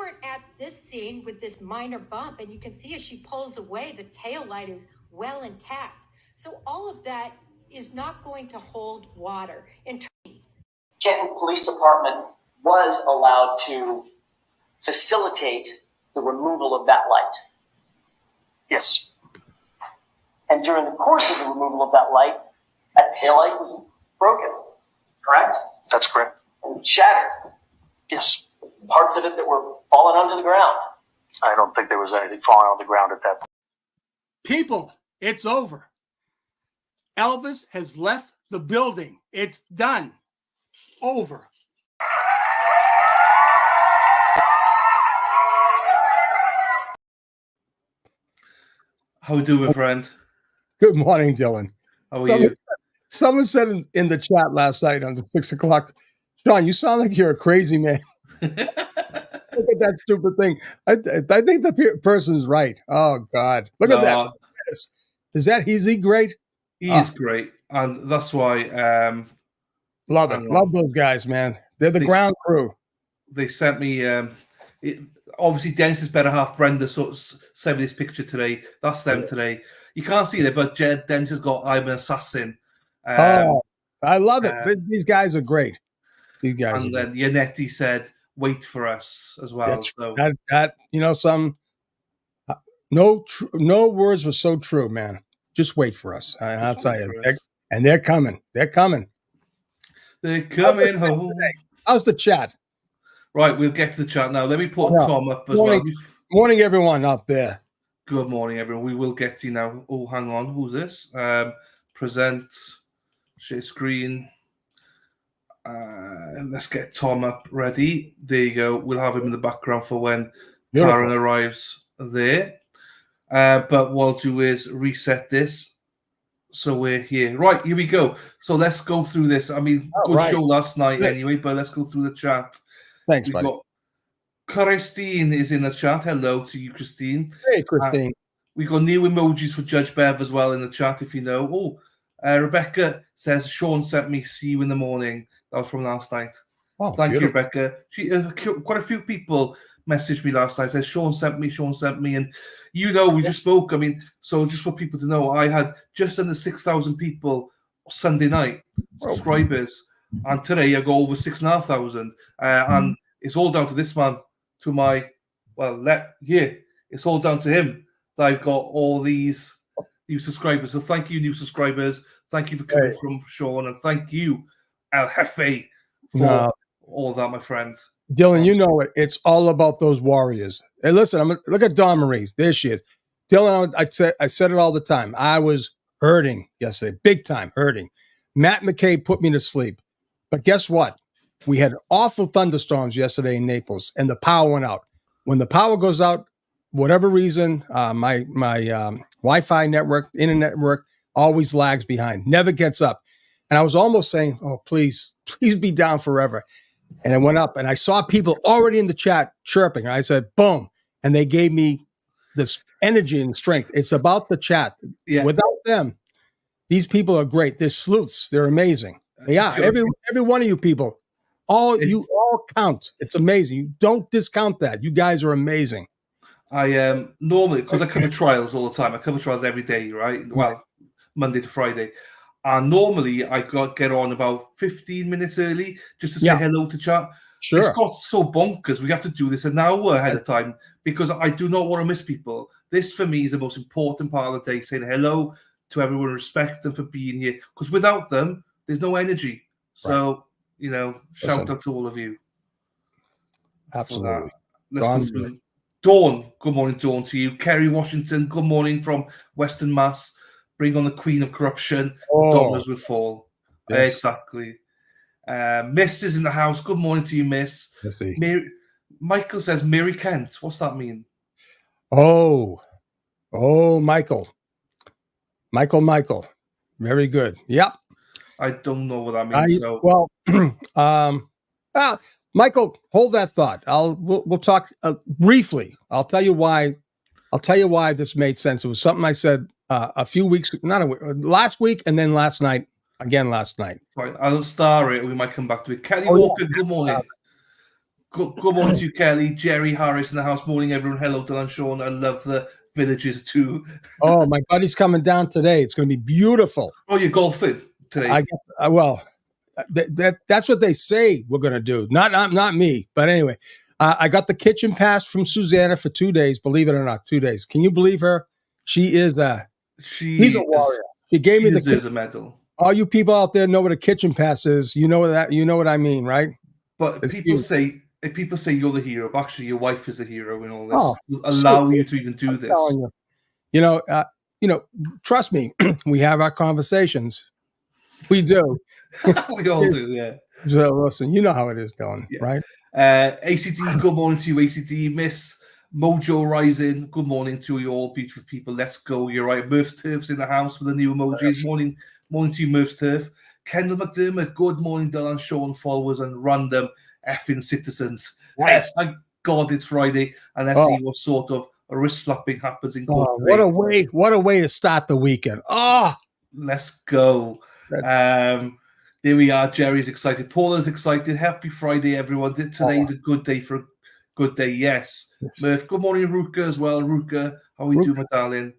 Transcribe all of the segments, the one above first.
weren't at this scene with this minor bump, and you can see as she pulls away, the tail light is well intact. So all of that is not going to hold water. Canton Police Department was allowed to facilitate the removal of that light. Yes. And during the course of the removal of that light, that taillight was broken, correct? That's correct. And shattered. Yes. Parts of it that were falling onto the ground. I don't think there was anything falling on the ground at that point. People, it's over. Elvis has left the building. It's done. Over. How we doing, friend? Good morning, Dylan. How are you? Someone said in the chat last night on the 6 o'clock, Sean, you sound like you're a crazy man. Look at that stupid thing. I think the person's right. Oh, God. Look at that. Is he great? He is great. And that's why... love it. Love those guys, man. They're the ground crew. They sent me... obviously, Dennis's better half, Brenda, sent me this picture today. That's them today. You can't see it, but Dennis has got I'm an Assassin. I love it. These guys are great. These guys. And then Yannetti said, "Wait for us" as well. That's, so that no words were so true, man. Just wait for us. I'll tell you. They're coming. They're coming. They're coming home. How's the chat? Right, we'll get to the chat now. Let me put Tom up as well. Morning, everyone out there. Good morning, everyone. We will get to you now. Oh, hang on. Who's this? Present. Share screen. Let's get Tom up ready. There you go. We'll have him in the background for when Karen arrives there. But what I'll do is reset this. So we're here. Right, here we go. So let's go through this. I mean, good show last night anyway, but let's go through the chat. Thanks, buddy. Christine is in the chat. Hello to you, Christine. Hey, Christine. We got new emojis for Judge Bev as well in the chat, if you know. Rebecca says, Sean sent me, see you in the morning. That was from last night. Oh, thank you, Rebecca. Quite a few people messaged me last night, said, Sean sent me. And we just spoke. I mean, so just for people to know, I had just under 6,000 people Sunday night, subscribers. And today I go over 6,500. And it's all down to this man, to my, it's all down to him that I've got all these new subscribers. So thank you, new subscribers. Thank you for coming from Sean. And thank you, El Jefe, for all that, my friend. Dylan, you know it. It's all about those warriors. Hey, listen, look at Dawn Marie. There she is. Dylan, I said it all the time. I was hurting yesterday, big time hurting. Matt McCabe put me to sleep. But guess what? We had awful thunderstorms yesterday in Naples, and the power went out. When the power goes out, whatever reason, my Wi-Fi network, internet network, always lags behind, never gets up. And I was almost saying, oh, please be down forever. And it went up, and I saw people already in the chat chirping. And I said, boom. And they gave me this energy and strength. It's about the chat. Yeah. Without them, these people are great. They're sleuths. They're amazing. They are. Every one of you people, you all count. It's amazing. You don't discount that. You guys are amazing. I normally, because I cover trials all the time. I cover trials every day, right? Well, Monday to Friday. And normally I get on about 15 minutes early just to say hello to chat. Sure. It's got so bonkers. We have to do this an hour ahead of time because I do not want to miss people. This for me is the most important part of the day, saying hello to everyone, respect them for being here. Because without them, there's no energy. So, shout out to all of you. Absolutely. Let's go through. Dawn, good morning, Dawn, to you. Kerry Washington, good morning from Western Mass. Bring on the queen of corruption. The dollars will fall. Yes. Exactly. Miss is in the house. Good morning to you, Miss. Michael says, Mary Kent. What's that mean? Oh, Michael. Michael. Very good. Yep. I don't know what that means. Michael, hold that thought. We'll talk briefly. I'll tell you why this made sense. It was something I said a few weeks, last week, and then last night. Again last night. Fine. I'll star it. We might come back to it. Kelly Walker, good morning. Good morning to you, Kelly. Jerry Harris in the house. Morning, everyone. Hello, Dylan, Sean. I love the villages too. Oh, my buddy's coming down today. It's going to be beautiful. Oh, you're golfing today? That's what they say we're going to do. Not me. But anyway, I got the kitchen pass from Susanna for 2 days. Believe it or not, 2 days. Can you believe her? She's a warrior. She gave me deserves a medal. All you people out there know what a kitchen pass is. You know that. You know what I mean, right? But people say you're the hero, but actually your wife is the hero in all this. Allow you to even do this. You know, trust me, we have our conversations. We do. We all do, yeah. So listen, you know how it is going, right? ACT, good morning to you, ACT. Miss Mojo Rising, good morning to you all, beautiful people. Let's go. You're right. Murph's Turf's in the house with the new emojis. Yes. Morning to you, Murph's Turf. Kendall McDermott, good morning, Dylan, Sean, followers, and random effing citizens. Yes, thank God it's Friday, and let's see what sort of a wrist slapping happens in court today. What a way to start the weekend. Let's go. There we are. Jerry's excited. Paula's excited. Happy Friday, everyone. Today's a good day for a good day. Yes. Murph, good morning, Ruka, as well. Ruka, how are we doing, my darling?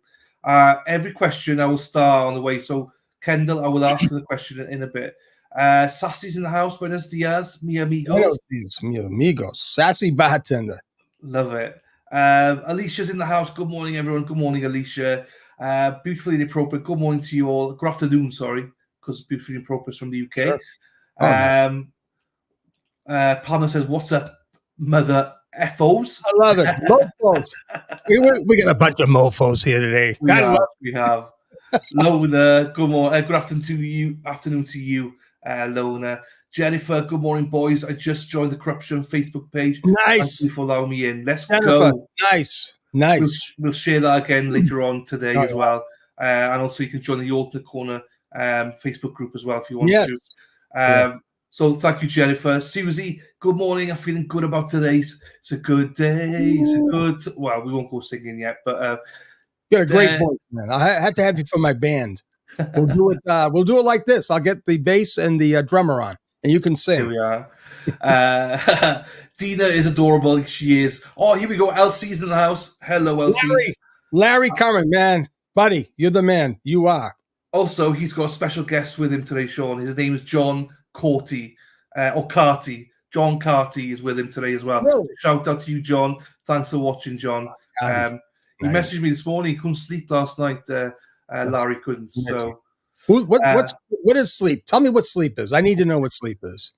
Every question I will start on the way. So, Kendall, I will ask you the question in a bit. Sassy's in the house. Buenos dias, mi amigos. Mi amigos. Sassy bartender. Love it. Alicia's in the house. Good morning, everyone. Good morning, Alicia. Beautifully inappropriate. Good morning to you all. Good afternoon, sorry, because beautifully inappropriate is from the UK. Sure. Palmer says, "What's up, mother FOs?" I love it. Mofos. We got a bunch of mofos here today. We have. Lona, good morning. Good afternoon to you, Lona. Jennifer, good morning, boys. I just joined the Corruption Facebook page. Nice. Thank you for allowing me in. Let's go. Nice. We'll share that again later on today as well. And also you can join the Alternate Corner Facebook group as well if you want to. So thank you, Jennifer. Susie, good morning. I'm feeling good about today. It's a good day. Well, we won't go singing yet, but you got a great voice, man. I had to have you for my band. We'll do it. We'll do it like this. I'll get the bass and the drummer on, and you can sing. Here we are. Dina is adorable. She is. Oh, here we go. Elsie's in the house. Hello, Elsie. Larry coming, man. Buddy, you're the man. You are. Also, he's got a special guest with him today, Sean. His name is John Corty, or Carty. John Carty is with him today as well. Really? Shout out to you, John. Thanks for watching, John. He messaged me this morning. He couldn't sleep last night. Larry couldn't. So, what is sleep? Tell me what sleep is. I need to know what sleep is.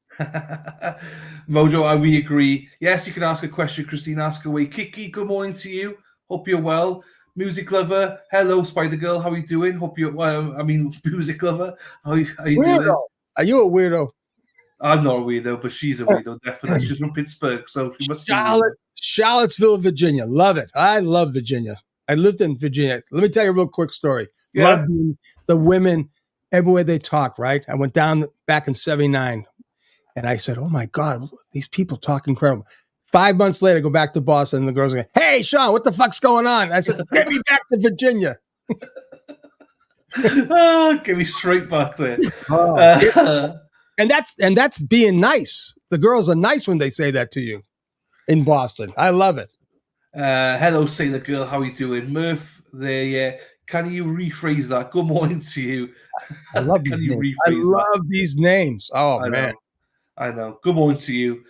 Mojo, we agree. Yes, you can ask a question, Christine. Ask away. Kiki, good morning to you. Hope you're well. Music lover, hello, Spider Girl. How are you doing? Hope you're. Music lover. How you doing? Are you a weirdo? I'm not a weirdo, but she's a weirdo. Definitely, she's from Pittsburgh, so she must be. Charlottesville, Virginia. Love it. I love Virginia. I lived in Virginia. Let me tell you a real quick story. Yeah. Love the women everywhere they talk. Right. I went down back in '79. And I said, "Oh my God, these people talk incredible." 5 months later, I go back to Boston, and the girls go, "Hey, Sean, what the fuck's going on?" I said, "Get me back to Virginia." Get me straight back there. And that's being nice. The girls are nice when they say that to you in Boston. I love it. Hello, Sailor Girl. How are you doing, Murph? There. Can you rephrase that? Good morning to you. I love these names. Oh man. I know. Good morning to you.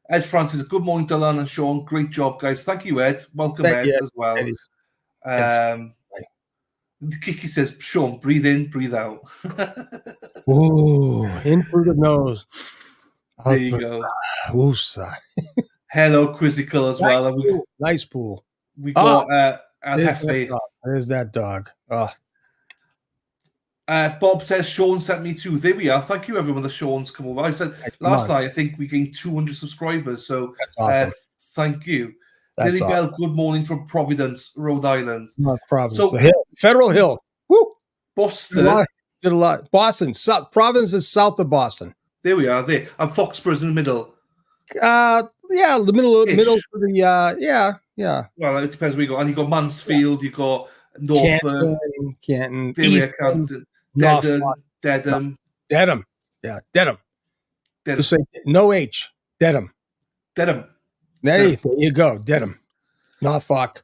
Ed Francis, good morning, Dylan and Sean. Great job, guys. Thank you, Ed. Welcome, Ed, as well. Kiki says, Sean, breathe in, breathe out. Ooh, in through the nose. There you go. Hello, Quizzical as well. Nice pool. We got Jefe. There's that dog. Bob says Sean sent me to. There we are. Thank you, everyone. The Sean's come over. I said last night I think we gained 200 subscribers. So that's awesome. Thank you. Lily Bell, good morning from Providence, Rhode Island. North Providence. So, the hill. Federal Hill. Woo! Boston. Did a lot. Boston. Providence is south of Boston. There we are. There. And Foxborough's in the middle. Yeah, the middle to the yeah. Well, it depends where you go. And you got Mansfield, you got Norfolk, Canton, East, Dedham. Yeah, Dedham. Just say no H. Dedham. Dedham. Hey, there you go. Did him. Norfolk.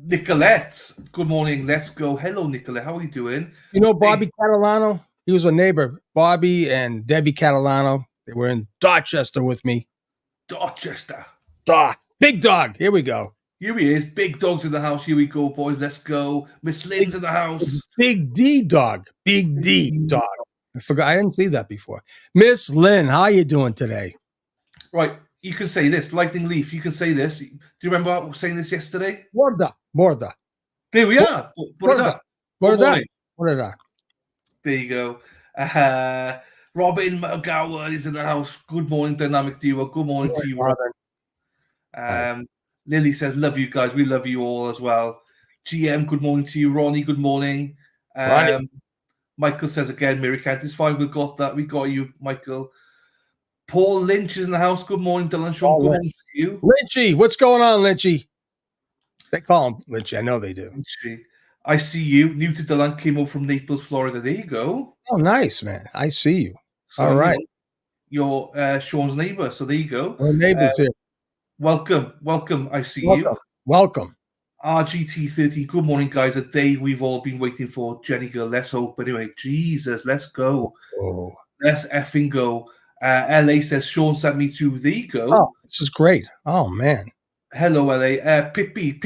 Nicolette. Good morning. Let's go. Hello, Nicolette. How are you doing? You know Bobby Catalano? He was a neighbor. Bobby and Debbie Catalano. They were in Dorchester with me. Dorchester. Big dog. Here we go. Here he is. Big dog's in the house. Here we go, boys. Let's go. Miss Lynn's in the house. Big D dog. Big D dog. I forgot. I didn't see that before. Miss Lynn, how you doing today? Right. You can say this. Lightning Leaf. You can say this. Do you remember saying this yesterday? Borda. There we are. Borda. Borda. There you go. Robin McGowan is in the house. Good morning, Dynamic Duo. Good morning to you, Robin. Lily says, love you guys. We love you all as well. GM, good morning to you. Ronnie, good morning. Michael says again, Mary Kent is fine. We got that. We got you, Michael. Paul Lynch is in the house. Good morning, Dylan. Sean, good morning to you. Lynchy, what's going on, Lynchy? They call him Lynchy. I know they do. Lynchy. I see you. New to Dylan, came over from Naples, Florida. There you go. Oh, nice, man. I see you. So, all right. You're Sean's neighbor. So there you go. Our neighbors here. Welcome. I see you. Welcome. RGT13. Good morning, guys. A day we've all been waiting for. Jenny girl, let's hope. Anyway, Jesus, let's go. Oh. Let's effing go. LA says Sean sent me to. There you go. Oh, this is great. Oh man. Hello, LA. Pippi,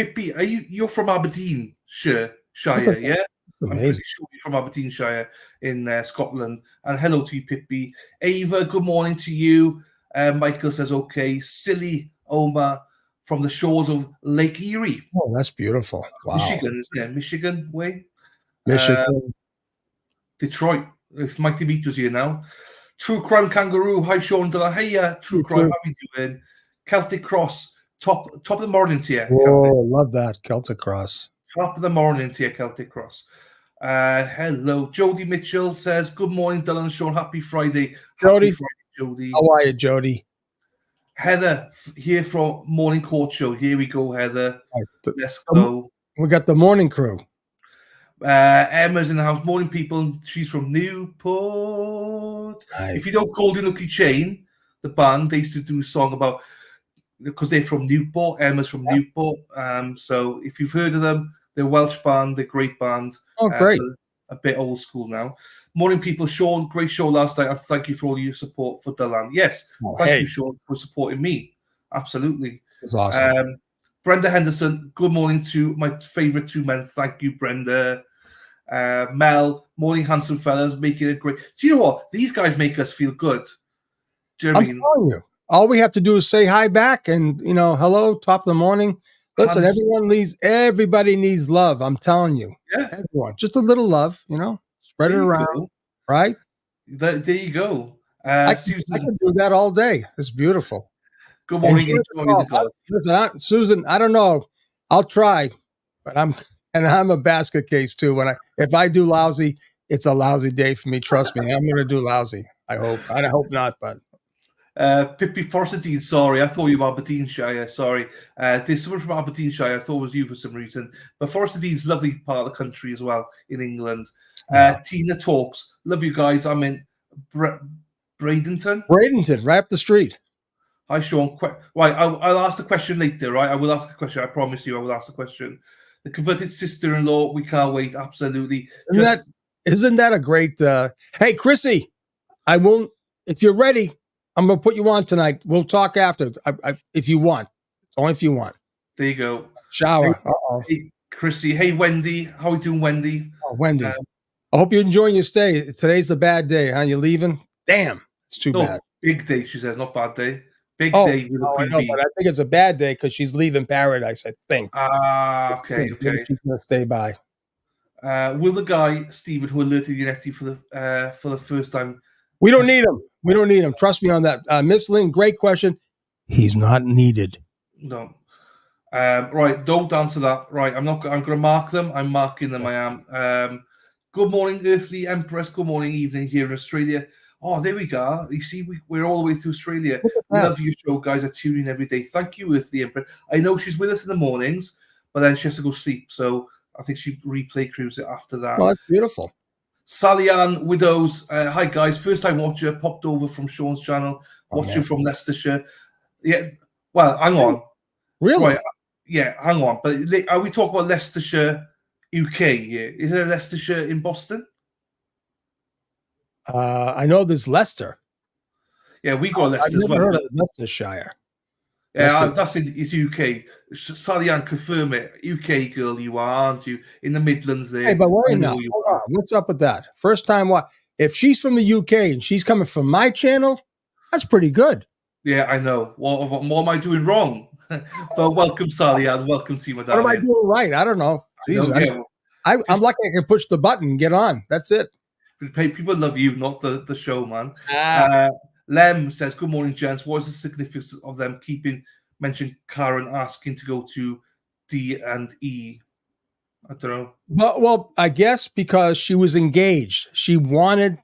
you're from Aberdeenshire, yeah? I'm pretty sure you're from Aberdeenshire in Scotland. And hello to you, Pippi. Ava, good morning to you. Michael says okay. Silly Omar from the shores of Lake Erie. Oh, that's beautiful. Wow. Michigan, isn't it? Michigan way? Michigan. Detroit. If Mighty Meat was here now. True Crime Kangaroo. Hi, Sean. Hey, True Crime. How are you doing? Celtic Cross. Top of the morning to you. Oh, love that. Celtic Cross. Top of the morning to you, Celtic Cross. Hello. Jody Mitchell says, good morning, Dylan and Sean. Happy Friday. Jody. Happy Friday, Jody. How are you, Jody? Heather, here from Morning Court Show. Here we go, Heather. Let's go. We got the morning crew. Emma's in the house. Morning, people. She's from Newport. Nice. If you know Golden Lucky Chain, the band, they used to do a song about, because they're from Newport. Emma's from Newport. So if you've heard of them, they're a Welsh band. They're a great band. Oh, great. A bit old school now. Morning, people. Sean, great show last night. I thank you for all your support for Dylan. Yes. Thank you, Sean, for supporting me. Absolutely. That's awesome. Brenda Henderson, good morning to my favorite two men. Thank you, Brenda. Mel, morning, handsome fellas, making it great. Do you know what? These guys make us feel good. Do you know what I mean? Telling you. All we have to do is say hi back and, hello, top of the morning. Listen, everybody needs love. I'm telling you. Yeah. Everyone. Just a little love, spread it around. Go. Right? There you go. Susan. I can do that all day. It's beautiful. Good morning. Listen, Susan, I don't know. I'll try, but I'm a basket case too. If I do lousy, it's a lousy day for me. Trust me. I'm going to do lousy. I hope. I hope not, but. Pippi Forsythie, sorry. I thought you were Aberdeenshire. Sorry. There's someone from Aberdeenshire. I thought it was you for some reason. But Forsythie's a lovely part of the country as well in England. Tina Talks. Love you guys. I'm in Bradenton, right up the street. Hi, Sean. Right, I'll ask the question later, right? I will ask the question. I promise you I will ask the question. The converted sister-in-law, we can't wait. Absolutely. Isn't that a great... Hey, Chrissy, I won't... If you're ready, I'm going to put you on tonight. We'll talk after, if you want. Only if you want. There you go. Shower. Hey, Chrissy. Hey, Wendy. How are you doing, Wendy? Oh, Wendy. I hope you're enjoying your stay. Today's a bad day, huh? You're leaving? Damn. It's too bad. Big day, she says. Not bad day. Big day with a I know, but I think it's a bad day because she's leaving paradise, I think. Okay. She's going to stay by. Will the guy, Stephen, who alerted Unity for the first time... We don't need him. Trust me on that. Miss Lynn, great question. He's not needed. No. Right, don't answer that. Right, I'm going to mark them. I'm marking them, I am. Good morning, Earthly Empress. Good morning, evening here in Australia. Oh, there we go. You see, we're all the way to Australia. We love your show, guys. I tune in every day. Thank you, Earthly Empress. I know she's with us in the mornings, but then she has to go sleep. So I think she replay cruise it after that. Oh, that's beautiful. Sally Ann Widows, hi guys, first time watcher, popped over from Sean's channel, watching from Leicestershire. Yeah, well, hang on. Really? Right, yeah, hang on. But are we talking about Leicestershire, UK here? Is there a Leicestershire in Boston? I know there's Leicester. Yeah, we got Leicester I've as never well. heard of Leicestershire. Yeah, that's it's UK. Sally Ann, confirm it. UK girl, you are, aren't you? In the Midlands there. Hey, but wait now. Hold on. What's up with that? First time what? If she's from the UK and she's coming from my channel, that's pretty good. Yeah, I know. What am I doing wrong? But welcome, Sally Ann. Welcome to you, my What am I doing right? I don't know. Jeez, I'm lucky I can push the button and get on. That's it. People love you, not the show, man. Lem says, good morning, gents. What is the significance of them mentioning Karen asking to go to D&E? I don't know. Well, I guess because she was engaged. She wanted,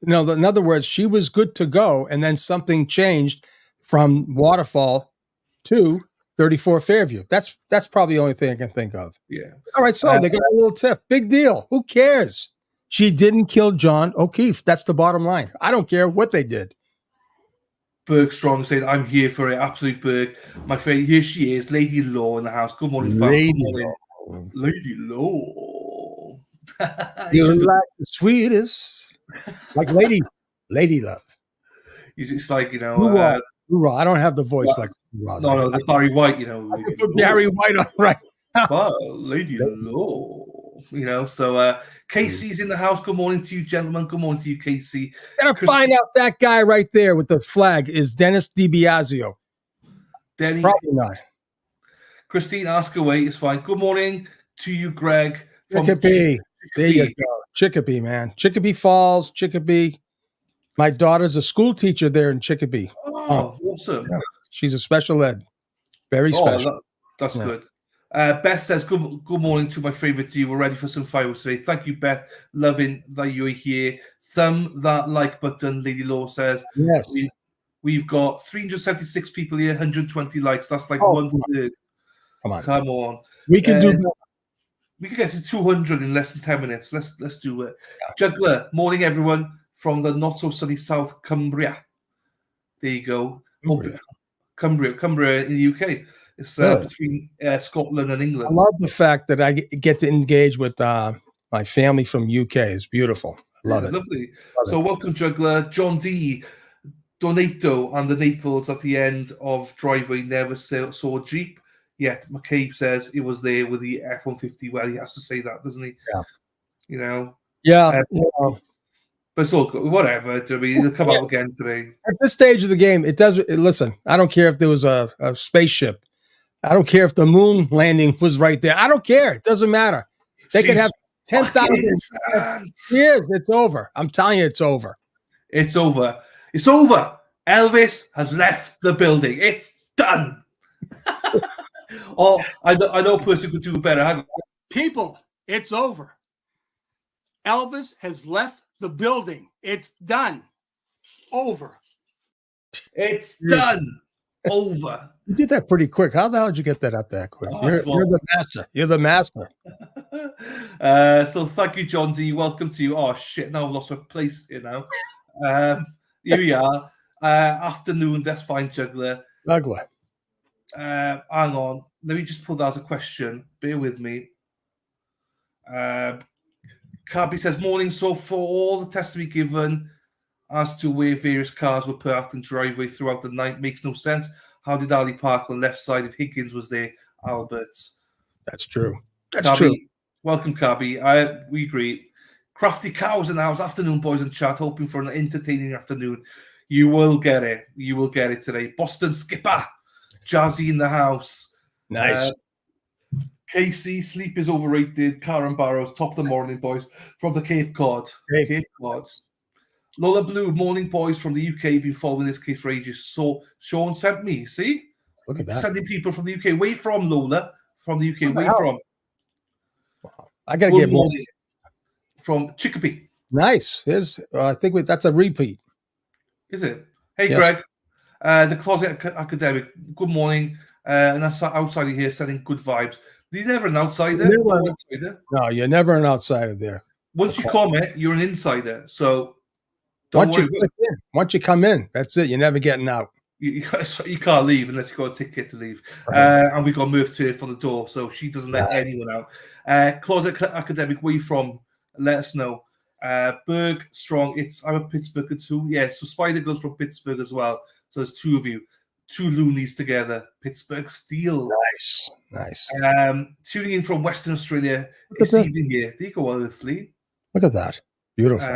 in other words, she was good to go. And then something changed from Waterfall to 34 Fairview. That's probably the only thing I can think of. Yeah. All right. So they got a little tip. Big deal. Who cares? She didn't kill John O'Keefe. That's the bottom line. I don't care what they did. Berg Strong saying, I'm here for it. Absolute Berg. My favorite. Here she is. Lady Law in the house. Good morning, Lady Law. Lady Law. You're like the sweetest. Like Lady Love. It's like, I don't have the voice like no, the Barry White, I could put Barry White on right now. But Lady Law. So Casey's in the house. Good morning to you, gentlemen. Good morning to you, Casey. Gotta find out that guy right there with the flag is Dennis DiBiasio. Denny, probably not. Christine, ask away. It's fine. Good morning to you, Greg. From Chicopee. There you go. Chicopee, man. Chicopee Falls, Chicopee. My daughter's a school teacher there in Chicopee. Oh, awesome. Yeah. She's a special ed. Very special. That's good. Beth says, good morning to my favorite duo. We're ready for some fireworks today. Thank you, Beth. Loving that you're here. Thumb that like button, Lady Law says. Yes. We've got 376 people here, 120 likes. That's like 1/3. Come on. We can do better. We can get to 200 in less than 10 minutes. Let's do it. Yeah. Juggler, morning, everyone, from the not so sunny South Cumbria. There you go. Cumbria in the UK. It's between Scotland and England. I love the fact that I get to engage with my family from UK. It's beautiful. I love it. Lovely. Welcome, Juggler. John D. Donato and the Naples at the end of driveway never saw a Jeep. Yet McCabe says it was there with the F-150. Well, he has to say that, doesn't he? Yeah. Yeah. But it's all good. Whatever. I mean, it'll come out again today. At this stage of the game, it doesn't. Listen, I don't care if there was a spaceship. I don't care if the moon landing was right there. I don't care. It doesn't matter. They could have 10,000 years. It's over. I'm telling you, it's over. It's over. It's over. Elvis has left the building. It's done. I know a person could do better. People, it's over. Elvis has left the building. It's done. Over. It's done. Over. You did that pretty quick. How the hell did you get that up that quick? You're the master. You're the master. So thank you, John D. Welcome to you. Oh shit! Now I've lost my place here now. Here we are. Afternoon. That's fine, Juggler. Juggler. Hang on. Let me just pull that as a question. Bear with me. Carby says, morning. So for all the testimony given as to where various cars were parked in driveway throughout the night makes no sense. How did Ali park on the left side if Higgins was there? Alberts. That's true. That's Carby, true. Welcome, Carby. We agree. Crafty Cows in the house. Afternoon, boys in chat. Hoping for an entertaining afternoon. You will get it. You will get it today. Boston Skipper. Jazzy in the house. Nice. Casey, sleep is overrated. Karen Barrows, top of the morning, boys, from the Cape Cod. Cape Cod. Lola Blue, morning, boys, from the UK. Been following this case for ages. So Sean sent me. See? Look at that. Sending people from the UK. Where from, Lola? From the UK. Where from? Wow. I got to get more. From Chicopee. Nice. I think that's a repeat. Is it? Hey, yes. Greg. The Closet Academic. Good morning. And that's outside of here, sending good vibes. You're never an outsider. No, you're never an outsider there. Once you comment, you're an insider. So don't worry. Once you come in, that's it. You're never getting out. You can't leave unless you got a ticket to leave. And we got Murph Turf on the door, so she doesn't let anyone out. Closet Academic, where you from? Let us know. Berg Strong, I'm a Pittsburgher too. Yeah, so Spider goes from Pittsburgh as well. So there's two of you. Two loonies together. Pittsburgh Steel. Nice. Tuning in from Western Australia. It's evening here. There you go, Earthly. Look at that. Beautiful.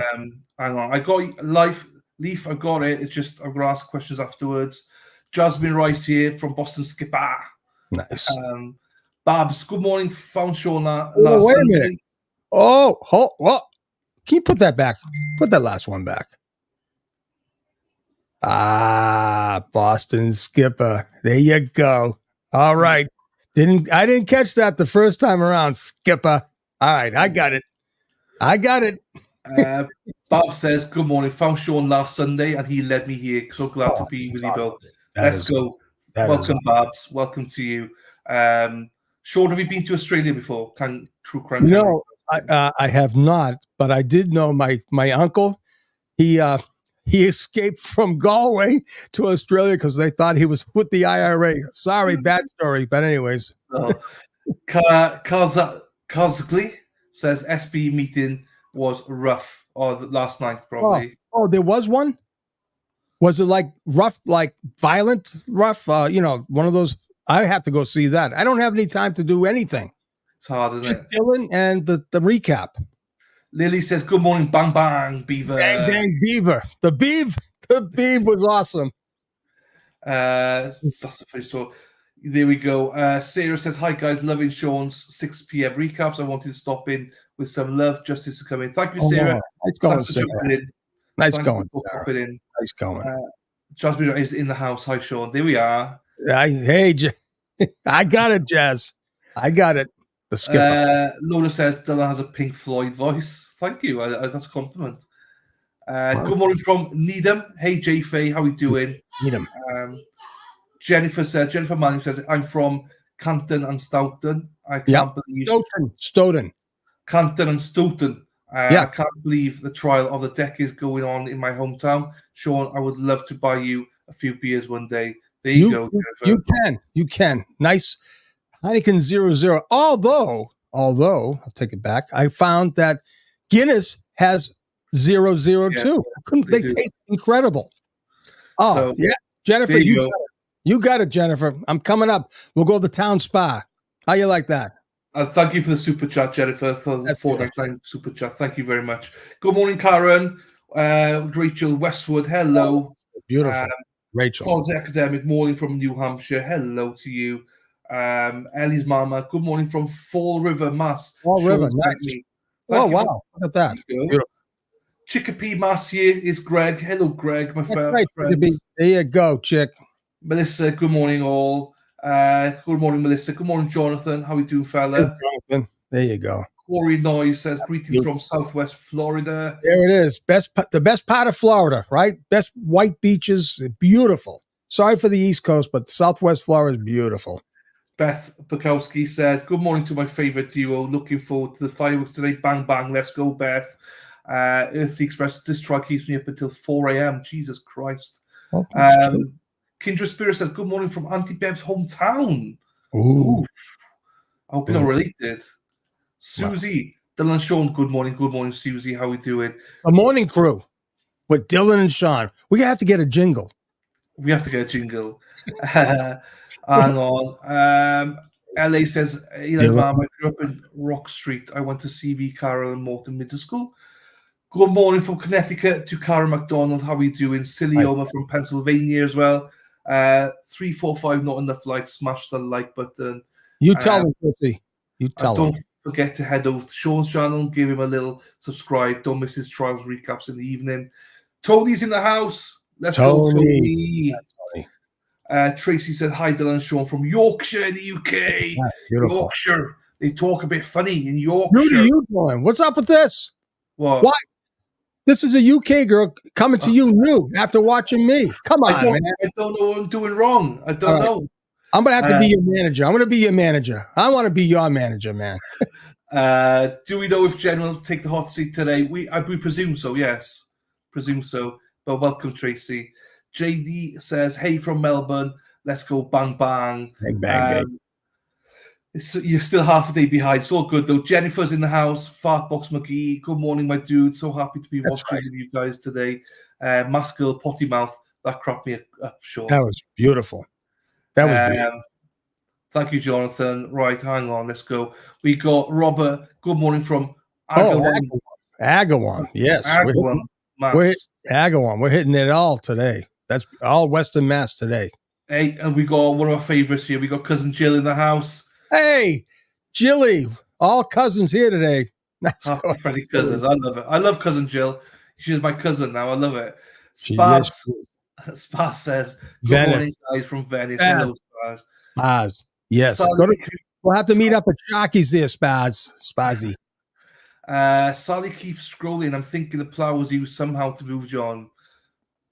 Hang on. I got Leaf, I got it. It's just I'm gonna ask questions afterwards. Jasmine Rice here from Boston Skipper. Nice. Babs, good morning. Found Sean last wait Sunday. a minute. What? Can you put that back? Put that last one back. Boston Skipper. There you go. All right. I didn't catch that the first time around, Skipper. All right, I got it. Bob says, good morning. Found Sean last Sunday and he led me here. So glad to be with you, Bill. Let's go. Welcome, Babs. Welcome to you. Sean, have you been to Australia before? True crime? No, I have not, but I did know my uncle. He escaped from Galway to Australia because they thought he was with the IRA. Sorry, bad story. But anyways. Cosgley says SB meeting was rough last night, probably. Oh, there was one? Was it like rough, like violent rough? One of those. I have to go see that. I don't have any time to do anything. It's hard, isn't it? Dylan and the recap. Lily says, good morning, bang, bang, Beaver. Bang, bang, Beaver. The Beav was awesome. That's the first. So there we go. Sarah says, hi, guys. Loving Sean's 6 p.m. recaps. I wanted to stop in with some love. Justice to come in. Thank you, Sarah. Nice going, Sarah. Nice going. Nice going. Jasmine is in the house. Hi, Sean. There we are. I got it, Jazz. I got it. The skipper. Lola says Dylan has a Pink Floyd voice. Thank you. That's a compliment. Good morning from Needham. Hey, Jefe. How are we doing? Needham. Jennifer Manning says, I'm from Canton and Stoughton. I can't believe Stoughton. Canton and Stoughton. I can't believe the trial of the deck is going on in my hometown. Sean, I would love to buy you a few beers one day. There you go, Jennifer. You can. Nice Heineken 00. Although I'll take it back. I found that Guinness has 002. They taste incredible. Jennifer, you got it, Jennifer. I'm coming up. We'll go to the town spa. How you like that? Thank you for the super chat, Jennifer, for the 499 super chat. Thank you very much. Good morning, Karen. Rachel Westwood, hello. Beautiful. Rachel. Closet Academic, morning from New Hampshire. Hello to you. Ellie's mama, good morning from Fall River, Mass. Fall River, nice. Oh, wow. Look at that. Beautiful. Chicopee, Mass here is Greg. Hello, Greg, my friend. There you go, Chick. Melissa, good morning, all. Good morning, Melissa. Good morning, Jonathan. How are you doing, fella? Hey, Jonathan. There you go. Corey Noyes says, greetings from Southwest Florida. There it is. The best part of Florida, right? Best white beaches. Beautiful. Sorry for the East Coast, but Southwest Florida is beautiful. Beth Bukowski says, good morning to my favorite duo. Looking forward to the fireworks today. Bang, bang. Let's go, Beth. Earthly Express, this track keeps me up until 4 a.m. Jesus Christ. Kindred Spirit says, good morning from Auntie Bev's hometown. Ooh. I hope you're not related. Susie, Dylan and Sean, good morning. Good morning, Susie. How are we doing? A morning crew with Dylan and Sean. We have to get a jingle. Hang on. LA says, Mom, I grew up in Rock Street. I went to CV Carroll and Morton Middle School. Good morning from Connecticut to Karen McDonald. How are we doing? Silioma from Pennsylvania as well. 345, not enough likes. Smash the like button. You tell them, Chrissy. You tell them. Don't forget to head over to Sean's channel and give him a little subscribe. Don't miss his trials recaps in the evening. Tony's in the house. Let's go, Tony. Tracy said, hi, Dylan and Sean from Yorkshire, the UK. Yorkshire. They talk a bit funny in Yorkshire. What are you doing? What's up with this? What? Why? This is a UK girl coming to you new after watching me. Come on, man. I don't know what I'm doing wrong. I don't know. I'm going to have to be your manager. I'm going to be your manager. I want to be your manager, man. Do we know if Jen will take the hot seat today? We presume so, yes. Presume so. But welcome, Tracy. JD says, hey from Melbourne. Let's go bang, bang. Bang, bang, bang. You're still half a day behind. It's all good, though. Jennifer's in the house. Fartbox McGee. Good morning, my dude. So happy to be watching with you guys today. Mask Girl, Potty Mouth. That cropped me up short. That was beautiful. That was beautiful. Thank you, Jonathan. Right, hang on. Let's go. We got Robert. Good morning from Agawam. Agawam. Yes. Agawam. We're hitting it all today. That's all Western Mass today. Hey, and we got one of our favorites here. We got cousin Jill in the house. Hey, Jilly. All cousins here today. That's Freddie cousins. I love it. I love cousin Jill. She's my cousin now. I love it. Spaz says, good morning, guys, from Venice. Hello, Spaz. Spaz. Yes. We'll have to meet up at Sharky's there, Spazzy. Sally keeps scrolling. I'm thinking the plow was used somehow to move John.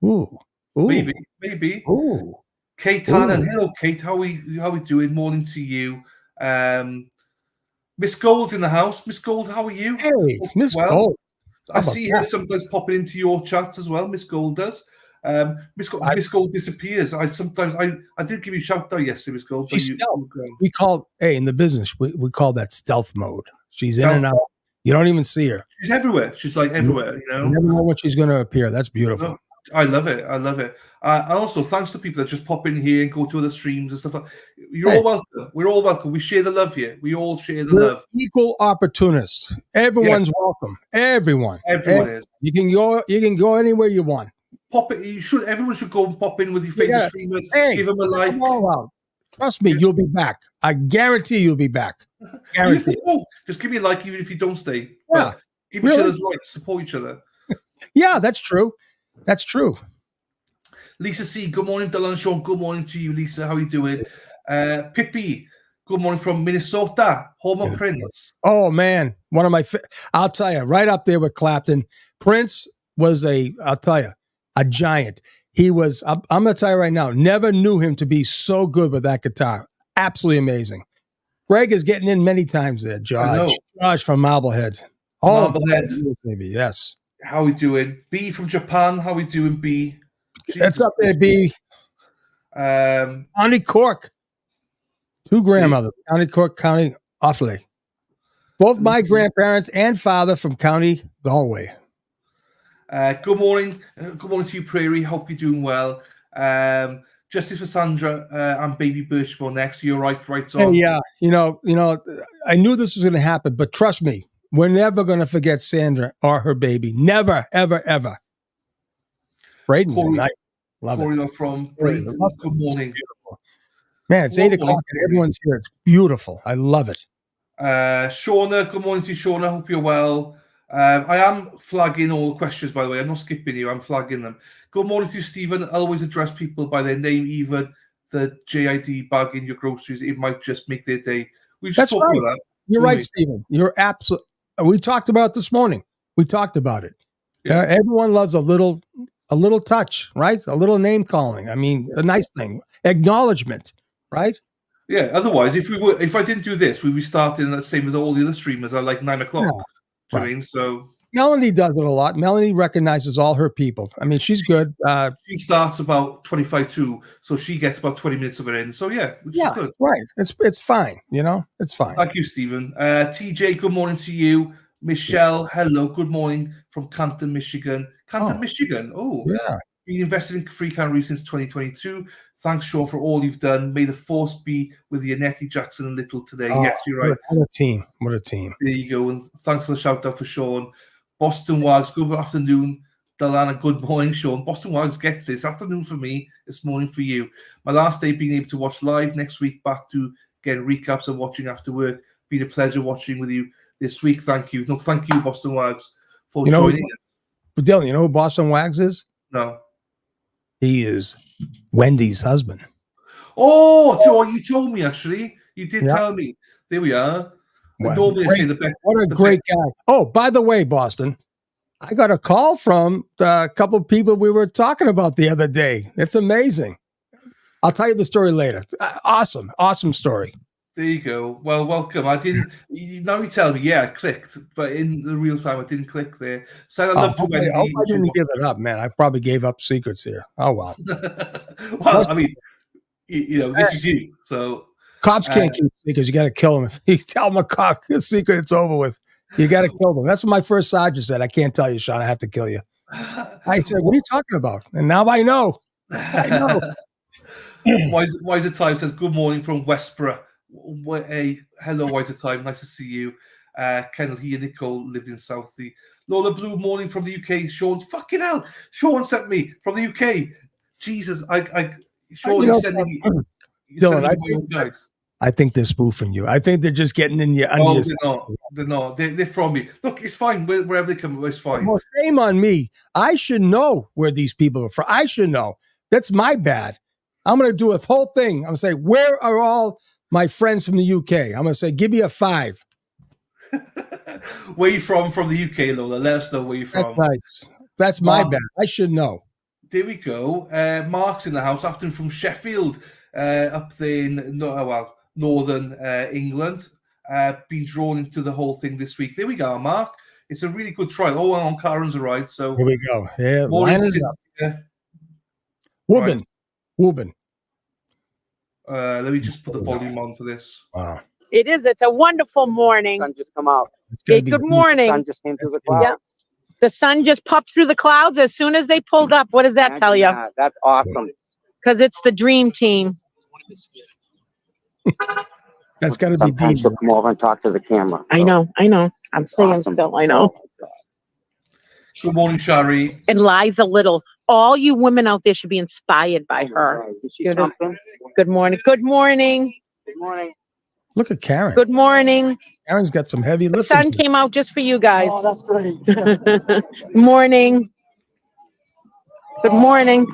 Ooh. Maybe. Ooh. Kate Hannon. Hello, Kate. How we doing? Morning to you. Miss Gold's in the house. Miss Gold, how are you? Hey, Miss Gold. I see her sometimes popping into your chats as well. Miss Gold does. Miss Gold disappears. I did give you a shout out yesterday, Miss Gold. We call in the business we call that stealth mode. She's in and out. You don't even see her. She's everywhere. She's like everywhere. You know. You never know when she's going to appear. That's beautiful. I love it. And also, thanks to people that just pop in here and go to other streams and stuff like that. You're all welcome. We're all welcome. We share the love here. We all share the love. Equal opportunists. Everyone's welcome. Everyone is. You can go anywhere you want. Pop it. Everyone should go and pop in with your favorite streamers. Hey, give them a like. Trust me, you'll be back. I guarantee you'll be back. Guarantee. Just give me a like, even if you don't stay. Yeah. Give each other's likes. Support each other. Yeah, that's true. That's true. Lisa C, good morning, Dylan Sean. Good morning to you, Lisa. How are you doing? Pippi, good morning from Minnesota. Home of Prince. Oh, man. One of my, I'll tell you, right up there with Clapton. Prince was I'll tell you, a giant. He was, I'm going to tell you right now, never knew him to be so good with that guitar. Absolutely amazing. Greg is getting in many times there, Josh from Marblehead. Marblehead. Maybe, yes. How we doing? B from Japan. How we doing, B? That's up there, B. County Cork. Two grandmothers. County Cork, County Offaly. Both my grandparents and father from County Galway. Good morning. Good morning to you, Prairie. Hope you're doing well. Justice for Sandra and Baby Birchmore next. You're right on. Hey, yeah. You know, I knew this was going to happen, but trust me, we're never going to forget Sandra or her baby. Never, ever, ever. Braden, love it. From Braden. Good morning. Man, it's 8 o'clock and everyone's here. It's beautiful. I love it. Shauna, good morning to you, Shauna. Hope you're well. I am flagging all the questions, by the way. I'm not skipping you. I'm flagging them. Good morning to you, Stephen. I always address people by their name, even the JID bag in your groceries. It might just make their day. We just talked about that. You're right, Stephen. You're absolutely. We talked about it this morning. We talked about it. Yeah. Everyone loves a little touch, right? A little name calling. I mean, a nice thing, acknowledgement, right? Yeah. Otherwise, if I didn't do this, we'd be starting the same as all the other streamers at like 9 o'clock. Yeah. Right. I mean, so Melanie does it a lot. Melanie recognizes all her people. I mean, she's good. She starts about 25 so she gets about 20 minutes of it in. So yeah, which is good. Right. It's fine. You know, it's fine. Thank you, Stephen. TJ, good morning to you. Michelle, hello, good morning from Canton, Michigan. Michigan. Oh, yeah. Been invested in Free Canary since 2022. Thanks, Sean, for all you've done. May the force be with you, Nettie, Jackson, and Little today. Yes, you're right. What a team. What a team. There you go. And thanks for the shout out for Sean. Boston Wags, good afternoon. Delana, good morning, Sean. Boston Wags gets this afternoon for me, this morning for you. My last day being able to watch live next week, back to getting recaps and watching after work. Been a pleasure watching with you this week. Thank you. No, thank you, Boston Wags, for joining us. But Dylan, you know who Boston Wags is? No. He is Wendy's husband. Oh, you told me, actually. You did tell me. There we are. What a great guy. Oh, by the way, Boston, I got a call from a couple of people we were talking about the other day. It's amazing. I'll tell you the story later. Awesome story. There you go. Well, welcome. I didn't. Now you tell me, yeah, I clicked, but in the real time, I didn't click there. So I love to I hope I didn't give it up, man. I probably gave up secrets here. Oh well. Well, I mean, this is you. So cops can't keep secrets. You got to kill them. If you tell them a cop a secret, it's over with. You got to kill them. That's what my first sergeant said. I can't tell you, Sean. I have to kill you. I said, "What are you talking about?" And now I know. I know. Wiser Time says, "Good morning from Westborough." Hello, Wiser Time. Nice to see you. Kendall, he and Nicole lived in Southie. Lola Blue, morning from the UK. Sean, fucking hell. Sean sent me from the UK. Jesus, Sean, you sending me. Dylan, I think they're spoofing you. I think they're just getting in your under. They're not. They're from me. Look, it's fine. Wherever they come, it's fine. Well, shame on me. I should know where these people are from. I should know. That's my bad. I'm going to do a whole thing. I'm going to say, where are all my friends from the UK? I'm going to say, give me a 5. Where you from the UK, Lola? Let us know where you're from. That's nice. That's my bad. I should know. There we go. Mark's in the house, afternoon from Sheffield, up there in northern England. Been drawn into the whole thing this week. There we go, Mark. It's a really good trial. Oh, on Karen's arrived. So here we go. Yeah, line it up. Woobin. Let me just put the volume on for this. Wow. It is. It's a wonderful morning. The sun just come out. Hey, good morning. The sun just came through the clouds. Yeah. The sun just popped through the clouds as soon as they pulled up. What does that tell you? That's awesome. Because it's the dream team. That's got to be deep. She'll come over and talk to the camera. I know. I'm saying still. I know. Good morning, Shari. And Liza Little. All you women out there should be inspired by her. Good morning. Good morning. Good morning. Look at Karen. Good morning. Karen's got some heavy lifting. The sun came out just for you guys. Oh, that's great. Morning. Good morning.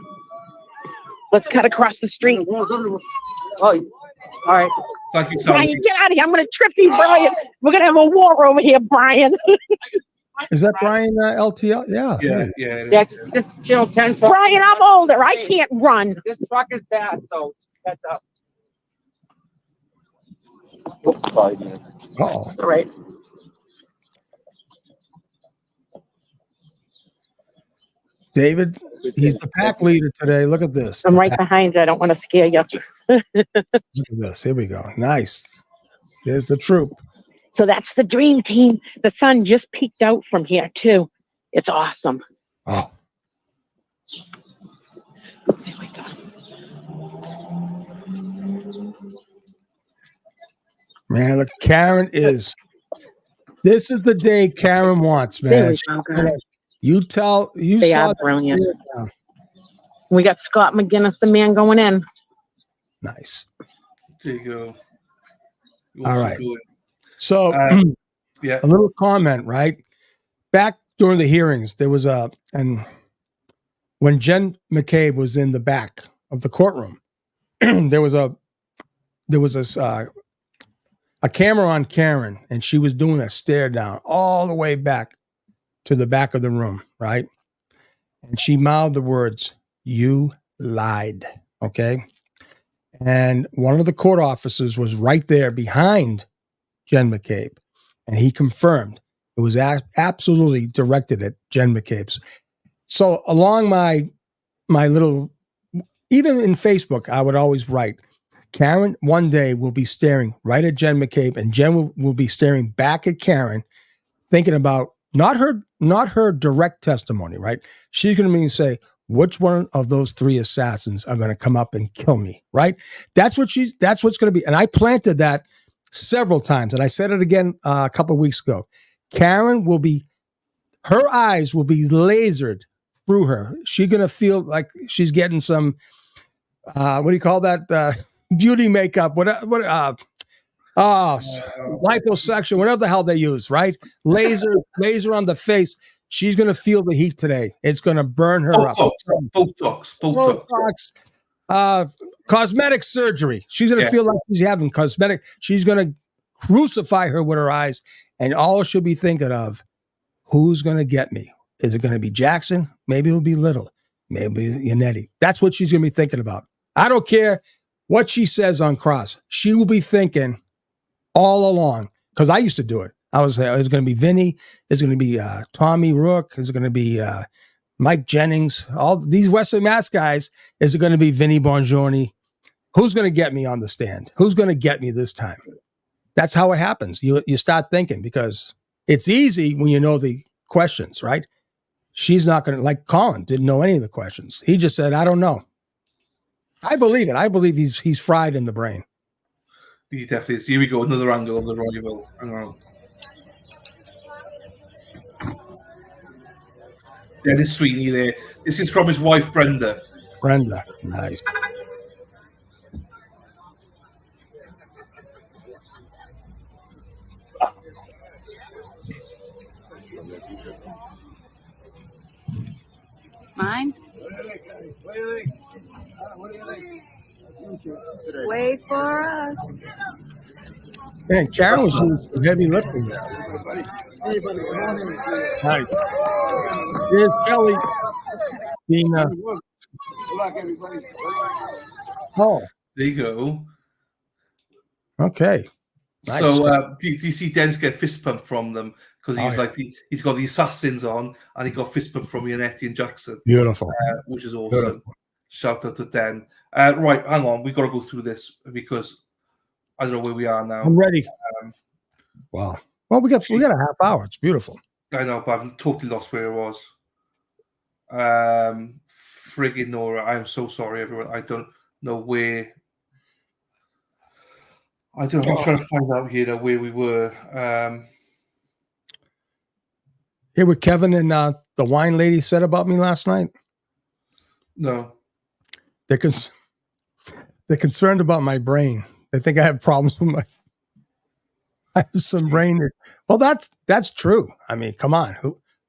Let's cut across the street. Oh, all right. Thank you, Sally. Brian, get out of here. I'm going to trip you, Brian. We're going to have a war over here, Brian. Is that Brian LTL? Yeah. Just chill, 10 foot. Brian, I'm older. I can't run. This truck is bad, so heads up. Uh-oh. All right. David, he's the pack leader today. Look at this. I'm right behind you. I don't want to scare you. Look at this. Here we go. Nice. There's the troop. So that's the dream team. The sun just peeked out from here, too. It's awesome. Oh. There we go. Man, look, Karen is. This is the day Karen wants, man. You tell. They are brilliant. We got Scott McGinnis, the man, going in. Nice. There you go. All right. So, yeah, a little comment, right? Back during the hearings, there was and when Jen McCabe was in the back of the courtroom, there was a camera on Karen, and she was doing a stare down all the way back to the back of the room, right? And she mouthed the words, "You lied," okay? And one of the court officers was right there behind Jen McCabe, and he confirmed it was absolutely directed at Jen McCabe's. So along my little, even in Facebook, I would always write, Karen one day will be staring right at Jen McCabe, and Jen will be staring back at Karen, thinking about not her direct testimony, right? She's going to say, which one of those 3 assassins are going to come up and kill me, right? That's what's going to be. And I planted that several times, and I said it again a couple of weeks ago. Karen her eyes will be lasered through her. She's going to feel like she's getting some, what do you call that? Beauty makeup, liposuction, whatever the hell they use, right? Laser on the face. She's going to feel the heat today. It's going to burn her up. Botox. Cosmetic surgery. She's going to feel like she's having cosmetic. She's going to crucify her with her eyes, and all she'll be thinking of, who's going to get me? Is it going to be Jackson? Maybe it'll be Little. Maybe Yannetti. That's what she's going to be thinking about. I don't care what she says on cross. She will be thinking, all along, because I used to do it. I was going to be Vinny. It's going to be Tommy Rook. It's going to be Mike Jennings. All these Western Mass guys. Is it going to be Vinny Bongiorni? Who's going to get me on the stand? Who's going to get me this time? That's how it happens. You start thinking, because it's easy when you know the questions, right? She's not going to, like Colin, didn't know any of the questions. He just said, I don't know. I believe it. I believe he's fried in the brain. He definitely is. Here we go, another angle of the rival. Hang on. Dennis Sweeney there. This is from his wife, Brenda. Brenda, nice. Mine? Wait for us. Man, Karen was doing some heavy lifting. Nice. Here's Kelly. Being, oh, There you go. okay. Nice. So, do you see Dennis get fist pump from them? Because he's got the assassins on, and he got fist pump from Ionetti and Jackson. Beautiful. Which is awesome. Beautiful. Shout out to Den. Right, hang on. We've got to go through this because I don't know where we are now. I'm ready. Wow. Well, we got a half hour. It's beautiful. I know, but I've totally lost where it was. Friggin' Nora. I'm so sorry, everyone. I don't know where. I don't know. I'm trying to find out here where we were. Hear what Kevin and the wine lady said about me last night? No. They're concerned about my brain. They think I have problems with I have some brain. Well, that's true. I mean, come on.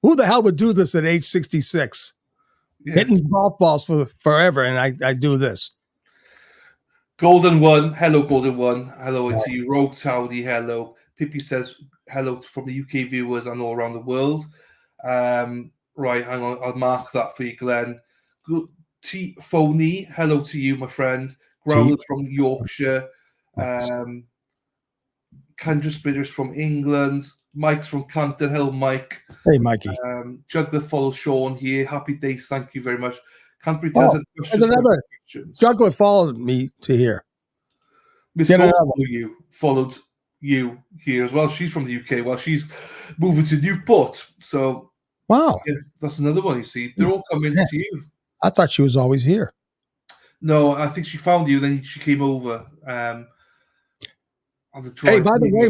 Who the hell would do this at age 66? Yeah. Hitting golf balls for forever, and I do this. Golden One. Hello, Golden One. Hello to you. Rogue Towdy. Hello. Pippi says hello from the UK viewers and all around the world. Right, hang on. I'll mark that for you, Glenn. Good. T. Phony. Hello to you, my friend. Growlers from Yorkshire. Kendra Spitters from England. Mike's from Canton Hill. Mike. Hey, Mikey. Juggler follows Sean here. Happy days. Thank you very much. Canterbury tells us questions. Another Juggler followed me to here. Miss followed you here as well. She's from the UK. Well, she's moving to Newport. So, wow. Yeah, that's another one you see. They're all coming to you. I thought she was always here. No, I think she found you, then she came over. Hey, by the way,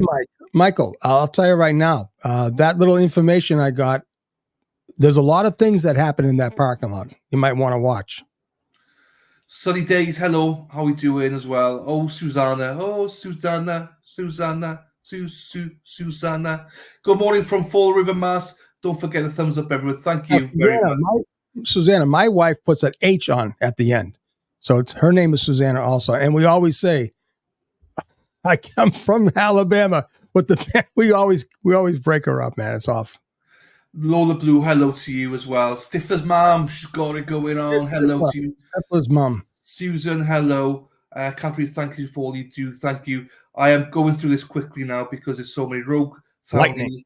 Michael, I'll tell you right now, that little information I got, there's a lot of things that happen in that parking lot. You might want to watch. Sunny days, hello. How we doing as well? Oh, Susanna. Susanna. Good morning from Fall River, Mass. Don't forget the thumbs up, everyone. Thank you very much. Susanna, my wife puts an H on at the end. So her name is Susanna also. And we always say, I come from Alabama, but we always break her up, man. It's off. Lola Blue, hello to you as well. Stifler's mom, she's got it going on. Hello to you. Stifler's mom. Susan, hello. Capri, thank you for all you do. Thank you. I am going through this quickly now because there's so many rogue. Lightning.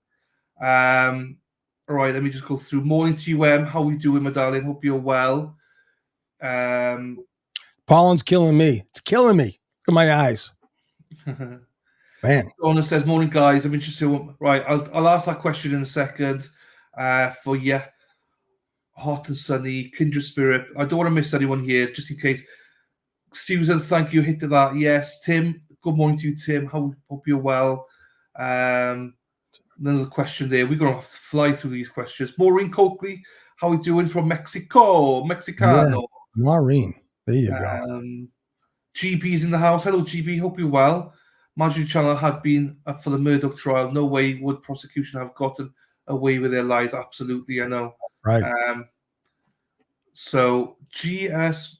All right, let me just go through. Morning to you, How are you doing, my darling? Hope you're well. Pollen's killing me. It's killing me. Look at my eyes. Man. Donna says, morning, guys. I'm interested. Right, I'll ask that question in a second. For you, hot and sunny, kindred spirit. I don't want to miss anyone here, just in case. Susan, thank you. Hit to that. Yes, Tim. Good morning to you, Tim. Hope you're well. Another question there. We're going to have to fly through these questions. Maureen Coakley, how are we doing from Mexico? Mexicano. Yeah, Maureen. There you go. GB's in the house. Hello, GB. Hope you're well. Marjorie Chandler had been up for the Murdoch trial. No way would prosecution have gotten away with their lies. Absolutely, I know. Right. So GS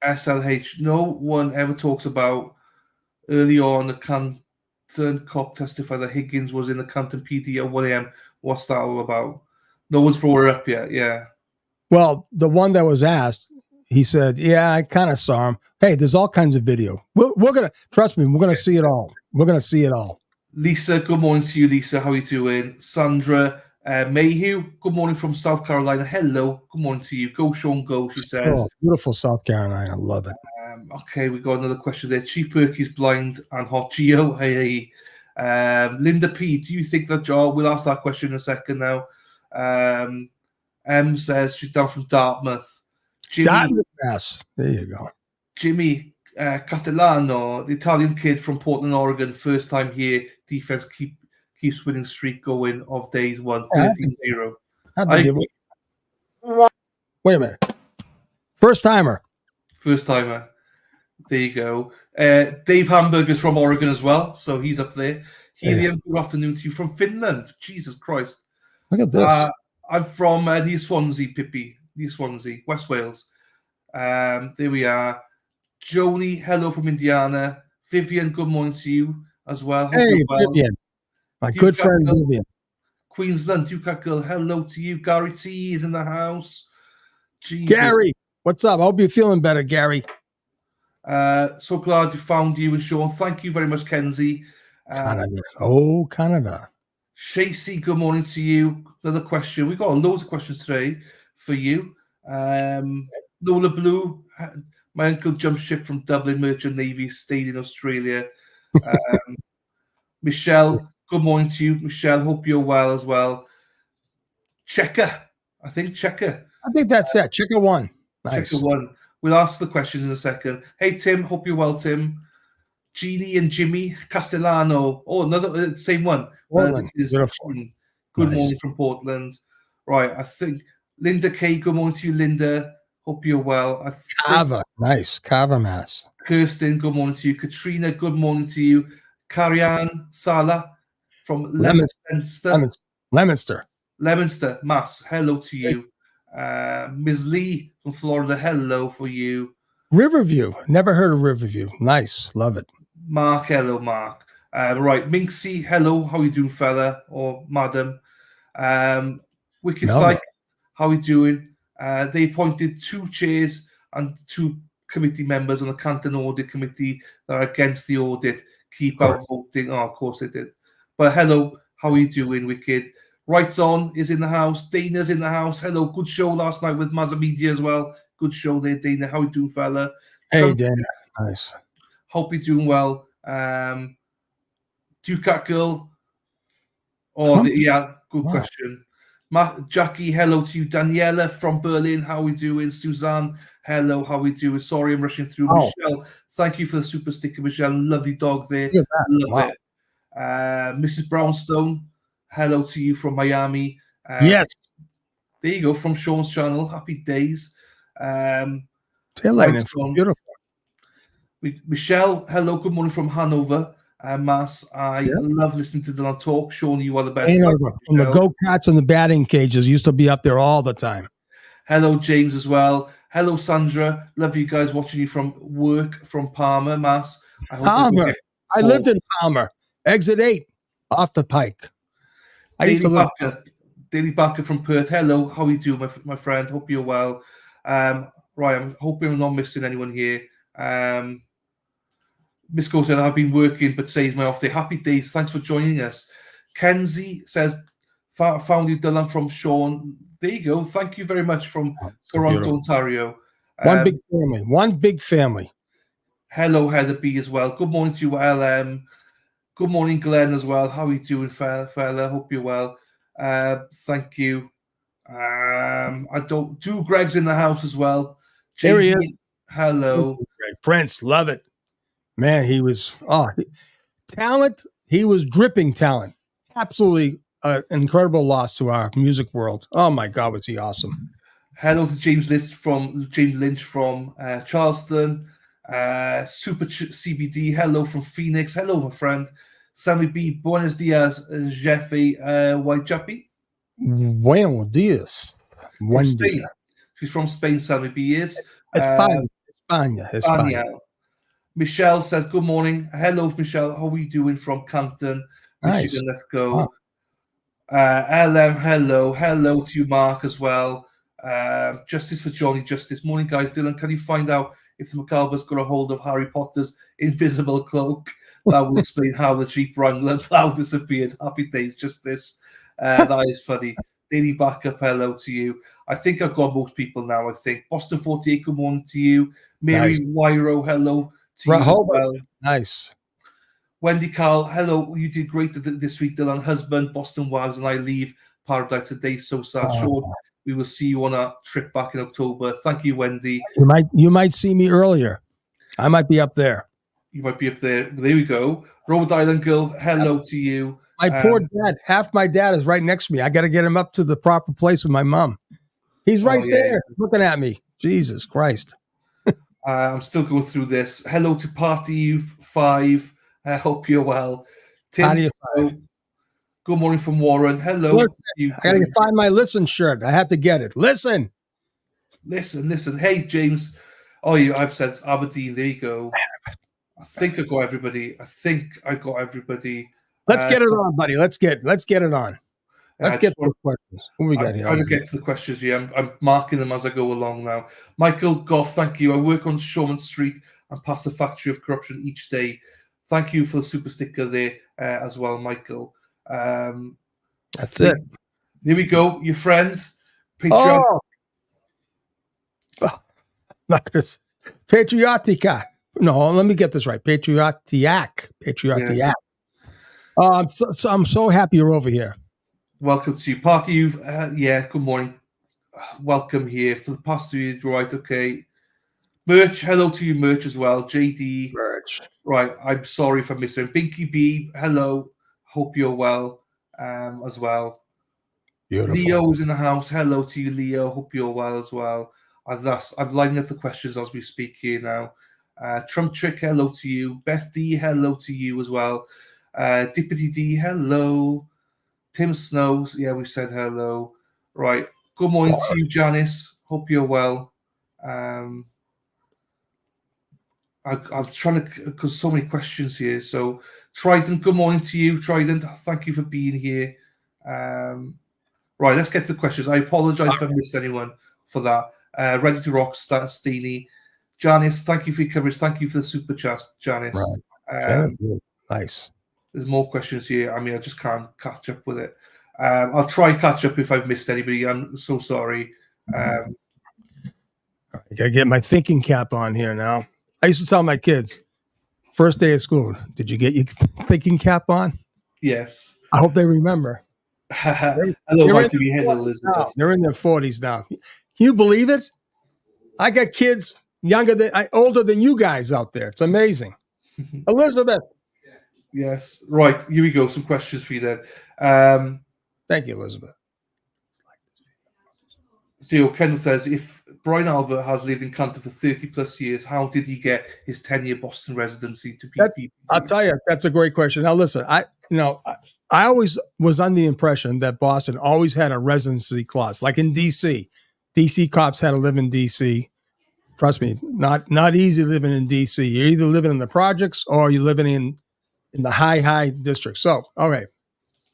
SLH. No one ever talks about early on the Canton cop testified that Higgins was in the Canton PD at 1 a.m. What's that all about? No one's brought her up yet. Yeah. Well, the one that was asked, he said, yeah, I kind of saw him. Hey, there's all kinds of video. We're going to, trust me, we're going to see it all. We're going to see it all. Lisa, good morning to you, Lisa. How are you doing? Sandra Mayhew, good morning from South Carolina. Hello, good morning to you. Go, Sean, go, she says. Oh, beautiful South Carolina. Love it. Okay, we got another question there. Chief Perky's blind and hot. Geo, hey. Linda P, do you think that job? We'll ask that question in a second now. M says she's down from Dartmouth. Dartmouth, yes. There you go. Jimmy Castellano, the Italian kid from Portland, Oregon, first time here. Defense keeps winning streak going of days 1, 13-0. Wait a minute. First timer. First timer. There you go. Dave Hamburger's from Oregon as well, so he's up there. Helium, good afternoon to you from Finland. Jesus Christ. Look at this. I'm from near Swansea, Pippi. Near Swansea, West Wales. There we are. Joni, hello from Indiana. Vivian, good morning to you as well. Hope Hey, well. Vivian. My good friend Vivian. Queensland, Ducat Girl, hello to you. Gary T is in the house. Jesus. Gary, what's up? I hope you're feeling better, Gary. So glad you found you and Sean. Thank you very much, Kenzie. Canada. Oh, Canada. Shacey, good morning to you. Another question. We've got loads of questions today for you. Lola Blue, my uncle jumped ship from Dublin Merchant Navy, stayed in Australia. Michelle, good morning to you. Michelle, hope you're well as well. Checker, I think Checker. I think that's it. Checker one. Nice. Checker one. We'll ask the questions in a second. Hey, Tim, hope you're well, Tim. Jeannie and Jimmy Castellano. Oh, another same one. Portland. Good morning from Portland. Right, I think Linda K. Good morning to you, Linda. Hope you're well. Kava. Nice. Kava mass. Kirsten, good morning to you. Katrina, good morning to you. Karianne Sala from Leominster. Leominster, Mass. Hello to you. Ms. Lee from Florida. Hello for you. Riverview. Never heard of Riverview. Nice. Love it. Mark, hello, Mark. Right, Minxie, hello. How you doing, fella or madam? Wicked Psych, how you doing? They appointed 2 chairs and 2 committee members on the Canton Audit Committee that are against the audit. Keep out voting. Oh, of course they did. But hello, how are you doing, Wicked? Rights On is in the house. Dana's in the house. Hello, good show last night with Mazza Media as well. Good show there, Dana. How you doing, fella? Hey, Dana. Nice. Hope you're doing well. Ducat Girl. Oh, good question. Jackie, hello to you. Daniela from Berlin, how are we doing? Suzanne, hello, how are we doing? Sorry, I'm rushing through. Michelle, thank you for the super sticker, Michelle. Lovely dog there. Love it. Mrs. Brownstone, hello to you from Miami. Yes. There you go, from Sean's channel. Happy days. Taillighting, beautiful. Michelle, hello, good morning from Hanover. Mass, I love listening to them talk. Sean, you are the best. From the go-karts and the batting cages, used to be up there all the time. Hello, James, as well. Hello, Sandra. Love you guys watching you from work from Palmer, Mass. Palmer. I lived in Palmer. Exit 8, off the Pike. Daily Backer from Perth. Hello, how are you doing, my friend? Hope you're well. Right, I'm hoping I'm not missing anyone here. Miss Go said, I've been working, but today's my off day. Happy days. Thanks for joining us. Kenzie says, found you, Dylan, from Sean. There you go. Thank you very much from Toronto, beautiful. Ontario. One big family. Hello, Heather B as well. Good morning to you, LM. Good morning, Glenn, as well. How are you doing, fella? Hope you're well. Thank you. Two Gregs in the house as well. There he is. Hello. Prince, love it. Man, he was talent. He was dripping talent. Absolutely incredible loss to our music world. Oh my God, was he awesome! Hello to James Lynch from Charleston. Super CBD. Hello from Phoenix. Hello, my friend. Sammy B. Buenos dias, Jefe Whitechappy. Buenos dias. She's from Spain. Sammy B is. España. Michelle says, good morning. Hello, Michelle. How are you doing from Campton, Michigan? Nice. Let's go. LM, hello. Hello to you, Mark, as well. Justice for Johnny Justice. Morning, guys. Dylan, can you find out if the McCabe's got a hold of Harry Potter's invisible cloak? That will explain how the Jeep Wrangler plow disappeared. Happy days, Justice. That is funny. Daily backup, hello to you. I think I've got most people now, I think. Boston 48, good morning to you. Mary Nice. Wyro, hello to you as well. Nice. Wendy Carl, hello. You did great this week, Dylan. Husband, Boston Wags, and I leave Paradise today. So sad. Sean, we will see you on a trip back in October. Thank you, Wendy. You might see me earlier. I might be up there. You might be up there. There we go. Rhode Island girl, hello to you. My poor dad. Half my dad is right next to me. I got to get him up to the proper place with my mom. He's right there looking at me. Jesus Christ. I'm still going through this. Hello to Party 5. I hope you're well. Tim, good morning from Warren. Hello. Listen, I got to find my Listen shirt. I have to get it. Listen. Hey, James. Oh, I've said Aberdeen. There you go. I think I got everybody. Let's get it on, buddy. Let's get it on. Let's get to the questions. What we got here? I'm trying to get to the questions here. I'm marking them as I go along now. Michael Goff, thank you. I work on Shorman Street and pass the factory of corruption each day. Thank you for the super sticker there as well, Michael. That's it. Here we go. Your friend, Patreon. Patriotica. No, let me get this right. Patriotiac. Yeah. Oh, I'm so happy you're over here. Welcome to you. Party you've good morning. Welcome here for the past 2 years. Right, okay. Merch, hello to you, Merch, as well. JD. Merch. Right, I'm sorry if I missed it. Binky B, hello. Hope you're well as well. Beautiful. Leo's in the house. Hello to you, Leo. Hope you're well as well. I'm lining up the questions as we speak here now. Trump Trick, hello to you. Beth D, hello to you as well. Dippity D, hello. Tim Snows, yeah, we said hello. Right. Good morning to you, Janice. Hope you're well. I'm trying to, because so many questions here. So, Trident, good morning to you, Trident. Thank you for being here. Right, let's get to the questions. I apologize if I missed anyone for that. Ready to rock, Steenie. Janice, thank you for your coverage. Thank you for the super chat, Janice. Right. Nice. There's more questions here. I mean, I just can't catch up with it. I'll try and catch up if I've missed anybody. I'm so sorry. I gotta get my thinking cap on here now. I used to tell my kids, first day of school, did you get your thinking cap on? Yes. I hope they remember. Hello, Elizabeth. They're in their 40s now. Can you believe it? I got kids older than you guys out there. It's amazing. Elizabeth. Yes. Right. Here we go. Some questions for you then. Thank you, Elizabeth. So Kendall says, if Brian Albert has lived in Canton for 30 plus years, how did he get his 10-year Boston residency to PPP? I'll tell you, that's a great question. Now, listen, I always was under the impression that Boston always had a residency clause, like in D.C. D.C. cops had to live in D.C. Trust me, not easy living in D.C. You're either living in the projects or you're living in the high district. So, all right.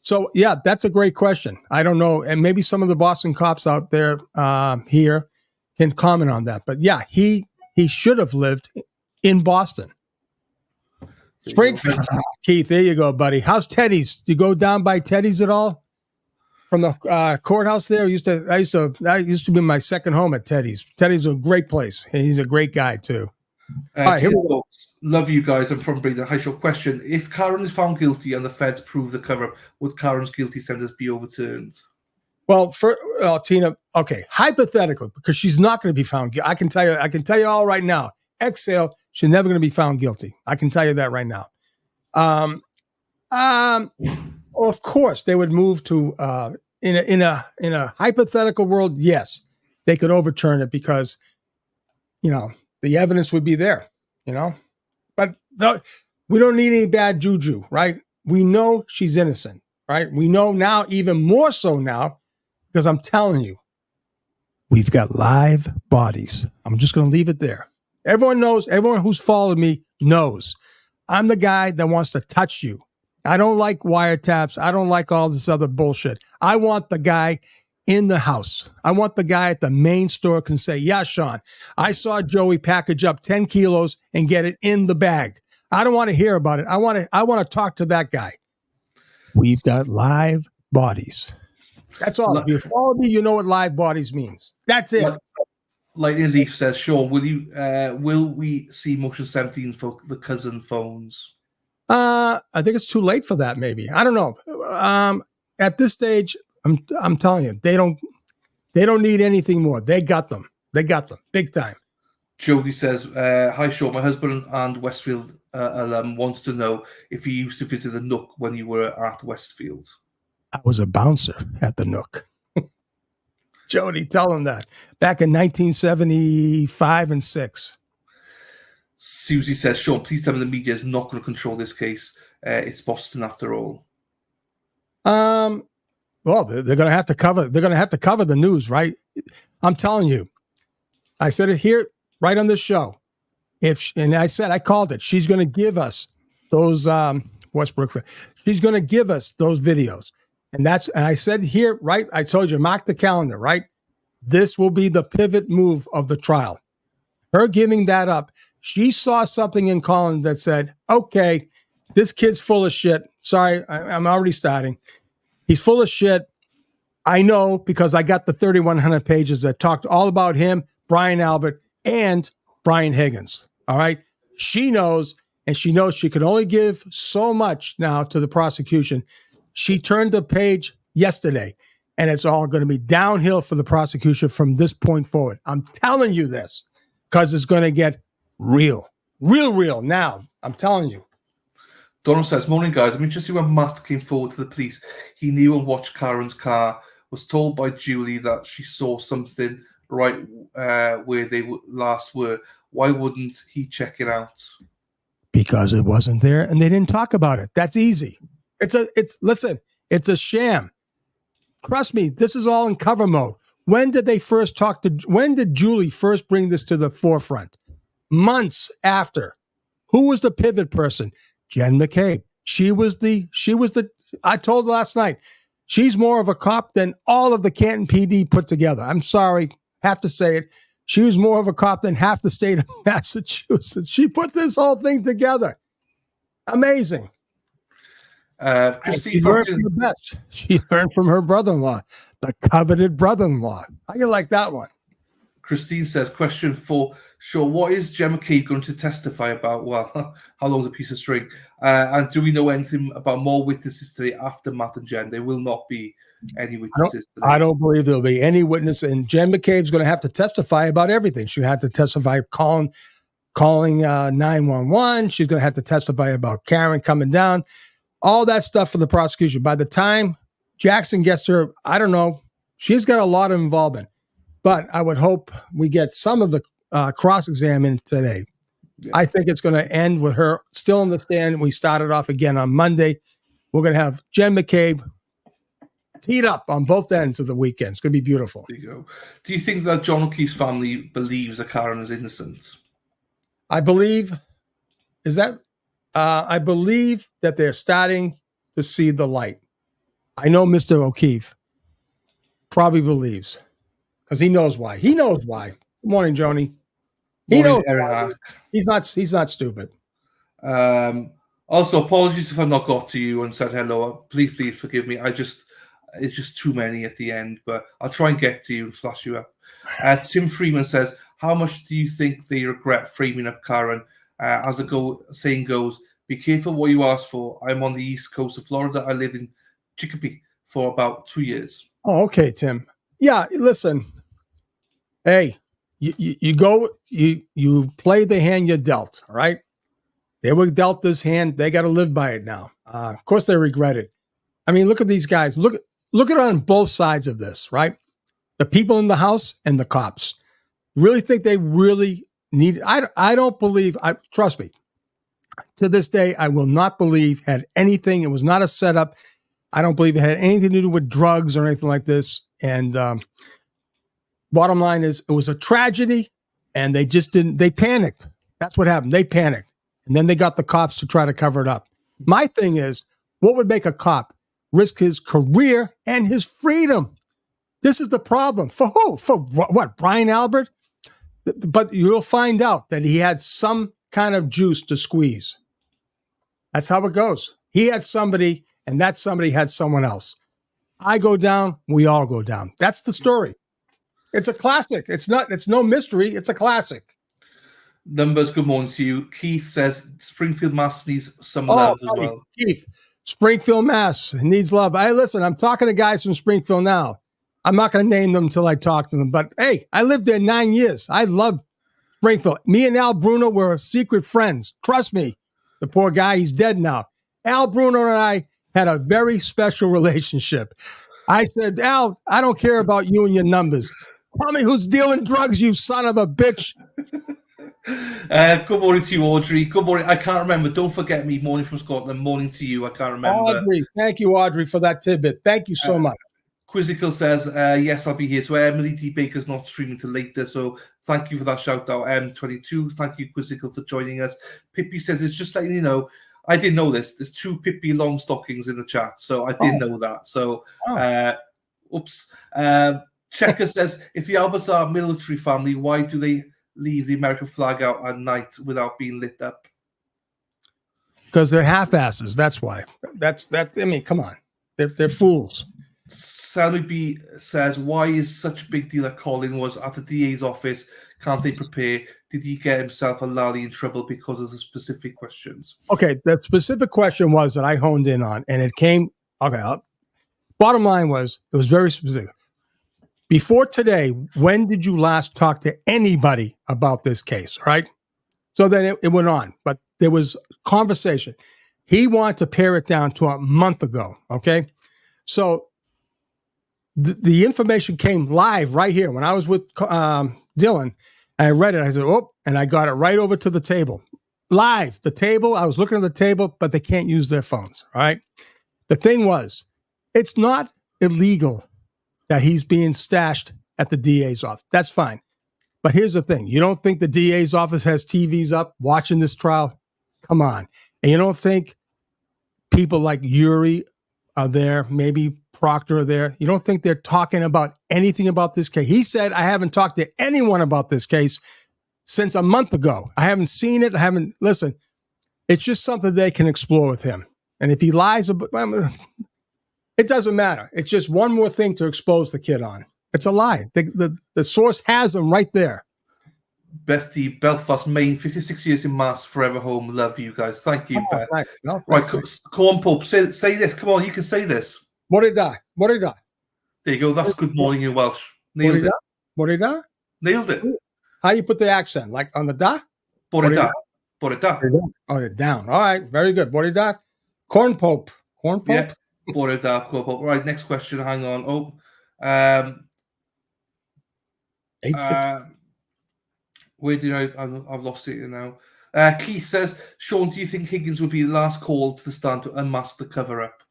So, yeah, that's a great question. I don't know. And maybe some of the Boston cops out there here can comment on that. But, yeah, he should have lived in Boston. Springfield. Keith, there you go, buddy. How's Teddy's? Do you go down by Teddy's at all? From the courthouse there? That used to be my second home at Teddy's. Teddy's a great place. He's a great guy, too. All right, here we go. Love you guys. I'm from Breeden. High short question. If Karen is found guilty and the feds prove the cover-up, would Karen's guilty sentence be overturned? Well, Tina, okay, hypothetically, because she's not going to be found guilty. I can tell you all right now. Exhale, she's never going to be found guilty. I can tell you that right now. Of course, they would move to in a hypothetical world. Yes, they could overturn it because the evidence would be there. But we don't need any bad juju, right? We know she's innocent, right? We know now, even more so now, because I'm telling you, we've got live bodies. I'm just going to leave it there. Everyone knows, everyone who's followed me knows. I'm the guy that wants to touch you. I don't like wiretaps. I don't like all this other bullshit. I want the guy in the house. I want the guy at the main store can say, yeah, Sean, I saw Joey package up 10 kilos and get it in the bag. I don't want to hear about it. I want to talk to that guy. We've got live bodies. That's all. If you follow me, you know what live bodies means. That's it. Lightning Leaf says, Sean, will we see Motion 17 for the cousin phones? I think it's too late for that. Maybe, I don't know. At this stage, I'm telling you, they don't need anything more. They got them big time. Jody says, hi, Sean. My husband and Westfield alum wants to know if you used to visit the Nook when you were at Westfield. I was a bouncer at the Nook. Jody, tell him that. Back in 1975 and 6. Susie says, Sean, please tell me the media is not going to control this case. It's Boston after all. Well, they're going to have to cover. They're going to have to cover the news, right? I'm telling you. I said it here, right on this show. I called it. She's going to give us those Westbrook. She's going to give us those videos. And I said here, right? I told you, mark the calendar, right? This will be the pivot move of the trial. Her giving that up. She saw something in Collins that said, okay, this kid's full of shit. Sorry, I'm already starting. He's full of shit. I know because I got the 3,100 pages that talked all about him, Brian Albert, and Brian Higgins. All right. She knows, and she knows she can only give so much now to the prosecution. She turned the page yesterday, and it's all going to be downhill for the prosecution from this point forward. I'm telling you this because it's going to get real now. I'm telling you. Donald says, morning, guys. I'm interested when Matt came forward to the police. He knew and watched Karen's car, was told by Julie that she saw something right where they last were. Why wouldn't he check it out? Because it wasn't there and they didn't talk about it. That's easy. Listen, it's a sham. Trust me, this is all in cover mode. When did Julie first bring this to the forefront? Months after. Who was the pivot person? Jen McCabe. She was the, I told last night, she's more of a cop than all of the Canton PD put together. I'm sorry, have to say it. She was more of a cop than half the state of Massachusetts. She put this whole thing together. Amazing. Christine, she learned from her brother-in-law, the coveted brother-in-law. How you like that one? Christine says, question 4, sure, what is Jen McCabe going to testify about? Well, how long's a piece of string? And do we know anything about more witnesses today after Matt and Jen? There will not be any witnesses today. I don't believe there'll be any witness, and Jen McCabe's going to have to testify about everything. She'll have to testify calling 911. She's going to have to testify about Karen coming down. All that stuff for the prosecution. By the time Jackson gets to her, I don't know. She's got a lot of involvement. But I would hope we get some of the cross-examination today. Yeah. I think it's going to end with her still in the stand. We started off again on Monday. We're going to have Jen McCabe teed up on both ends of the weekend. It's going to be beautiful. There you go. Do you think that John O'Keefe's family believes that Karen is innocent? I believe that they're starting to see the light. I know Mr. O'Keefe probably believes because he knows why. He knows why. Good morning, Joni. He knows why. He's not stupid. Also, apologies if I've not got to you and said hello. Please forgive me. It's just too many at the end, but I'll try and get to you and flash you up. Tim Freeman says, how much do you think they regret framing up Karen? As the saying goes, be careful what you ask for. I'm on the east coast of Florida. I lived in Chicopee for about 2 years. Oh, okay, Tim. Yeah, listen. Hey, you play the hand you're dealt, all right? They were dealt this hand. They got to live by it now. Of course, they regret it. I mean, look at these guys. Look at it on both sides of this, right? The people in the house and the cops. Really think they really need? I don't believe. Trust me. To this day, I will not believe had anything. It was not a setup. I don't believe it had anything to do with drugs or anything like this. And bottom line is, it was a tragedy, and they just didn't. They panicked. That's what happened. They panicked, and then they got the cops to try to cover it up. My thing is, what would make a cop risk his career and his freedom? This is the problem. For who? For what? Brian Albert? But you'll find out that he had some kind of juice to squeeze. That's how it goes. He had somebody, and that somebody had someone else. I go down, we all go down. That's the story. It's a classic. It's no mystery. It's a classic. Numbers, good morning to you. Keith says Springfield Mass needs some love as well. Keith, Springfield Mass needs love. Listen, I'm talking to guys from Springfield now. I'm not going to name them until I talk to them. But hey, I lived there 9 years. I love Springfield. Me and Al Bruno were secret friends. Trust me. The poor guy, he's dead now. Al Bruno and I had a very special relationship. I said, Al, I don't care about you and your numbers. Tell me who's dealing drugs, you son of a bitch. Good morning to you, Audrey. Good morning. I can't remember. Don't forget me. Morning from Scotland. Morning to you. I can't remember. Audrey. Thank you, Audrey, for that tidbit. Thank you so much. Quizzical says, yes, I'll be here. So Emily D. Baker's not streaming till later. So thank you for that shout out, M22. Thank you, Quizzical, for joining us. Pippi says, it's just letting you know, I didn't know this. There's 2 Pippi long stockings in the chat. So I didn't know that. So, oops. Checker says, if the Alberts are a military family, why do they leave the American flag out at night without being lit up? Because they're half-asses. That's why. That's. I mean, come on. They're fools. Sammy B says, why is such a big deal that Colin was at the DA's office? Can't they prepare? Did he get himself and Lally in trouble because of the specific questions? Okay, the specific question was that I honed in on, and it came, bottom line was, it was very specific. Before today, when did you last talk to anybody about this case, right? So then it went on, but there was conversation. He wanted to pare it down to a month ago, okay? So the information came live right here. When I was with Dylan, I read it. I said, oh, and I got it right over to the table. Live, the table. I was looking at the table, but they can't use their phones, all right? The thing was, it's not illegal that he's being stashed at the DA's office. That's fine. But here's the thing. You don't think the DA's office has TVs up watching this trial? Come on. And you don't think people like Yuri are there, maybe Proctor are there? You don't think they're talking about anything about this case? He said, I haven't talked to anyone about this case since a month ago. I haven't seen it. Listen, it's just something they can explore with him. And if he lies, it doesn't matter. It's just one more thing to expose the kid on. It's a lie. The source has him right there. Bethy, Belfast, Maine, 56 years in Mass, forever home. Love you guys. Thank you, Beth. No, right, come on, Pope. Say this. Come on, you can say this. Morida. There you go. That's good morning in Welsh. Nailed it. Morida? Nailed it. How do you put the accent? Like on the da? Borida. Oh, you're down. All right. Very good. Borida. Corn Pope. Yeah. Borida. Corn Pope. Right. Next question. Hang on. 8:50. Where did I've lost it now. Keith says, Sean, do you think Higgins would be the last call to the stand to unmask the cover-up?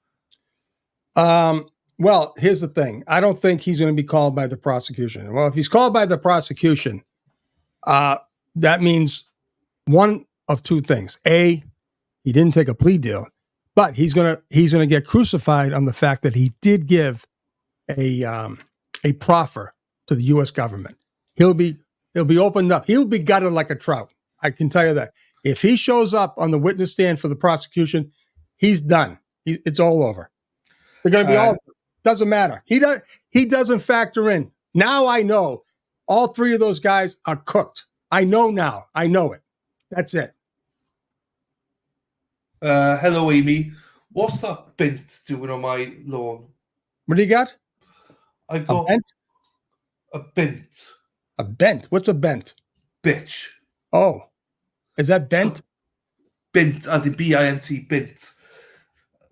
Well, here's the thing. I don't think he's going to be called by the prosecution. Well, if he's called by the prosecution, that means one of two things. A, he didn't take a plea deal, but he's going to get crucified on the fact that he did give a proffer to the U.S. government. He'll be opened up. He'll be gutted like a trout. I can tell you that. If he shows up on the witness stand for the prosecution, he's done. It's all over. They're going to be all. Doesn't matter. He doesn't factor in. Now I know all three of those guys are cooked. I know now. I know it. That's it. Hello, Amy. What's that bint doing on my lawn? What do you got? I got a bint. A bent? What's a bent? Bitch. Oh, is that bent? Bint, as in B-I-N-T, bint.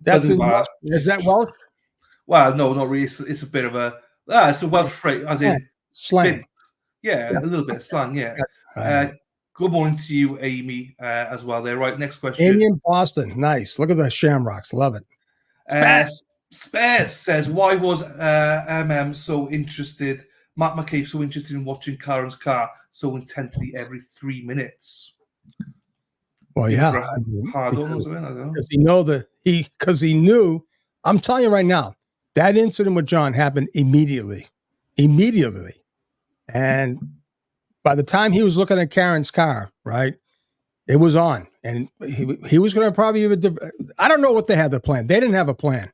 That's is that Welsh? Well, no, not really. It's a bit of a it's a Welsh phrase, as in slang. Bint. Yeah, a little bit of slang. Yeah. Good morning to you, Amy, as well. There, right? Next question. Amy in Boston, nice. Look at the shamrocks, love it. Spares says, why was so interested? Matt McCabe so interested in watching Karen's car so intently every 3 minutes. Well, yeah, hard on, wasn't it? I don't know. Because he knew. I'm telling you right now, that incident with John happened immediately. immediately. And by the time he was looking at Karen's car, right, it was on. And he was going to probably even, I don't know what they had the plan. They didn't have a plan.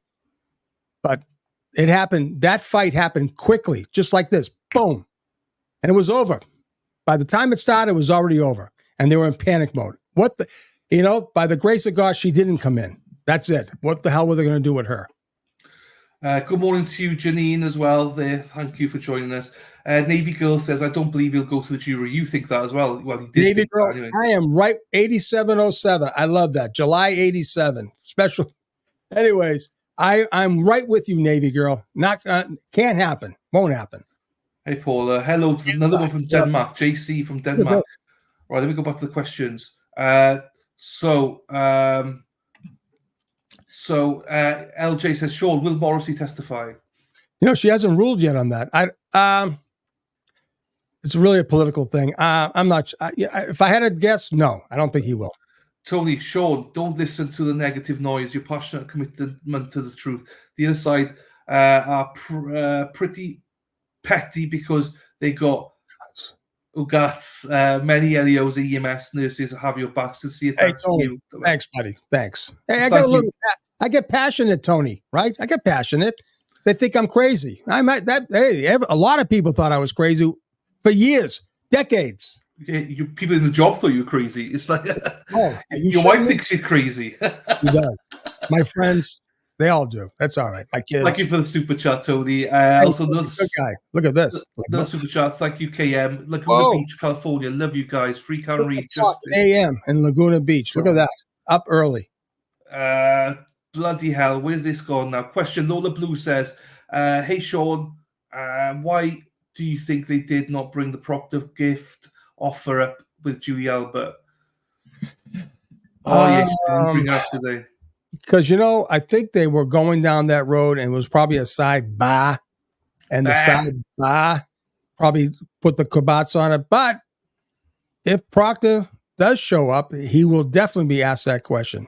But it happened. That fight happened quickly, just like this. Boom. And it was over. By the time it started, it was already over. And they were in panic mode. By the grace of God, she didn't come in. That's it. What the hell were they going to do with her? Good morning to you, Janine, as well. There, thank you for joining us. Navy Girl says, "I don't believe he'll go to the jury." You think that as well? Well, he did. Navy think Girl, that anyway. I am right. 8707. I love that. July 87. Special. Anyways, I'm right with you, Navy Girl. Not can't happen. Won't happen. Hey, Paula. Hello. Another one from Denmark. JC from Denmark. Right, let me go back to the questions. LJ says, "Sean, will Morrissey testify?" She hasn't ruled yet on that. It's really a political thing. I'm not. If I had to guess, no, I don't think he will. Tony, Sean, don't listen to the negative noise. Your passionate commitment to the truth. The other side are pretty petty because they got many LEOs, EMS nurses have your backs to see it. Hey, Tony, thanks, buddy. Thanks. Hey, I get passionate, Tony, right? I get passionate. They think I'm crazy. A lot of people thought I was crazy for years, decades. People in the job thought you were crazy. It's like, your wife thinks you're crazy. He does. My friends, they all do. That's all right. My kids. Thank you for the super chat, Tony. Also, good guy. Look at this. Another super chat. Thank you, KM. Laguna Beach, California. Love you guys. Free Karen Reed. AM in Laguna Beach. Look at that. Up early. Bloody hell. Where's this gone now? Question. Lola Blue says, "Hey, Sean, why do you think they did not bring the Proctor gift offer up with Julie Albert?" Bring it up today. Because, I think they were going down that road and it was probably a side bar. And the side bar probably put the kibitz on it. But if Proctor does show up, he will definitely be asked that question.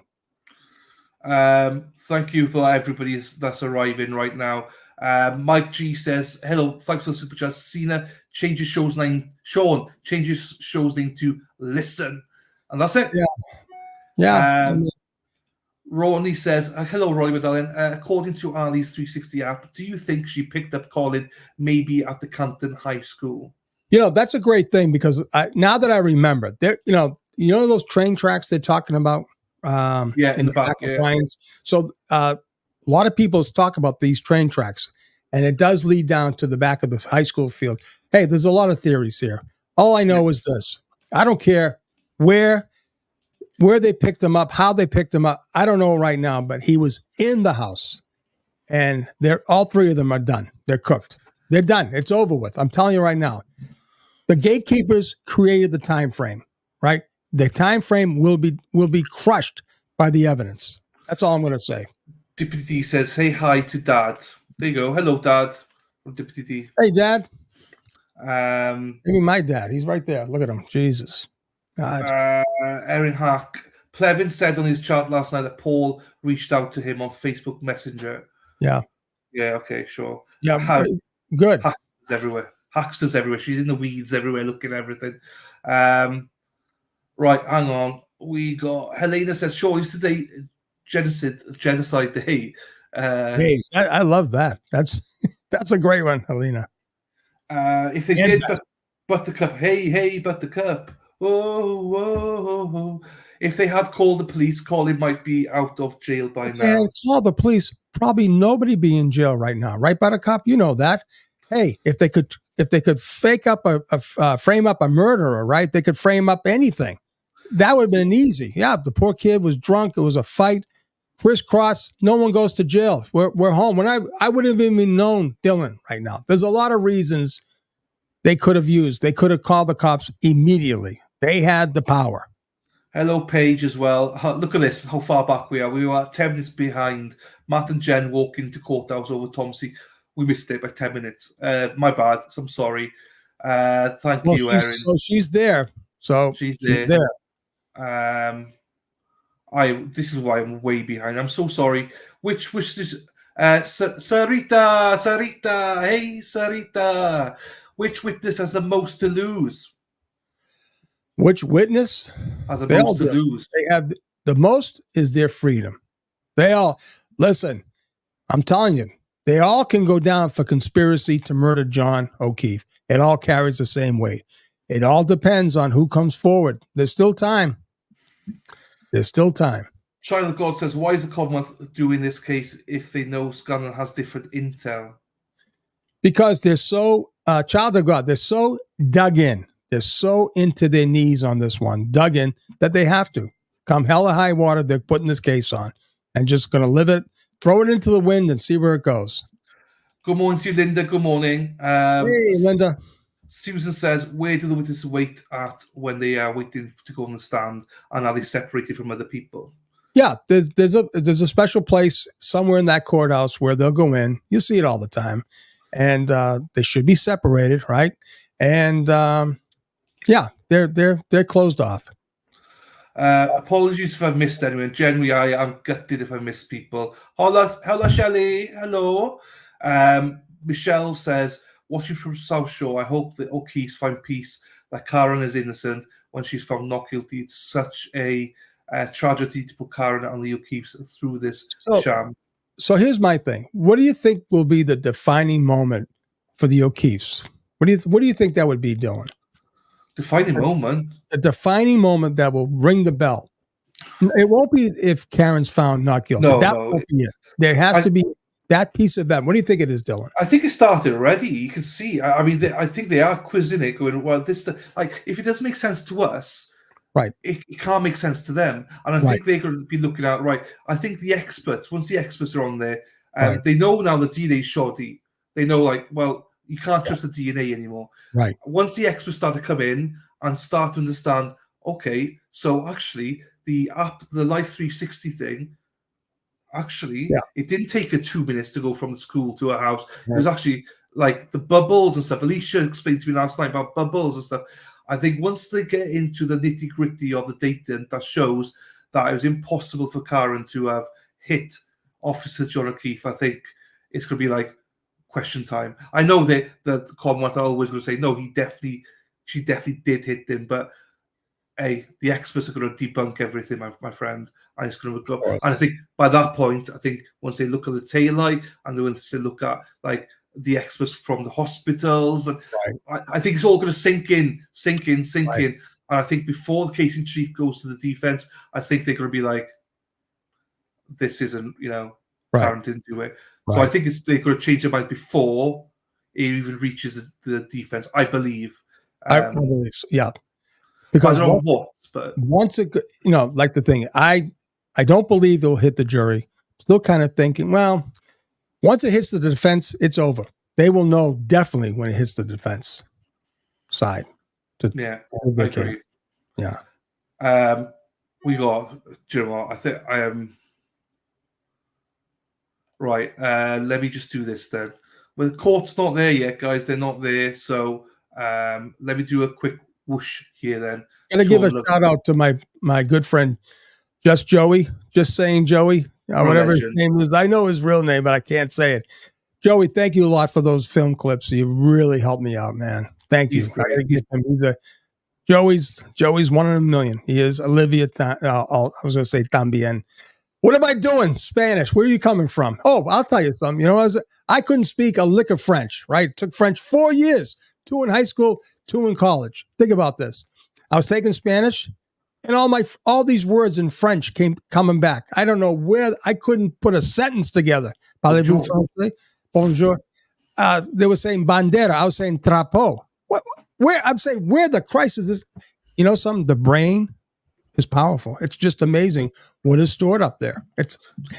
Thank you for everybody that's arriving right now. Mike G says, "Hello, thanks for the super chat. Cena changes show's name. Sean changes show's name to Listen." And that's it. Yeah. Ronnie says, "Hello, Roy Medallion. According to Ali's 360 app, do you think she picked up Colin maybe at the Canton High School?" That's a great thing because now that I remember, there, those train tracks they're talking about. In the back of Brian's. So a lot of people talk about these train tracks, and it does lead down to the back of the high school field. Hey, there's a lot of theories here. All I know is this: I don't care where they picked him up, how they picked him up. I don't know right now, but he was in the house, and all three of them are done. They're cooked. They're done. It's over with. I'm telling you right now. The gatekeepers created the time frame, right? The time frame will be crushed by the evidence. That's all I'm going to say. Deputy D says, "Say hi to Dad." There you go. Hello, Dad. From Deputy D. Hey, Dad. Maybe my dad. He's right there. Look at him. Jesus. God. Erin Hack. Plevin said on his chat last night that Paul reached out to him on Facebook Messenger. Yeah. Yeah. Okay. Sure. Yeah. Good. Hacksters everywhere. Hacksters everywhere. She's in the weeds everywhere, looking at everything. Right, hang on. We got Helena says, "Sure, is today genocide day." Hey, I love that. That's a great one, Helena. If they did, Buttercup, hey, Buttercup. Whoa. If they had called the police, Colin might be out of jail by now. Call the police. Probably nobody be in jail right now, right, Buttercup? You know that. Hey, if they could fake up frame up a murderer, right? They could frame up anything. That would have been easy. Yeah, the poor kid was drunk. It was a fight. Crisscross. No one goes to jail. We're home. When I wouldn't have even known Dylan right now. There's a lot of reasons they could have used. They could have called the cops immediately. They had the power. Hello, Paige, as well. Look at this, how far back we are. We were 10 minutes behind. Matt and Jen walking to courthouse over Tomsey. We missed it by 10 minutes. My bad. I'm sorry. Thank you, Erin. So she's there. So she's there. This is why I'm way behind. I'm so sorry. Which Sarita, hey Sarita, which witness has the most to lose? Which witness? Has the They all most to do. lose? They have the most is their freedom. They all listen. I'm telling you, they all can go down for conspiracy to murder John O'Keefe. It all carries the same weight. It all depends on who comes forward. There's still time. There's still time. Child of God says, why is the Commonwealth doing this case if they know Scanlon has different intel? Because they're so, child of God, they're so dug in. They're so into their knees on this one, dug in, that they have to. Come hell or high water, they're putting this case on and just going to live it, throw it into the wind and see where it goes. Good morning to you, Linda. Good morning. Hey, Linda. Susan says, where do the witnesses wait at when they are waiting to go on the stand, and are they separated from other people? Yeah, there's a special place somewhere in that courthouse where they'll go in. You see it all the time, and they should be separated, right? And yeah, they're closed off. Apologies if I missed anyone. Generally, I am gutted if I miss people. Hola, Shelley. Hello. Michelle says, watching from South Shore, I hope that O'Keefe find peace, that Karen is innocent when she's found not guilty. It's such a tragedy to put Karen and the O'Keefes through this sham. So here's my thing. What do you think will be the defining moment for the O'Keefes? What do you think that would be, Dylan? Defining moment? A defining moment that will ring the bell. It won't be if Karen's found not guilty. No, won't be it. There has to be that piece of that. What do you think it is, Dylan? I think it started already. You can see. I mean, I think they are quizzing it, going, well, this, like, if it doesn't make sense to us, right, it can't make sense to them. And I think they're going to be looking at, right, I think the experts, once the experts are on there, they know now the DNA is shoddy. They know, like, well, you can't trust the DNA anymore. Right. Once the experts start to come in and start to understand, okay, so actually the Life 360 thing, it didn't take her 2 minutes to go from the school to her house. It was actually like the bubbles and stuff. Alicia explained to me last night about bubbles and stuff. I think once they get into the nitty gritty of the data, that shows that it was impossible for Karen to have hit Officer John O'Keefe. I think it's going to be like question time. I know that the Commonwealth are always going to say, no, she definitely did hit him, but hey, the experts are going to debunk everything, my friend, and it's going to go. And I think by that point, once they look at the taillight and once they look at like the experts from the hospitals, and I think it's all going to sink in. And I think before the case in chief goes to the defense, I think they're going to be like, this isn't, Karen didn't do it. So I think they're going to change their mind before it even reaches the defense, I believe. I believe so, yeah. Because I don't know what, but once it, like the thing, I don't believe it'll hit the jury. Still kind of thinking, well, once it hits the defense, it's over. They will know definitely when it hits the defense side. I agree. Yeah. We got, do you know what? I think I am. Right. Let me just do this then. Well, the court's not there yet, guys. They're not there. So let me do a quick whoosh here then. I'm going to give a shout out to my good friend, just saying Joey, whatever his name is. I know his real name, but I can't say it. Joey, thank you a lot for those film clips. You really helped me out, man. Thank you. Joey's one in a million. He is Olivia. I was going to say también. What am I doing? Spanish. Where are you coming from? Oh, I'll tell you something. I couldn't speak a lick of French, right? It took French 4 years, 2 in high school, 2 in college. Think about this. I was taking Spanish, and all these words in French came coming back. I don't know where. I couldn't put a sentence together. Parlez-vous français? Bonjour. They were saying bandera. I was saying drapeau. Where? I'm saying, where the Christ is this? Something? The brain is powerful. It's just amazing what is stored up there.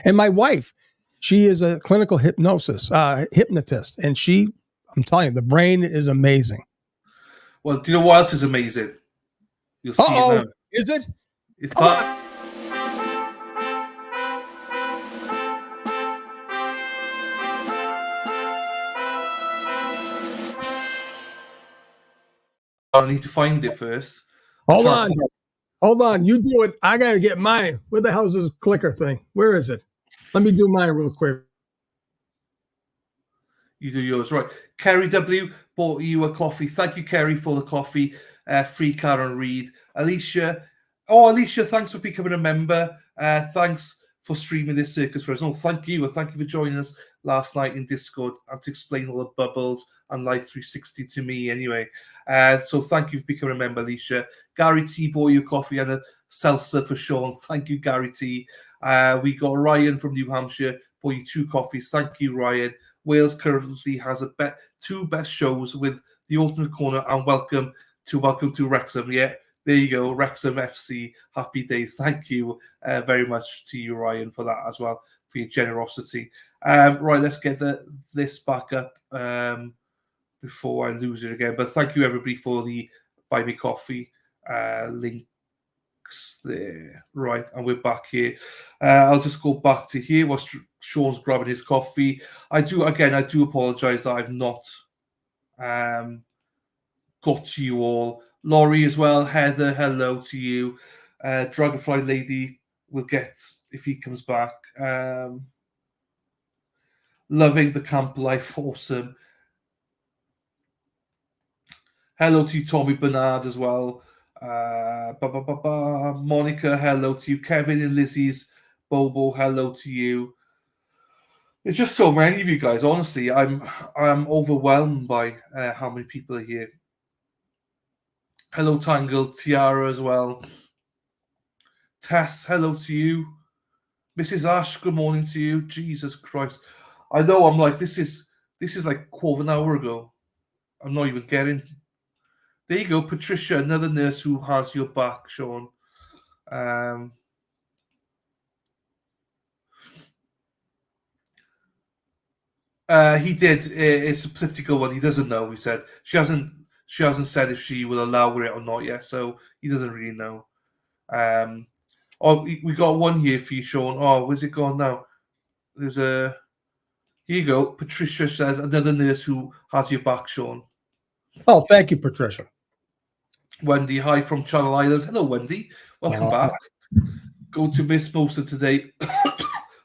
And my wife, she is a clinical hypnotist, and I'm telling you, the brain is amazing. Well, do you know what else is amazing? You'll see it now. Is it? It's part. I need to find it first. Hold on. You do it. I got to get mine. Where the hell is this clicker thing? Where is it? Let me do mine real quick. You do yours, right. Kerry W. bought you a coffee. Thank you, Kerry, for the coffee. Free Karen Reed. Alicia. Oh, Alicia, thanks for becoming a member. Thanks for streaming this circus for us. Oh, thank you. And thank you for joining us last night in Discord and to explain all the bubbles and Life 360 to me anyway. So thank you for becoming a member, Alicia. Gary T bought you a coffee and a salsa for Sean. Thank you, Gary T. We got Ryan from New Hampshire. Bought you 2 coffees. Thank you, Ryan. Wales currently has two best shows with the Ultimate Corner and Welcome to Wrexham. Yeah, there you go, Wrexham FC. Happy days. Thank you very much to you, Ryan, for that as well, for your generosity. Right, let's get this back up before I lose it again. But thank you, everybody, for the Buy Me Coffee link. There, right, and we're back here. I'll just go back to here while Sean's grabbing his coffee. I do apologize that I've not got to you all. Laurie as well. Heather, hello to you. Dragonfly Lady will get if he comes back. Loving the camp life, awesome. Hello to you, Tommy Bernard, as well. Monica, hello to you. Kevin and Lizzie's Bobo, hello to you. There's just so many of you guys. Honestly, I'm overwhelmed by how many people are here. Hello, Tangle, Tiara as well. Tess, hello to you. Mrs. Ash, good morning to you. Jesus Christ, I know I'm like this is like quarter of an hour ago. I'm not even getting. There you go, Patricia, another nurse who has your back, Sean. He did. It's a political one. He doesn't know. He said she hasn't said if she will allow it or not yet, so he doesn't really know. We got one here for you, Sean. Oh, where's it gone now? There's a. Here you go. Patricia says another nurse who has your back, Sean. Oh, thank you, Patricia. Wendy, hi from Channel Islands. Hello, Wendy. Welcome back. Go to miss most of today.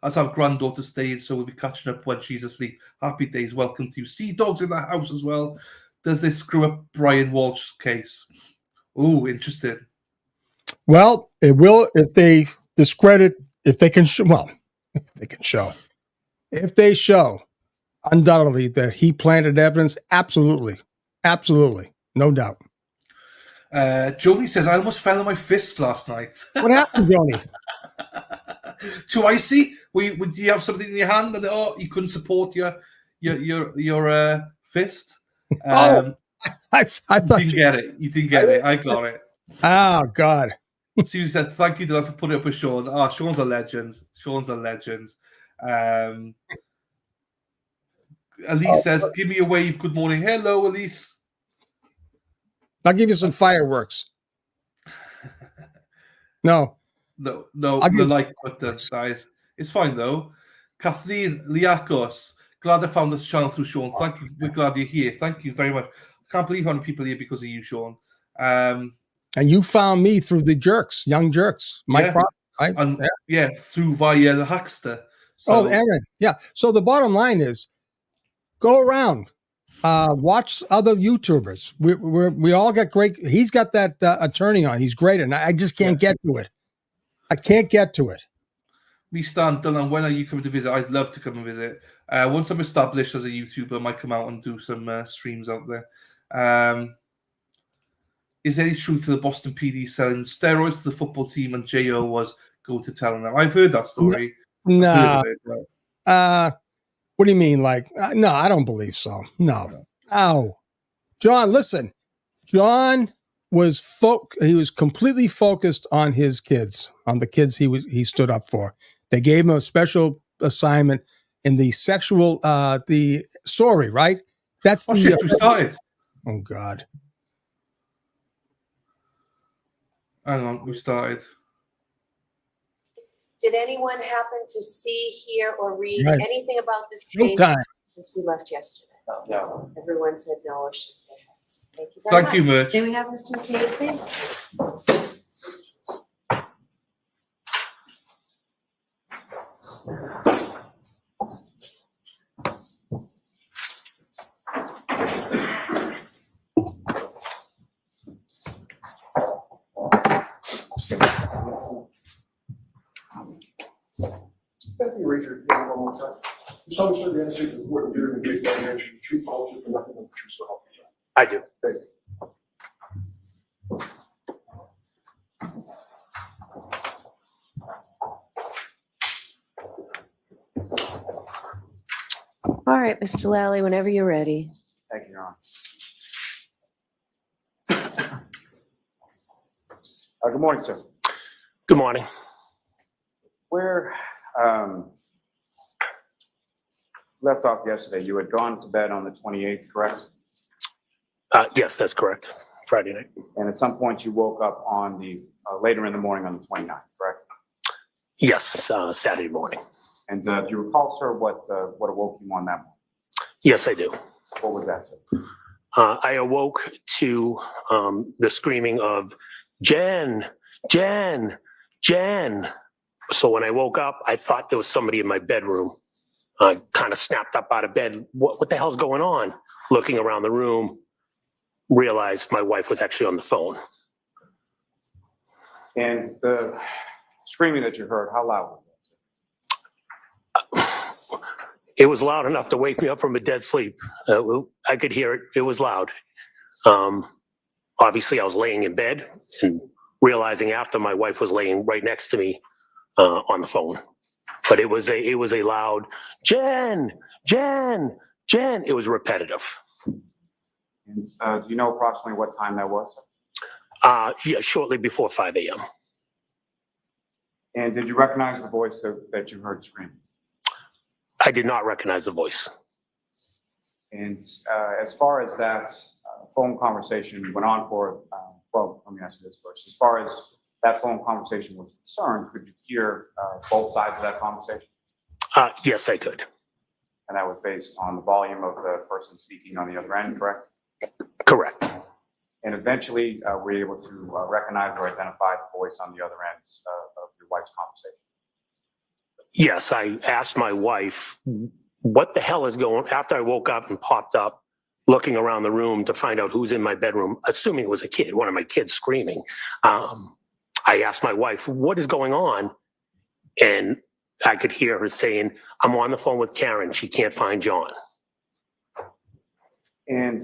As our granddaughter staying, so we'll be catching up when she's asleep. Happy days. Welcome to you. Sea Dogs in the house as well. Does this screw up Brian Walsh's case? Oh, interesting. Well, it will if they discredit, if they can show, well, if they show undoubtedly that he planted evidence, absolutely, no doubt. Joni says, I almost fell on my fist last night. What happened, Joni? Too icy? Do you have something in your hand and you couldn't support your fist? I thought you didn't get it. You didn't get it. I got it. Oh God. Susan said, thank you, Dylan, for putting up with Sean. Oh, Sean's a legend. Elise says, give me a wave. Good morning. Hello, Elise. I'll give you some fireworks. No, the like button, guys. It's fine, though. Kathleen Liakos, glad I found this channel through Sean. Thank you. We're glad you're here. Thank you very much. I can't believe how many people are here because of you, Sean. And you found me through the jerks, young jerks. Through via the Hackster. So, Aaron. Yeah. So the bottom line is, go around, watch other YouTubers. We all got great. He's got that attorney on. He's great, and I just can't get to it. I can't get to it. We stand, Dylan. When are you coming to visit? I'd love to come and visit. Once I'm established as a YouTuber, I might come out and do some streams out there. Is there any truth to the Boston PD selling steroids to the football team and J.O. was going to tell them? I've heard that story. No. What do you mean? Like, no, I don't believe so. No. Oh, John, listen. John was he was completely focused on his kids, on the kids he stood up for. They gave him a special assignment in the sexual the story, right? That's we started. Oh God. Hang on, we started. Did anyone happen to see, hear, or read anything about this case since we left yesterday? No. Everyone said no or shook their heads. Thank you very much. Thank you, Mitch. May we have Mr. McCabe, please? Let me raise your hand one more time. Some sort of answer to what you're going to make that answer, the true culture, but nothing but the true self. I do. Thank you. All right, Mr. Lally, whenever you're ready. Thank you, Your Honor. Good morning, sir. Good morning. Where left off yesterday, you had gone to bed on the 28th, correct? Yes, that's correct. Friday night. And at some point you woke up on the later in the morning on the 29th, correct? Yes, Saturday morning. And do you recall, sir, what awoke you on that morning? Yes, I do. What was that, sir? I awoke to the screaming of Jen, Jen, Jen. So when I woke up, I thought there was somebody in my bedroom. I kind of snapped up out of bed. What the hell's going on? Looking around the room, realized my wife was actually on the phone. And the screaming that you heard, how loud was it? It was loud enough to wake me up from a dead sleep. I could hear it. It was loud. Obviously, I was laying in bed and realizing after my wife was laying right next to me on the phone. But it was a loud Jen, Jen, Jen. It was repetitive. And, do you know approximately what time that was, sir? Yeah, shortly before 5 a.m. And did you recognize the voice that you heard screaming? I did not recognize the voice. And as far as that phone conversation went on for, well, let me ask you this first. As far as that phone conversation was concerned, could you hear both sides of that conversation? Yes, I could. And that was based on the volume of the person speaking on the other end, correct? Correct. And eventually, were you able to recognize or identify the voice on the other end of your wife's conversation? Yes, I asked my wife, what the hell is going on? After I woke up and popped up, looking around the room to find out who's in my bedroom, assuming it was a kid, one of my kids screaming. I asked my wife, what is going on? And I could hear her saying, I'm on the phone with Karen. She can't find John. And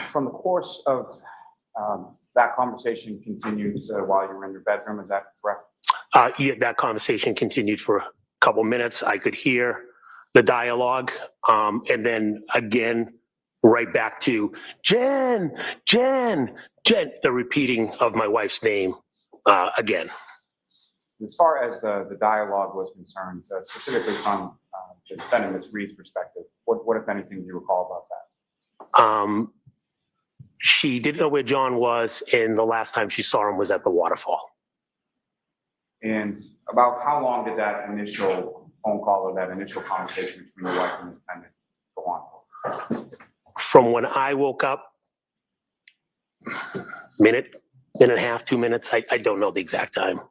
from the course of that conversation continues while you were in your bedroom, is that correct? Yeah, that conversation continued for a couple minutes. I could hear the dialogue. And then again, right back to Jen, Jen, Jen, the repeating of my wife's name again. As far as the dialogue was concerned, specifically from the defendant, Ms. Reed's perspective, what, if anything, do you recall about that? She didn't know where John was, and the last time she saw him was at the waterfall. And about how long did that initial phone call or that initial conversation between your wife and the defendant go on? From when I woke up, minute and a half, 2 minutes, I don't know the exact time.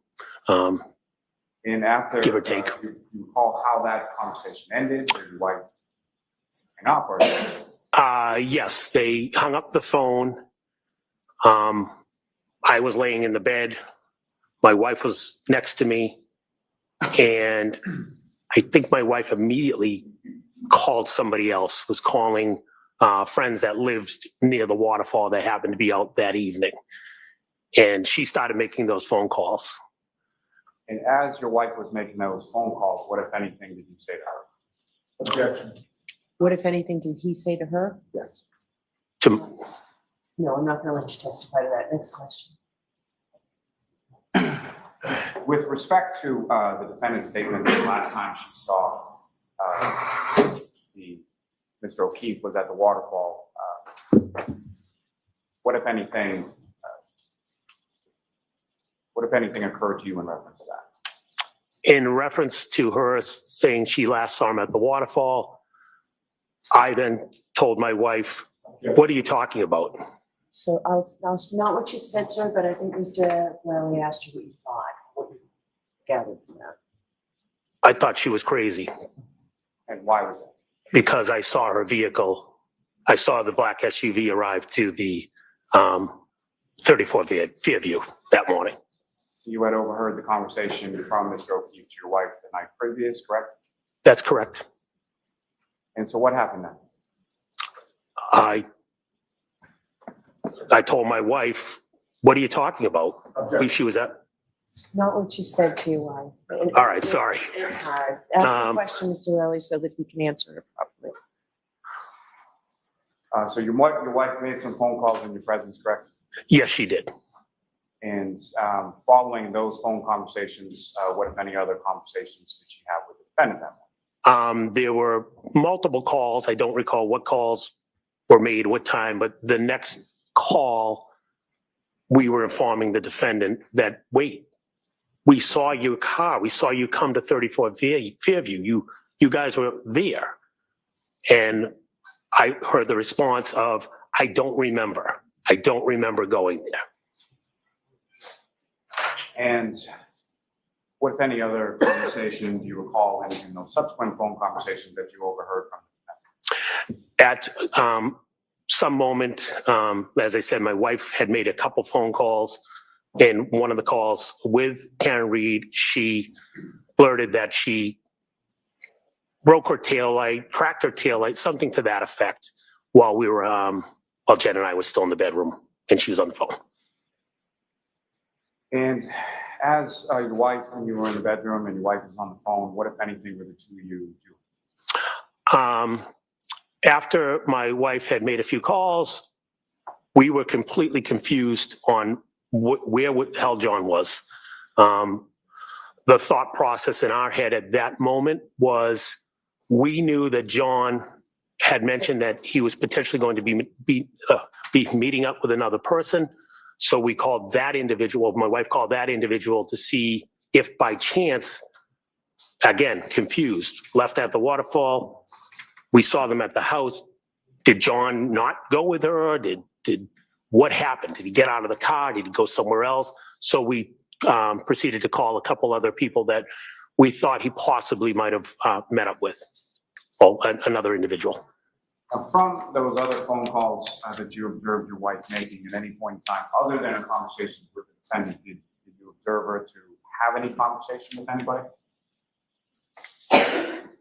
And after, give or take. You recall how that conversation ended? Did your wife hang up or? Yes, they hung up the phone. I was laying in the bed. My wife was next to me. And I think my wife immediately called somebody else, was calling friends that lived near the waterfall that happened to be out that evening. And she started making those phone calls. And as your wife was making those phone calls, what, if anything, did you say to her? Objection. What, if anything, did he say to her? Yes. No, I'm not going to let you testify to that. Next question. With respect to the defendant's statement that the last time she saw Mr. O'Keefe was at the waterfall, what, if anything, occurred to you in reference to that? In reference to her saying she last saw him at the waterfall, I then told my wife, what are you talking about? So I'll not what you said, sir, but I think Mr. Lally asked you what you thought, what you gathered from that. I thought she was crazy. And why was it? Because I saw her vehicle. I saw the black SUV arrive to the 34 Fairview that morning. You had overheard the conversation from Mr. O'Keefe to your wife the night previous, correct? That's correct. And so what happened then? I told my wife, "What are you talking about?" She was at. It's not what you said to your wife. All right, sorry. It's hard. Ask the questions too early so that he can answer it properly. So your wife made some phone calls in your presence, correct? Yes, she did. And following those phone conversations, what, if any, other conversations did she have with the defendant that morning? There were multiple calls. I don't recall what calls were made, what time, but the next call, we were informing the defendant that, wait, we saw your car. We saw you come to 34 Fairview. You guys were there. And I heard the response of, I don't remember. I don't remember going there. And what, if any, other conversation do you recall in those subsequent phone conversations that you overheard from the defendant? At some moment, as I said, my wife had made a couple phone calls. And one of the calls with Karen Reed, she blurted that she broke her taillight, cracked her taillight, something to that effect, while we were, while Jen and I was still in the bedroom and she was on the phone. And as your wife, when you were in the bedroom and your wife was on the phone, what, if anything, were the two of you doing? After my wife had made a few calls, we were completely confused on where the hell John was. The thought process in our head at that moment was, we knew that John had mentioned that he was potentially going to be meeting up with another person. So we called that individual, my wife called that individual to see if by chance, again, confused, left at the waterfall. We saw them at the house. Did John not go with her? Did what happened? Did he get out of the car? Did he go somewhere else? So we proceeded to call a couple other people that we thought he possibly might have met up with, well, another individual. From those other phone calls that you observed your wife making at any point in time, other than a conversation with the defendant, did you observe her to have any conversation with anybody?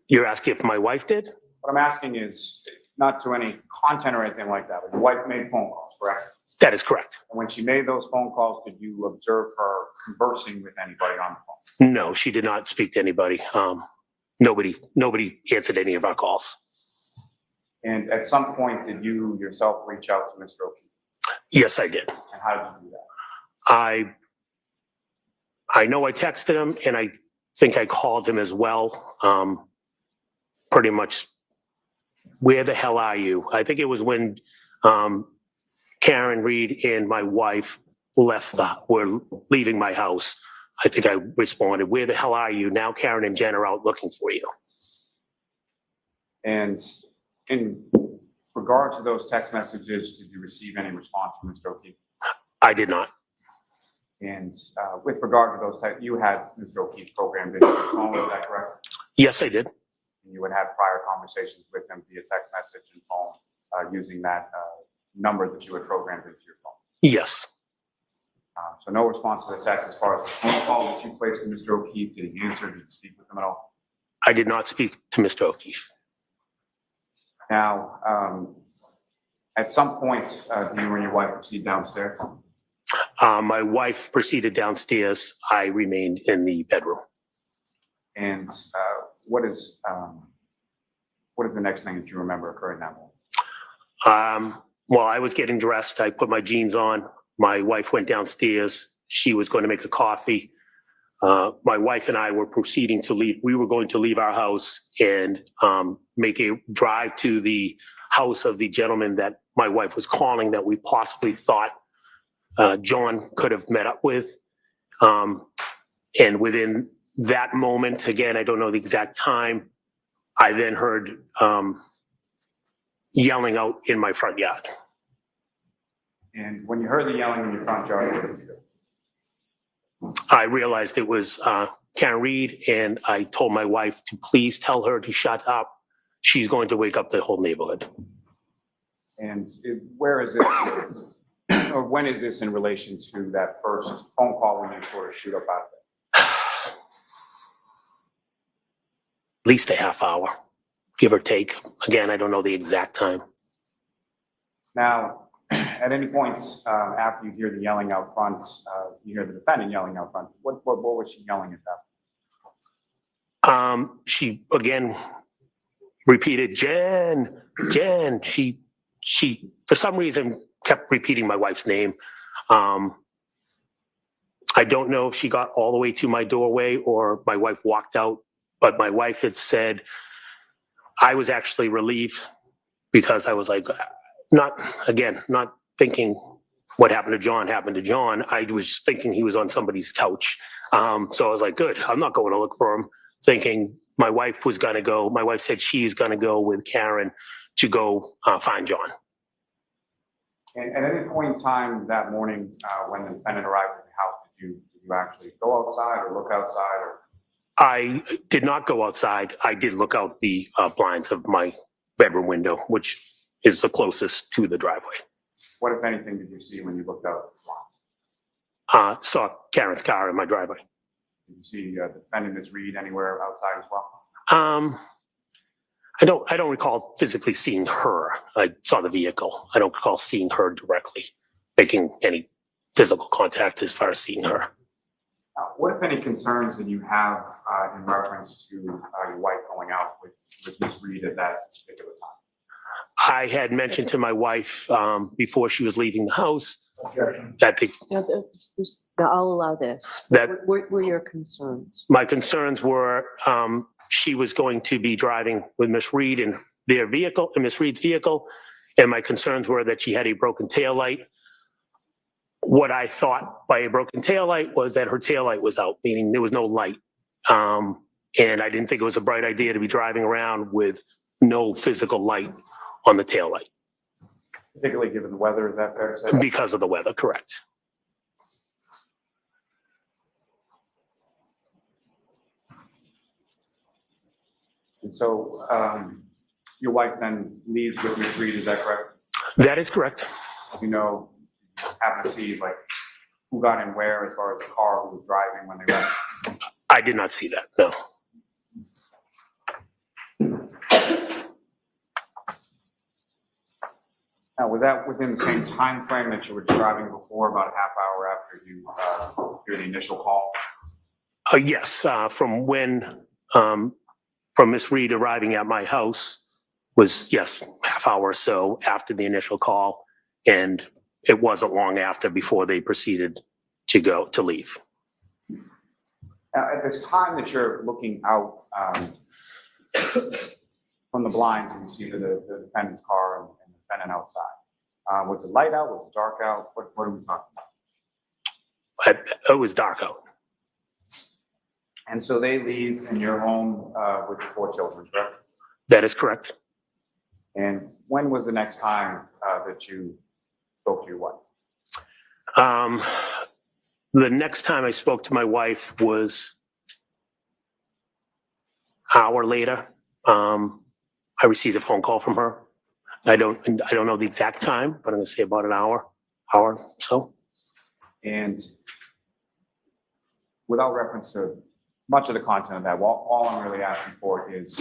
You're asking if my wife did? What I'm asking is not to any content or anything like that, but your wife made phone calls, correct? That is correct. And when she made those phone calls, did you observe her conversing with anybody on the phone? No, she did not speak to anybody. Nobody answered any of our calls. And at some point, did you yourself reach out to Mr. O'Keefe? Yes, I did. And how did you do that? I know I texted him, and I think I called him as well. Pretty much, where the hell are you? I think it was when Karen Reed and my wife were leaving my house. I think I responded, where the hell are you? Now Karen and Jen are out looking for you. And in regard to those text messages, did you receive any response from Mr. O'Keefe? I did not. And with regard to those texts, you had Mr. O'Keefe programmed into your phone, is that correct? Yes, I did. And you would have prior conversations with him via text message and phone using that number that you had programmed into your phone? Yes. So no response to the text. As far as the phone call that you placed with Mr. O'Keefe, did he answer? Did you speak with him at all? I did not speak to Mr. O'Keefe. Now, at some point, do you and your wife proceed downstairs? My wife proceeded downstairs. I remained in the bedroom. And what is the next thing that you remember occurring that morning? While I was getting dressed, I put my jeans on. My wife went downstairs. She was going to make a coffee. My wife and I were proceeding to leave. We were going to leave our house and make a drive to the house of the gentleman that my wife was calling that we possibly thought John could have met up with. And within that moment, again, I don't know the exact time, I then heard yelling out in my front yard. And when you heard the yelling in your front yard, what did you do? I realized it was Karen Reed, and I told my wife to please tell her to shut up. She's going to wake up the whole neighborhood. And where is it or when is this in relation to that first phone call when you sort of shoot up out of it? At least a half hour, give or take. Again, I don't know the exact time. Now, at any point after you hear the yelling out front, you hear the defendant yelling out front, what was she yelling at that? She again repeated, Jen. She for some reason kept repeating my wife's name. I don't know if she got all the way to my doorway or my wife walked out, but my wife had said, I was actually relieved because I was like, not thinking what happened to John. I was thinking he was on somebody's couch. So I was like, good, I'm not going to look for him, thinking my wife was going to go. My wife said she's going to go with Karen to go find John. And at any point in time that morning when the defendant arrived at the house, did you actually go outside or look outside? Or? I did not go outside. I did look out the blinds of my bedroom window, which is the closest to the driveway. What, if anything, did you see when you looked out the blinds? Saw Karen's car in my driveway. Did you see the defendant, Ms. Reed, anywhere outside as well? I don't recall physically seeing her. I saw the vehicle. I don't recall seeing her directly, making any physical contact as far as seeing her. What, if any, concerns did you have in reference to your wife going out with Ms. Reed at that particular time? I had mentioned to my wife before she was leaving the house that I'll allow this. That What were your concerns? my concerns were she was going to be driving with Miss Reed in their vehicle, in Miss Reed's vehicle, and my concerns were that she had a broken taillight. What I thought by a broken taillight was that her taillight was out, meaning there was no light. And I didn't think it was a bright idea to be driving around with no physical light on the taillight. Particularly given the weather, is that fair to say? Because of the weather, correct. And so your wife then leaves with Ms. Reed, is that correct? That is correct. You know, happen to see like who got in where as far as the car, who was driving when they left? I did not see that, no. Now, was that within the same time frame that you were describing before, about a half hour after you heard the initial call? Yes, from Miss Reed arriving at my house was, yes, half hour or so after the initial call, and it wasn't long after before they proceeded to leave. Now, at this time that you're looking out from the blinds and you see the defendant's car and the defendant outside, was it light out? Was it dark out? What are we talking about? It was dark out. And so they leave and you're home with the 4 children, correct? That is correct. And when was the next time that you spoke to your wife? The next time I spoke to my wife was an hour later. I received a phone call from her. I don't know the exact time, but I'm going to say about an hour or so. And without reference to much of the content of that, all I'm really asking for is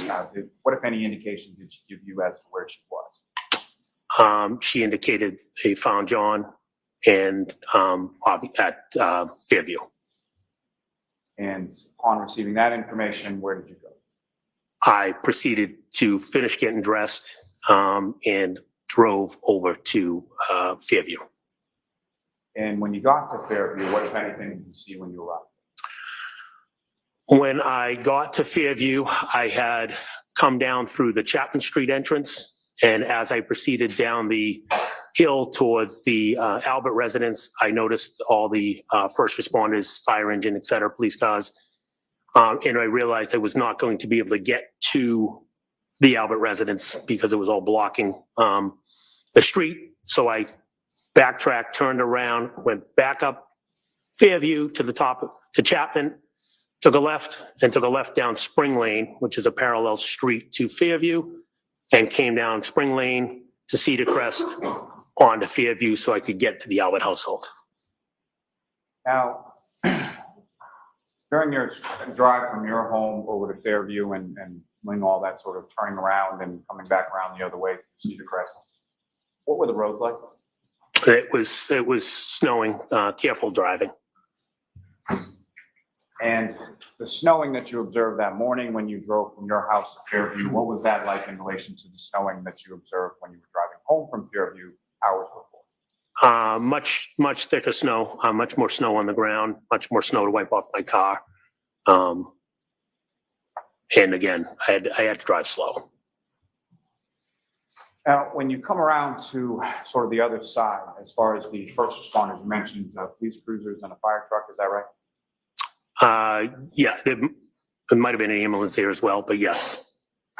what, if any, indication did she give you as to where she was? She indicated they found John and at Fairview. And upon receiving that information, where did you go? I proceeded to finish getting dressed and drove over to Fairview. And when you got to Fairview, what, if anything, did you see when you arrived? When I got to Fairview, I had come down through the Chapman Street entrance, and as I proceeded down the hill towards the Albert residence, I noticed all the first responders, fire engine, et cetera, police cars, and I realized I was not going to be able to get to the Albert residence because it was all blocking the street. So I backtracked, turned around, went back up Fairview to the top to Chapman, took a left down Spring Lane, which is a parallel street to Fairview, and came down Spring Lane to Cedar Crest, onto Fairview so I could get to the Albert household. Now, during your drive from your home over to Fairview and doing all that sort of turning around and coming back around the other way to Cedar Crest, what were the roads like? It was snowing, careful driving. And the snowing that you observed that morning when you drove from your house to Fairview, what was that like in relation to the snowing that you observed when you were driving home from Fairview hours before? Much thicker snow, much more snow on the ground, much more snow to wipe off my car. And again, I had to drive slow. Now, when you come around to sort of the other side, as far as the first responders, you mentioned police cruisers and a fire truck, is that right? Yeah, there might have been an ambulance there as well, but yes.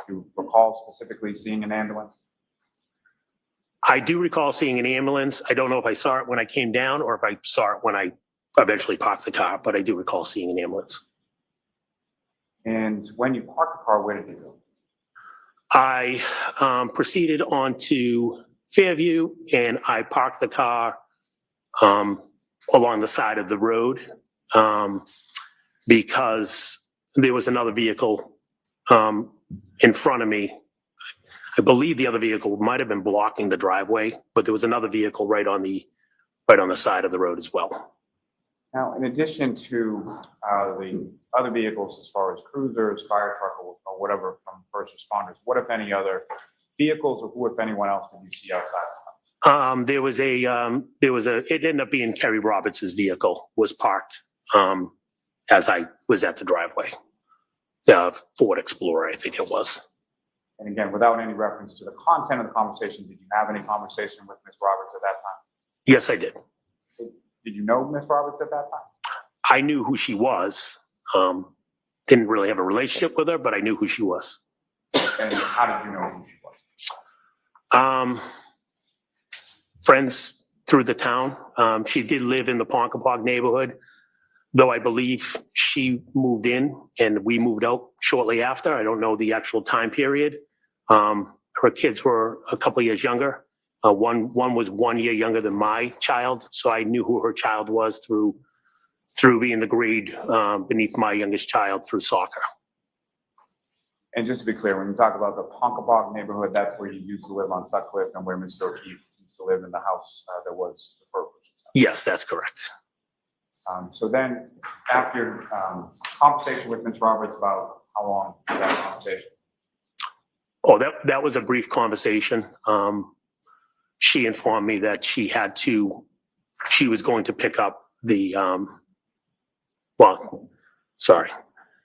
Do you recall specifically seeing an ambulance? I do recall seeing an ambulance. I don't know if I saw it when I came down or if I saw it when I eventually parked the car, but I do recall seeing an ambulance. And when you parked the car, where did you go? I proceeded on to Fairview and I parked the car along the side of the road because there was another vehicle in front of me. I believe the other vehicle might have been blocking the driveway, but there was another vehicle right on the side of the road as well. Now, in addition to the other vehicles, as far as cruisers, fire truck, or whatever from first responders, what, if any, other vehicles, or who, if anyone else, did you see outside? It ended up being Kerry Roberts' vehicle was parked as I was at the driveway. Ford Explorer, I think it was. And again, without any reference to the content of the conversation, did you have any conversation with Ms. Roberts at that time? Yes, I did. Did you know Ms. Roberts at that time? I knew who she was. Didn't really have a relationship with her, but I knew who she was. And how did you know who she was? Friends through the town. She did live in the Ponkapoag neighborhood, though I believe she moved in and we moved out shortly after. I don't know the actual time period. Her kids were a couple of years younger. One was 1 year younger than my child, so I knew who her child was through being the grade beneath my youngest child through soccer. And just to be clear, when you talk about the Ponkapoag neighborhood, that's where you used to live on Sutcliffe and where Mr. O'Keefe used to live in the house that was the first. Yes, that's correct. So then, after your conversation with Ms. Roberts, about how long was that conversation? Oh, that was a brief conversation. She informed me that she was going to pick up the,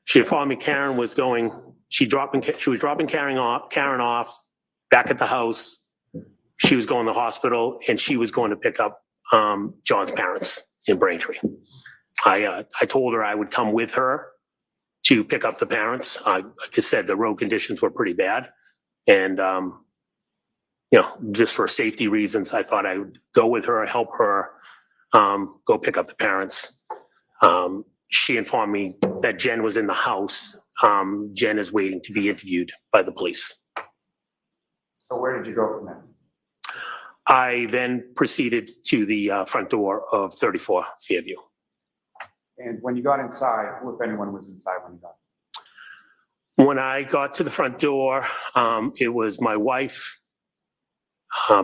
she informed me Karen was going, she was dropping Karen off back at the house. She was going to the hospital and she was going to pick up John's parents in Braintree. I told her I would come with her to pick up the parents. Like I said, the road conditions were pretty bad. And, just for safety reasons, I thought I would go with her, help her, go pick up the parents. She informed me that Jen was in the house. Jen is waiting to be interviewed by the police. So where did you go from there? I then proceeded to the front door of 34 Fairview. And when you got inside, who, if anyone, was inside when you got there? When I got to the front door, it was my wife,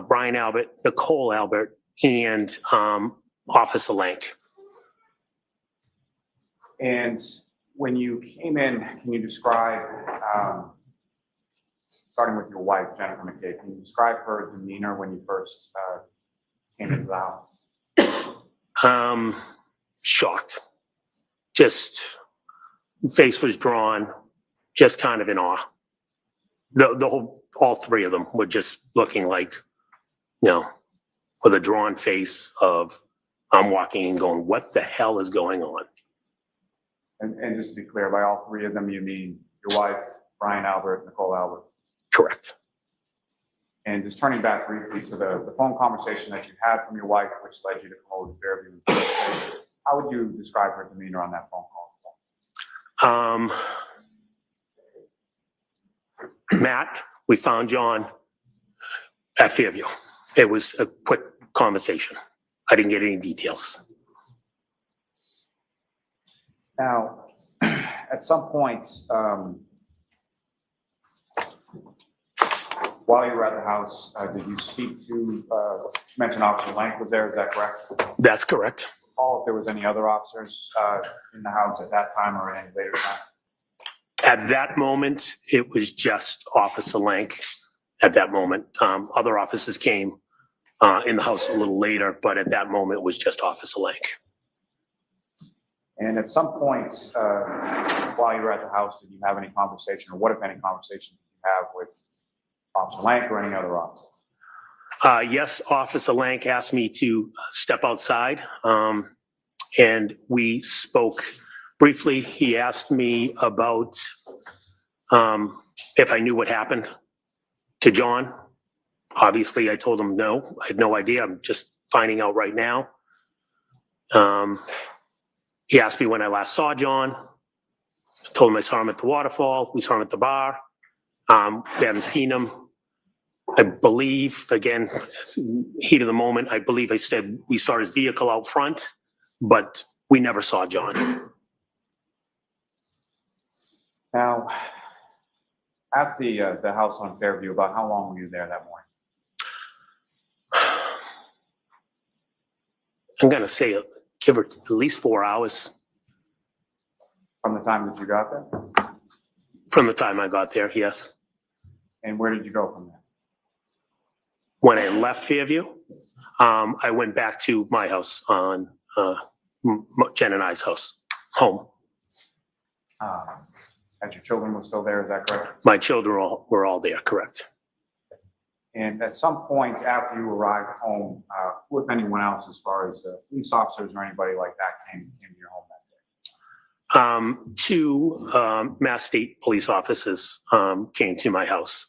Brian Albert, Nicole Albert, and Officer Lank. And when you came in, can you describe, starting with your wife, Jennifer McCabe, can you describe her demeanor when you first came into the house? Shocked. Just face was drawn, just kind of in awe. All three of them were just looking like, with a drawn face of, I'm walking and going, what the hell is going on? And just to be clear, by all three of them, you mean your wife, Brian Albert, Nicole Albert? Correct. And just turning back briefly to the phone conversation that you had from your wife, which led you to come over to Fairview, how would you describe her demeanor on that phone call? Matt, we found John at Fairview. It was a quick conversation. I didn't get any details. Now, at some point, while you were at the house, did you speak to, you mentioned Officer Lank was there, is that correct? That's correct. Paul, if there was any other officers in the house at that time or at any later time? At that moment, it was just Officer Lank. At that moment, other officers came in the house a little later, but at that moment, it was just Officer Lank. And at some point, while you were at the house, did you have any conversation, or what, if any, conversation did you have with Officer Lank or any other officer? Yes, Officer Lank asked me to step outside, and we spoke briefly. He asked me about if I knew what happened to John. Obviously, I told him no. I had no idea. I'm just finding out right now. He asked me when I last saw John. I told him I saw him at the waterfall. We saw him at the bar. We haven't seen him. I believe, again, heat of the moment, I believe I said we saw his vehicle out front, but we never saw John. Now, at the house on Fairview, about how long were you there that morning? I'm going to say give her at least 4 hours. From the time that you got there? From the time I got there, yes. And where did you go from there? When I left Fairview, I went back to my house on Jen and I's house, home. And your children were still there, is that correct? My children were all there, correct. And at some point after you arrived home, who, if anyone else, as far as police officers or anybody like that, came to your home that day? Two Mass State police officers came to my house.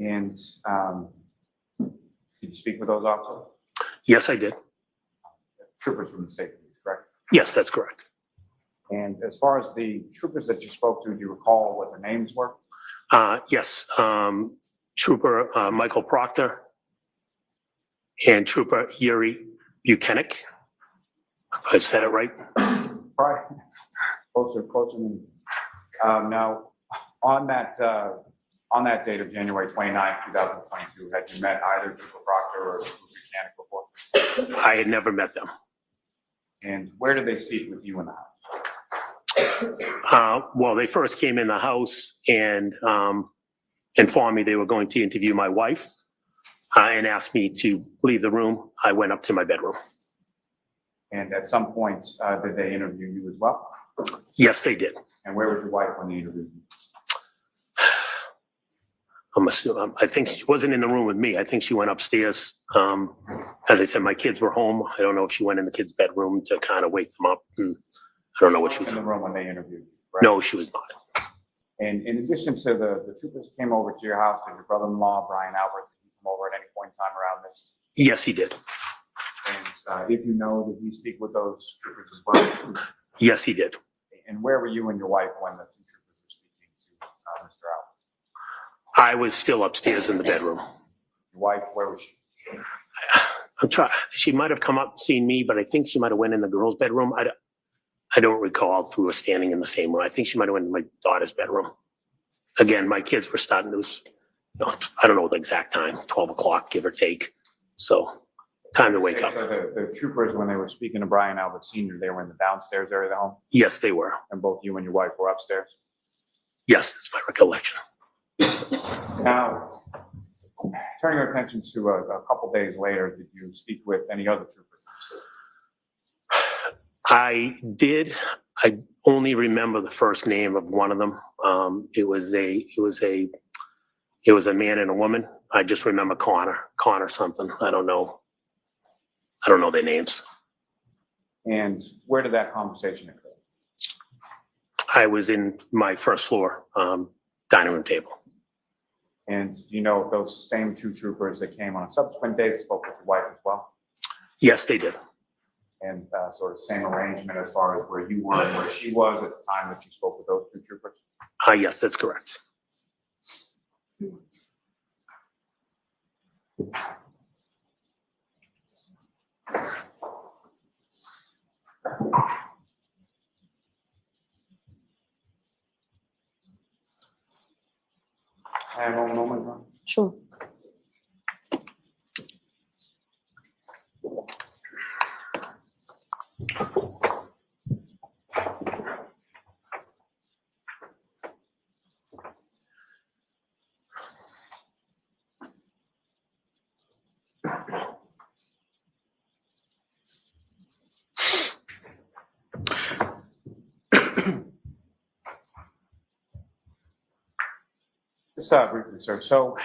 And did you speak with those officers? Yes, I did. Troopers from the state police, correct? Yes, that's correct. And as far as the troopers that you spoke to, do you recall what their names were? Yes, Trooper Michael Proctor and Trooper Yuri Buchanan. If I said it right. Right. Closer. Now, on that date of January 29, 2022, had you met either Trooper Proctor or Trooper Buchanan before? I had never met them. And where did they speak with you in the house? Well, they first came in the house and informed me they were going to interview my wife and asked me to leave the room. I went up to my bedroom. And at some point, did they interview you as well? Yes, they did. And where was your wife when they interviewed you? I think she wasn't in the room with me. I think she went upstairs. As I said, my kids were home. I don't know if she went in the kids' bedroom to kind of wake them up. And I don't know what she was in the room when they interviewed you. Right? No, she was not. And in addition to the troopers came over to your house, did your brother-in-law, Brian Albert, come over at any point in time around this? Yes, he did. And if you know, did he speak with those troopers as well? Yes, he did. And where were you and your wife when the two troopers were speaking to Mr. Albert? I was still upstairs in the bedroom. Your wife, where was she? I'm trying. She might have come up and seen me, but I think she might have went in the girls' bedroom. I don't recall if we were standing in the same room. I think she might have went in my daughter's bedroom. Again, my kids were starting to, I don't know the exact time, 12 o'clock, give or take. So time to wake up. So the troopers, when they were speaking to Brian Albert Sr., they were in the downstairs area of the home? Yes, they were. And both you and your wife were upstairs? Yes, that's my recollection. Now, turning our attention to a couple days later, did you speak with any other troopers? I did. I only remember the first name of one of them. It was a man and a woman. I just remember Connor something. I don't know their names. And where did that conversation occur? I was in my first floor dining room table. And do you know if those same two troopers that came on a subsequent date spoke with your wife as well? Yes, they did. And sort of same arrangement as far as where you were and where she was at the time that you spoke with those two troopers? Yes, that's correct. And one moment, Ron. Sure. Just briefly, sir. So,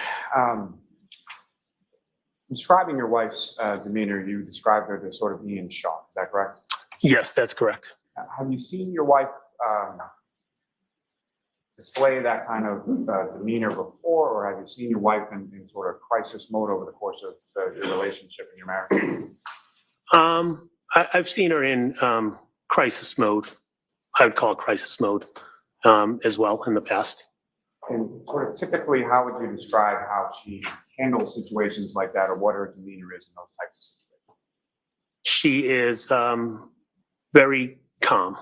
describing your wife's demeanor, you described her to sort of be in shock. Is that correct? Yes, that's correct. Have you seen your wife display that kind of demeanor before, or have you seen your wife in sort of crisis mode over the course of your relationship and your marriage? I've seen her in crisis mode. I would call it crisis mode as well in the past. And sort of typically, how would you describe how she handles situations like that, or what her demeanor is in those types of situations? She is very calm,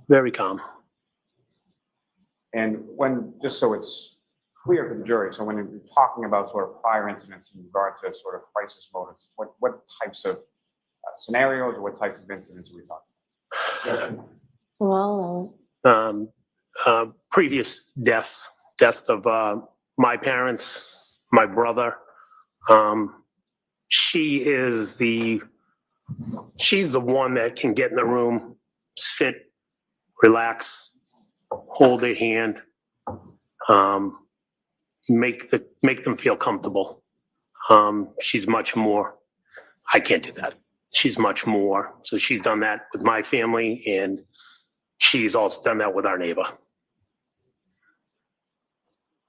very calm. And when, just so it's clear for the jury, so when you're talking about sort of prior incidents in regard to sort of crisis modes, what types of scenarios or what types of incidents are we talking about? Well, Previous deaths of my parents, my brother. She's the one that can get in the room, sit, relax, hold their hand, make them feel comfortable. She's much more. I can't do that. She's much more. So she's done that with my family, and she's also done that with our neighbor.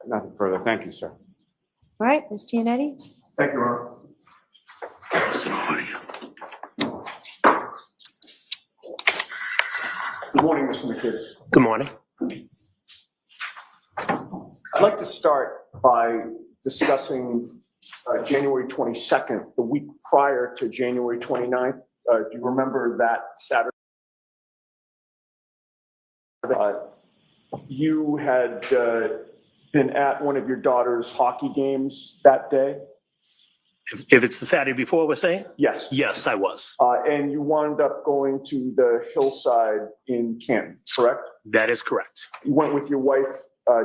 Nothing further. Thank you, sir. All right, Ms. Giannetti? Thank you, Ron. Good morning, Mr. McCabe. Good morning. I'd like to start by discussing January 22nd, the week prior to January 29th. Do you remember that Saturday? You had been at one of your daughter's hockey games that day? If it's the Saturday before, we're saying? Yes. Yes, I was. And you wound up going to the hillside in Canton, correct? That is correct. You went with your wife,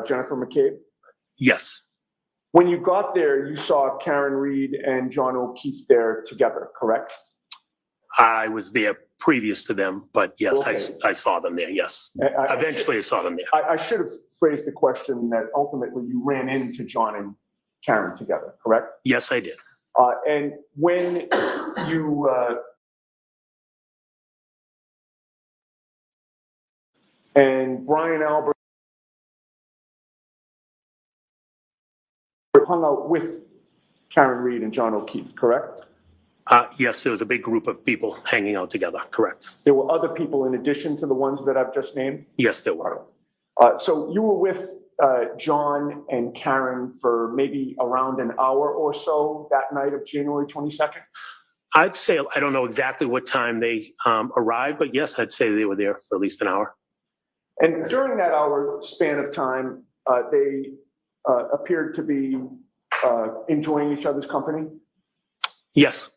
Jennifer McCabe? Yes. When you got there, you saw Karen Reed and John O'Keefe there together, correct? I was there previous to them, but yes, Okay. I saw them there, yes. Eventually I saw them there. I should have phrased the question that ultimately you ran into John and Karen together, correct? Yes, I did. And when you and Brian Albert hung out with Karen Reed and John O'Keefe, correct? Yes, there was a big group of people hanging out together, correct. There were other people in addition to the ones that I've just named? Yes, there were. So you were with John and Karen for maybe around an hour or so that night of January 22nd? I'd say, I don't know exactly what time they arrived, but yes, I'd say they were there for at least an hour. And during that hour span of time, they appeared to be enjoying each other's company? Yes.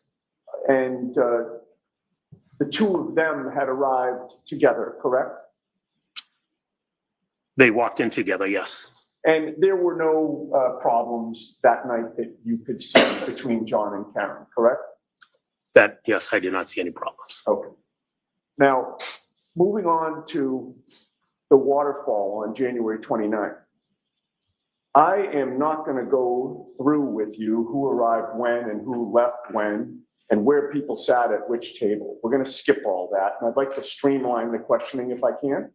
And the two of them had arrived together, correct? They walked in together, yes. And there were no problems that night that you could see between John and Karen, correct? That, yes, I did not see any problems. Okay. Now, moving on to the waterfall on January 29th. I am not going to go through with you who arrived when and who left when and where people sat at which table. We're going to skip all that. And I'd like to streamline the questioning if I can.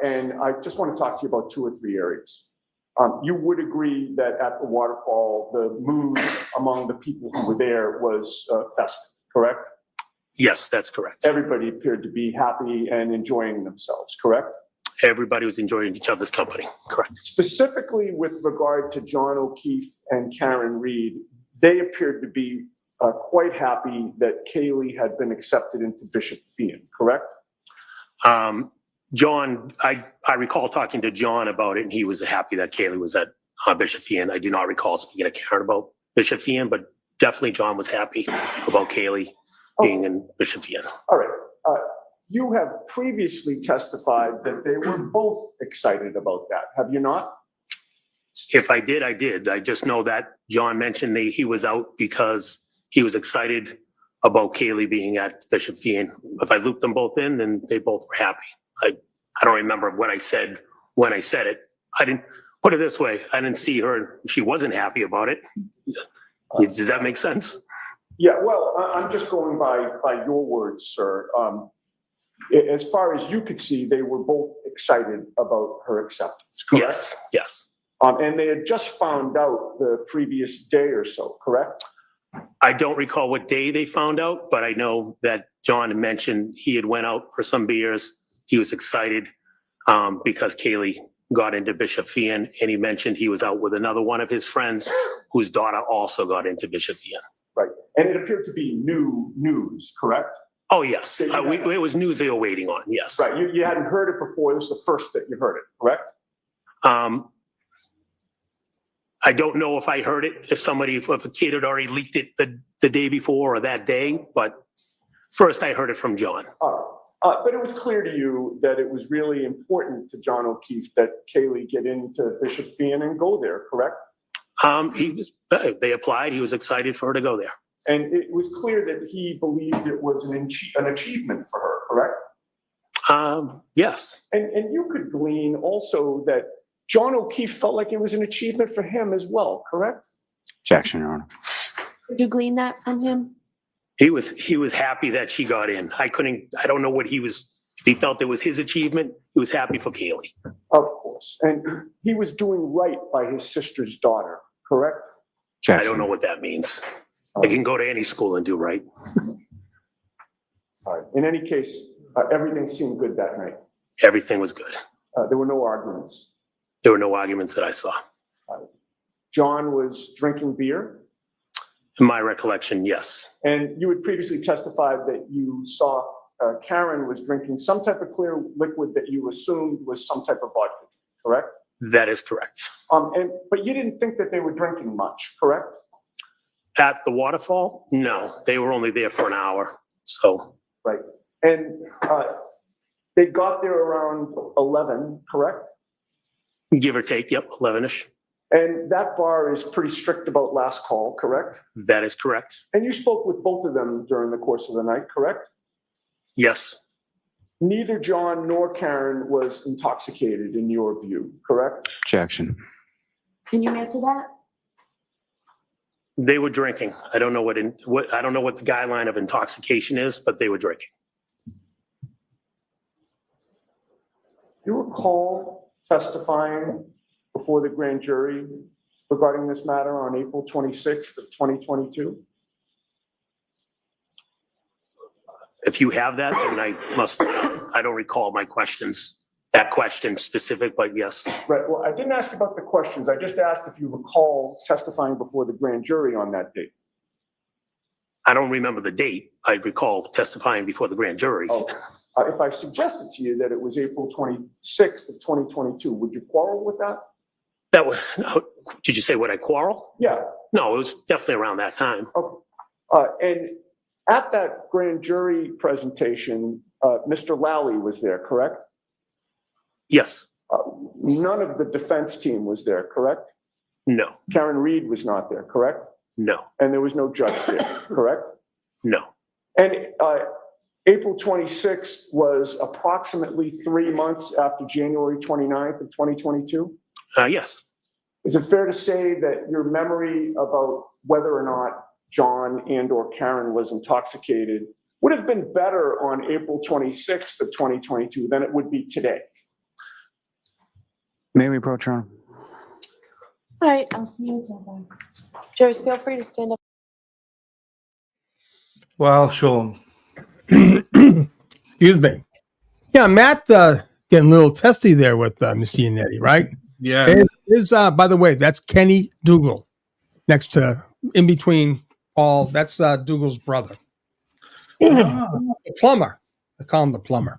And I just want to talk to you about 2 or 3 areas. You would agree that at the waterfall, the mood among the people who were there was festive, correct? Yes, that's correct. Everybody appeared to be happy and enjoying themselves, correct? Everybody was enjoying each other's company. Correct. Specifically with regard to John O'Keefe and Karen Reed, they appeared to be quite happy that Kaylee had been accepted into Bishop Fian, correct? John, I recall talking to John about it, and he was happy that Kaylee was at Bishop Fian. I do not recall speaking to Karen about Bishop Fian, but definitely John was happy about Kaylee being in Bishop Fian. All right. You have previously testified that they were both excited about that, have you not? If I did, I did. I just know that John mentioned he was out because he was excited about Kaylee being at Bishop Fian. If I looped them both in, then they both were happy. I don't remember what I said when I said it. I didn't put it this way. I didn't see her. She wasn't happy about it. Does that make sense? Yeah, well, I'm just going by your words, sir. As far as you could see, they were both excited about her acceptance, correct? Yes, yes. And they had just found out the previous day or so, correct? I don't recall what day they found out, but I know that John had mentioned he had went out for some beers. He was excited because Kaylee got into Bishop Fian, and he mentioned he was out with another one of his friends whose daughter also got into Bishop Fian. Right, and it appeared to be new news, correct? Oh, yes. It was news they were waiting on, yes. Right, you hadn't heard it before. This was the first that you heard it, correct? I don't know if I heard it, if a kid had already leaked it the day before or that day, but first I heard it from John. But it was clear to you that it was really important to John O'Keefe that Kaylee get into Bishop Fian and go there, correct? They applied. He was excited for her to go there. And it was clear that he believed it was an achievement for her, correct? Yes. And you could glean also that John O'Keefe felt like it was an achievement for him as well, correct? Objection, Your Honor. Did you glean that from him? He was happy that she got in. I don't know what if he felt it was his achievement. He was happy for Kaylee. Of course. And he was doing right by his sister's daughter, correct? I don't know what that means. They can go to any school and do right. All right. In any case, everything seemed good that night. Everything was good. There were no arguments. There were no arguments that I saw. John was drinking beer? In my recollection, yes. And you had previously testified that you saw Karen was drinking some type of clear liquid that you assumed was some type of vodka, correct? That is correct. But you didn't think that they were drinking much, correct? At the waterfall? No, they were only there for an hour. So. Right. And they got there around 11, correct? Give or take, yep, 11-ish. And that bar is pretty strict about last call, correct? That is correct. And you spoke with both of them during the course of the night, correct? Yes. Neither John nor Karen was intoxicated in your view, correct? Objection. Can you answer that? They were drinking. I don't know what the guideline of intoxication is, but they were drinking. Do you recall testifying before the grand jury regarding this matter on April 26th of 2022? If you have that, then I don't recall that question specific, but yes. Right, well, I didn't ask about the questions. I just asked if you recall testifying before the grand jury on that date. I don't remember the date. I recall testifying before the grand jury. Oh. If I suggested to you that it was April 26th of 2022, would you quarrel with that? No, did you say would I quarrel? Yeah. No, it was definitely around that time. Okay. And at that grand jury presentation, Mr. Lally was there, correct? Yes. None of the defense team was there, correct? No. Karen Reed was not there, correct? No. And there was no judge there, correct? No. And April 26th was approximately 3 months after January 29th of 2022? Yes. Is it fair to say that your memory about whether or not John and or Karen was intoxicated would have been better on April 26th of 2022 than it would be today? May we approach, Your Honor? All right, I'll see you at Jurors, feel free to stand up. Well, Sean. Excuse me. Yeah, Matt getting a little testy there with Mr. Yannetti, right? Yeah. And is by the way, that's Kenny Dougal, next to in between Paul. That's Dougal's brother, the plumber. I call him the plumber.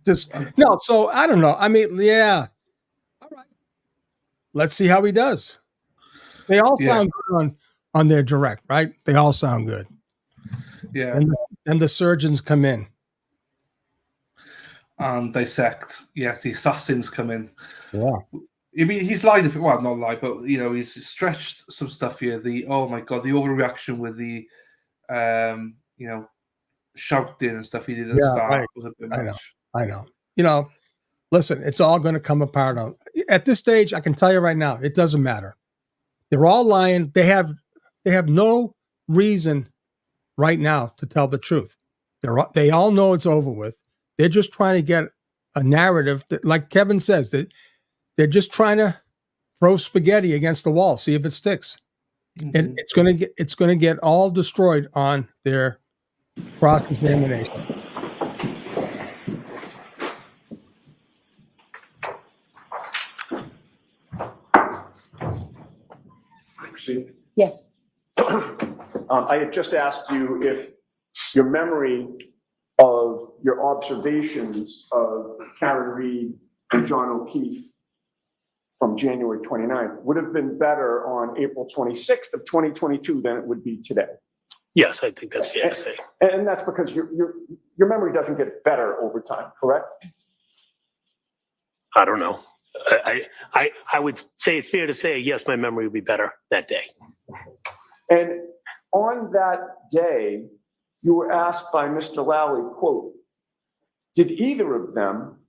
Just no. So I don't know. I mean, yeah. All right. Let's see how he does. They all sound good on their direct, right? They all sound good. Yeah. And the surgeons come in and dissect. Yes, the assassins come in. Yeah. I mean, he's lied. Well, not lied, but he's stretched some stuff here. Oh my god, the overreaction with the, shouting and stuff he did at the start right. was a bit much. I know. Listen, it's all going to come apart. At this stage, I can tell you right now, it doesn't matter. They're all lying. They have no reason right now to tell the truth. They all know it's over with. They're just trying to get a narrative that, like Kevin says, that they're just trying to throw spaghetti against the wall, see if it sticks. And it's going to get all destroyed on their cross-examination. Yes. I had just asked you if your memory of your observations of Karen Reed and John O'Keefe from January 29th would have been better on April 26th of 2022 than it would be today. Yes, I think that's fair to say. And that's because your memory doesn't get better over time, correct? I don't know. I would say it's fair to say, yes, my memory would be better that day. And on that day, you were asked by Mr. Lally, quote, did either of them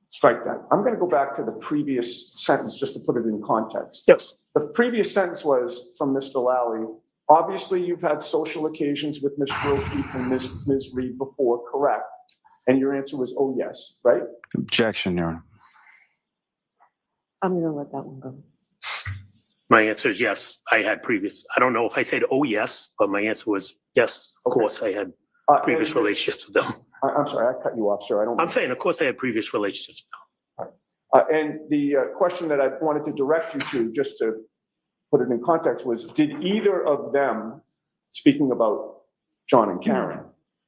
strike that? I'm going to go back to the previous sentence just to put it in context. Yes. The previous sentence was from Mr. Lally, obviously you've had social occasions with Mr. O'Keefe and Ms. Reed before, correct? And your answer was, oh, yes, right? Objection, Your Honor. I'm going to let that one go. My answer is yes. I had previous. I don't know if I said, oh, yes, but my answer was yes. Of course, I had previous relationships with them. I'm sorry, I cut you off, sir. I'm saying, of course, I had previous relationships with them. And the question that I wanted to direct you to, just to put it in context, was did either of them, speaking about John and Karen,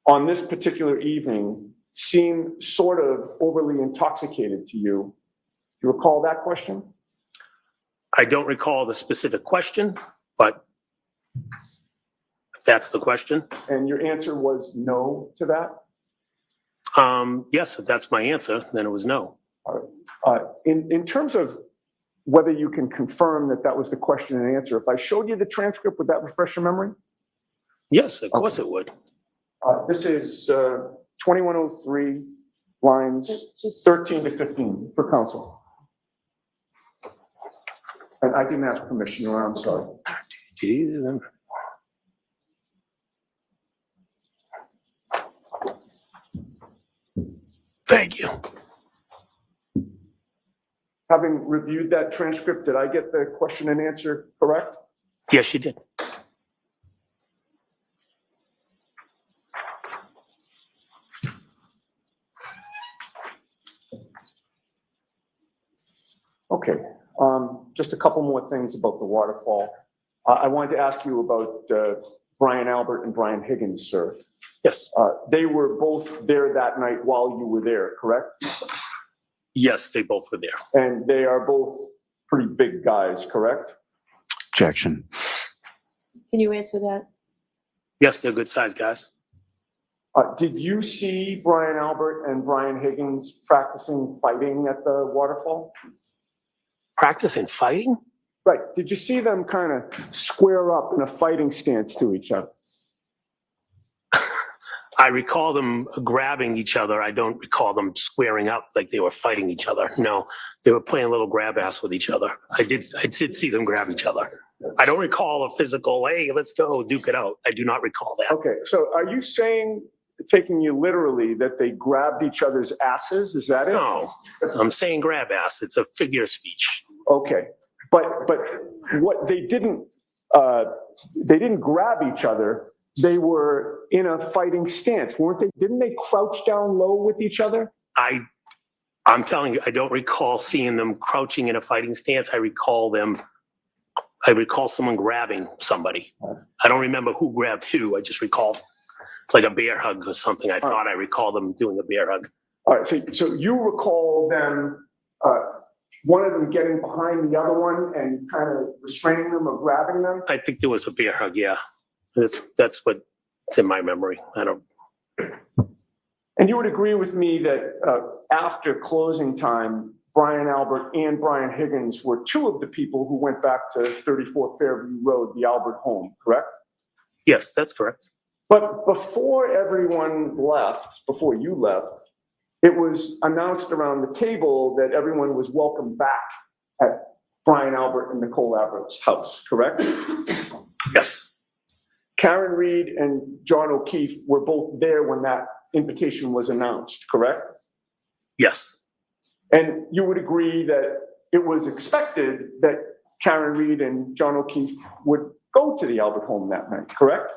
on this particular evening seem sort of overly intoxicated to you? Do you recall that question? I don't recall the specific question, but if that's the question. And your answer was no to that? Yes, if that's my answer, then it was no. All right. In terms of whether you can confirm that that was the question and answer, if I showed you the transcript, would that refresh your memory? Yes, of course it would. This is 2103, lines 13 to 15 for counsel. And I didn't ask permission, Your Honor, I'm sorry. Did either of them? Thank you. Having reviewed that transcript, did I get the question and answer correct? Yes, you did. Okay. Just a couple more things about the waterfall. I wanted to ask you about Brian Albert and Brian Higgins, sir. Yes. They were both there that night while you were there, correct? Yes, they both were there. And they are both pretty big guys, correct? Objection. Can you answer that? Yes, they're good sized guys. Did you see Brian Albert and Brian Higgins practicing fighting at the waterfall? Practicing fighting? Right. Did you see them kind of square up in a fighting stance to each other? I recall them grabbing each other. I don't recall them squaring up like they were fighting each other. No, they were playing a little grab ass with each other. I did see them grab each other. I don't recall a physical, hey, let's go duke it out. I do not recall that. Okay. So are you saying, taking you literally, that they grabbed each other's asses? Is that it? No, I'm saying grab ass. It's a figure of speech. Okay. But what they didn't grab each other. they were in a fighting stance, weren't they? Didn't they crouch down low with each other? I'm telling you, I don't recall seeing them crouching in a fighting stance. I recall someone grabbing somebody. I don't remember who grabbed who. I just recall like a bear hug or something. I thought I recall them doing a bear hug. All right, so you recall them, one of them getting behind the other one and kind of restraining them or grabbing them? I think there was a bear hug, yeah. That's what's in my memory. I don't. And you would agree with me that after closing time, Brian Albert and Brian Higgins were two of the people who went back to 34 Fairview Road, the Albert home, correct? Yes, that's correct. But before everyone left, before you left, it was announced around the table that everyone was welcome back at Brian Albert and Nicole Albert's house, correct? Yes. Karen Reed and John O'Keefe were both there when that invitation was announced, correct? Yes. And you would agree that it was expected that Karen Reed and John O'Keefe would go to the Albert home that night, correct?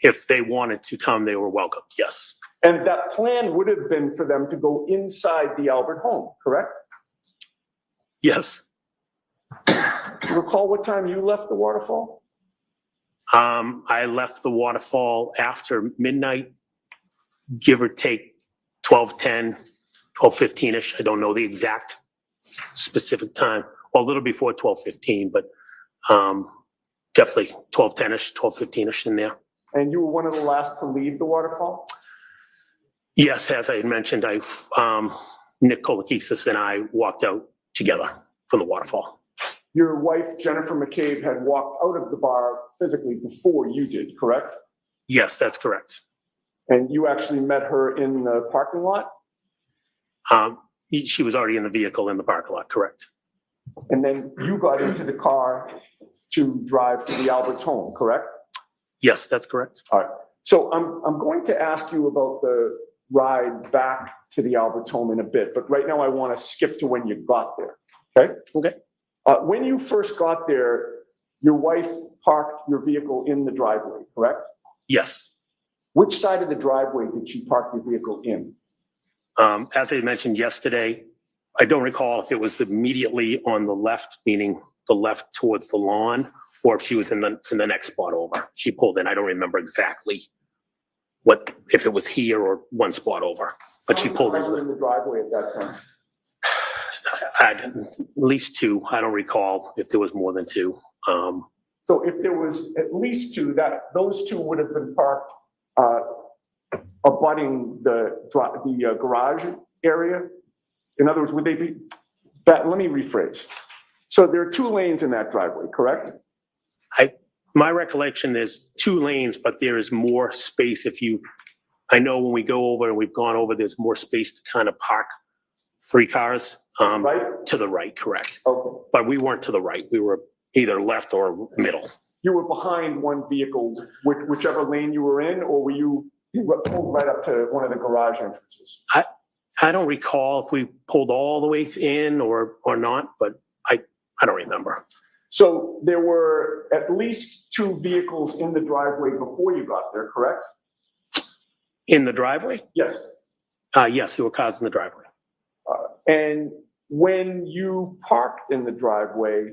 If they wanted to come, they were welcome, yes. And that plan would have been for them to go inside the Albert home, correct? Yes. Do you recall what time you left the waterfall? I left the waterfall after midnight, give or take 12:10, 12:15-ish. I don't know the exact specific time, or a little before 12:15, but definitely 12:10-ish, 12:15-ish in there. And you were one of the last to leave the waterfall? Yes, as I had mentioned, Nick Kolakisis and I walked out together from the waterfall. Your wife, Jennifer McCabe, had walked out of the bar physically before you did, correct? Yes, that's correct. And you actually met her in the parking lot? She was already in the vehicle in the parking lot, correct. And then you got into the car to drive to the Albert's home, correct? Yes, that's correct. All right. So I'm going to ask you about the ride back to the Albert's home in a bit, but right now I want to skip to when you got there, okay? Okay. When you first got there, your wife parked your vehicle in the driveway, correct? Yes. Which side of the driveway did she park your vehicle in? As I mentioned yesterday, I don't recall if it was immediately on the left, meaning the left towards the lawn, or if she was in the next spot over. She pulled in. I don't remember exactly if it was here or one spot over, but she pulled in. How many cars were in the driveway at that time? At least two. I don't recall if there was more than two. So if there was at least two, those two would have been parked abutting the garage area. In other words, would they be? Let me rephrase. So there are two lanes in that driveway, correct? My recollection is two lanes, but there is more space I know when we go over and we've gone over, there's more space to kind of park three cars right? To the right, correct. Okay. But we weren't to the right. We were either left or middle. You were behind one vehicle, whichever lane you were in, or were you pulled right up to one of the garage entrances? I don't recall if we pulled all the way in or not, but I don't remember. So there were at least two vehicles in the driveway before you got there, correct? In the driveway? Yes. Yes, there were cars in the driveway. And when you parked in the driveway,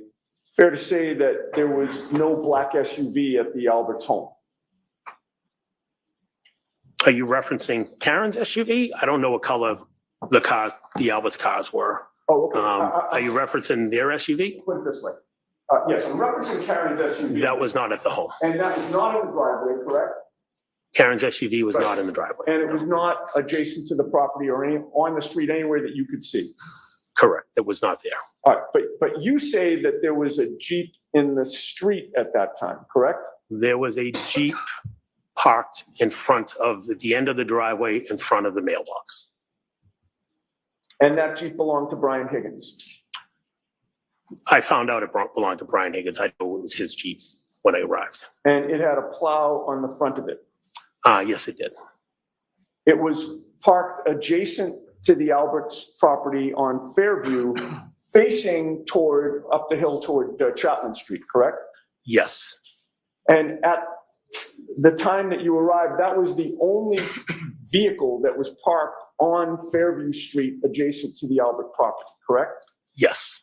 fair to say that there was no black SUV at the Albert's home? Are you referencing Karen's SUV? I don't know what color the Albert's cars were. Oh, okay. Are you referencing their SUV? Put it this way. Yes, I'm referencing Karen's SUV. That was not at the home. And that was not in the driveway, correct? Karen's SUV was not in the driveway. And it was not adjacent to the property or on the street anywhere that you could see? Correct. It was not there. All right, but you say that there was a Jeep in the street at that time, correct? There was a Jeep parked in front of the end of the driveway in front of the mailbox. And that Jeep belonged to Brian Higgins? I found out it belonged to Brian Higgins. I know it was his Jeep when I arrived. And it had a plow on the front of it? Yes, it did. It was parked adjacent to the Albert's property on Fairview, facing up the hill toward Chapman Street, correct? Yes. And at the time that you arrived, that was the only vehicle that was parked on Fairview Street adjacent to the Albert property, correct? Yes.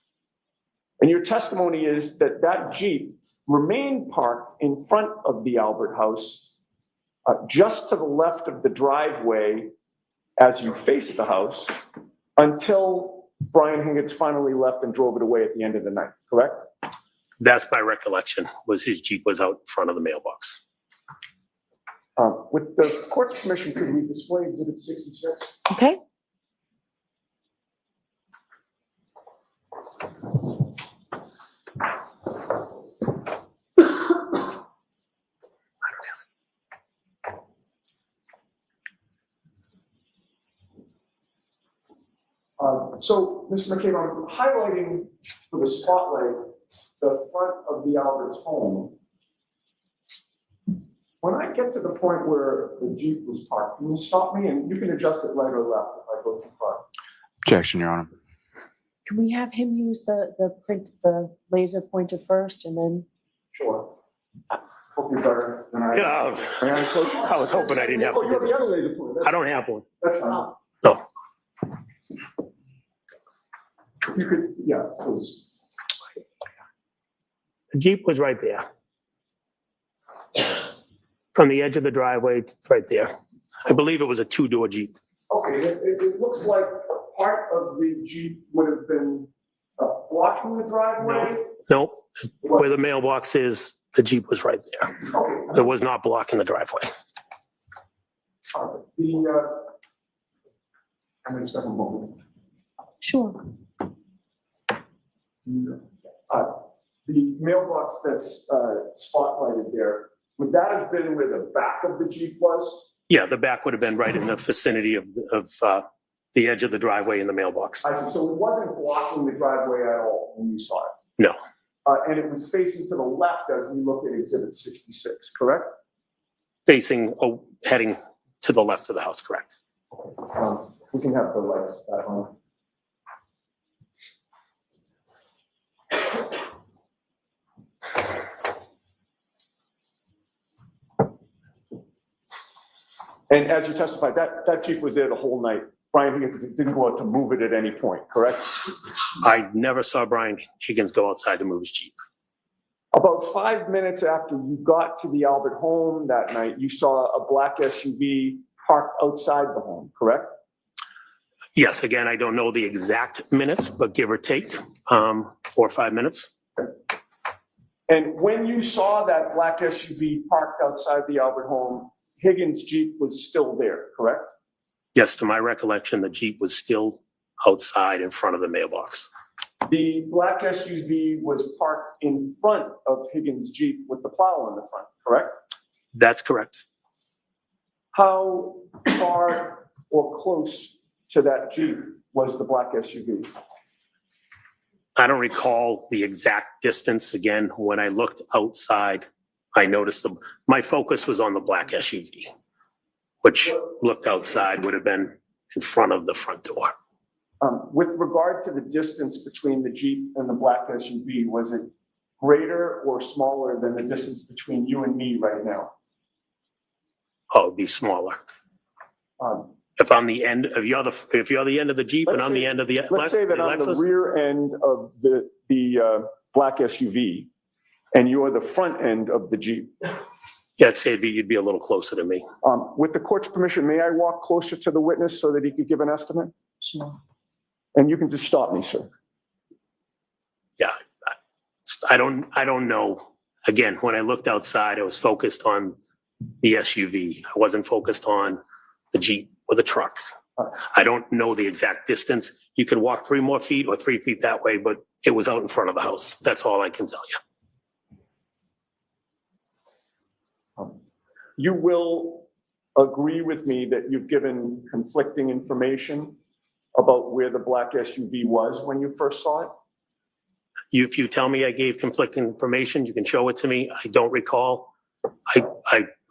And your testimony is that that Jeep remained parked in front of the Albert house, just to the left of the driveway as you face the house, until Brian Higgins finally left and drove it away at the end of the night, correct? That's my recollection, was his Jeep was out in front of the mailbox. With the court's permission, could we display Exhibit 66? Okay. So, Mr. McCabe, I'm highlighting for the spotlight the front of the Albert's home. When I get to the point where the Jeep was parked, can you stop me? And you can adjust it right or left if I go too far. Objection, Your Honor. Can we have him use the laser pointer first and then? Sure. Hope you're better than I am. Yeah, May I approach? I was hoping I didn't have Oh, to you do have the this. other laser pointer. I don't have one. That's fine. No. If you could, yeah, please. The Jeep was right there. From the edge of the driveway, it's right there. I believe it was a two-door Jeep. Okay, it looks like part of the Jeep would have been blocking the driveway. No, where the mailbox is, the Jeep was right there. Okay. It was not blocking the driveway. I'm going to step a moment. Sure. The mailbox that's spotlighted there, would that have been where the back of the Jeep was? Yeah, the back would have been right in the vicinity of the edge of the driveway in the mailbox. I see, so it wasn't blocking the driveway at all when you saw it? No, And it was facing to the left as we look at Exhibit 66, correct? facing, heading to the left of the house, correct? We can have the lights back on. And as you testified, that Jeep was there the whole night. Brian Higgins didn't go out to move it at any point, correct? I never saw Brian Higgins go outside to move his Jeep. About 5 minutes after you got to the Albert home that night, you saw a black SUV parked outside the home, correct? Yes, again, I don't know the exact minutes, but give or take 4 or 5 minutes. And when you saw that black SUV parked outside the Albert home, Higgins' Jeep was still there, correct? Yes, to my recollection, the Jeep was still outside in front of the mailbox. The black SUV was parked in front of Higgins' Jeep with the plow on the front, correct? That's correct. How far or close to that Jeep was the black SUV? I don't recall the exact distance. Again, when I looked outside, I noticed my focus was on the black SUV, which looked outside would have been in front of the front door. With regard to the distance between the Jeep and the black SUV, was it greater or smaller than the distance between you and me right now? Oh, it'd be smaller. If I'm the end of if you're the end of the Jeep and I'm the end of the Let's say that I'm the Lexus, rear end of the black SUV and you're the front end of the Jeep. yeah, I'd say you'd be a little closer to me. With the court's permission, may I walk closer to the witness so that he could give an estimate? Sure. And you can just stop me, sir. Yeah, I don't know. Again, when I looked outside, I was focused on the SUV. I wasn't focused on the Jeep or the truck. I don't know the exact distance. You could walk 3 more feet or 3 feet that way, but it was out in front of the house. That's all I can tell you. You will agree with me that you've given conflicting information about where the black SUV was when you first saw it? If you tell me I gave conflicting information, you can show it to me. I don't recall.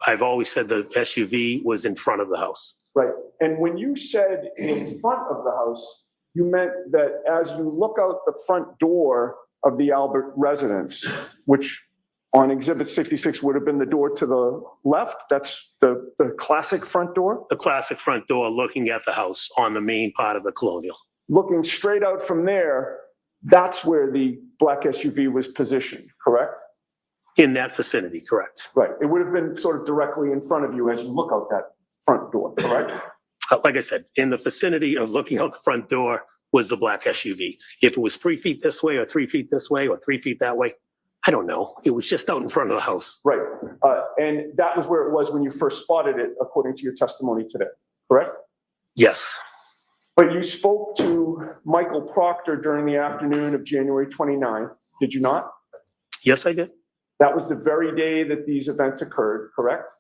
I've always said the SUV was in front of the house. Right. And when you said in front of the house, you meant that as you look out the front door of the Albert residence, which on Exhibit 66 would have been the door to the left. That's the classic front door. The classic front door looking at the house on the main part of the Colonial. Looking straight out from there, that's where the black SUV was positioned, correct? In that vicinity, correct. Right. It would have been sort of directly in front of you as you look out that front door, correct? Like I said, in the vicinity of looking out the front door was the black SUV. If it was 3 feet this way or 3 feet this way or 3 feet that way, I don't know. It was just out in front of the house. Right. And that was where it was when you first spotted it, according to your testimony today, correct? Yes. But you spoke to Michael Proctor during the afternoon of January 29th, did you not? Yes, I did. That was the very day that these events occurred, correct?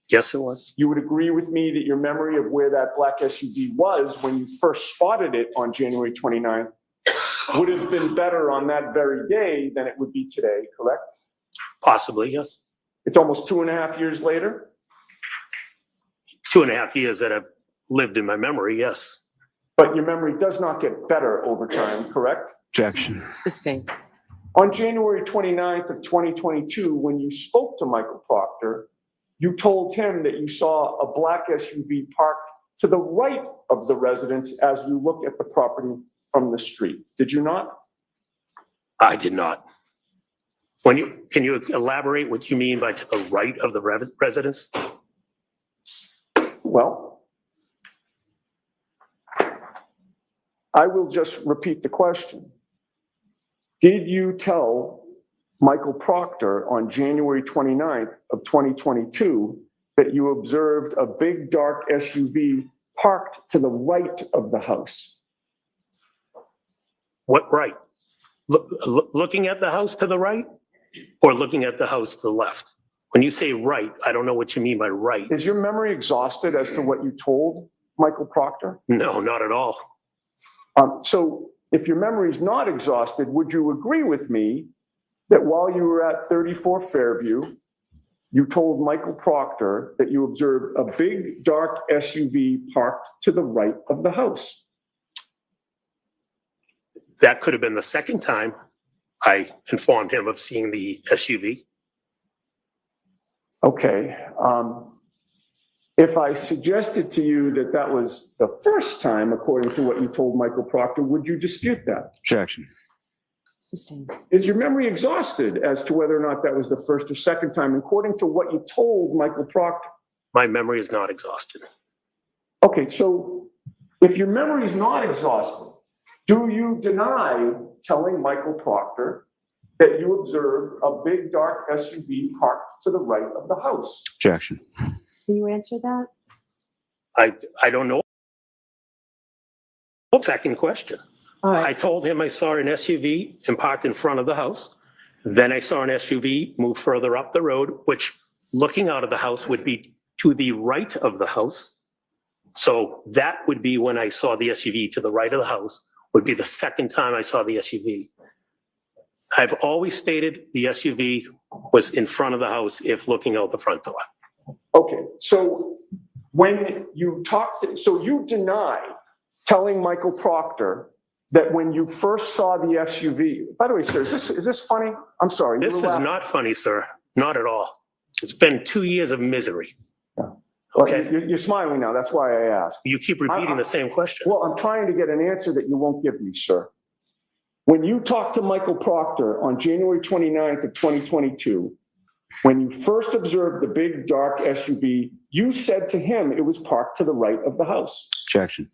Yes, it was. You would agree with me that your memory of where that black SUV was when you first spotted it on January 29th would have been better on that very day than it would be today, correct? Possibly, yes. It's almost 2.5 years later? 2.5 years that have lived in my memory, yes. But your memory does not get better over time, correct? Objection. Sustained. On January 29th of 2022, when you spoke to Michael Proctor, you told him that you saw a black SUV parked to the right of the residence as you look at the property from the street. Did you not? I did not. Can you elaborate what you mean by to the right of the residence? Well, I will just repeat the question. Did you tell Michael Proctor on January 29th of 2022 that you observed a big dark SUV parked to the right of the house? What right? Looking at the house to the right or looking at the house to the left? When you say right, I don't know what you mean by right. Is your memory exhausted as to what you told Michael Proctor? No, not at all. So if your memory is not exhausted, would you agree with me that while you were at 34 Fairview, you told Michael Proctor that you observed a big dark SUV parked to the right of the house? That could have been the second time I informed him of seeing the SUV. Okay. If I suggested to you that that was the first time, according to what you told Michael Proctor, would you dispute that? Objection. Sustained. Is your memory exhausted as to whether or not that was the first or second time, according to what you told Michael Proctor? My memory is not exhausted. Okay, so if your memory is not exhausted, do you deny telling Michael Proctor that you observed a big dark SUV parked to the right of the house? Objection. Can you answer that? I don't know. Second question. All I right. told him I saw an SUV and parked in front of the house. Then I saw an SUV move further up the road, which looking out of the house would be to the right of the house. So that would be when I saw the SUV to the right of the house, would be the second time I saw the SUV. I've always stated the SUV was in front of the house if looking out the front door. Okay, so when you talked, so you deny telling Michael Proctor that when you first saw the SUV, by the way, sir, is this funny? I'm sorry. This is not funny, sir. Not at all. It's been 2 years of misery. Yeah. Okay. Well, you're smiling now. That's why I asked. You keep repeating the same question. Well, I'm trying to get an answer that you won't give me, sir. When you talked to Michael Proctor on January 29th of 2022, when you first observed the big dark SUV, you said to him it was parked to the right of the house. Objection.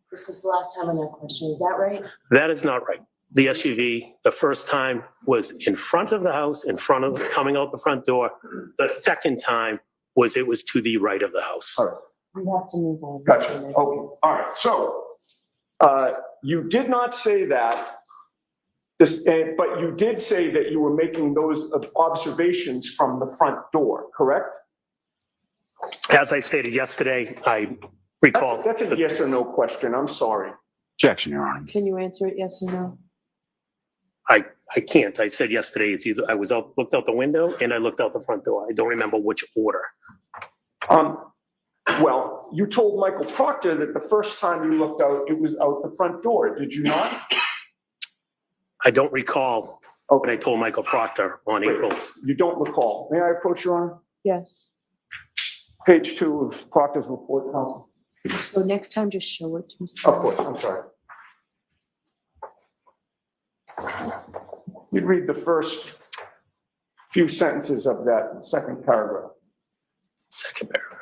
This is the last time on that question. Is that right? That is not right. The SUV, the first time was in front of the house, in front of, coming out the front door. The second time was it was to the right of the house. All right. We have to move on. Gotcha. Okay. All right. So you did not say that, but you did say that you were making those observations from the front door, correct? As I stated yesterday, I recall. That's a yes or no question. I'm sorry. Objection, Your Honor. Can you answer it yes or no? I can't. I said yesterday, it's either I was out, looked out the window and I looked out the front door. I don't remember which order. Well, you told Michael Proctor that the first time you looked out, it was out the front door. Did you not? I don't recall what I told Michael Proctor on Wait, April. you don't recall. May I approach you, Your Honor? Yes. Page 2 of Proctor's report, counsel. So next time, just show it to Mr. Of course, I'm sorry. You'd read the first few sentences of that second paragraph. Second paragraph.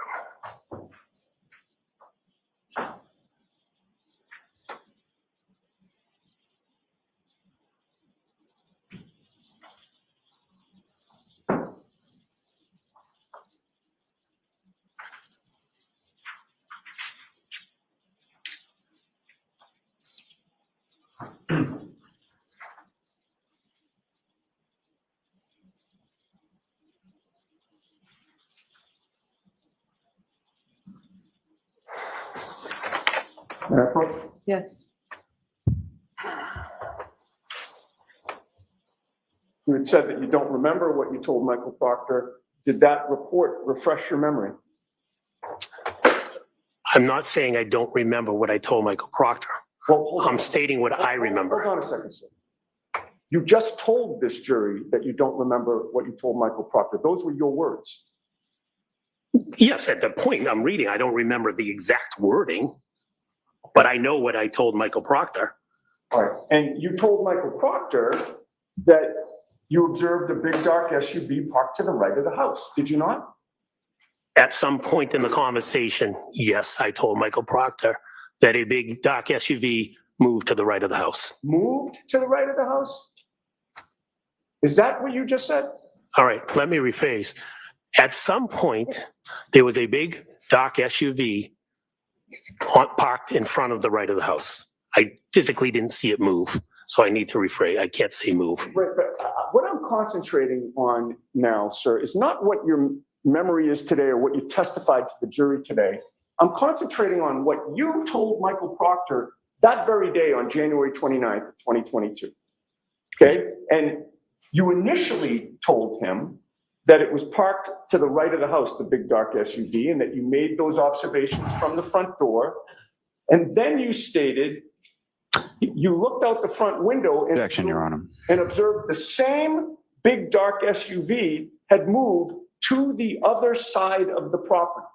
May I approach? Yes. You had said that you don't remember what you told Michael Proctor. Did that report refresh your memory? I'm not saying I don't remember what I told Michael Proctor. Well, hold on. I'm stating what I remember. Hold on a second, sir. You just told this jury that you don't remember what you told Michael Proctor. Those were your words. Yes, at the point I'm reading, I don't remember the exact wording, but I know what I told Michael Proctor. All right. And you told Michael Proctor that you observed a big dark SUV parked to the right of the house. Did you not? At some point in the conversation, yes, I told Michael Proctor that a big dark SUV moved to the right of the house. Moved to the right of the house? Is that what you just said? All right, let me rephrase. At some point, there was a big dark SUV parked in front of the right of the house. I physically didn't see it move, so I need to rephrase. I can't say move. Right, but what I'm concentrating on now, sir, is not what your memory is today or what you testified to the jury today. I'm concentrating on what you told Michael Proctor that very day on January 29th, 2022. Okay? And you initially told him that it was parked to the right of the house, the big dark SUV, and that you made those observations from the front door. And then you stated you looked out the front window and observed the same big dark SUV had moved to the other side of the property.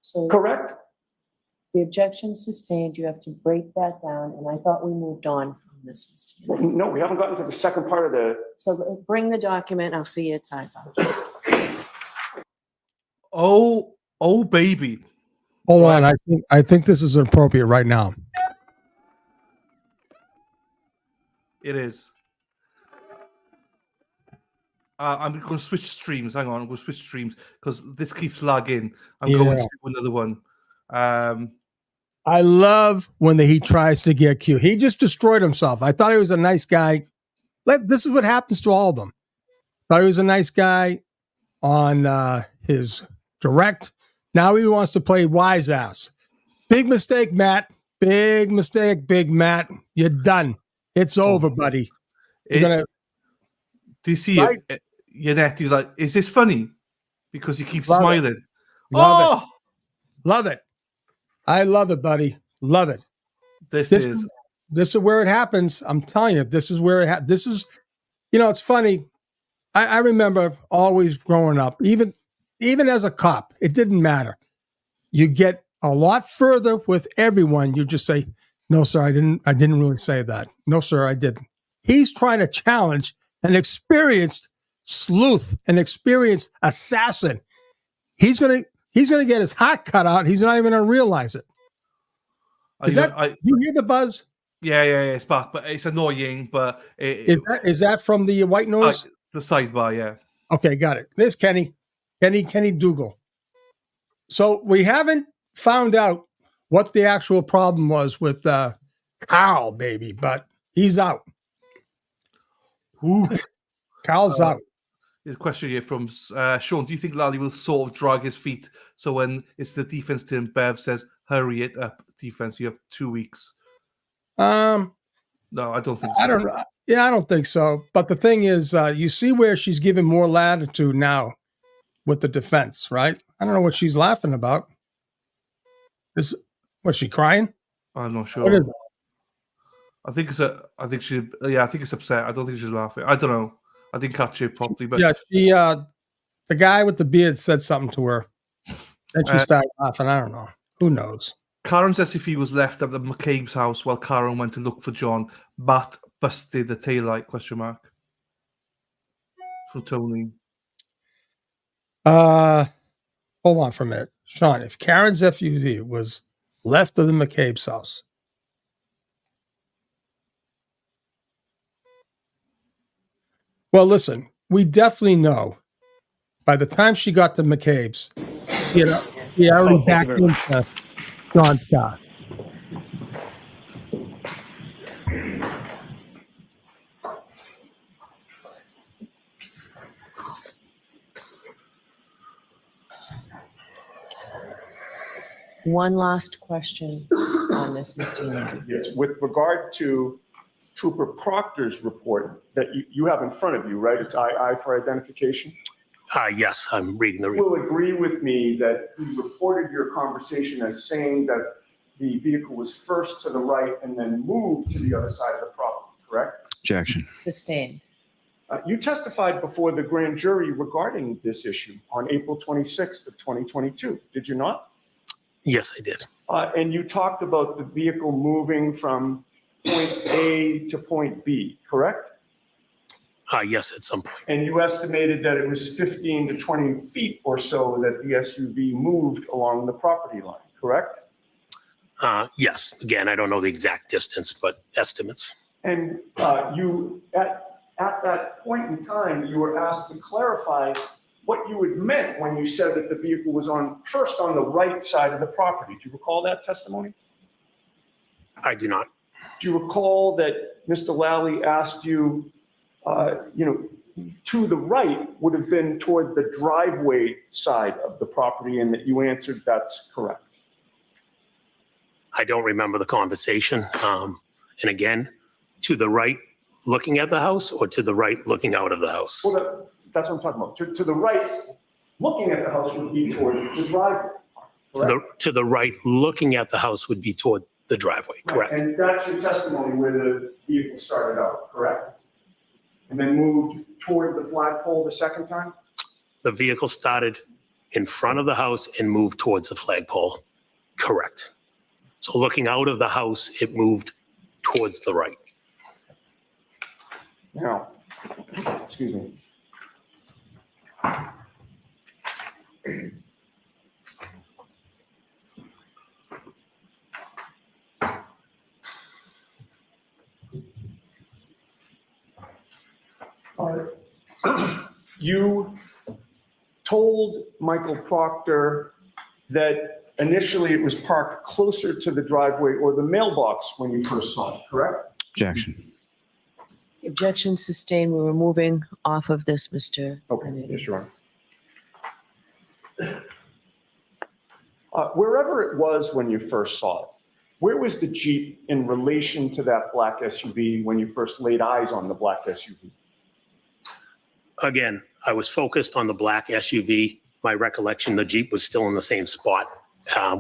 So Correct? the objection sustained, you have to break that down, and I thought we moved on from this, Mr. Well, Kennedy. no, we haven't gotten to the second part of the. So bring the document, I'll see it side by side. Oh, baby. Hold on, I think this is appropriate right now. It is. I'm going to switch streams. Hang on, I'm going to switch streams because this keeps lagging. I'm going to another one. I love when he tries to get cute. He just destroyed himself. I thought he was a nice guy. This is what happens to all of them. Thought he was a nice guy on his direct. Now he wants to play wise ass. Big mistake, Matt. Big mistake, Big Matt. You're done. It's over, buddy. You're gonna. Do you see it? Your nephew like, is this funny? Because you keep Love smiling. It. Love it. Love it. I love it, buddy. Love it. This is where it happens. I'm telling you, this is where it this is, it's funny. I remember always growing up, even as a cop, it didn't matter. You get a lot further with everyone. You just say, no, sir, I didn't really say that. No, sir, I didn't. He's trying to challenge an experienced sleuth, an experienced assassin. He's gonna get his heart cut out. He's not even gonna realize it. You hear the buzz? Yeah, it's back, but it's annoying. But is that from the white noise? The sidebar, yeah. Okay, got it. There's Kenny Dougal. So we haven't found out what the actual problem was with Carl, baby, but he's out. Carl's out. There's a question here from Sean. Do you think Lally will sort of drag his feet? So when it's the defense team, Bev says, hurry it up, defense. You have 2 weeks. No, I don't think so. I don't think so. But the thing is, you see where she's given more latitude now with the defense, right? I don't know what she's laughing about. Was she crying? I'm not sure. What is it? I think it's upset. I don't think she's laughing. I don't know. I didn't catch it properly, but Yeah, the guy with the beard said something to her, and she started laughing. I don't know. Who knows? Karen says if he was left at the McCabe's house while Karen went to look for John, Bat busted the taillight, ? From Tony. Hold on for a minute. Sean, if Karen's FUV was left of the McCabe's house, well, listen, we definitely know by the time she got to McCabe's, he already backed into John's car. One last question on this, Mr. Young. Yes, with regard to Trooper Proctor's report that you have in front of you, right? It's II for identification. Yes, I'm reading the You report. will agree with me that you reported your conversation as saying that the vehicle was first to the right and then moved to the other side of the property, correct? Objection. Sustained. You testified before the grand jury regarding this issue on April 26th of 2022, did you not? Yes, I did. And you talked about the vehicle moving from point A to point B, correct? Yes, at some point. And you estimated that it was 15 to 20 feet or so that the SUV moved along the property line, correct? Yes. Again, I don't know the exact distance, but estimates. And you, at that point in time, you were asked to clarify what you had meant when you said that the vehicle was first on the right side of the property. Do you recall that testimony? I do not. Do you recall that Mr. Lally asked you, to the right would have been toward the driveway side of the property, and that you answered that's correct? I don't remember the conversation. And again, to the right looking at the house or to the right looking out of the house? Well, that's what I'm talking about. To the right, looking at the house would be toward the driveway, correct? To the right looking at the house would be toward the driveway, correct? Right. And that's your testimony where the vehicle started out, correct? And then moved toward the flagpole the second time? The vehicle started in front of the house and moved towards the flagpole, correct? So looking out of the house, it moved towards the right. Now, excuse me. You told Michael Proctor that initially it was parked closer to the driveway or the mailbox when you first saw it, correct? Objection. Objection sustained. We're moving off of this, Mr. Okay, yes, Your Honor. Wherever it was when you first saw it, where was the Jeep in relation to that black SUV when you first laid eyes on the black SUV? Again, I was focused on the black SUV. My recollection, the Jeep was still in the same spot,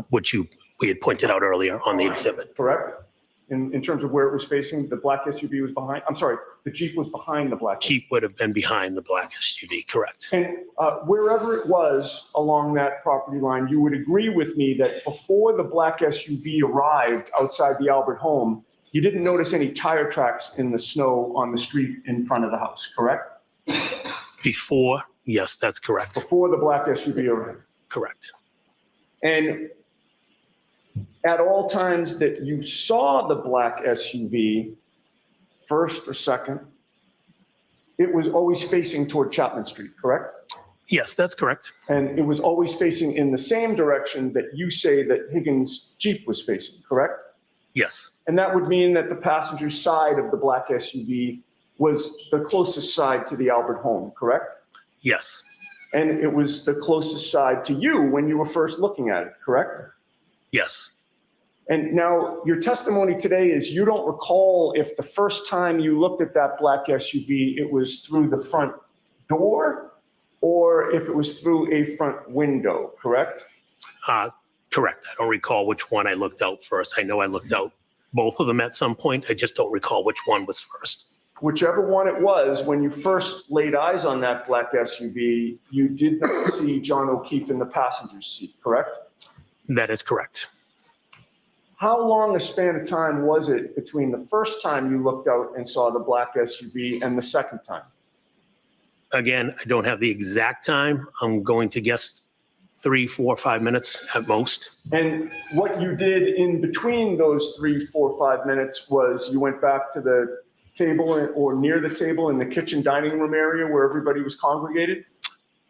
which we had pointed out earlier on the exhibit. Correct? In terms of where it was facing, the black SUV was behind, I'm sorry, the Jeep was behind the black SUV. Jeep would have been behind the black SUV, correct? And wherever it was along that property line, you would agree with me that before the black SUV arrived outside the Albert home, you didn't notice any tire tracks in the snow on the street in front of the house, correct? Before, yes, that's correct. Before the black SUV arrived. Correct. And at all times that you saw the black SUV, first or second, it was always facing toward Chapman Street, correct? Yes, that's correct. And it was always facing in the same direction that you say that Higgins' Jeep was facing, correct? Yes. And that would mean that the passenger side of the black SUV was the closest side to the Albert home, correct? Yes. And it was the closest side to you when you were first looking at it, correct? Yes. And now your testimony today is you don't recall if the first time you looked at that black SUV, it was through the front door or if it was through a front window, correct? Correct. I don't recall which one I looked out first. I know I looked out Both of them at some point. I just don't recall which one was first. Whichever one it was, when you first laid eyes on that black SUV, you did not see John O'Keefe in the passenger seat, correct? That is correct. How long a span of time was it between the first time you looked out and saw the black SUV and the second time? Again, I don't have the exact time. I'm going to guess 3, 4, 5 minutes at most. And what you did in between those 3, 4, 5 minutes was you went back to the table or near the table in the kitchen dining room area where everybody was congregated?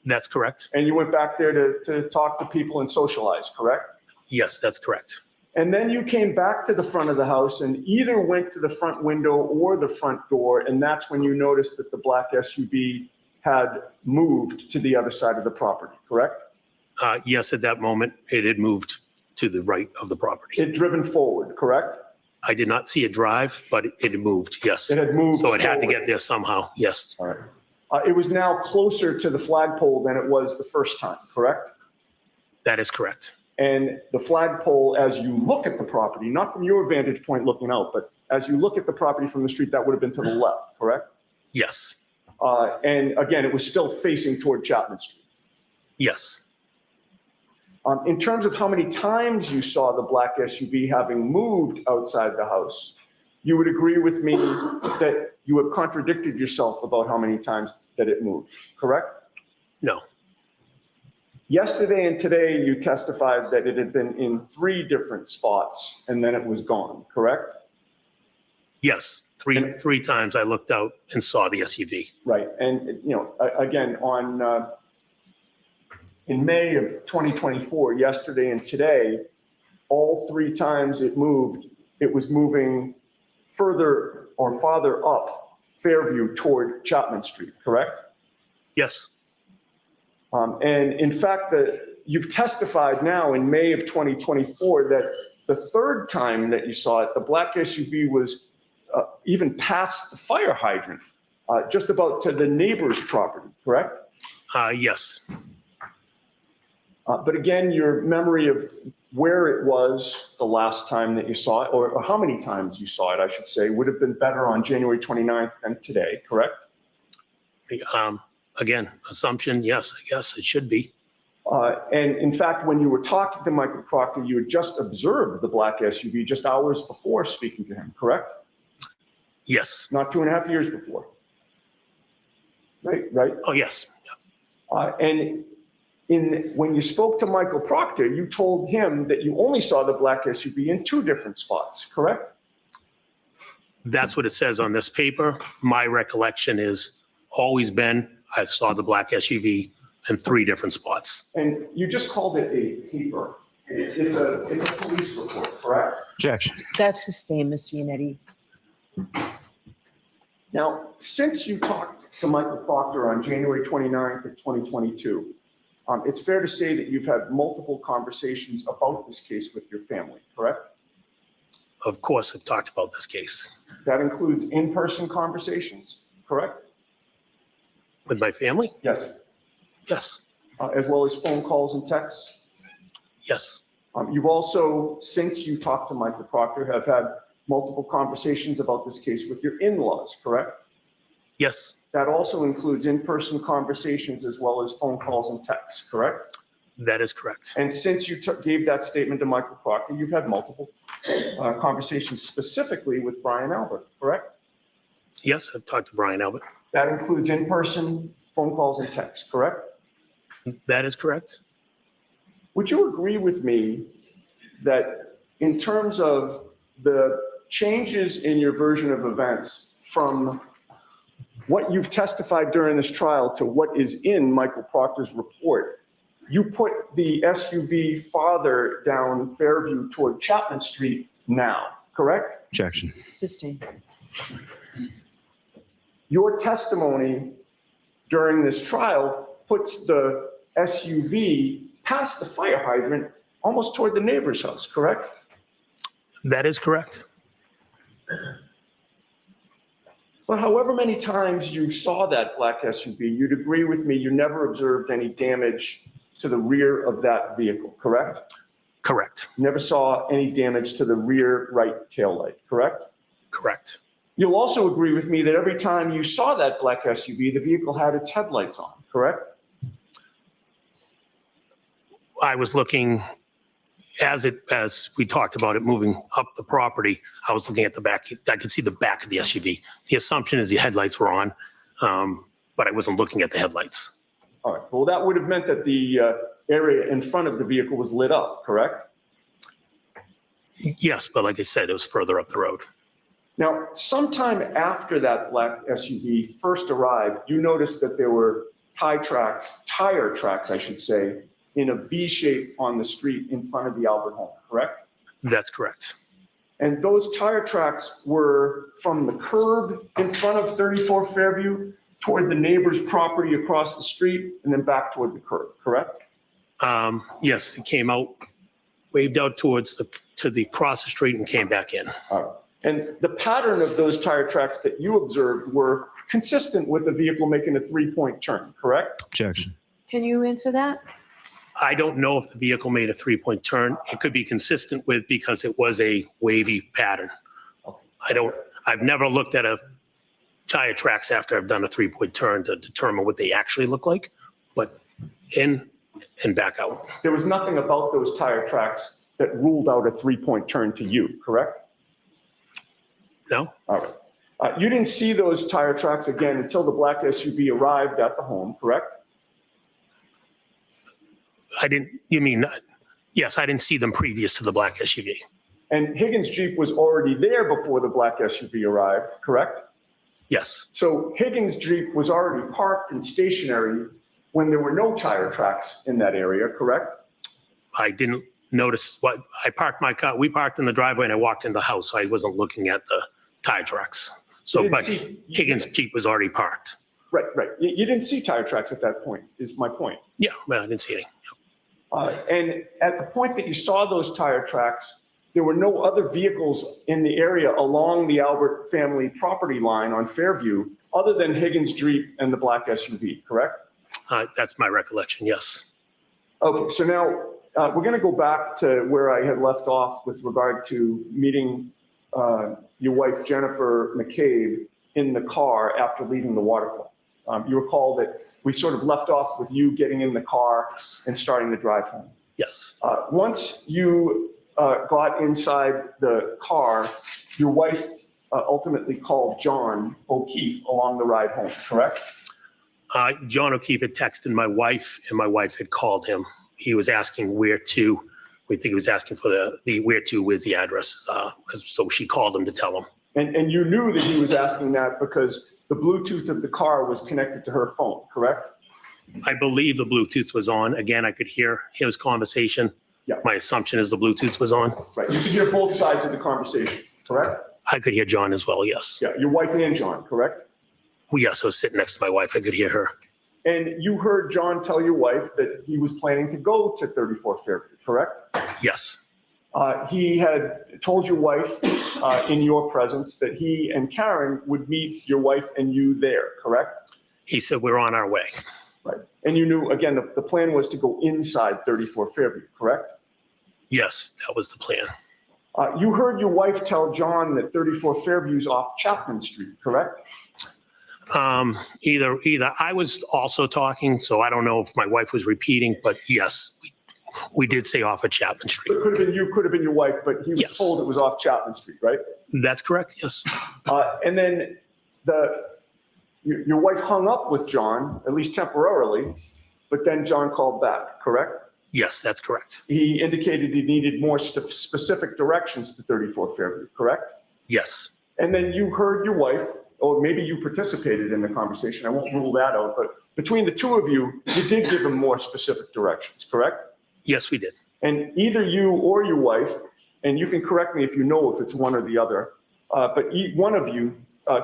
That's correct. And you went back there to talk to people and socialize, correct? Yes, that's correct. And then you came back to the front of the house and either went to the front window or the front door, and that's when you noticed that the black SUV had moved to the other side of the property, correct? Yes, at that moment, it had moved to the right of the property. It had driven forward, correct? I did not see it drive, but it had moved, yes. It had moved So it had to forward. get there somehow, yes. All right. It was now closer to the flagpole than it was the first time, correct? That is correct. And the flagpole, as you look at the property, not from your vantage point looking out, but as you look at the property from the street, that would have been to the left, correct? Yes, And again, it was still facing toward Chapman Street. yes. In terms of how many times you saw the black SUV having moved outside the house, you would agree with me that you have contradicted yourself about how many times that it moved, correct? No, Yesterday and today, you testified that it had been in 3 different spots and then it was gone, correct? yes. Three times I looked out and saw the SUV. Right. And, you know, again, in May of 2024, yesterday and today, all 3 times it moved, it was moving further or farther up Fairview toward Chapman Street, correct? Yes, And in fact, you've testified now in May of 2024 that the 3rd time that you saw it, the black SUV was even past the fire hydrant, just about to the neighbor's property, correct? yes. But again, your memory of where it was the last time that you saw it, or how many times you saw it, I should say, would have been better on January 29th than today, correct? Again, assumption, yes, I guess it should be. And in fact, when you were talking to Michael Proctor, you had just observed the black SUV just hours before speaking to him, correct? Yes. Not 2.5 years before. Right? Oh, yes. And when you spoke to Michael Proctor, you told him that you only saw the black SUV in 2 different spots, correct? That's what it says on this paper. My recollection is always been, I saw the black SUV in 3 different spots. And you just called it a paper. It's a police report, correct? Objection. That's sustained, Mr. Yannetti. Now, since you talked to Michael Proctor on January 29th of 2022, it's fair to say that you've had multiple conversations about this case with your family, correct? Of course, I've talked about this case. That includes in-person conversations, correct? With my family? Yes. Yes, As well as phone calls and texts? yes, You've also, since you talked to Michael Proctor, have had multiple conversations about this case with your in-laws, correct? yes, That also includes in-person conversations as well as phone calls and texts, correct? that is correct. And since you gave that statement to Michael Proctor, you've had multiple conversations specifically with Brian Albert, correct? Yes, I've talked to Brian Albert. That includes in-person phone calls and texts, correct? That is correct. Would you agree with me that in terms of the changes in your version of events from what you've testified during this trial to what is in Michael Proctor's report, you put the SUV farther down Fairview toward Chapman Street now, correct? Objection. Sustained. Your testimony during this trial puts the SUV past the fire hydrant, almost toward the neighbor's house, correct? That is correct. But however many times you saw that black SUV, you'd agree with me, you never observed any damage to the rear of that vehicle, correct? Correct. Never saw any damage to the rear right taillight, correct? Correct. You'll also agree with me that every time you saw that black SUV, the vehicle had its headlights on, correct? I was looking, as we talked about it moving up the property, I was looking at the back. I could see the back of the SUV. The assumption is the headlights were on, but I wasn't looking at the headlights. All right, well, that would have meant that the area in front of the vehicle was lit up, correct? Yes, but like I said, it was further up the road. Now, sometime after that black SUV first arrived, you noticed that there were tire tracks, I should say, in a V shape on the street in front of the Albert home, correct? That's correct. And those tire tracks were from the curb in front of 34 Fairview toward the neighbor's property across the street and then back toward the curb, correct? Yes, it came out, waved out towards the across the street and came back in. All right. And the pattern of those tire tracks that you observed were consistent with the vehicle making a 3-point turn, correct? Objection. Can you answer that? I don't know if the vehicle made a 3-point turn. It could be consistent with, because it was a wavy pattern. I've never looked at a tire tracks after I've done a 3-point turn to determine what they actually look like, but in and back out. There was nothing about those tire tracks that ruled out a 3-point turn to you, correct? No. All right. You didn't see those tire tracks again until the black SUV arrived at the home, correct? Yes, I didn't see them previous to the black SUV. And Higgins' Jeep was already there before the black SUV arrived, correct? Yes. So Higgins' Jeep was already parked and stationary when there were no tire tracks in that area, correct? I didn't notice I parked my car. We parked in the driveway and I walked in the house. So I wasn't looking at the tire tracks. So, but Higgins' Jeep was already parked. Right. You didn't see tire tracks at that point, is my point. Yeah, well, I didn't see any. And at the point that you saw those tire tracks, there were no other vehicles in the area along the Albert family property line on Fairview other than Higgins' Jeep and the black SUV, correct? That's my recollection, yes. Okay, so now we're going to go back to where I had left off with regard to meeting your wife, Jennifer McCabe, in the car after leaving the waterfall. You recall that we sort of left off with you getting in the car and starting the drive home. Yes. Once you got inside the car, your wife ultimately called John O'Keefe along the ride home, correct? John O'Keefe had texted my wife, and my wife had called him. He was asking where to. We think he was asking for the where to, where's the address. So she called him to tell him. And you knew that he was asking that because the Bluetooth of the car was connected to her phone, correct? I believe the Bluetooth was on. Again, I could hear his conversation. Yeah. My assumption is the Bluetooth was on. Right. You could hear both sides of the conversation, correct? I could hear John as well, yes. Yeah, your wife and John, correct? Well, yes, I was sitting next to my wife. I could hear her. And you heard John tell your wife that he was planning to go to 34 Fairview, correct? Yes. He had told your wife in your presence that he and Karen would meet your wife and you there, correct? He said we're on our way. Right. And you knew, again, the plan was to go inside 34 Fairview, correct? Yes, that was the plan. You heard your wife tell John that 34 Fairview's off Chapman Street, correct? Either I was also talking, so I don't know if my wife was repeating, but yes, we did say off of Chapman Street. It could have been you, could have been your wife, but he was told it was off Chapman Street, right? That's correct, yes. And then your wife hung up with John, at least temporarily, but then John called back, correct? Yes, that's correct. He indicated he needed more specific directions to 34 Fairview, correct? Yes. And then you heard your wife, or maybe you participated in the conversation, I won't rule that out, but between the two of you, you did give him more specific directions, correct? Yes, we did. And either you or your wife, and you can correct me if you know if it's one or the other, but one of you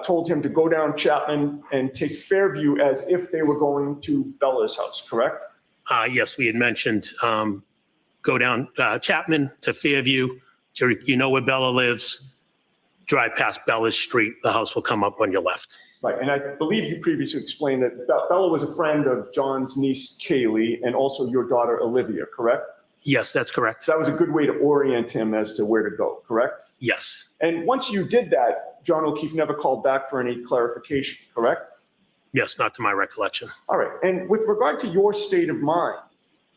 told him to go down Chapman and take Fairview as if they were going to Bella's house, correct? Yes, we had mentioned go down Chapman to Fairview. You know where Bella lives. Drive past Bella's street. The house will come up on your left. Right, and I believe you previously explained that Bella was a friend of John's niece, Kaylee, and also your daughter, Olivia, correct? Yes, that's correct. That was a good way to orient him as to where to go, correct? Yes. And once you did that, John O'Keefe never called back for any clarification, correct? Yes, not to my recollection. All right. And with regard to your state of mind,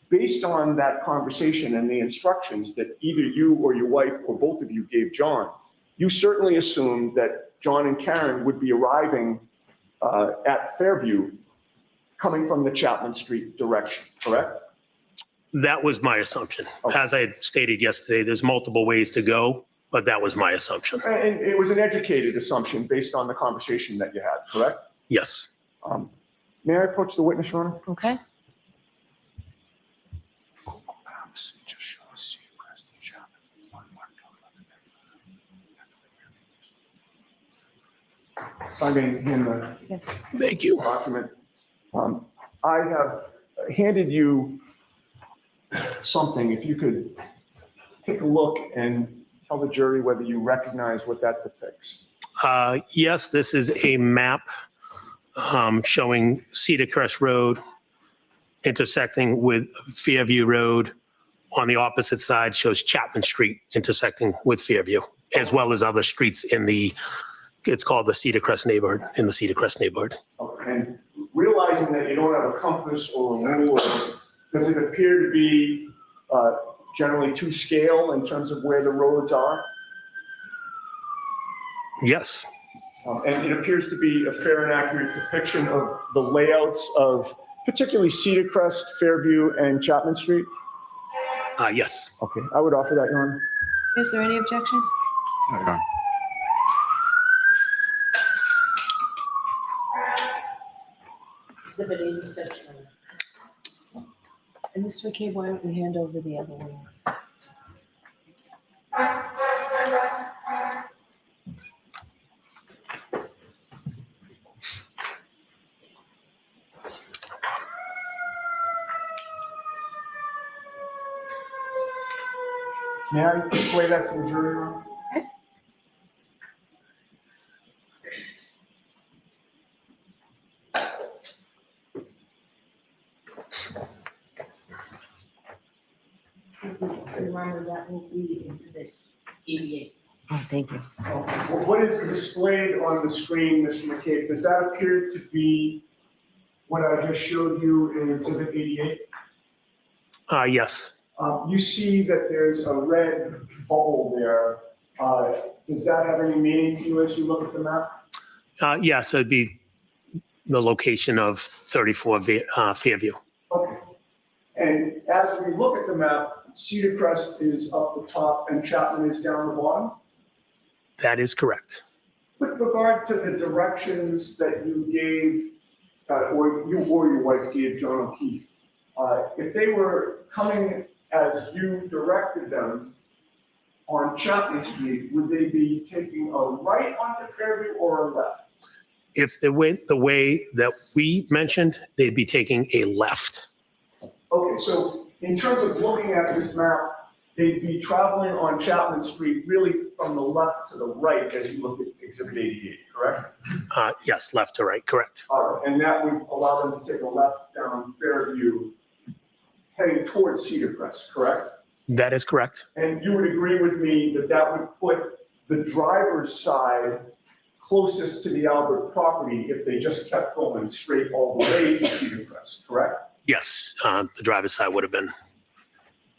based on that conversation and the instructions that either you or your wife or both of you gave John, you certainly assumed that John and Karen would be arriving at Fairview coming from the Chapman Street direction, correct? That was my assumption. Okay. As I had stated yesterday, there's multiple ways to go, but that was my assumption. And it was an educated assumption based on the conversation that you had, correct? Yes. May I approach the witness, Your Honor? Okay. If I may hand the Thank you. document. I have handed you something. If you could take a look and tell the jury whether you recognize what that depicts. Yes, this is a map showing Cedar Crest Road intersecting with Fairview Road. On the opposite side shows Chapman Street intersecting with Fairview, as well as other streets in the, it's called the Cedar Crest neighborhood, in the Cedar Crest neighborhood. Okay. And realizing that you don't have a compass or a ruler, does it appear to be generally to scale in terms of where the roads are? Yes. And it appears to be a fair and accurate depiction of the layouts of particularly Cedar Crest, Fairview, and Chapman Street? Yes. Okay, I would offer that, Your Honor. Is there any objection? Exhibit 86. And Mr. McCabe, why don't we hand over the other one? May I display that for the jury, Your Honor? Remember, that will be exhibit 88. Oh, thank you. What is displayed on the screen, Mr. McCabe, does that appear to be what I just showed you in exhibit 88? Yes. You see that there's a red bubble there. Does that have any meaning to you as you look at the map? Yes, it'd be the location of 34 Fairview. Okay. And as we look at the map, Cedar Crest is up the top and Chapman is down the bottom? That is correct. With regard to the directions that you gave, or you or your wife gave John O'Keefe, if they were coming as you directed them on Chapman Street, would they be taking a right onto Fairview or a left? If they went the way that we mentioned, they'd be taking a left. Okay, so in terms of looking at this map, they'd be traveling on Chapman Street really from the left to the right as you look at exhibit 88, correct? Yes, left to right, correct. All right, and that would allow them to take a left down Fairview heading towards Cedar Crest, correct? That is correct. And you would agree with me that that would put the driver's side closest to the Albert property if they just kept going straight all the way to Cedar Crest, correct? Yes, the driver's side would have been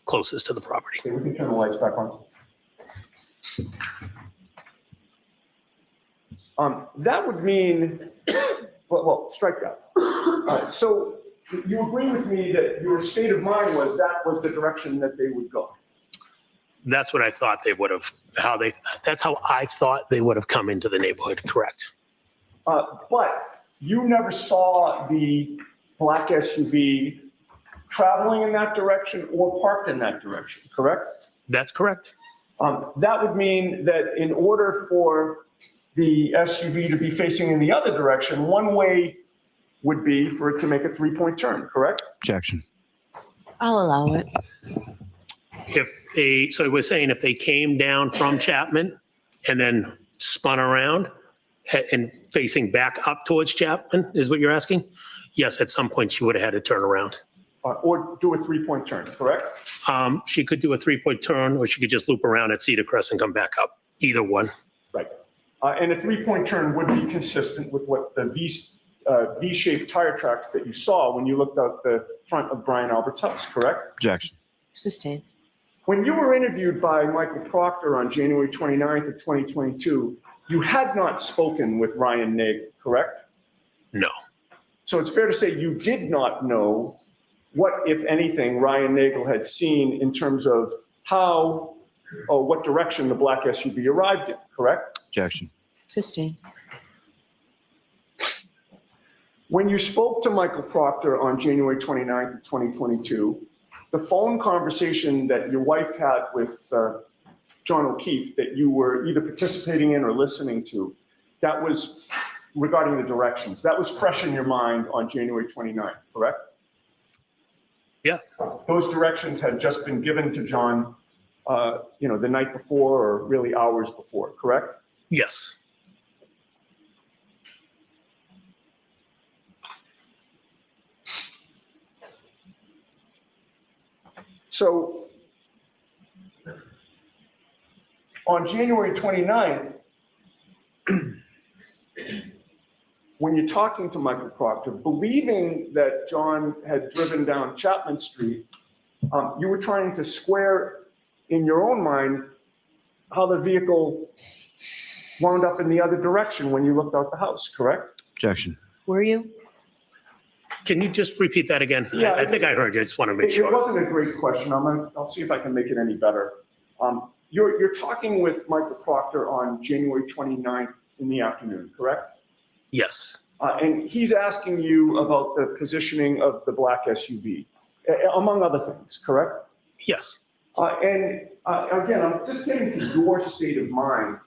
closest to the property. Okay, we can turn the lights back on. That would mean, well, strike that. All right, so you agree with me that your state of mind was that was the direction that they would go? That's what I thought they would have, that's how I thought they would have come into the neighborhood, correct? But you never saw the black SUV traveling in that direction or parked in that direction, correct? That's correct. That would mean that in order for the SUV to be facing in the other direction, one way would be for it to make a three-point turn, correct? Objection. I'll allow it. So we're saying if they came down from Chapman and then spun around and facing back up towards Chapman, is what you're asking? Yes, at some point you would have had to turn around. Or do a three-point turn, correct? She could do a 3-point turn, or she could just loop around at Cedar Crest and come back up. Either one. Right. And a 3-point turn would be consistent with what the V-shaped tire tracks that you saw when you looked out the front of Brian Albert's house, correct? Objection. Sustained. When you were interviewed by Michael Proctor on January 29th of 2022, you had not spoken with Ryan Nagel, correct? No. So it's fair to say you did not know what, if anything, Ryan Nagel had seen in terms of how or what direction the black SUV arrived in, correct? Objection. Sustained. When you spoke to Michael Proctor on January 29th of 2022, the phone conversation that your wife had with John O'Keefe that you were either participating in or listening to, that was regarding the directions. That was fresh in your mind on January 29th, correct? Yeah. Those directions had just been given to John, the night before or really hours before, correct? Yes. So on January 29th, when you're talking to Michael Proctor, believing that John had driven down Chapman Street, you were trying to square in your own mind how the vehicle wound up in the other direction when you looked out the house, correct? Objection. Were you? Can you just repeat that again? Yeah, I think I heard you. I just want to make sure. It wasn't a great question. I'll see if I can make it any better. You're talking with Michael Proctor on January 29th in the afternoon, correct? Yes. And he's asking you about the positioning of the black SUV, among other things, correct? Yes. Again, I'm just getting to your state of mind.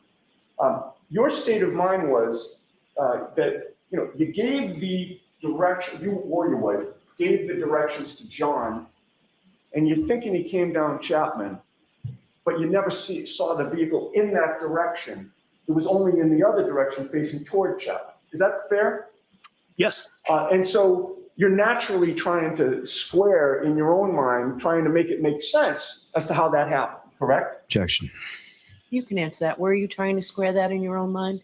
Your state of mind was that you gave the direction, you or your wife gave the directions to John, and you're thinking he came down Chapman, but you never saw the vehicle in that direction. It was only in the other direction facing toward Chapman. Is that fair? Yes. And so you're naturally trying to square in your own mind, trying to make it make sense as to how that happened, correct? Objection. You can answer that. Were you trying to square that in your own mind?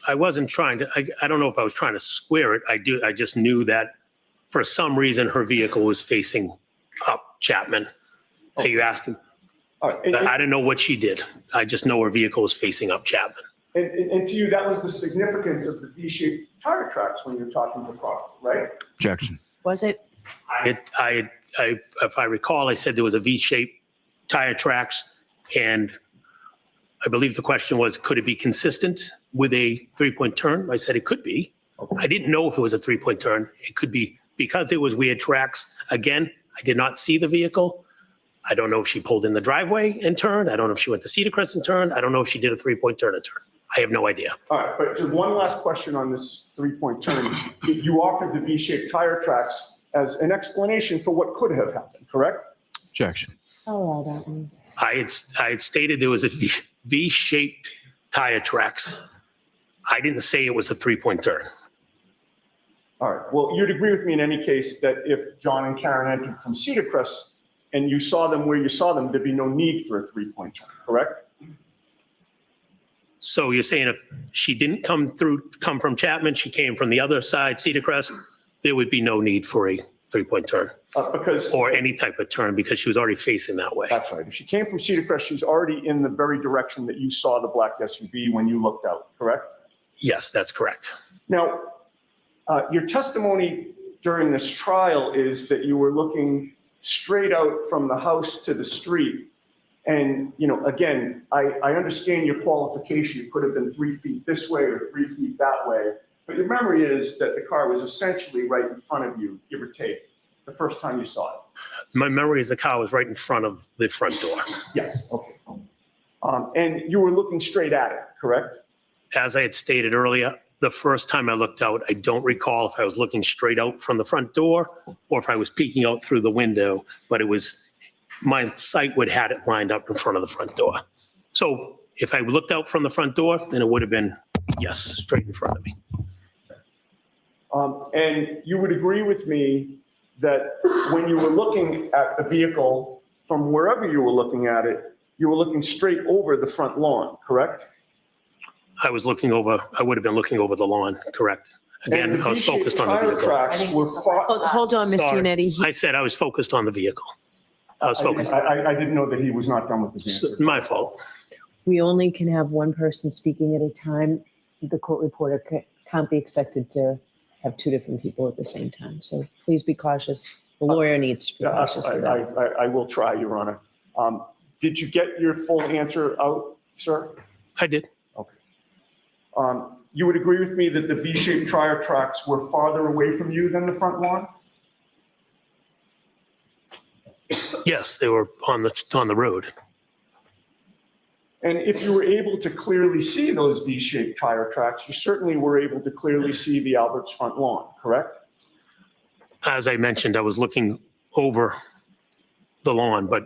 I wasn't trying to, I don't know if I was trying to square it. I just knew that for some reason her vehicle was facing up Chapman. Are you asking? All right. I didn't know what she did. I just know her vehicle was facing up Chapman. And to you, that was the significance of the V-shaped tire tracks when you're talking to Proctor, right? Objection. Was it? If I recall, I said there was a V-shaped tire tracks, and I believe the question was, could it be consistent with a 3-point turn? I said it could be. Okay. I didn't know if it was a 3-point turn. It could be because it was weird tracks. Again, I did not see the vehicle. I don't know if she pulled in the driveway and turned. I don't know if she went to Cedar Crest and turned. I don't know if she did a 3-point turn and turn. I have no idea. All right, but just one last question on this 3-point turn. You offered the V-shaped tire tracks as an explanation for what could have happened, correct? Objection. I'll allow that one. I had stated there was a V-shaped tire tracks. I didn't say it was a 3-point turn. All right, well, you'd agree with me in any case that if John and Karen entered from Cedar Crest and you saw them where you saw them, there'd be no need for a 3-point turn, correct? So you're saying if she didn't come from Chapman, she came from the other side, Cedar Crest, there would be no need for a 3-point turn or any type of turn because she was already facing that way. That's right. If she came from Cedar Crest, she's already in the very direction that you saw the black SUV when you looked out, correct? Yes, that's correct. Now, your testimony during this trial is that you were looking straight out from the house to the street. And, again, I understand your qualification. It could have been 3 feet this way or 3 feet that way. But your memory is that the car was essentially right in front of you, give or take, the first time you saw it. My memory is the car was right in front of the front door. Yes, okay. And you were looking straight at it, correct? As I had stated earlier, the first time I looked out, I don't recall if I was looking straight out from the front door or if I was peeking out through the window, but it was, my sight would had it lined up in front of the front door. So if I looked out from the front door, then it would have been, yes, straight in front of me. And you would agree with me that when you were looking at the vehicle from wherever you were looking at it, you were looking straight over the front lawn, correct? I would have been looking over the lawn, correct. Again, And the I was V-shaped focused on the tire vehicle. tracks were Hold on, Mr. Sorry. Yannetti. I said I was focused on the vehicle. I was focused. I didn't know that he was not done with his answer. My fault. We only can have one person speaking at a time. The court reporter can't be expected to have two different people at the same time. So please be cautious. The lawyer needs to be cautious of that. I will try, Your Honor. Did you get your full answer out, sir? I did. Okay. You would agree with me that the V-shaped tire tracks were farther away from you than the front lawn? Yes, they were on the road. And if you were able to clearly see those V-shaped tire tracks, you certainly were able to clearly see the Albert's front lawn, correct? As I mentioned, I was looking over the lawn, but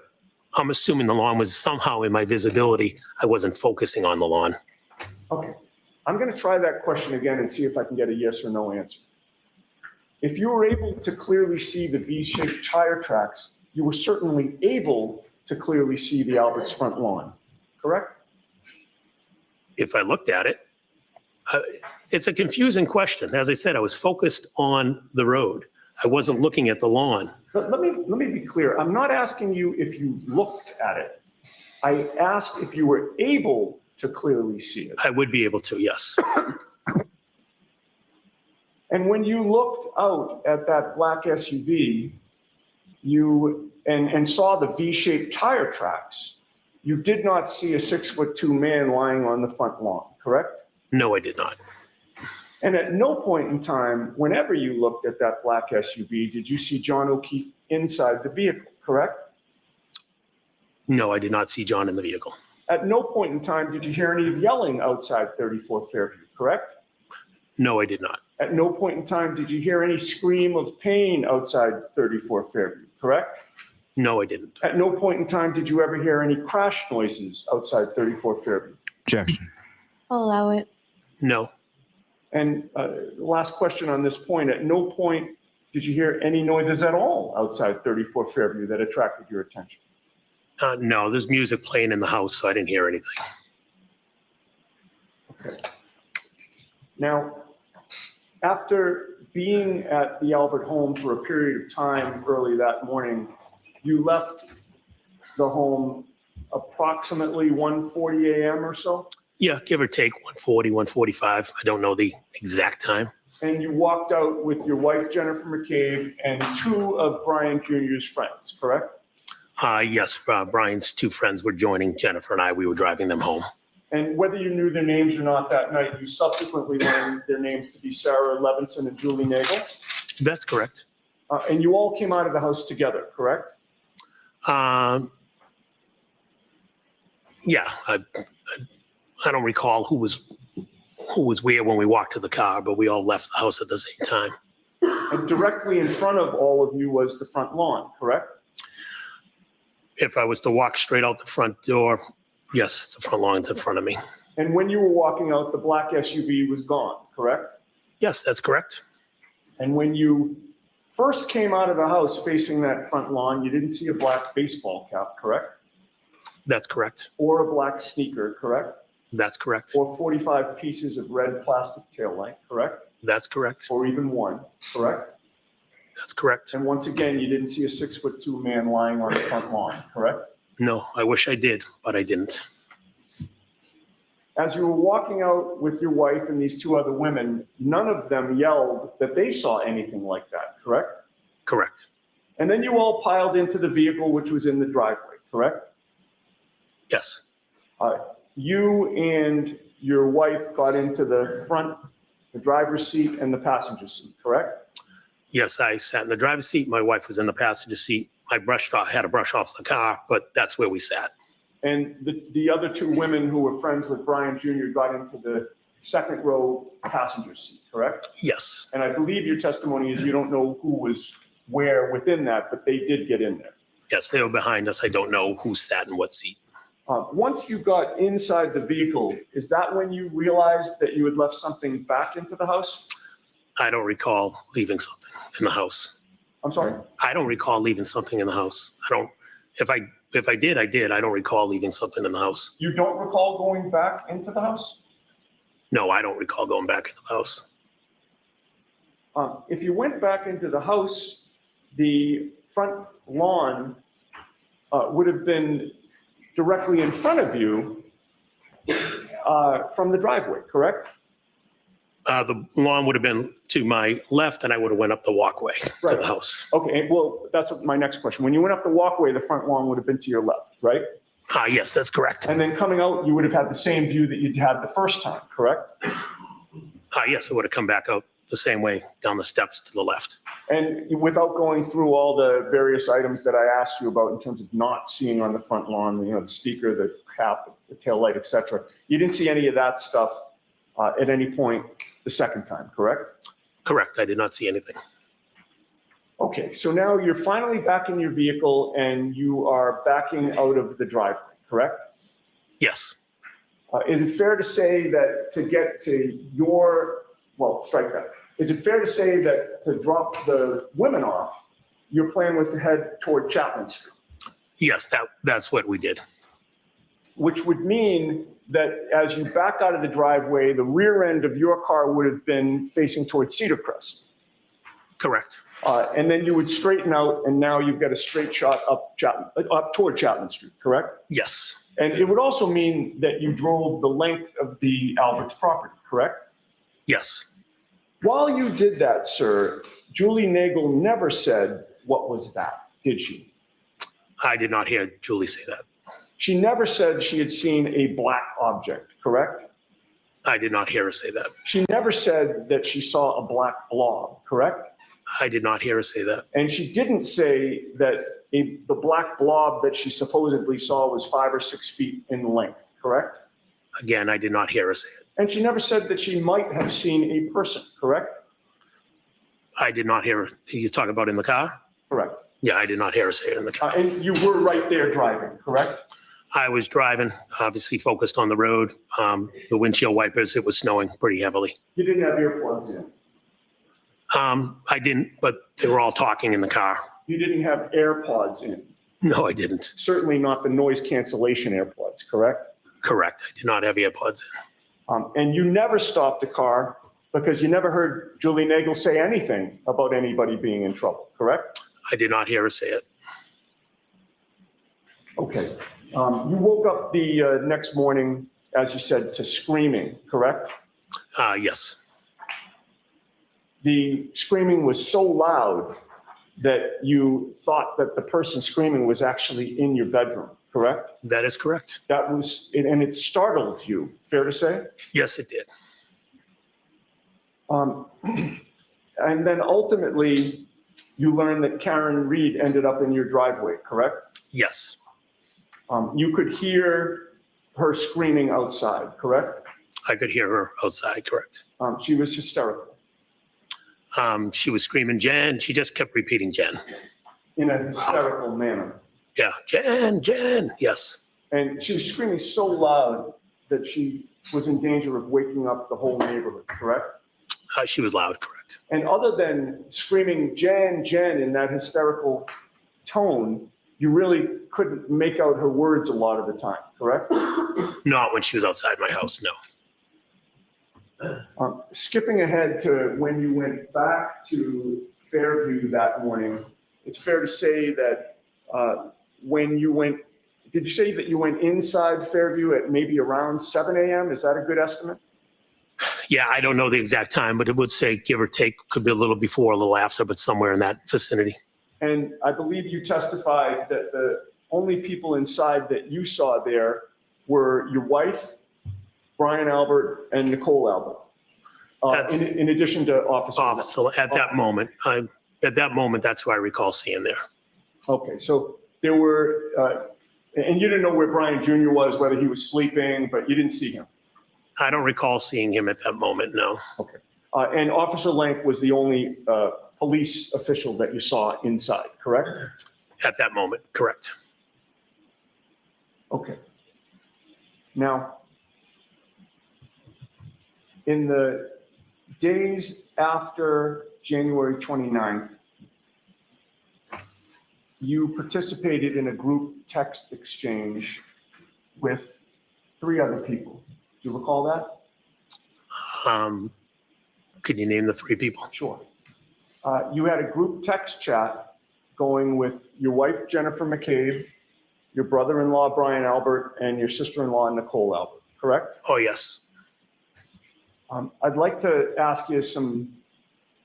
I'm assuming the lawn was somehow in my visibility. I wasn't focusing on the lawn. Okay. I'm going to try that question again and see if I can get a yes or no answer. If you were able to clearly see the V-shaped tire tracks, you were certainly able to clearly see the Albert's front lawn, correct? If I looked at it, it's a confusing question. As I said, I was focused on the road. I wasn't looking at the lawn. But let me be clear. I'm not asking you if you looked at it. I asked if you were able to clearly see it. I would be able to, yes. And when you looked out at that black SUV, and saw the V-shaped tire tracks, you did not see a 6'2" man lying on the front lawn, correct? No, I did not. And at no point in time, whenever you looked at that black SUV, did you see John O'Keefe inside the vehicle, correct? No, I did not see John in the vehicle. At no point in time did you hear any yelling outside 34 Fairview, correct? No, I did not. At no point in time did you hear any scream of pain outside 34 Fairview, correct? No, I didn't. At no point in time did you ever hear any crash noises outside 34 Fairview. Objection. I'll allow it. No. And last question on this point, at no point did you hear any noises at all outside 34 Fairview that attracted your attention? No, there's music playing in the house, so I didn't hear anything. Okay. Now, after being at the Albert home for a period of time early that morning, you left the home approximately 1:40 a.m. or so? Yeah, give or take 1:40, 1:45. I don't know the exact time. And you walked out with your wife, Jennifer McCabe, and two of Brian Jr.'s friends, correct? Yes, Brian's two friends were joining Jennifer and I. We were driving them home. And whether you knew their names or not that night, you subsequently learned their names to be Sarah Levinson and Julie Nagel? That's correct. And you all came out of the house together, correct? Yeah, I don't recall who was where when we walked to the car, but we all left the house at the same time. And directly in front of all of you was the front lawn, correct? If I was to walk straight out the front door, yes, the front lawn's in front of me. And when you were walking out, the black SUV was gone, correct? Yes, that's correct. And when you first came out of the house facing that front lawn, you didn't see a black baseball cap, correct? That's correct. Or a black sneaker, correct? That's correct. Or 45 pieces of red plastic taillight, correct? That's correct. Or even one, correct? That's correct. And once again, you didn't see a 6'2" man lying on the front lawn, correct? No, I wish I did, but I didn't. As you were walking out with your wife and these two other women, none of them yelled that they saw anything like that, correct? Correct. And then you all piled into the vehicle, which was in the driveway, correct? Yes. You and your wife got into the front, the driver's seat and the passenger seat, correct? Yes, I sat in the driver's seat. My wife was in the passenger seat. I had to brush off the car, but that's where we sat. And the other two women who were friends with Brian Jr. got into the second row passenger seat, correct? Yes. And I believe your testimony is you don't know who was where within that, but they did get in there. Yes, they were behind us. I don't know who sat in what seat. Once you got inside the vehicle, is that when you realized that you had left something back into the house? I don't recall leaving something in the house. I'm sorry? I don't recall leaving something in the house. If I did, I did. I don't recall leaving something in the house. You don't recall going back into the house? No, I don't recall going back into the house. If you went back into the house, the front lawn would have been directly in front of you from the driveway, correct? The lawn would have been to my left, and I would have went up the walkway to the house. Okay, well, that's my next question. When you went up the walkway, the front lawn would have been to your left, right? Yes, that's correct. And then coming out, you would have had the same view that you'd had the first time, correct? Yes, I would have come back out the same way down the steps to the left. And without going through all the various items that I asked you about in terms of not seeing on the front lawn, you know, the speaker, the cap, the tail light, et cetera, you didn't see any of that stuff at any point the second time, correct? Correct. I did not see anything. Okay, so now you're finally back in your vehicle and you are backing out of the driveway, correct? Yes. Is it fair to say that to get to your, well, strike that. Is it fair to say that to drop the women off, your plan was to head toward Chapman Street? Yes, that's what we did. Which would mean that as you back out of the driveway, the rear end of your car would have been facing towards Cedar Crest. Correct. And then you would straighten out, and now you've got a straight shot up toward Chapman Street, correct? Yes. And it would also mean that you drove the length of the Alberts property, correct? Yes. While you did that, sir, Julie Nagel never said, "What was that?" Did she? I did not hear Julie say that. She never said she had seen a black object, correct? I did not hear her say that. She never said that she saw a black blob, correct? I did not hear her say that. And she didn't say that the black blob that she supposedly saw was 5 or 6 feet in length, correct? Again, I did not hear her say it. And she never said that she might have seen a person, correct? I did not hear her. You talk about in the car? Correct. Yeah, I did not hear her say it in the car. And you were right there driving, correct? I was driving, obviously focused on the road. The windshield wipers, it was snowing pretty heavily. You didn't have earplugs in. I didn't, but they were all talking in the car. You didn't have AirPods in. No, I didn't. Certainly not the noise cancellation AirPods, correct? Correct. I did not have earpods in. And you never stopped the car because you never heard Julie Nagel say anything about anybody being in trouble, correct? I did not hear her say it. Okay. You woke up the next morning, as you said, to screaming, correct? Yes. The screaming was so loud that you thought that the person screaming was actually in your bedroom, correct? That is correct. That was, and it startled you, fair to say? Yes, it did. And then ultimately, you learned that Karen Reed ended up in your driveway, correct? Yes. You could hear her screaming outside, correct? I could hear her outside, correct. She was hysterical. She was screaming, Jen. She just kept repeating Jen. In a hysterical manner. Yeah, Jen, Jen, yes. And she was screaming so loud that she was in danger of waking up the whole neighborhood, correct? She was loud, correct. And other than screaming Jen, Jen in that hysterical tone, you really couldn't make out her words a lot of the time, correct? Not when she was outside my house, no. Skipping ahead to when you went back to Fairview that morning, it's fair to say that when you went, did you say that you went inside Fairview at maybe around 7 a.m.? Is that a good estimate? Yeah, I don't know the exact time, but it would say give or take, could be a little before, a little after, but somewhere in that vicinity. And I believe you testified that the only people inside that you saw there were your wife, Brian Albert, and Nicole Albert, in addition to Officer. At that moment, that's who I recall seeing there. Okay, so there were, and you didn't know where Brian Jr. was, whether he was sleeping, but you didn't see him. I don't recall seeing him at that moment, no. Okay. And Officer Lank was the only police official that you saw inside, correct? At that moment, correct. Okay. Now, in the days after January 29th, you participated in a group text exchange with 3 other people. Do you recall that? Could you name the 3 people? Sure. You had a group text chat going with your wife, Jennifer McCabe, your brother-in-law, Brian Albert, and your sister-in-law, Nicole Albert, correct? Oh, yes. I'd like to ask you some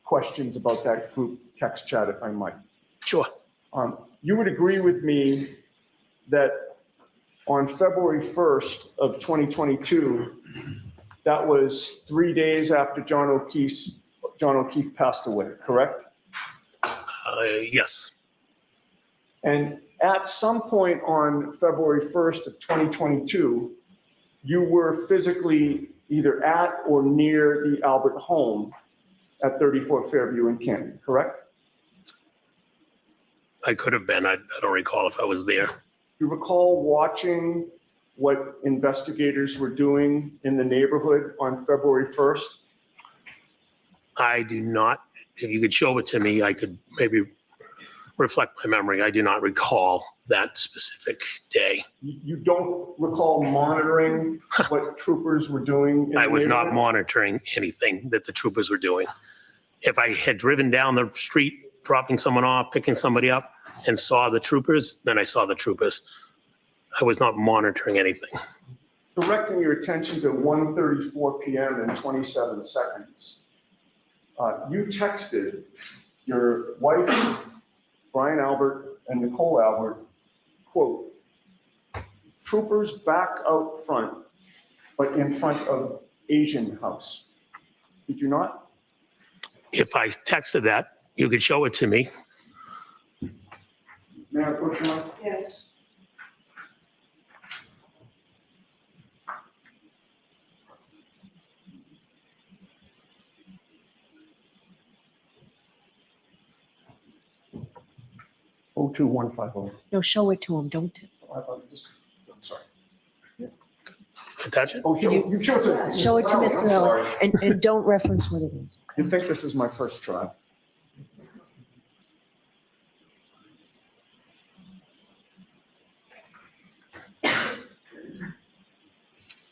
questions about that group text chat, if I might. Sure. You would agree with me that on February 1st of 2022, that was 3 days after John O'Keefe passed away, correct? Yes. And at some point on February 1st of 2022, you were physically either at or near the Albert home at 34 Fairview in Canton, correct? I could have been. I don't recall if I was there. Do you recall watching what investigators were doing in the neighborhood on February 1st? I do not. If you could show it to me, I could maybe reflect my memory. I do not recall that specific day. You don't recall monitoring what troopers were doing? In I was not neighborhood? monitoring anything that the troopers were doing. If I had driven down the street, dropping someone off, picking somebody up, and saw the troopers, then I saw the troopers. I was not monitoring anything. Directing your attention to 1:34 p.m. and 27 seconds, you texted your wife, Brian Albert, and Nicole Albert, quote, "Troopers back out front, but in front of Asian house." Did you not? If I texted that, you could show it to me. May I approach your mic? Yes. Oh, 2-150. No, show it to him. Don't. I'm sorry. Attach it? Oh, you show it to. Show it to Oh, Mr. I'm sorry. Miller and don't reference what it is. You think this is my first try?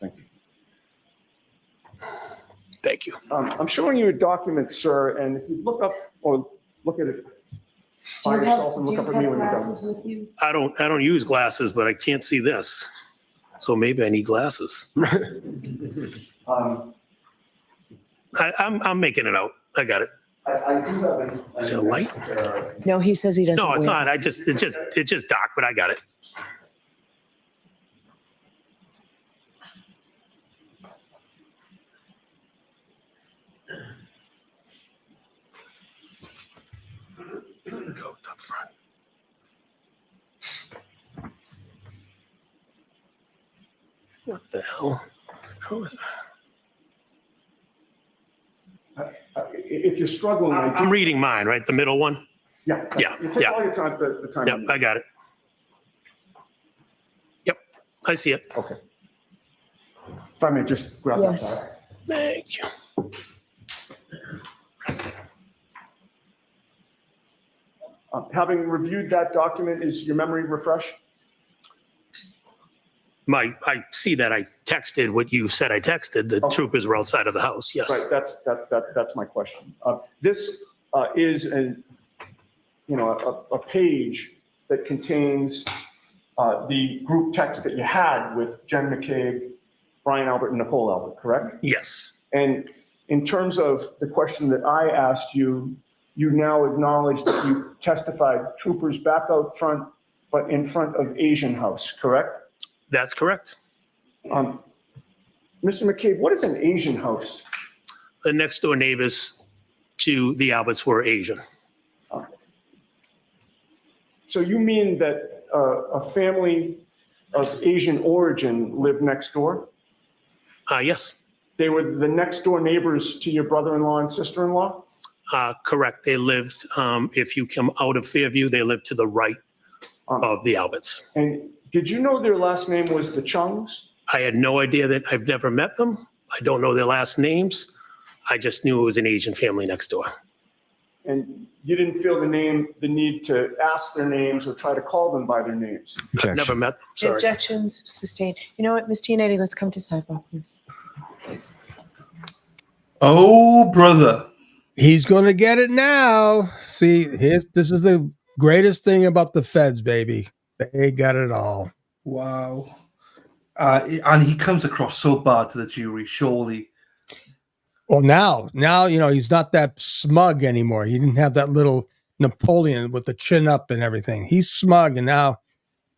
Thank you. Thank you. I'm showing you a document, sir, and if you look up or look at it by yourself and look up at me when you're done. with you? I don't use glasses, but I can't see this. So maybe I need glasses. I'm making it out. I got it. I do have Is it a light? No, he says he doesn't. No, it's wear not. It's just dark, but I got it. Go up front. What the hell? How is If you're struggling, I'm reading mine, right? The middle one? Yeah. Yeah, You take yeah. all your time, the time. Yep, you need. I got it. Yep, I see it. Okay. If I may just grab Yes. that. Thank you. Having reviewed that document, is your memory refreshed? I see that I texted what you said I texted. The Okay. troopers were outside of the house, yes. Right, that's my question. This is a page that contains the group text that you had with Jen McCabe, Brian Albert, and Nicole Albert, correct? Yes, And in terms of the question that I asked you, you now acknowledge that you testified troopers back out front, but in front of Asian house, correct? that's correct. Mr. McCabe, what is an Asian house? The next door neighbors to the Alberts were Asian. So you mean that a family of Asian origin lived next door? Yes, They were the next door neighbors to your brother-in-law and sister-in-law? correct. They lived, if you come out of Fairview, they lived to the right of the Alberts. And did you know their last name was the Chungs? I had no idea that. I've never met them. I don't know their last names. I just knew it was an Asian family next door. And you didn't feel the need to ask their names or try to call them by their names. I've never met them. Sorry. Objections sustained. You know what, Ms. Giannetti, let's come to sidewalk, please. Oh, brother. He's going to get it now. See, this is the greatest thing about the feds, baby. They got it all. Wow. And he comes across so bad to the jury, surely. Well, now, he's not that smug anymore. He didn't have that little Napoleon with the chin up and everything. He's smug. And now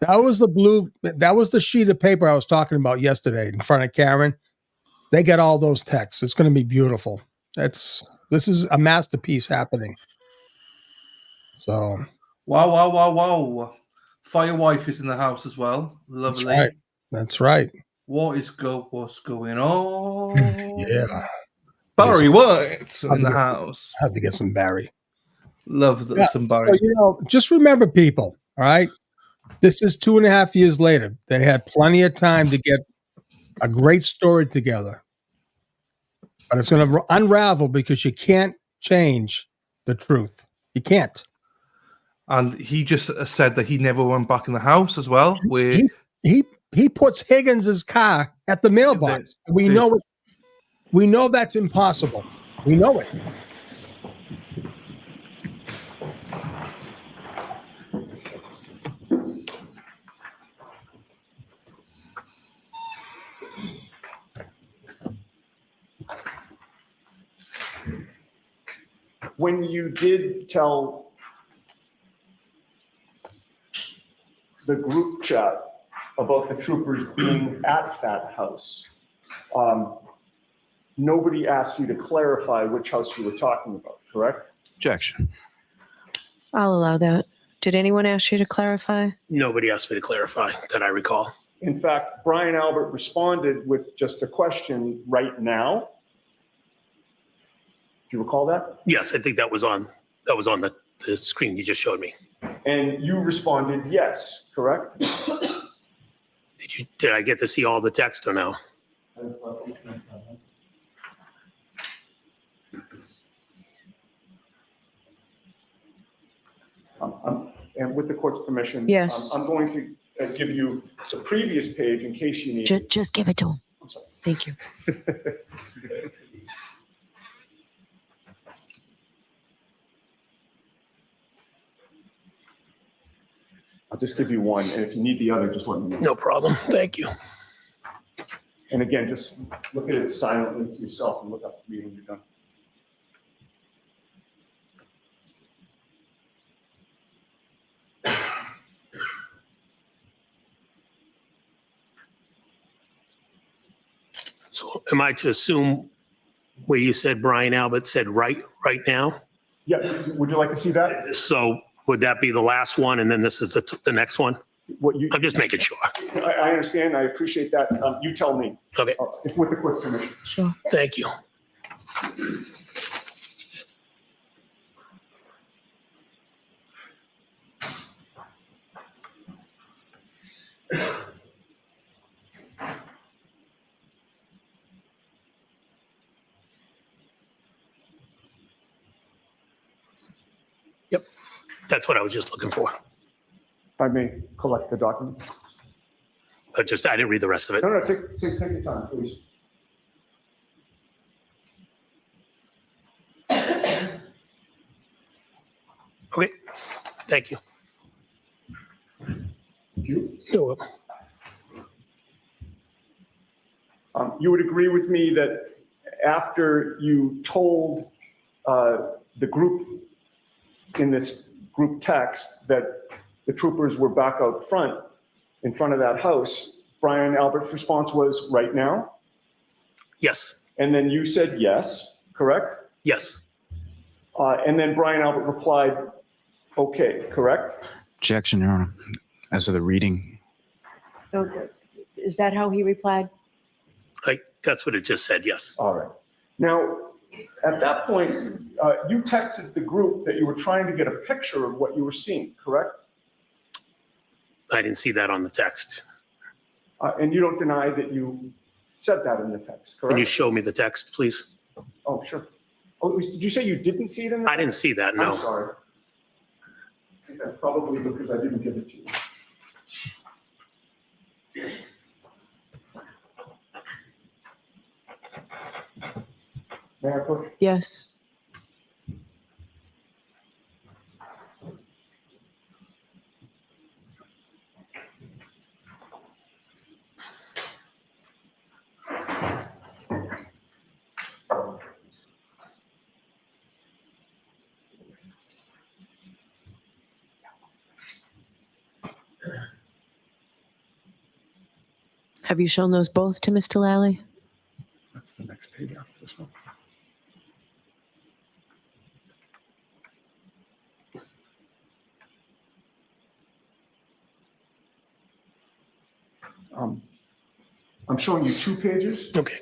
that was the sheet of paper I was talking about yesterday in front of Karen. They got all those texts. It's going to be beautiful. This is a masterpiece happening. So. Wow. Fire wife is in the house as well. Lovely. That's right. What's going on? Yeah. Barry White in the house. I have to get some Barry. Love some Barry. So, just remember, people, all right? This is 2.5 years later. They had plenty of time to get a great story together. But it's going to unravel because you can't change the truth. You can't. And he just said that he never went back in the house as well. Where he puts Higgins's car at the mailbox. We know that's impossible. We know it. When you did tell the group chat about the troopers being at that house, nobody asked you to clarify which house you were talking about, correct? Objection. I'll allow that. Did anyone ask you to clarify? Nobody asked me to clarify that I recall. In fact, Brian Albert responded with just a question right now. Do you recall that? Yes, I think that was on the screen you just showed me. And you responded yes, correct? Did I get to see all the text or no? And with the court's permission, yes. I'm going to give you the previous page in case you need it. Just give it to him. I'm sorry. Thank you. I'll just give you one, and if you need the other, just let me know. No problem. Thank you. And again, just look at it silently to yourself and look up at me when you're done. So am I to assume where you said Brian Albert said right now? Yeah, would you like to see that? So would that be the last one and then this is the next one? I'm just making sure. I understand. I appreciate that. You tell me. Okay. If with the court's permission. Sure. Thank you. Yep. That's what I was just looking for. If I may collect the document. I didn't read the rest of it. No, take your time, please. Okay. Thank you. Thank you. You're welcome. You would agree with me that after you told the group in this group text that the troopers were back out front, in front of that house, Brian Albert's response was right now? Yes. And then you said yes, correct? Yes. And then Brian Albert replied, okay, correct? Objection, Your Honor. As of the reading. Okay. Is that how he replied? That's what it just said, yes. All right. Now, at that point, you texted the group that you were trying to get a picture of what you were seeing, correct? I didn't see that on the text. And you don't deny that you said that in the text, correct? Can you show me the text, please? Oh, sure. Oh, did you say you didn't see it in the? I didn't see that, I'm no. sorry. I think that's probably because I didn't give it to you. May I push? Yes. Have you shown those both to Mr. Lally? That's the next page after this one. I'm showing you 2 pages. Okay.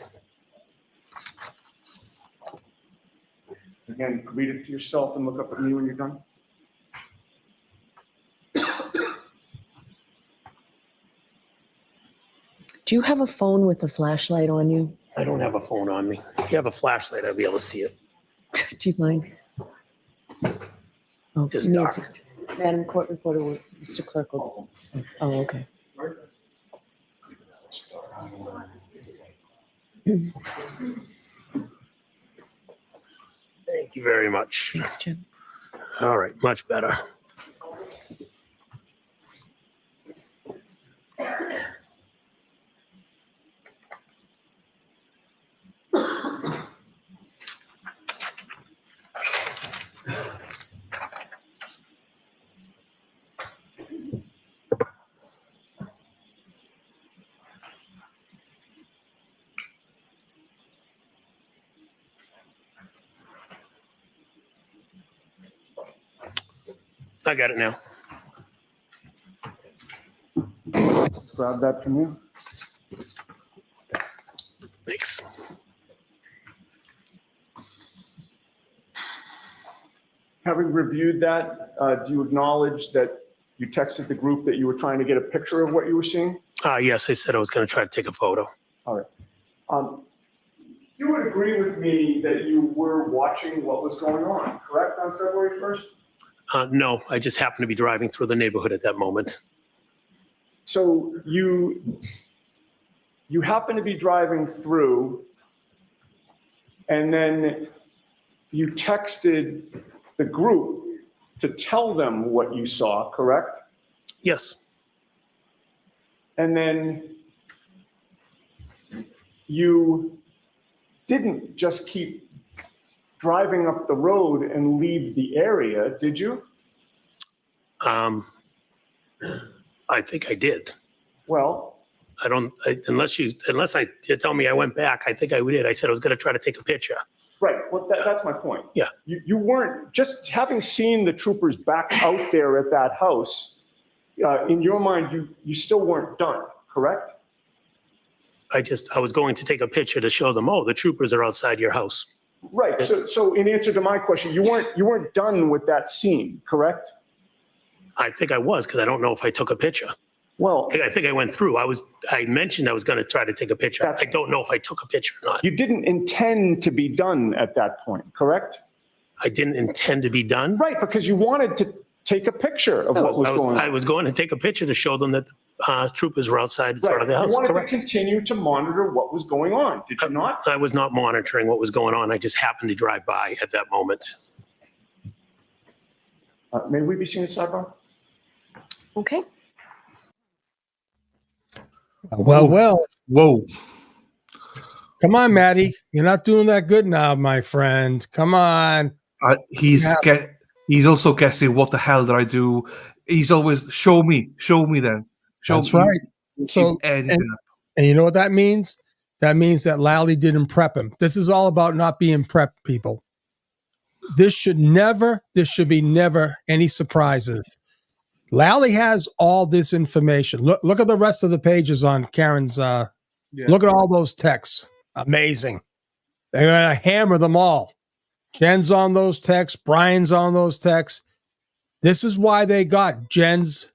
Again, read it to yourself and look up at me when you're done. Do you have a phone with a flashlight on you? I don't have a phone on me. If you have a flashlight, I'd be able to see it. Do you mind? Oh, Just Nancy. dark. Madam Court Reporter, Mr. Clerk will. Oh, okay. Thank you very much. Thanks, Jim. All right, much better. I got it now. Grab that from you. Thanks. Having reviewed that, do you acknowledge that you texted the group that you were trying to get a picture of what you were seeing? Yes, I said I was going to try to take a photo. All right. You would agree with me that you were watching what was going on, correct, on February 1st? No, I just happened to be driving through the neighborhood at that moment. So you happen to be driving through, and then you texted the group to tell them what you saw, correct? Yes. And then you didn't just keep driving up the road and leave the area, did you? I think I did. Well, unless you tell me I went back, I think I did. I said I was going to try to take a picture. right. Well, that's my point. Yeah. You weren't, just having seen the troopers back out there at that house, in your mind, you still weren't done, correct? I was going to take a picture to show them, oh, the troopers are outside your house. Right. So in answer to my question, you weren't done with that scene, correct? I think I was, because I don't know if I took a picture. Well, I think I went through. I mentioned I was going to try to take a picture. I don't know if I took a picture or not. You didn't intend to be done at that point, correct? I didn't intend to be done. Right, because you wanted to take a picture of what was going on. I was going to take a picture to show them that the troopers were outside in front of the house. You wanted Correct. to continue to monitor what was going on, did you not? I was not monitoring what was going on. I just happened to drive by at that moment. May we be seen at sidebar? Okay. Well. Whoa. Come on, Maddie. You're not doing that good now, my friend. Come on. He's also guessing what the hell did I do. He's always show me then. That's right. So and you know what that means? That means that Lally didn't prep him. This is all about not being prepped, people. This should be never any surprises. Lally has all this information. Look at the rest of the pages on Karen's. Look at all those texts. Amazing. They're going to hammer them all. Jen's on those texts. Brian's on those texts. This is why they got Jen's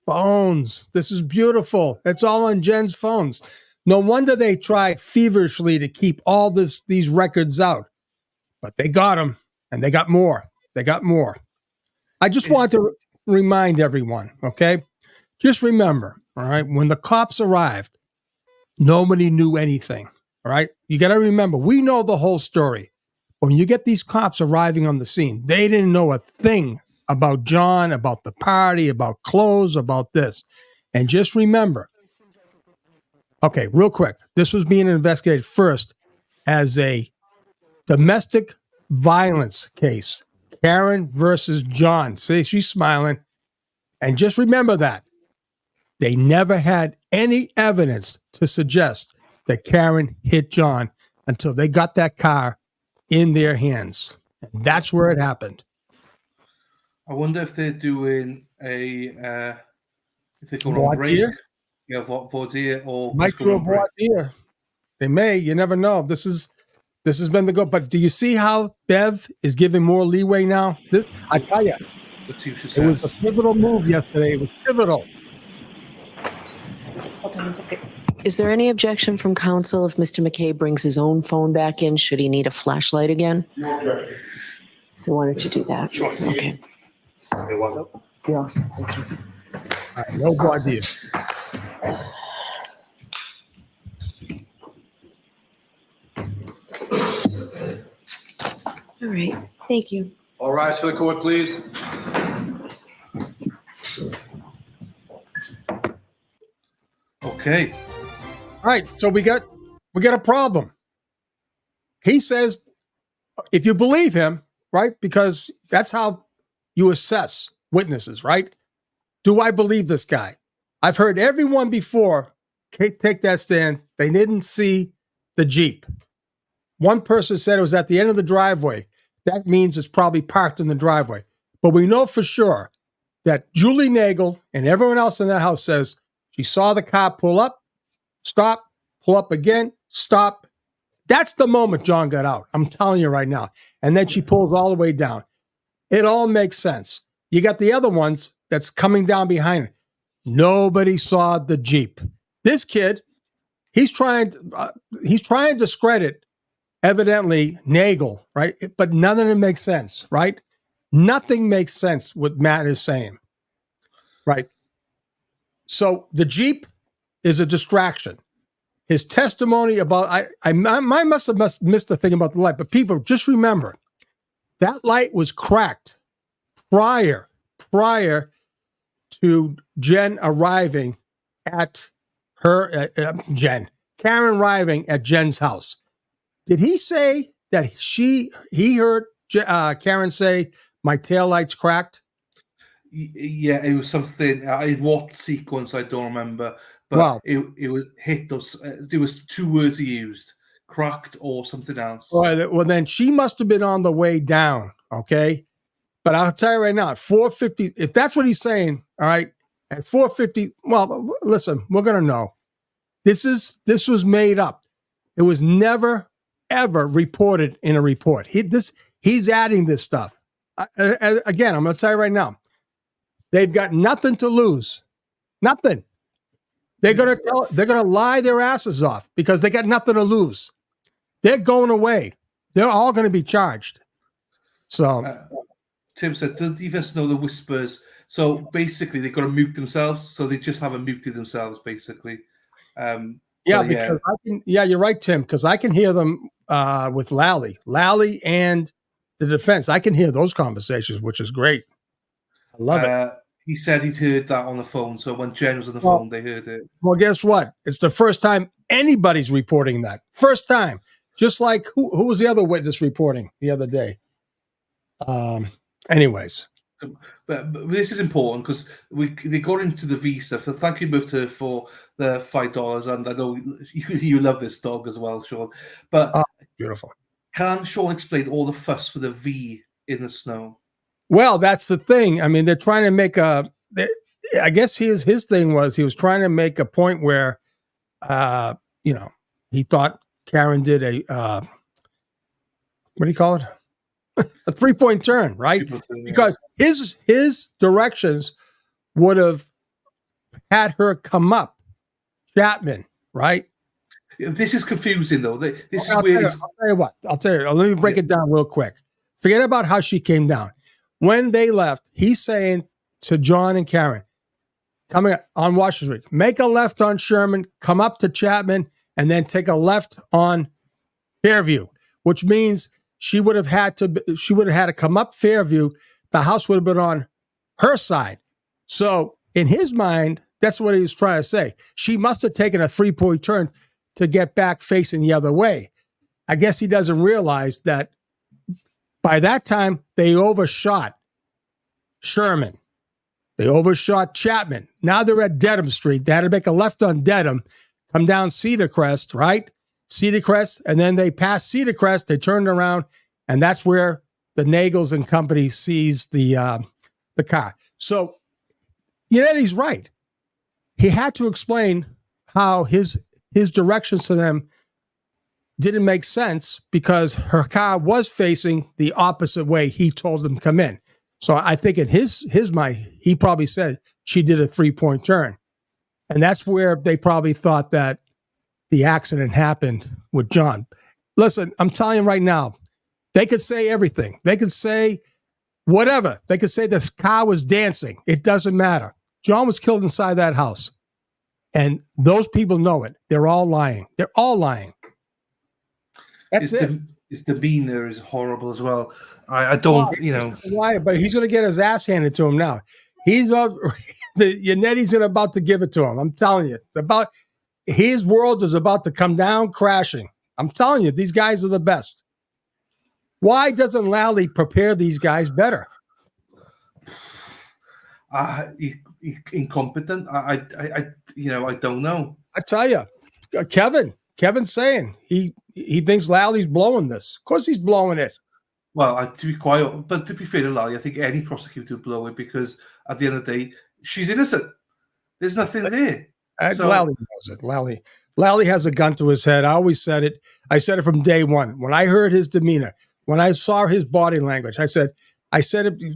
phones. This is beautiful. It's all on Jen's phones. No wonder they tried feverishly to keep all these records out. but they got him, and they got more. They got more. I just want to remind everyone, okay? Just remember, all right, when the cops arrived, nobody knew anything, all right? You got to remember, we know the whole story. When you get these cops arriving on the scene, they didn't know a thing about John, about the party, about clothes, about this. And just remember, okay, real quick, this was being investigated first as a domestic violence case. Karen versus John. See, she's smiling. And just remember that. They never had any evidence to suggest that Karen hit John until they got that car in their hands. And that's where it happened. I wonder if they're doing if they're going on break. Yeah, voir dire or might do a voir dire. They may. You never know. This has been the goal. But do you see how Bev is giving more leeway now? I tell you, it was a pivotal move yesterday. It was pivotal. Hold on one second. Is there any objection from counsel if Mr. McCabe brings his own phone back in? Should he need a flashlight again? No objection. So why don't you do that? Sure. Okay. You're welcome. You're awesome. Thank you. All right, no voir dire. All right. Thank you. All rise for the court, please. Okay. All right, so we got a problem. He says, if you believe him, right? Because that's how you assess witnesses, right? Do I believe this guy? I've heard everyone before take that stand. They didn't see the Jeep. One person said it was at the end of the driveway. That means it's probably parked in the driveway. But we know for sure that Julie Nagel and everyone else in that house says she saw the car pull up, stop, pull up again, stop. That's the moment John got out. I'm telling you right now. And then she pulls all the way down. It all makes sense. You got the other ones that's coming down behind her. Nobody saw the Jeep. This kid, he's trying to discredit evidently Nagel, right? But none of it makes sense, right? Nothing makes sense what Matt is saying, right? So the Jeep is a distraction. His testimony about I must have missed the thing about the light, but people just remember that light was cracked prior to Jen arriving at her Karen arriving at Jen's house. Did he say that he heard Karen say my taillight's cracked? Yeah, it was something. In what sequence I don't remember, but wow. it was hit us. There was two words he used: cracked or something else. Well, then she must have been on the way down. Okay, but I'll tell you right now, at 4:50, if that's what he's saying, all right, at 4:50. Well, listen, we're gonna know. This was made up. It was never ever reported in a report. He's adding this stuff. Again, I'm going to tell you right now, they've got nothing to lose. Nothing. They're going to lie their asses off because they got nothing to lose. They're going away. They're all going to be charged. So Tim said, do you just know the whispers? So basically they've got to mute themselves. So they just haven't muted themselves basically. Because you're right, Tim, because I can hear them with Lally and the defense. I can hear those conversations, which is great. I love it. He said he'd heard that on the phone. So when Jen was on the phone, they heard it. Well, guess what? It's the first time anybody's reporting that. First time. Just like who was the other witness reporting the other day? Anyways. But this is important because they got into the visa. So thank you both for the $5, and I know you love this dog as well, Sean. But beautiful. Can Sean explain all the fuss with a V in the snow? Well, that's the thing. I mean, they're trying to make I guess his thing was he was trying to make a point where, he thought Karen did a what do you call it? A 3-point turn, right? Because his directions would have had her come up Chapman, right? This is confusing, though. This is I'll where tell you what. I'll tell you. Let me break it down real quick. Forget about how she came down. When they left, he's saying to John and Karen, coming on Washington Street, make a left on Sherman, come up to Chapman, and then take a left on Fairview, which means she would have had to come up Fairview. The house would have been on her side. So in his mind, that's what he was trying to say. She must have taken a 3-point turn to get back facing the other way. I guess he doesn't realize that by that time they overshot Sherman. They overshot Chapman. Now they're at Dedham Street. They had to make a left on Dedham, come down Cedar Crest, right? Cedar Crest, and then they passed Cedar Crest. They turned around, and that's where the Nagels and company seized the car. So, he's right. He had to explain how his directions to them didn't make sense because her car was facing the opposite way he told them to come in. So I think in his mind, he probably said she did a 3-point turn. And that's where they probably thought that the accident happened with John. Listen, I'm telling you right now, they could say everything. They could say whatever. They could say this car was dancing. It doesn't matter. John was killed inside that house. And those people know it. They're all lying. They're all lying. That's it. His demeanor is horrible as well. I don't, Why? But he's going to get his ass handed to him now. Yannetti's about to give it to him. I'm telling you. His world is about to come down crashing. I'm telling you, these guys are the best. Why doesn't Lally prepare these guys better? Incompetent. I don't know. I tell you, Kevin's saying he thinks Lally's blowing this. Of course he's blowing it. Well, to be fair to Lally, I think any prosecutor would blow it because at the end of the day, she's innocent. There's nothing there. Lally knows it. Lally has a gun to his head. I always said it. I said it from day one. When I heard his demeanor, when I saw his body language, I said,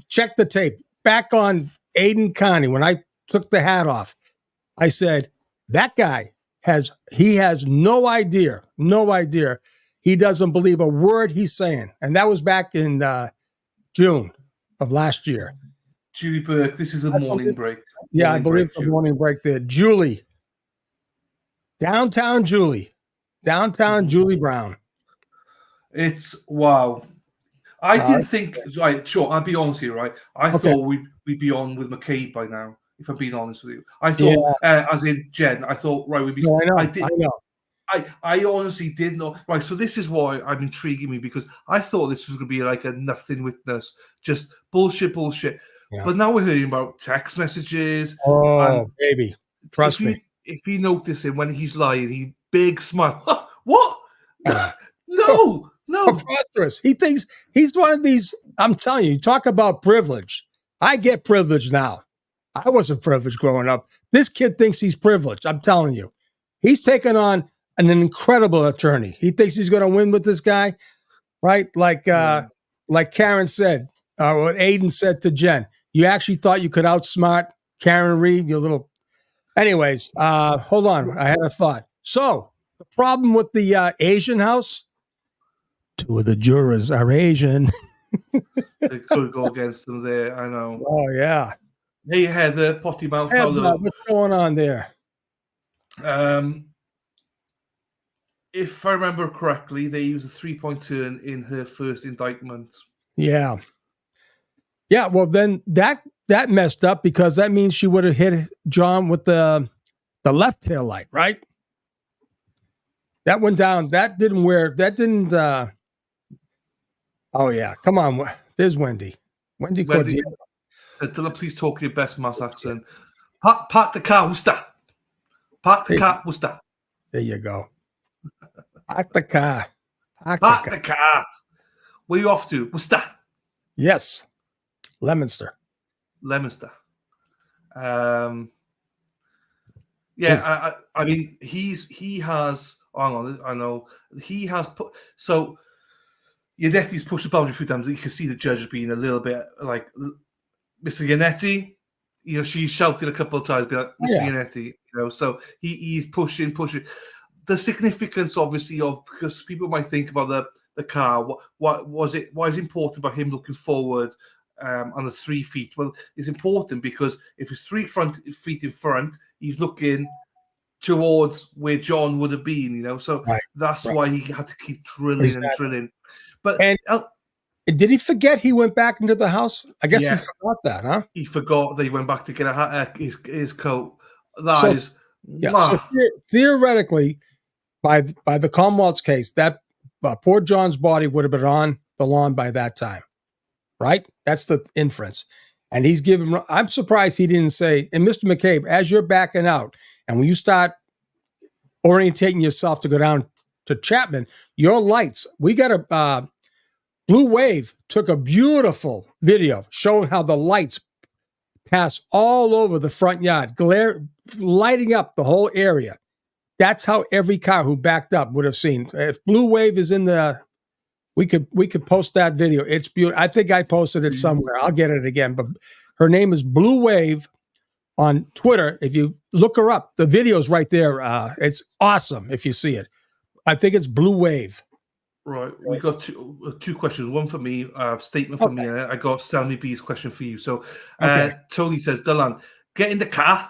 check the tape. Back on Aiden Connie, when I took the hat off, I said, that guy has no idea. He doesn't believe a word he's saying. And that was back in June of last year. Julie Burke, this is a morning break. Yeah, I believe the morning break there. Julie. Downtown Julie Brown. It's wow. I didn't think, right, sure, I'll be honest here, right? I thought we'd be on with McCabe by now, if I'm being honest with you. I thought, as in Jen, I thought, right, we'd be... No, I know. I honestly did not. Right, so this is why I'm intriguing me, because I thought this was going to be like a nothing witness, just bullshit. Yeah. But now we're hearing about text messages. Oh, baby. Trust me. If you notice him when he's lying, he big smile. What? No. Preposterous. He thinks he's one of these. I'm telling you, talk about privilege. I get privilege now. I wasn't privileged growing up. This kid thinks he's privileged. I'm telling you. He's taken on an incredible attorney. He thinks he's going to win with this guy, right? Like Karen said, what Aiden said to Jen. You actually thought you could outsmart Karen Reed, you little... Anyways, hold on. I had a thought. So, the problem with the Asian house, 2 of the jurors are Asian. They could go against them there, I know. Oh, yeah. Hey, Heather, potty mouth. What's going on there? If I remember correctly, they used a 3-point turn in her first indictment. Yeah. Yeah, well, then that messed up because that means she would have hit John with the left tail light, right? That went down. That didn't oh, yeah. Come on. There's Wendy. Wendy Cordier. Dylan, please talk your best mass accent. Park the car, Worcester. Park the car, Worcester. There you go. Park the car. Park the car. Where are you off to? Worcester. Yes. Leominster. Yeah, I mean, he has. Hang on, I know he has put. So Yannetti's pushed the boundary a few times. You can see the judge being a little bit like, Mr. Yannetti. She shouted a couple of times, be like, Mr. Yannetti. So he's pushing. the significance, obviously, of because people might think about the car. What was it? Why is it important about him looking forward on the 3 feet? Well, it's important because if he's 3 feet in front, he's looking towards where John would have been. You know, so that's why he had to keep drilling and drilling. But did he forget he went back into the house? I guess he forgot that, huh? He forgot that he went back to get his coat. So theoretically, by the Commonwealth's case, that poor John's body would have been on the lawn by that time, right? That's the inference. And he's given. I'm surprised he didn't say, and Mr. McCabe, as you're backing out, and when you start orientating yourself to go down to Chapman, your lights. We got a Blue Wave took a beautiful video showing how the lights pass all over the front yard, lighting up the whole area. That's how every car who backed up would have seen. If Blue Wave is in the, we could post that video. It's beautiful. I think I posted it somewhere. I'll get it again. But her name is Blue Wave on Twitter. If you look her up, the video's right there. It's awesome if you see it. I think it's Blue Wave. Right. We got two questions. One for me, statement for me. I got Salmi B's question for you. So Tony says, Dylan, get in the car,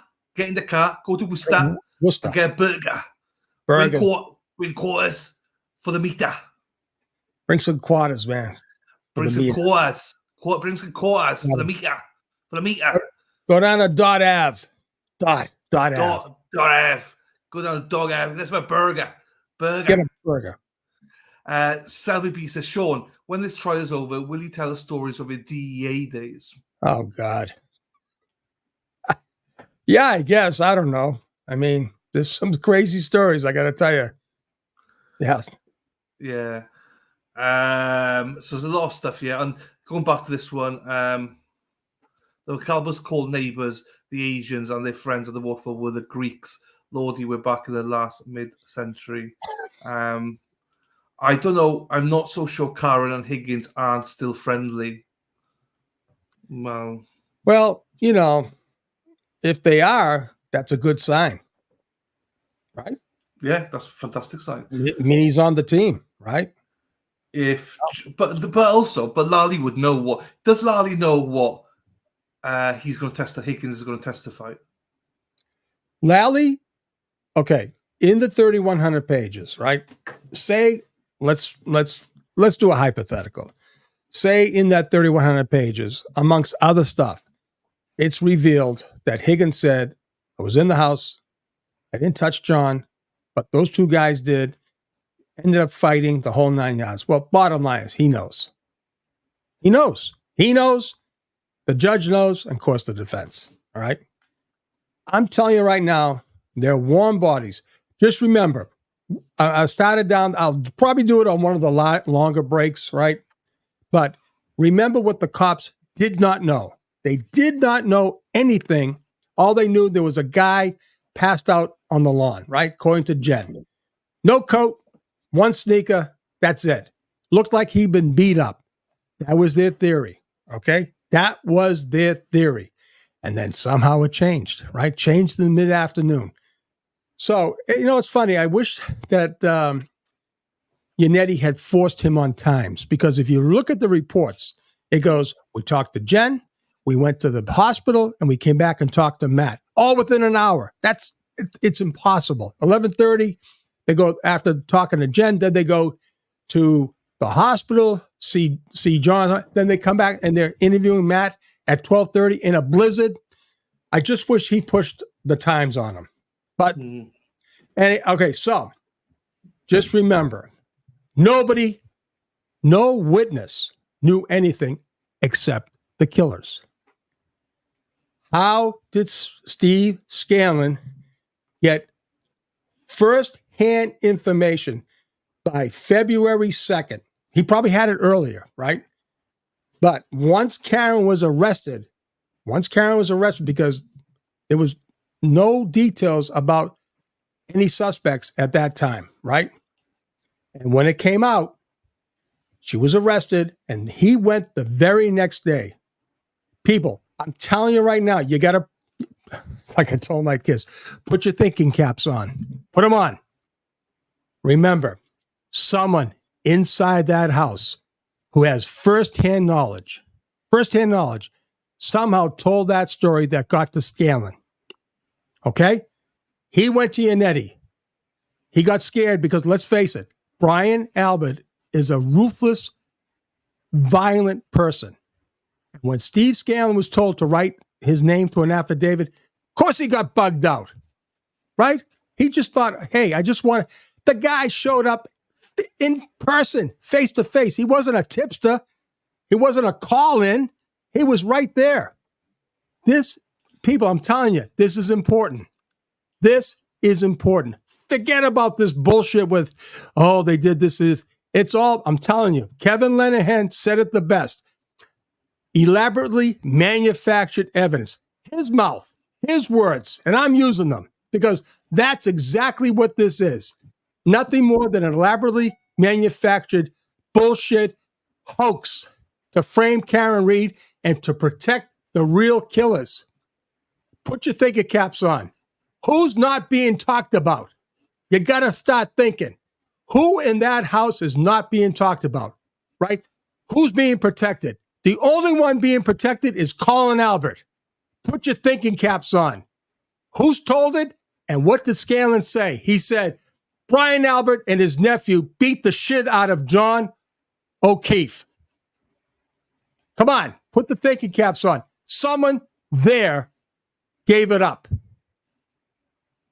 go to Worcester, and get a burger. Bring quarters for the meter. Bring some quarters, man. Bring some quarters. Bring some quarters for the meter. Go down to Dot Ave. Dot Ave. Go down to Dog Ave. That's my burger. Get a burger. Salvi B says, Sean, when this trial is over, will you tell us stories of your DEA days? Oh, God. Yeah, I guess. I don't know. I mean, there's some crazy stories, I got to tell you. Yeah. Yeah. So there's a lot of stuff here. And going back to this one, the McCalbers called neighbors the Asians and their friends of the waterfall were the Greeks. Lordy, we're back in the last mid-century. I don't know. I'm not so sure Karen and Higgins aren't still friendly. Well, you know, if they are, that's a good sign, right? Yeah, that's a fantastic sign. I mean, he's on the team, right? But Lally would know what. Does Lally know what he's going to testify? Higgins is going to testify. Lally, okay, in the 3,100 pages, right? Say. Let's do a hypothetical. Say in that 3,100 pages, amongst other stuff, it's revealed that Higgins said, I was in the house, I didn't touch John, but those two guys did, ended up fighting the whole 9 yards. Well, bottom line is he knows. He knows. He knows, the judge knows, and of course the defense. All right? I'm telling you right now, they're warm bodies. Just remember, I started down. I'll probably do it on one of the longer breaks, right? But remember what the cops did not know. They did not know anything. All they knew, there was a guy passed out on the lawn, right? According to Jen. No coat, one sneaker, that's it. Looked like he'd been beat up. That was their theory, okay? That was their theory. And then somehow it changed, right? Changed in mid-afternoon. So, you know, it's funny. I wish that Yannetti had forced him on times, because if you look at the reports, it goes, we talked to Jen, we went to the hospital, and we came back and talked to Matt, all within an hour. It's impossible. 11:30, they go, after talking to Jen, then they go to the hospital, see John, then they come back and they're interviewing Matt at 12:30 in a blizzard. I just wish he pushed the times on him. But, okay, so just remember, no witness knew anything except the killers. How did Steve Scanlon get first-hand information by February 2nd? He probably had it earlier, right? But once Karen was arrested, because there was no details about any suspects at that time, right? And when it came out, she was arrested, and he went the very next day. People, I'm telling you right now, you got to, like I told my kids, put your thinking caps on. Put them on. remember, someone inside that house who has firsthand knowledge, somehow told that story that got to Scanlon. Okay? He went to Yannetti. He got scared because, let's face it, Brian Albert is a ruthless, violent person. When Steve Scanlon was told to write his name to an affidavit, of course he got bugged out, right? He just thought, hey, I just want to. The guy showed up in person, face to face. He wasn't a tipster. He wasn't a call-in. He was right there. People, I'm telling you, this is important. This is important. Forget about this bullshit with, oh, they did this. It's all, I'm telling you, Kevin Lenahan said it the best. Elaborately manufactured evidence. His mouth, his words, and I'm using them because that's exactly what this is. Nothing more than an elaborately manufactured bullshit hoax to frame Karen Read and to protect the real killers. Put your thinking caps on. Who's not being talked about? You got to start thinking. Who in that house is not being talked about, right? Who's being protected? The only one being protected is Colin Albert. Put your thinking caps on. Who's told it? And what did Scanlon say? He said, Brian Albert and his nephew beat the shit out of John O'Keefe. Come on, put the thinking caps on. Someone there gave it up.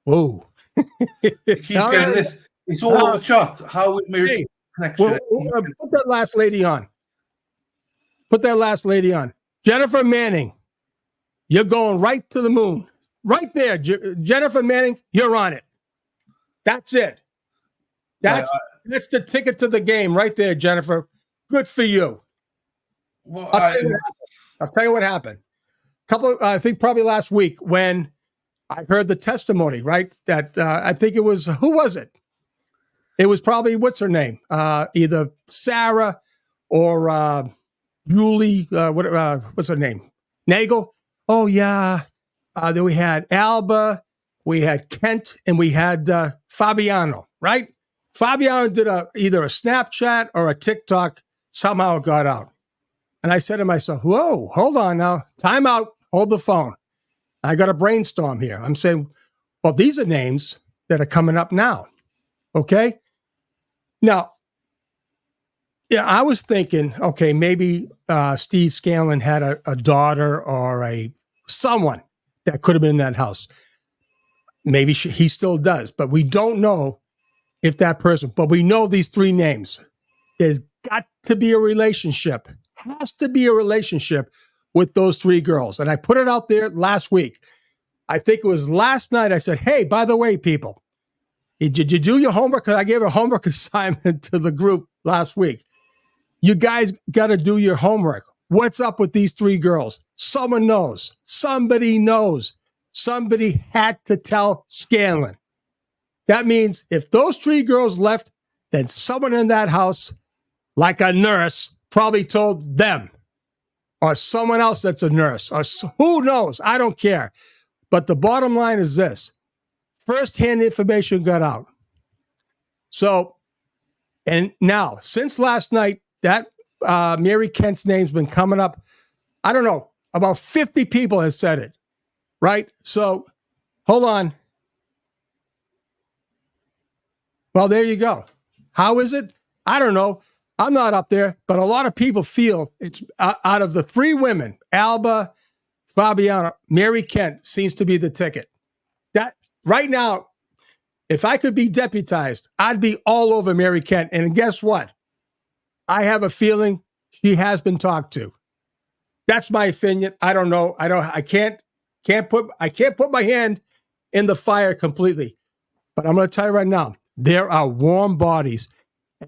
Whoa. Keep getting this. It's all over the chart. How it mirrors connection. Put that last lady on. Put that last lady on. Jennifer Manning. You're going right to the moon. Right there. Jennifer Manning, you're on it. That's it. That's the ticket to the game right there, Jennifer. Good for you. Well, I'll tell you what happened. I think probably last week when I heard the testimony, right? That I think it was, who was it? It was probably, what's her name? Either Sarah or Julie, what's her name? Nagel? Oh, yeah. Then we had Alba, we had Kent, and we had Fabiano, right? Fabiano did either a Snapchat or a TikTok. Somehow it got out. And I said to myself, whoa, hold on now. Time out. Hold the phone. I got a brainstorm here. I'm saying, well, these are names that are coming up now. Okay? Now, yeah, I was thinking, okay, maybe Steve Scanlon had a daughter or someone that could have been in that house. Maybe he still does, but we don't know if that person, but we know these three names. There's got to be a relationship, has to be a relationship with those three girls. And I put it out there last week. I think it was last night. I said, hey, by the way, people, did you do your homework? Because I gave a homework assignment to the group last week. You guys got to do your homework. What's up with these three girls? Someone knows. Somebody knows. Somebody had to tell Scanlon. That means if those three girls left, then someone in that house, like a nurse, probably told them, or someone else that's a nurse, or who knows? I don't care. But the bottom line is this. Firsthand information got out. So, and now, since last night, that Mary Kent's name's been coming up. I don't know, about 50 people have said it, right? So, hold on. Well, there you go. How is it? I don't know. I'm not up there, but a lot of people feel it's out of the three women, Alba, Fabiana, Mary Kent seems to be the ticket. That right now, if I could be deputized, I'd be all over Mary Kent. And guess what? I have a feeling she has been talked to. That's my opinion. I don't know. I can't put my hand in the fire completely. But I'm going to tell you right now, there are warm bodies.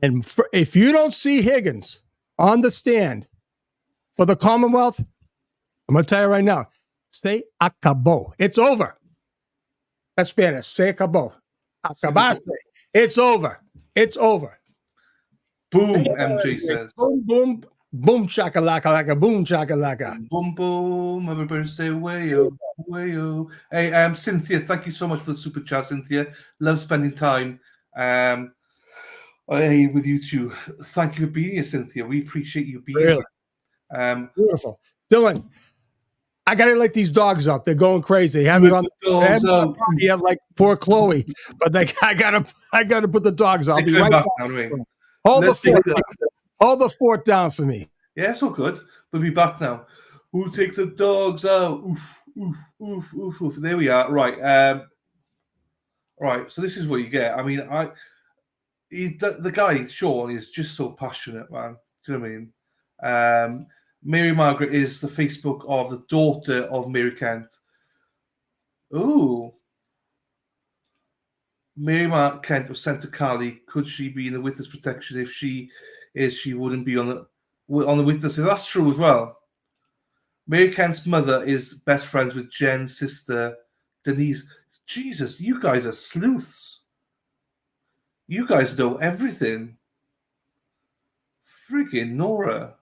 And if you don't see Higgins on the stand for the Commonwealth, I'm going to tell you right now, se acabó. It's over. That's Spanish. Se acabó. Acabaste. It's over. It's over. Boom, MG says. Boom, boom, boom, chakalaka, like a boom, chakalaka. Boom, boom. Everybody say wayo, wayo. Hey, Cynthia, thank you so much for the super chat, Cynthia. Love spending time. Hey, with you too. Thank you for being here, Cynthia. We appreciate you being Really? here. Beautiful. Dylan, I gotta let these dogs out. They're going crazy. They Let haven't the dogs out. yet, like poor Chloe, but I gotta put the dogs out. I'll be right back. Hold the fort down for me. Yeah, so good. We'll be back now. Who takes the dogs out? Oof, oof, oof, oof, oof. There we are. Right. Right. So this is what you get. I mean, the guy Sean is just so passionate, man. Do you know what I mean? Mary Margaret is the Facebook of the daughter of Mary Kent. Ooh. Mary Margaret Kent was sent to Cali. Could she be in the witness protection? If she is, she wouldn't be on the witnesses. That's true as well. Mary Kent's mother is best friends with Jen's sister, Denise. Jesus, you guys are sleuths. You guys know everything. Friggin' Nora.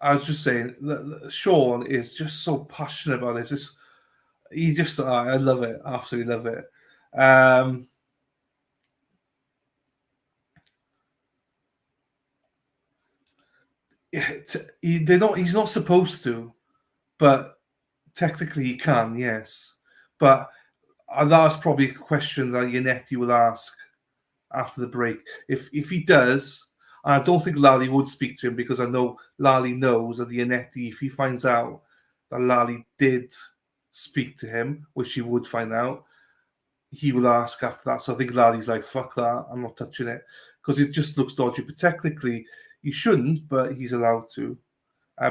I was just saying, Sean is just so passionate about this. I love it. Absolutely love it. He's not supposed to, but technically he can, yes. But that's probably a question that Yannetti will ask after the break. If he does, I don't think Lally would speak to him, because I know Lally knows that Yannetti, if he finds out that Lally did speak to him, which he would find out, he will ask after that. So I think Lally's like, fuck that, I'm not touching it, because it just looks dodgy. But technically, he shouldn't, but he's allowed to.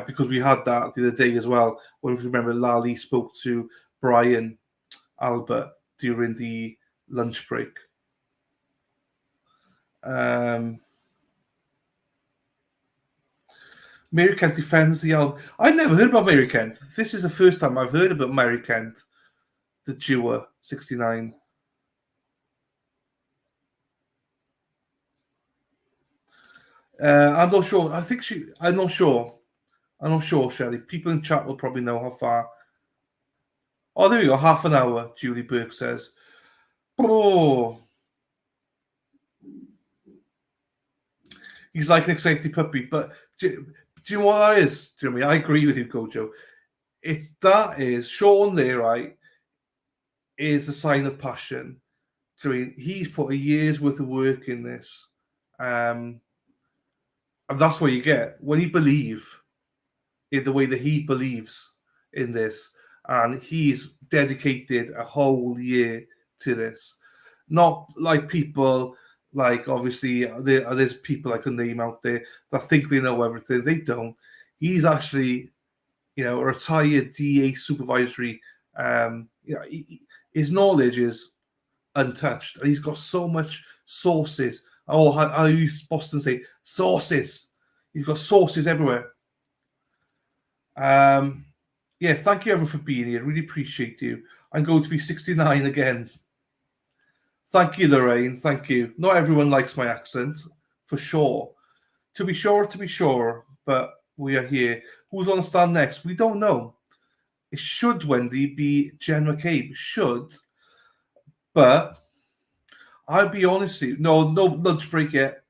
Because we had that the other day as well, when we remember Lally spoke to Brian Albert during the lunch break. Mary Kent defends the album. I never heard about Mary Kent. This is the first time I've heard about Mary Kent, the Jewer, 69. I'm not sure. I'm not sure. I'm not sure, Shelley. People in chat will probably know how far. Oh, there we go. Half an hour, Julie Burke says. Oh. He's like an excited puppy. But do you know what that is, Jimmy? I agree with you, Gojo. Sean there, right, is a sign of passion. So he's put a year's worth of work in this. And that's what you get when you believe in the way that he believes in this. And he's dedicated a whole year to this. Not like people, like obviously there's people I can name out there that think they know everything. They don't. He's actually, a retired DA supervisory. His knowledge is untouched. And he's got so much sources. Oh, I use Boston say sources. He's got sources everywhere. Yeah, thank you everyone for being here. Really appreciate you. I'm going to be 69 again. Thank you, Lorraine. Thank you. Not everyone likes my accent, for sure. To be sure, but we are here. Who's on the stand next? We don't know. It should, Wendy, be Jen McCabe. Should. But I'll be honest with you. No lunch break yet.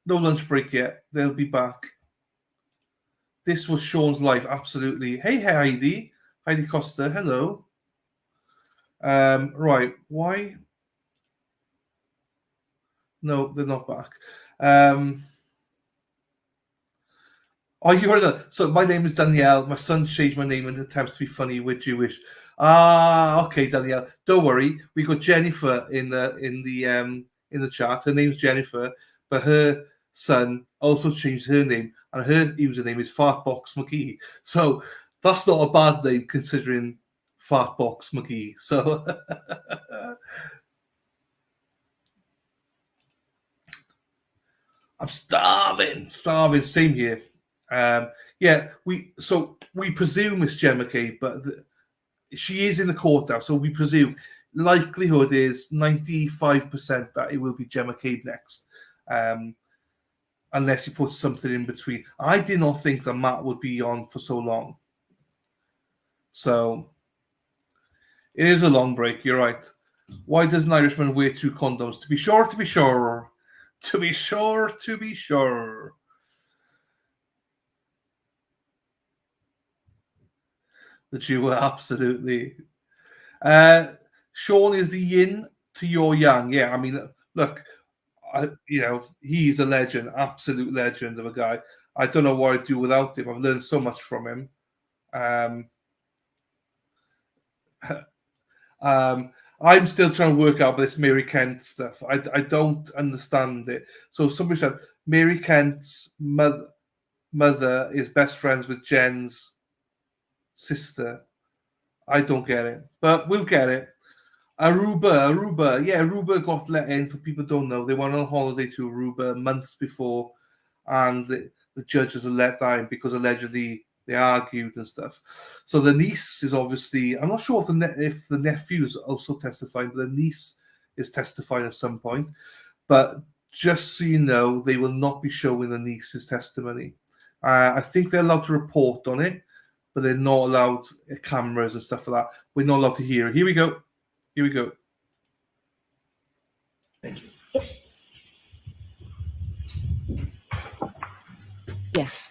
No lunch break yet. They'll be back. This was Sean's life, absolutely. Hey, Heidi. Heidi Costa, hello. Right, why? No, they're not back. So my name is Danielle. My son changed my name and attempts to be funny. We're Jewish. Okay, Danielle. Don't worry. We got Jennifer in the chat. Her name's Jennifer, but her son also changed her name, and her username is Fartbox McGee. So that's not a bad name considering Fartbox McGee. So I'm starving. Same here. We presume it's Jen McCabe, but she is in the court now, so we presume likelihood is 95% that it will be Jen McCabe next. Unless he puts something in between. I did not think that Matt would be on for so long. So It is a long break. You're right. Why does an Irishman wear 2 condoms? To be sure, to be sure. To be sure, to be sure. The Jew, absolutely. Sean is the yin to your yang. Yeah, I mean, look, he's a legend, absolute legend of a guy. I don't know what I'd do without him. I've learned so much from him. I'm still trying to work out this Mary Kent stuff. I don't understand it. So somebody said Mary Kent's mother is best friends with Jen's sister. I don't get it, but we'll get it. Aruba. Yeah, Aruba got let in. For people who don't know, they went on holiday to Aruba months before, and the judges are let that in because allegedly they argued and stuff. So the niece is obviously, I'm not sure if the nephew is also testifying, but the niece is testifying at some point. But just so you know, they will not be showing the niece's testimony. I think they're allowed to report on it, but they're not allowed cameras and stuff like that. We're not allowed to hear it. Here we go. Thank you. Yes.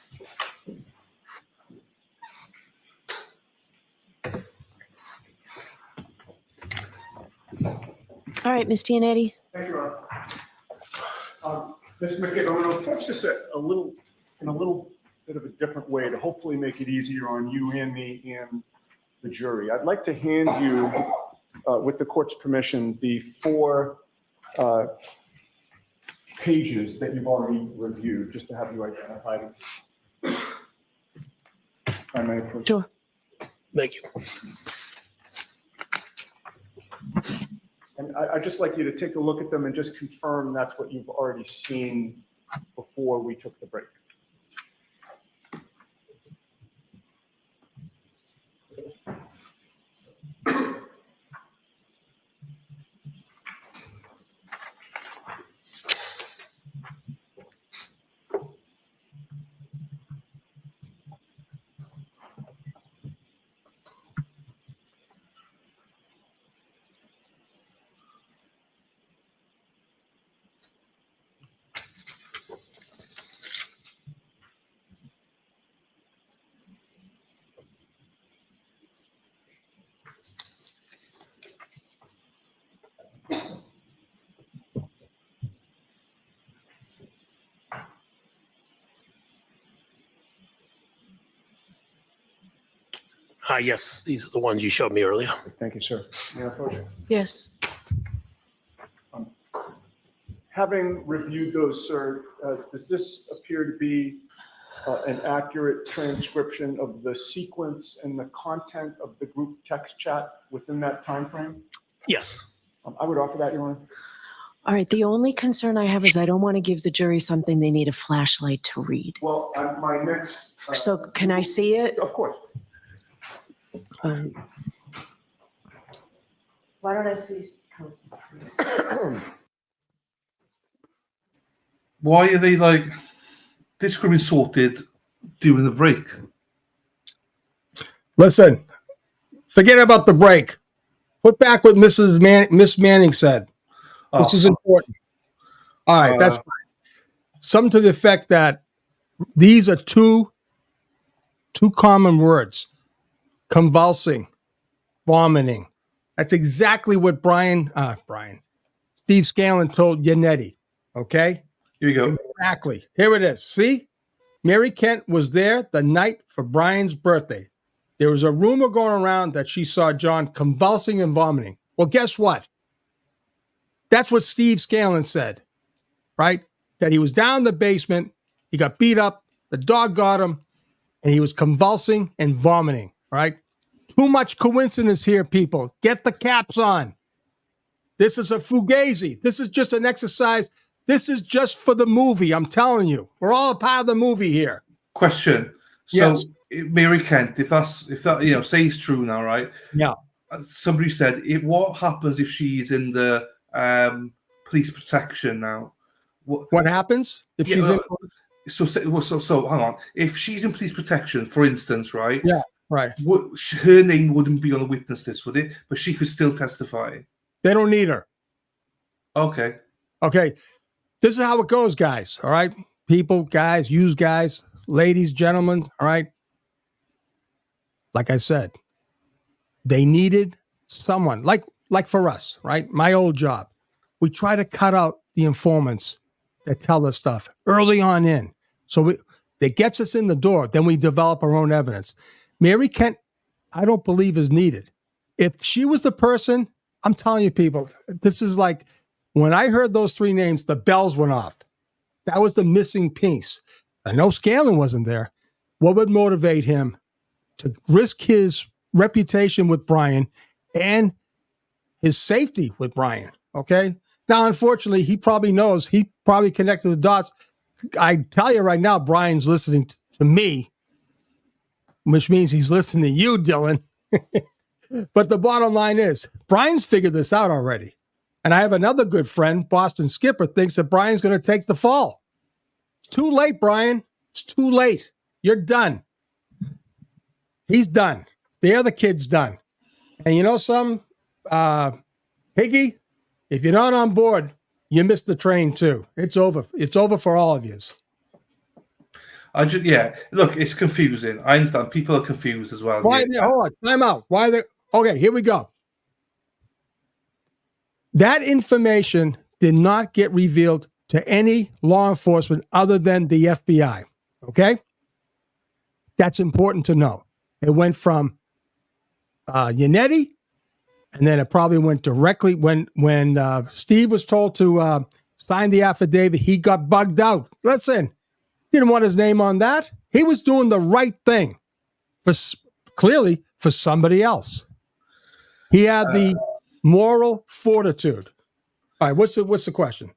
All right, Ms. Giannetti. Thank you, Ron. Mr. McCabe, I'm going to approach this in a little bit of a different way to hopefully make it easier on you and me and the jury. I'd like to hand you, with the court's permission, the 4 pages that you've already reviewed, just to have you identified. I may approach. Sure. Thank you. And I'd just like you to take a look at them and just confirm that's what you've already seen before we took the break. Yes, these are the ones you showed me earlier. Thank you, sir. May I approach it? Yes. Having reviewed those, sir, does this appear to be an accurate transcription of the sequence and the content of the group text chat within that time frame? Yes. I would offer that, Your Honor. All right. The only concern I have is I don't want to give the jury something they need a flashlight to read. Well, my next... So can I see it? Of course. Why don't I see counsel? Why are they like, this could be sorted during the break? Listen, forget about the break. Put back what Miss Manning said. This is important. All right, that's fine. Something to the effect that these are two common words: convulsing, vomiting. That's exactly what Steve Scanlon told Yannetti. Okay? Here we go. Exactly. Here it is. See? Mary Kent was there the night for Brian's birthday. There was a rumor going around that she saw John convulsing and vomiting. Well, guess what? That's what Steve Scanlon said, right? That he was down in the basement, he got beat up, the dog got him, and he was convulsing and vomiting, right? Too much coincidence here, people. Get the caps on. This is a fugazi. This is just an exercise. This is just for the movie. I'm telling you. We're all a part of the movie here. Question. So, yes. Mary Kent, if that, say it's true now, right? Yeah. Somebody said, what happens if she's in the police protection now? What happens if she's in? So hang on. If she's in police protection, for instance, right? Yeah. Right. Her name wouldn't be on the witness list, would it? But she could still testify. They don't need her. Okay. Okay. This is how it goes, guys. All right. People, guys, use guys, ladies, gentlemen. All right. Like I said, they needed someone like for us, right? My old job. We try to cut out the informants that tell us stuff early on in. So that gets us in the door. Then we develop our own evidence. Mary Kent, I don't believe is needed. If she was the person, I'm telling you people, this is like when I heard those three names, the bells went off. That was the missing piece. I know Scanlon wasn't there. What would motivate him to risk his reputation with Brian and his safety with Brian? Okay. Now, unfortunately, he probably knows. He probably connected the dots. I tell you right now, Brian's listening to me, which means he's listening to you, Dylan. But the bottom line is, Brian's figured this out already. And I have another good friend, Boston Skipper, thinks that Brian's going to take the fall. It's too late, Brian. It's too late. You're done. He's done. The other kid's done. And you know something? Higgy, if you're not on board, you missed the train too. It's over. It's over for all of you. Look, it's confusing. I understand people are confused as well. Why? Hold on, time out. Why? Okay, here we go. That information did not get revealed to any law enforcement other than the FBI. Okay, that's important to know. It went from Yannetti, and then it probably went directly when Steve was told to sign the affidavit. He got bugged out. Listen, didn't want his name on that. He was doing the right thing clearly for somebody else. He had the moral fortitude. All right, what's the question?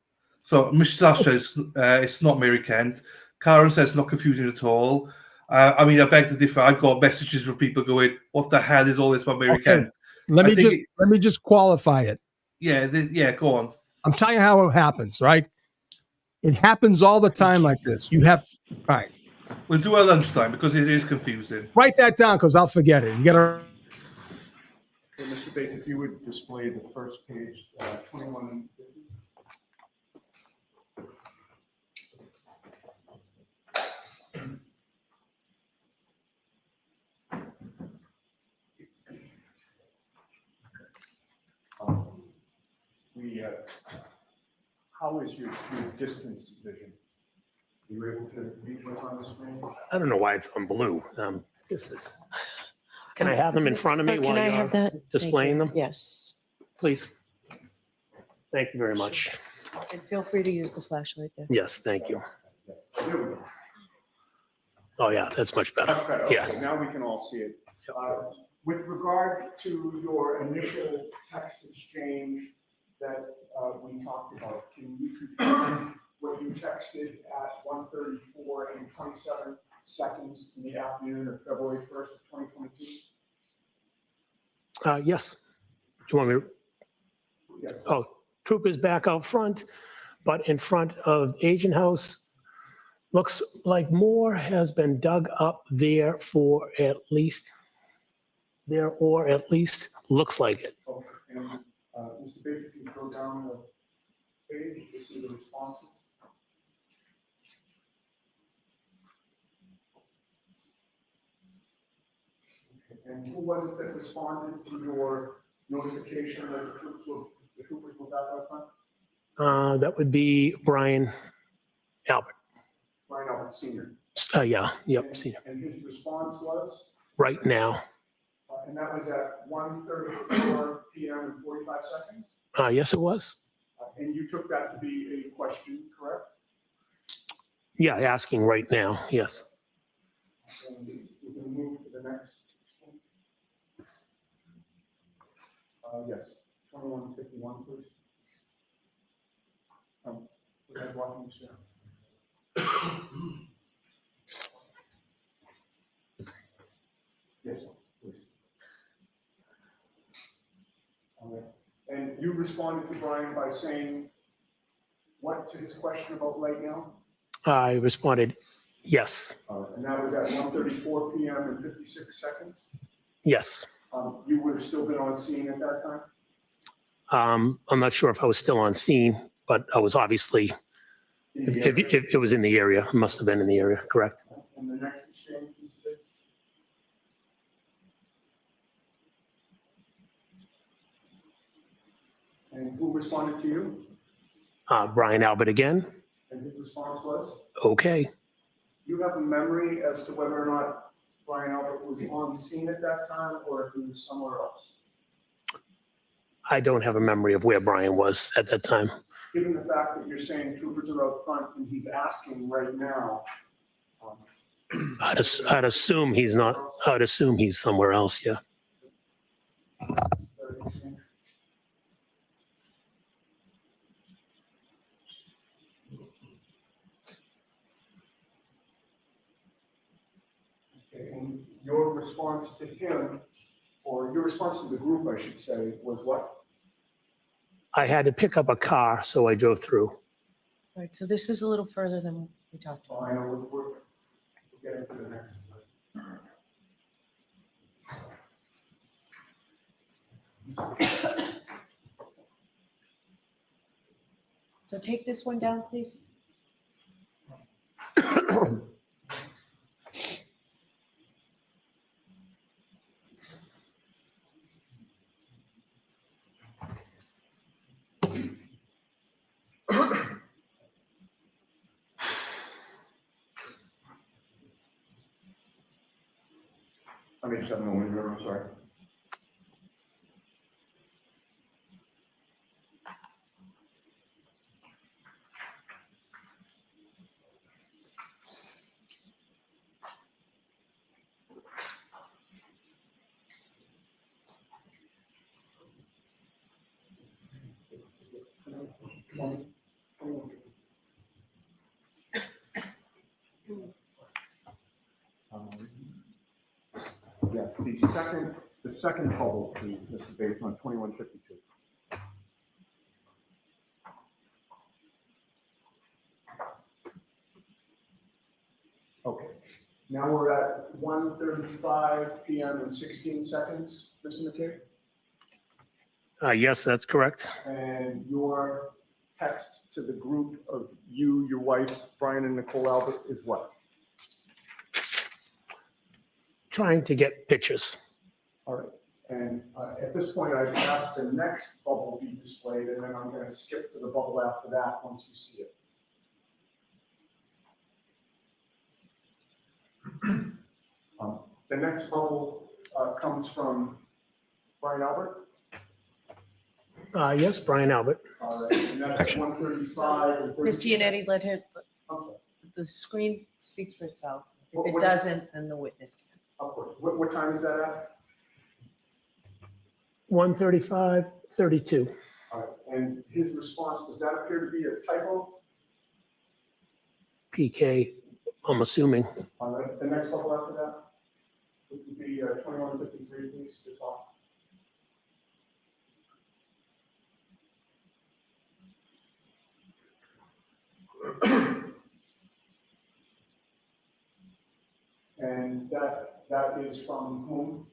So Mrs. Ash says it's not Mary Kent. Karen says it's not confusing at all. I mean, I beg to differ. I've got messages from people going, "What the hell is all this about Mary Kent?" Let me just qualify it. Yeah, go on. I'm telling you how it happens, right? It happens all the time like this. All right. We'll do our lunchtime because it is confusing. Write that down because I'll forget it. You got to. Okay, Mr. Bates, if you would display the first page, 2150. How is your distance vision? You were able to read what's on the screen? I don't know why it's on blue. Can I have them in front of me while you're displaying them? Yes. Please. Thank you very much. And feel free to use the flashlight there. Yes, thank you. There we go. Oh, yeah, that's much better. Much better. Okay, Yes. now we can all see it. With regard to your initial text exchange that we talked about, can you confirm what you texted at 1:34 and 27 seconds in the afternoon of February 1st of 2022? Yes. Do you want me to? Yeah. Oh, troopers back out front, but in front of Agent House. Looks like more has been dug up there for at least looks like it. Okay. And Mr. Bates, if you go down the page, this is the responses. And who was it that responded to your notification that the troopers were back out front? That would be Brian Albert. Brian Albert Sr. Senior. And his response was? Right now. And that was at 1:34 p.m. and 45 seconds? Yes, it was. And you took that to be a question, correct? Yeah, asking right now. Yes. And we can move to the next one. Yes, 2151, please. Go ahead, walking, sir. Yes, please. Okay. And you responded to Brian by saying what to his question about right now? I responded, Yes. And that was at 1:34 p.m. and 56 seconds? Yes. You would have still been on scene at that time? I'm not sure if I was still on scene, but I was obviously, if it was in the area, it must have been in the area, correct? And the next exchange, Mr. Biggs? And who responded to you? Brian Albert again. And his response was? Okay. You have a memory as to whether or not Brian Albert was on scene at that time or if he was somewhere else? I don't have a memory of where Brian was at that time. Given the fact that you're saying troopers are out front and he's asking right now. I'd assume he's not. I'd assume he's somewhere else. Yeah. Okay, and your response to him, or your response to the group, I should say, was what? I had to pick up a car, so I drove through. Right, so this is a little further than we talked about. I know we're getting to the next one. So take this one down, please. I mean, just have a moment here, I'm sorry. Yes, the second bubble, please, Mr. Bates, on 2152. Okay, now we're at 1:35 p.m. and 16 seconds, Mr. McCabe? Yes, that's correct. And your text to the group of you, your wife, Brian and Nicole Albert is what? Trying to get pictures. All right, and at this point, I've asked the next bubble be displayed, and then I'm going to skip to the bubble after that once you see it. The next bubble comes from Brian Albert. Yes, Brian Albert. All right, and that's at 1:35 and 30. Ms. Giannetti, let her, I'm sorry. the screen speaks for itself. If What- it what- doesn't, then the witness can. Of course. What time is that at? 1:35:32. All right, and his response, does that appear to be a typo? PK, I'm assuming. All right, the next bubble after that would be 2153, please, to talk. And that is from whom?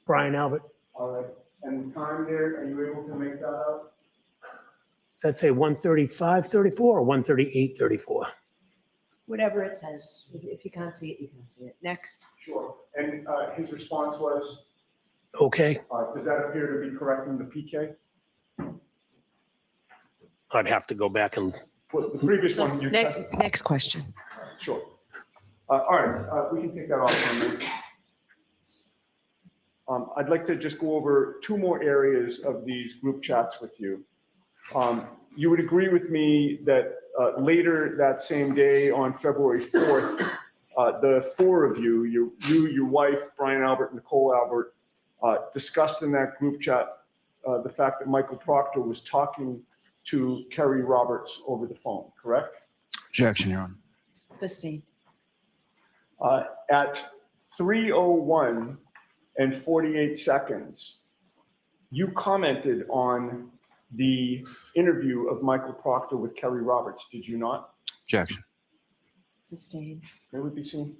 Brian Albert. All right, and the time there, are you able to make that out? Does that say 1:35:34 or 1:38:34? Whatever it says. If you can't see it, you can't see it. Next. Sure, and his response was? Okay. Does that appear to be correct in the PK? I'd have to go back and. Well, the previous one you. Next question. Sure. All right, we can take that off for a minute. I'd like to just go over two more areas of these group chats with you. You would agree with me that later that same day on February 4th, the four of you, your wife, Brian Albert, Nicole Albert, discussed in that group chat the fact that Michael Proctor was talking to Kerry Roberts over the phone, correct? Objection, Your Honor. Sustained. At 3:01 and 48 seconds, you commented on the interview of Michael Proctor with Kelly Roberts, did you not? Objection. Sustained. May we be seen?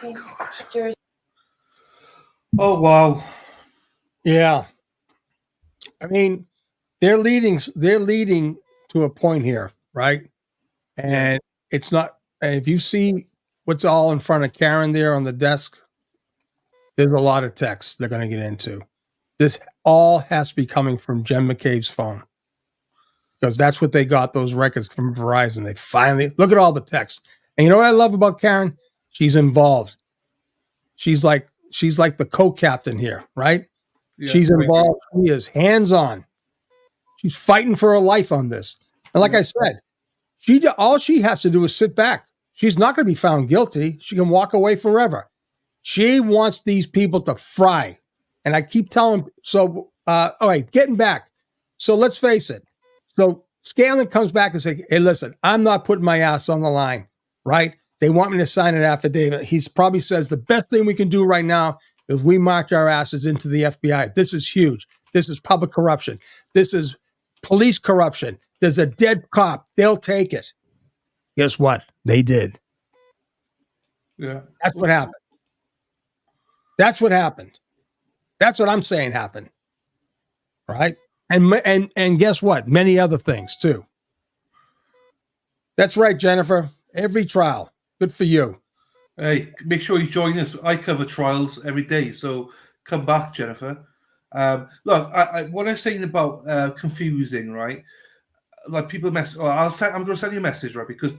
Okay. Oh wow. Yeah. I mean, they're leading to a point here, right? And it's not, and if you see what's all in front of Karen there on the desk, there's a lot of text they're going to get into. This all has to be coming from Jen McCabe's phone, because that's what they got those records from Verizon. They finally look at all the text. And you know what I love about Karen? She's involved. She's like the co-captain here, right? Yeah, She's involved. She is hands-on. She's fighting for her life on this. And like I said, all she has to do is sit back. She's not going to be found guilty. She can walk away forever. She wants these people to fry. And I keep telling, so, all right, getting back. So let's face it. So Scanlon comes back and says, hey, listen, I'm not putting my ass on the line, right? They want me to sign an affidavit. He probably says the best thing we can do right now is we march our asses into the FBI. This is huge. This is public corruption. This is police corruption. There's a dead cop. They'll take it. Guess what? They did. Yeah. That's what happened. That's what happened. That's what I'm saying happened. Right? And guess what? Many other things too. That's right, Jennifer. Every trial. Good for you. Hey, make sure you join us. I cover trials every day, so come back, Jennifer. Look, what I'm saying about confusing, right? Like people I'm going to send you a message, right? Because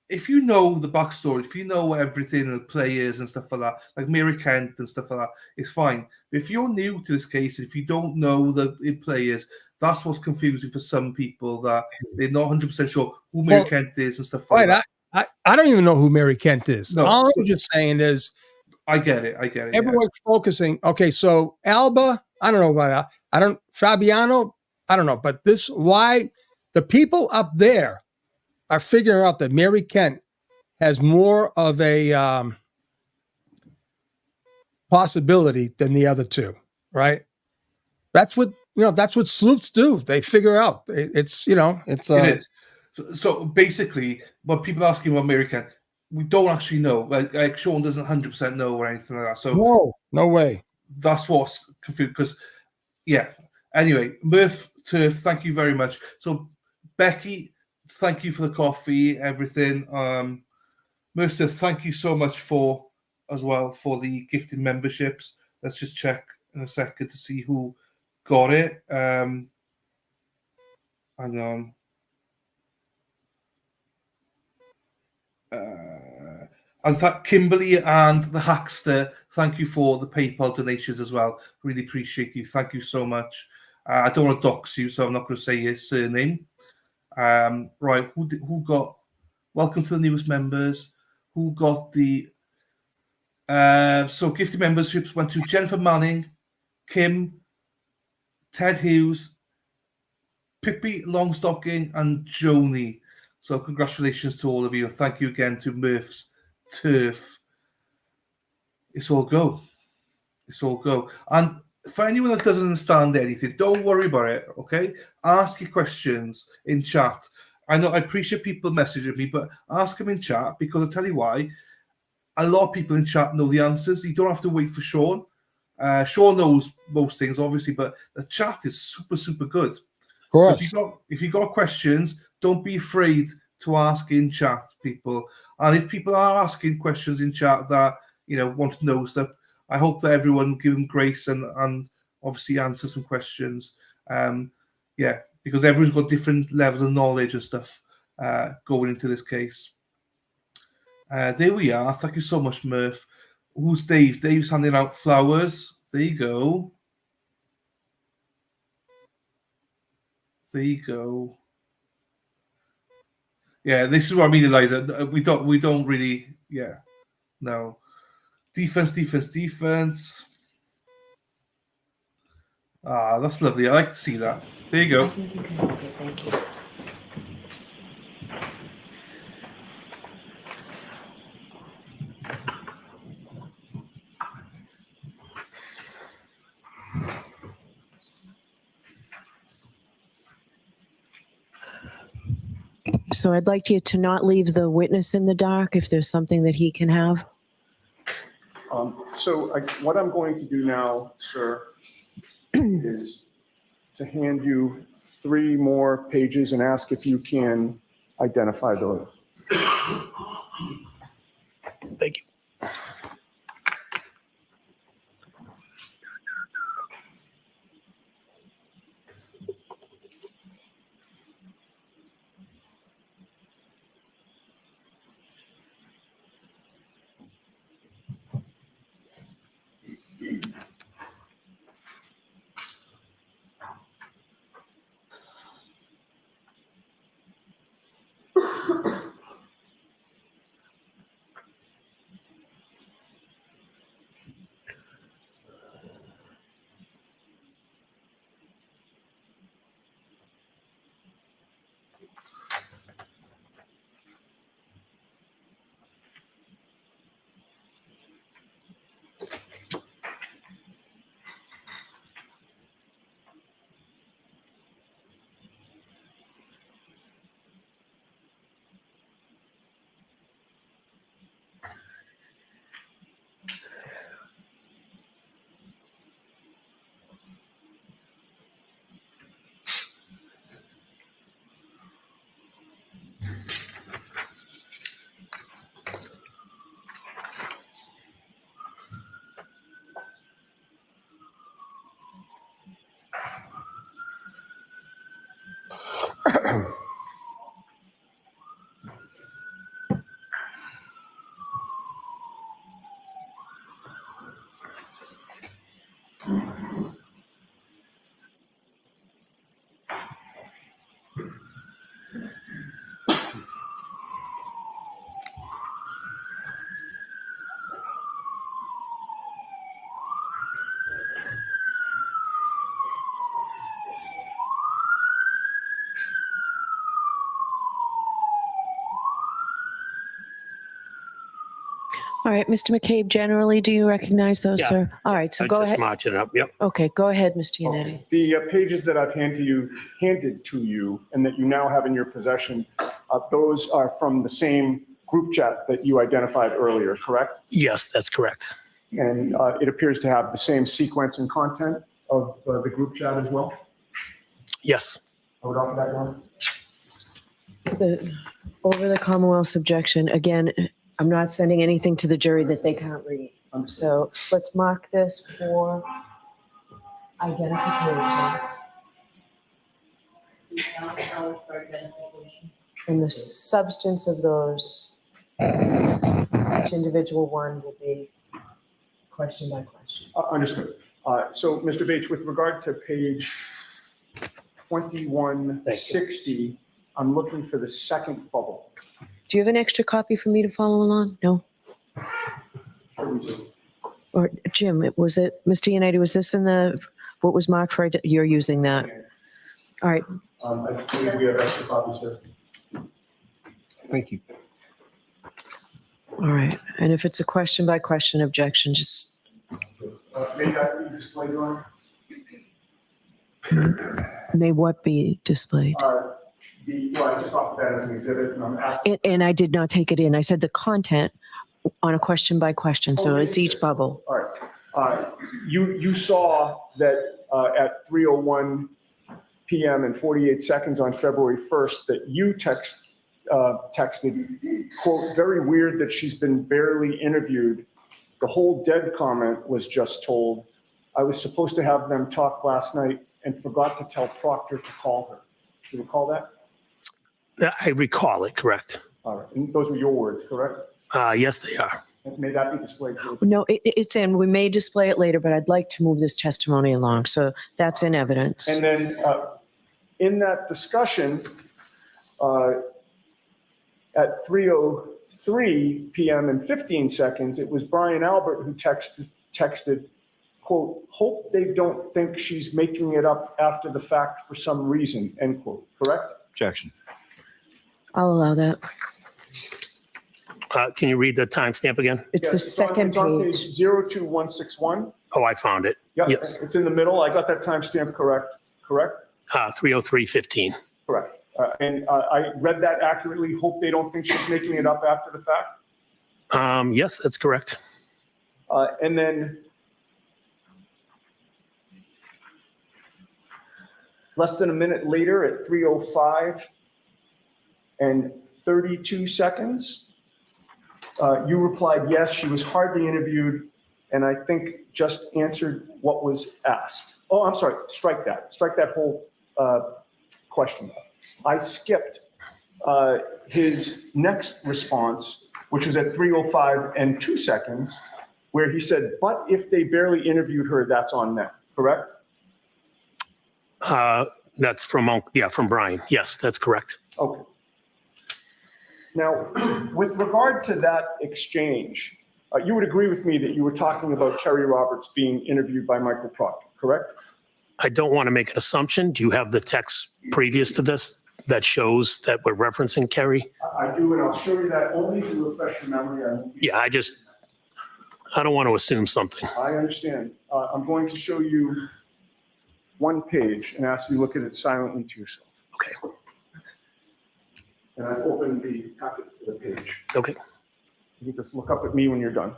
if you know the backstory, if you know everything, the players and stuff like that, like Mary Kent and stuff like that, it's fine. But if you're new to this case, if you don't know the players, that's what's confusing for some people, that they're not 100% sure who Mary Kent is and stuff like that. I don't even know who Mary Kent is. No, all I'm just saying is, I get it. Everyone's focusing. Okay, so Alba, I don't know about Fabiano, I don't know, but why the people up there are figuring out that Mary Kent has more of a possibility than the other two, right? That's what sleuths do. They figure out. It is. So basically, what people are asking about Mary Kent, we don't actually know. Like Sean doesn't 100% know or anything like that. So no way. That's what's confused. Because Anyway, Murph Turf, thank you very much. So Becky, thank you for the coffee, everything. Murph Turf, thank you so much for the gifted memberships. Let's just check in a second to see who got it. Hang on. And Kimberly and the Hackster, thank you for the PayPal donations as well. Really appreciate you. Thank you so much. I don't want to dox you, so I'm not going to say your surname. Right, who got? Welcome to the newest members. Who got the? So gifted memberships went to Jennifer Manning, Kim, Ted Hughes, Pippi Longstocking, and Joni. So congratulations to all of you. Thank you again to Murph's Turf. It's all go. It's all go. And for anyone that doesn't understand anything, don't worry about it, okay? Ask your questions in chat. I know I appreciate people messaging me, but ask them in chat, because I'll tell you why. A lot of people in chat know the answers. You don't have to wait for Sean. Sean knows most things, obviously, but the chat is super, super good. Of course. So if you got questions, don't be afraid to ask in chat, people. And if people are asking questions in chat that want to know stuff, I hope that everyone give them grace and obviously answer some questions. Because everyone's got different levels of knowledge and stuff going into this case. There we are. Thank you so much, Murph. Who's Dave? Dave's handing out flowers. There you go. There you go. Yeah, this is what I mean, Eliza. We don't really. Yeah, no. Defense. Ah, that's lovely. I like to see that. There you go. I think you can hold it. Thank you. So I'd like you to not leave the witness in the dark if there's something that he can have. What I'm going to do now, sir, is to hand you 3 more pages and ask if you can identify those. Thank you. All right, Mr. McCabe, generally, do you recognize those, Yeah. sir? All right, so I go just ahead. marching up. Yep. Okay, go ahead, Mr. Yannetti. The pages that I've handed to you and that you now have in your possession, those are from the same group chat that you identified earlier, correct? Yes, that's correct. And it appears to have the same sequence and content of the group chat as well? Yes. I would offer that one. Over the Commonwealth's objection, again, I'm not sending anything to the jury that they can't read. So let's mark this for identification. And the substance of those, each individual one will be question by question. Understood. So, Mr. Bates, with regard to page 2160, I'm looking for the second bubble. Do you have an extra copy for me to follow along? No? Or Jim, was it, Mr. Yannetti, was this in what was marked for, you're using that? All right. I believe we have extra copies here. Thank you. All right. And if it's a question by question objection, just. May that be displayed on? May what be displayed? I just offered that as an exhibit, and I'm asking. And I did not take it in. I said the content on a question by question, so it's each bubble. All right. You saw that at 3:01 p.m. and 48 seconds on February 1st that you texted, quote, very weird that she's been barely interviewed. The whole dead comment was just told. I was supposed to have them talk last night and forgot to tell Proctor to call her. Do you recall that? I recall it, correct. All right. And those were your words, correct? Yes, they are. May that be displayed? No, it's in. We may display it later, but I'd like to move this testimony along. So that's in evidence. And then in that discussion, at 3:03 p.m. and 15 seconds, it was Brian Albert who texted, quote, hope they don't think she's making it up after the fact for some reason, end quote, correct? Objection. I'll allow that. Can you read the timestamp again? It's the second it's on page. page 02161. Oh, I found it. Yeah, Yes. it's in the middle. I got that timestamp correct? 3:03:15. Correct. And I read that accurately. Hope they don't think she's making it up after the fact. Yes, that's correct. And then less than a minute later at 3:05 and 32 seconds, you replied, yes, she was hardly interviewed, and I think just answered what was asked. Oh, I'm sorry, strike that whole question. I skipped his next response, which was at 3:05 and 2 seconds, where he said, but if they barely interviewed her, that's on them, correct? That's from Brian. Yes, that's correct. Okay. Now, with regard to that exchange, you would agree with me that you were talking about Kerry Roberts being interviewed by Michael Proctor, correct? I don't want to make an assumption. Do you have the text previous to this that shows that we're referencing Kerry? I do, and I'll show you that only to refresh your memory. Yeah, I don't want to assume something. I understand. I'm going to show you one page and ask you to look at it silently to yourself. Okay. And I've opened the packet to the page. Okay. You can just look up at me when you're done.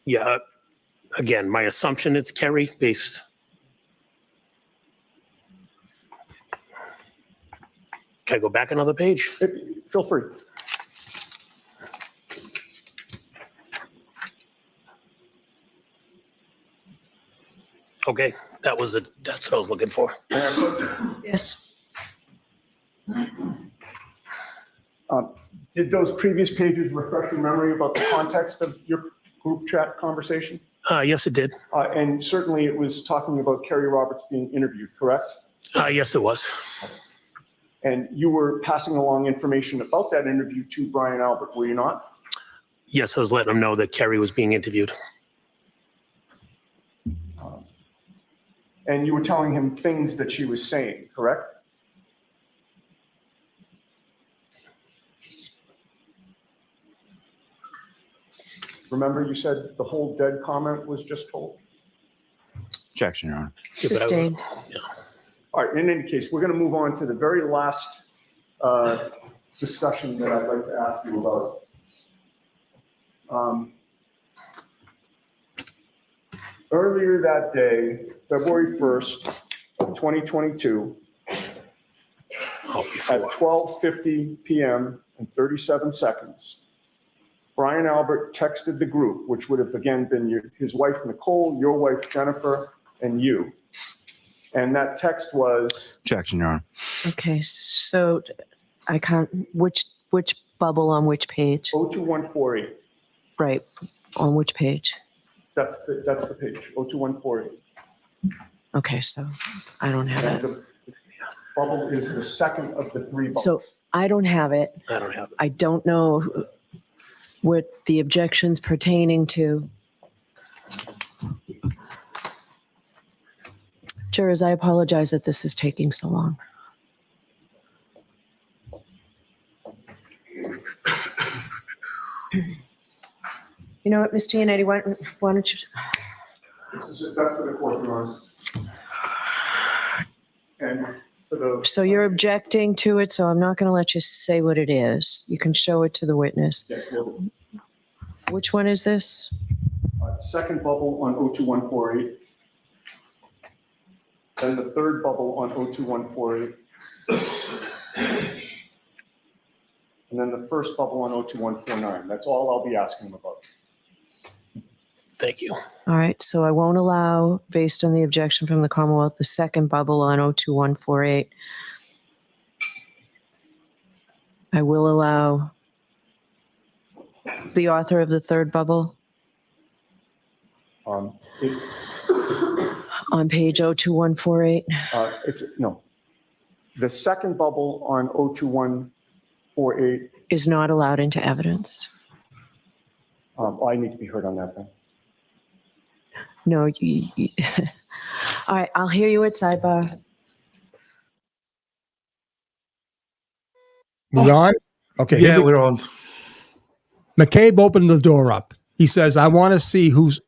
Yeah. Again, my assumption it's Kerry based. Can I go back another page? Feel free. Okay, that's what I was looking for. Yes. Did those previous pages refresh your memory about the context of your group chat conversation? Yes, it did. And certainly it was talking about Kerry Roberts being interviewed, correct? Yes, it was. And you were passing along information about that interview to Brian Albert, were you not? Yes, I was letting him know that Kerry was being interviewed. And you were telling him things that she was saying, correct? Remember you said the whole dead comment was just told? Objection, Your Honor. Sustained. All right, in any case, we're going to move on to the very last discussion that I'd like to ask you about. Earlier that day, February 1st of 2022, at 12:50 p.m. and 37 seconds, Brian Albert texted the group, which would have again been his wife Nicole, your wife Jennifer, and you. And that text was? Objection, Your Honor. Okay, so I can't, which bubble on which page? 02148. Right, on which page? That's the page, 02148. Okay, so I don't have it. The bubble is the second of the three bubbles. So I don't have it. I don't have it. I don't know what the objection's pertaining to. Jurors, I apologize that this is taking so long. You know what, Ms. Giannetti, why don't you? That's for the court, Your Honor. And for the. So you're objecting to it, so I'm not going to let you say what it is. You can show it to the witness. Yes, will do. Which one is this? Second bubble on 02148. Then the third bubble on 02148. And then the first bubble on 02149. That's all I'll be asking him about. Thank you. All right, so I won't allow, based on the objection from the Commonwealth, the second bubble on 02148. I will allow the author of the third bubble on page 02148. No. The second bubble on 02148 is not allowed into evidence. I need to be heard on that then. No, all right, I'll hear you at sidebar. Ron? Okay. Yeah, we're on. McCabe opened the door up. He says, I want to see who's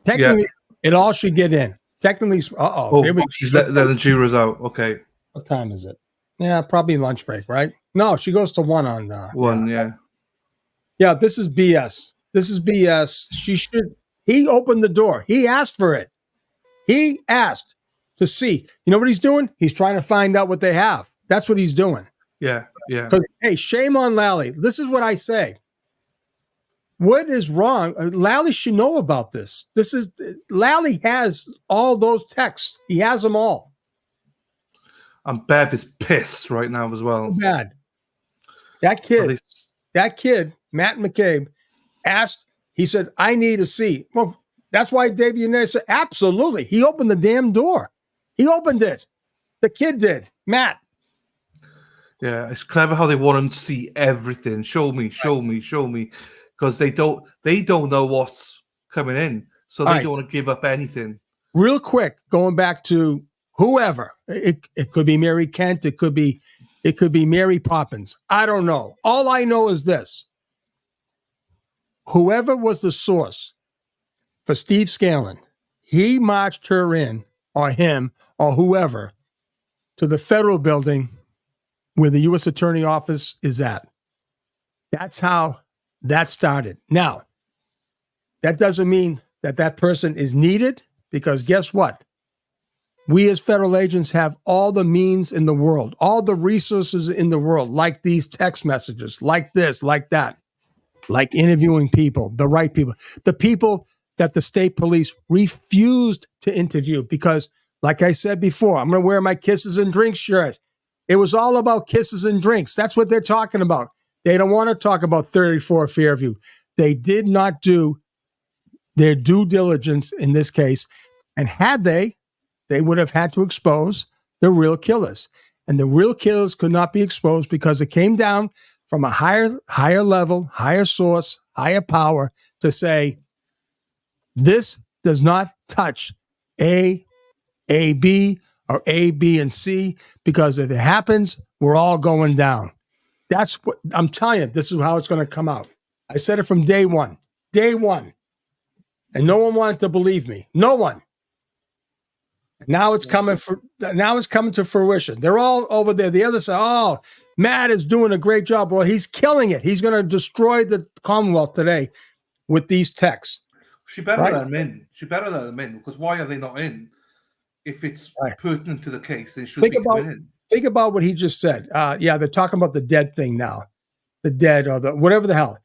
technically it all should get in. Technically, She's letting the jurors out. Okay. What time is it? Yeah, probably lunch break, right? No, she goes to 1 on 1, yeah. Yeah, this is BS. This is BS. He opened the door. He asked for it. He asked to see. You know what he's doing? He's trying to find out what they have. That's what he's doing. Yeah. Hey, shame on Lally. This is what I say. What is wrong? Lally should know about this. Lally has all those texts. He has them all. And Bev is pissed right now as well. So bad. That kid, Matt McCabe, asked, he said, I need to see. Well, that's why David Yanez said, absolutely. He opened the damn door. He opened it. The kid did. Matt. Yeah, it's clever how they want him to see everything. Show me. Because they don't know what's coming in. So they don't want to give up anything. Real quick, going back to whoever. It could be Mary Kent. It could be Mary Poppins. I don't know. All I know is this. Whoever was the source for Steve Scanlon, he marched her in, or him, or whoever, to the federal building where the U.S. Attorney Office is at. That's how that started. Now, that doesn't mean that person is needed, because guess what? We as federal agents have all the means in the world, all the resources in the world, like these text messages, like this, like that, like interviewing people, the right people, the people that the state police refused to interview because, like I said before, I'm going to wear my Kisses and Drinks shirt. It was all about kisses and drinks. That's what they're talking about. They don't want to talk about 34 Fairview. They did not do their due diligence in this case. And had they would have had to expose the real killers. And the real killers could not be exposed because it came down from a higher level, higher source, higher power to say, this does not touch A, B, or A, B, and C, because if it happens, we're all going down. That's what I'm telling you. This is how it's going to come out. I said it from day one. And no one wanted to believe me. No one. Now it's coming to fruition. They're all over there. The other side, oh, Matt is doing a great job. Well, he's killing it. He's going to destroy the Commonwealth today with these texts. She better let them in. Because why are they not in? If it's pertinent to the case, they should be coming in. Think about what he just said. They're talking about the dead thing now. The dead or the whatever the hell.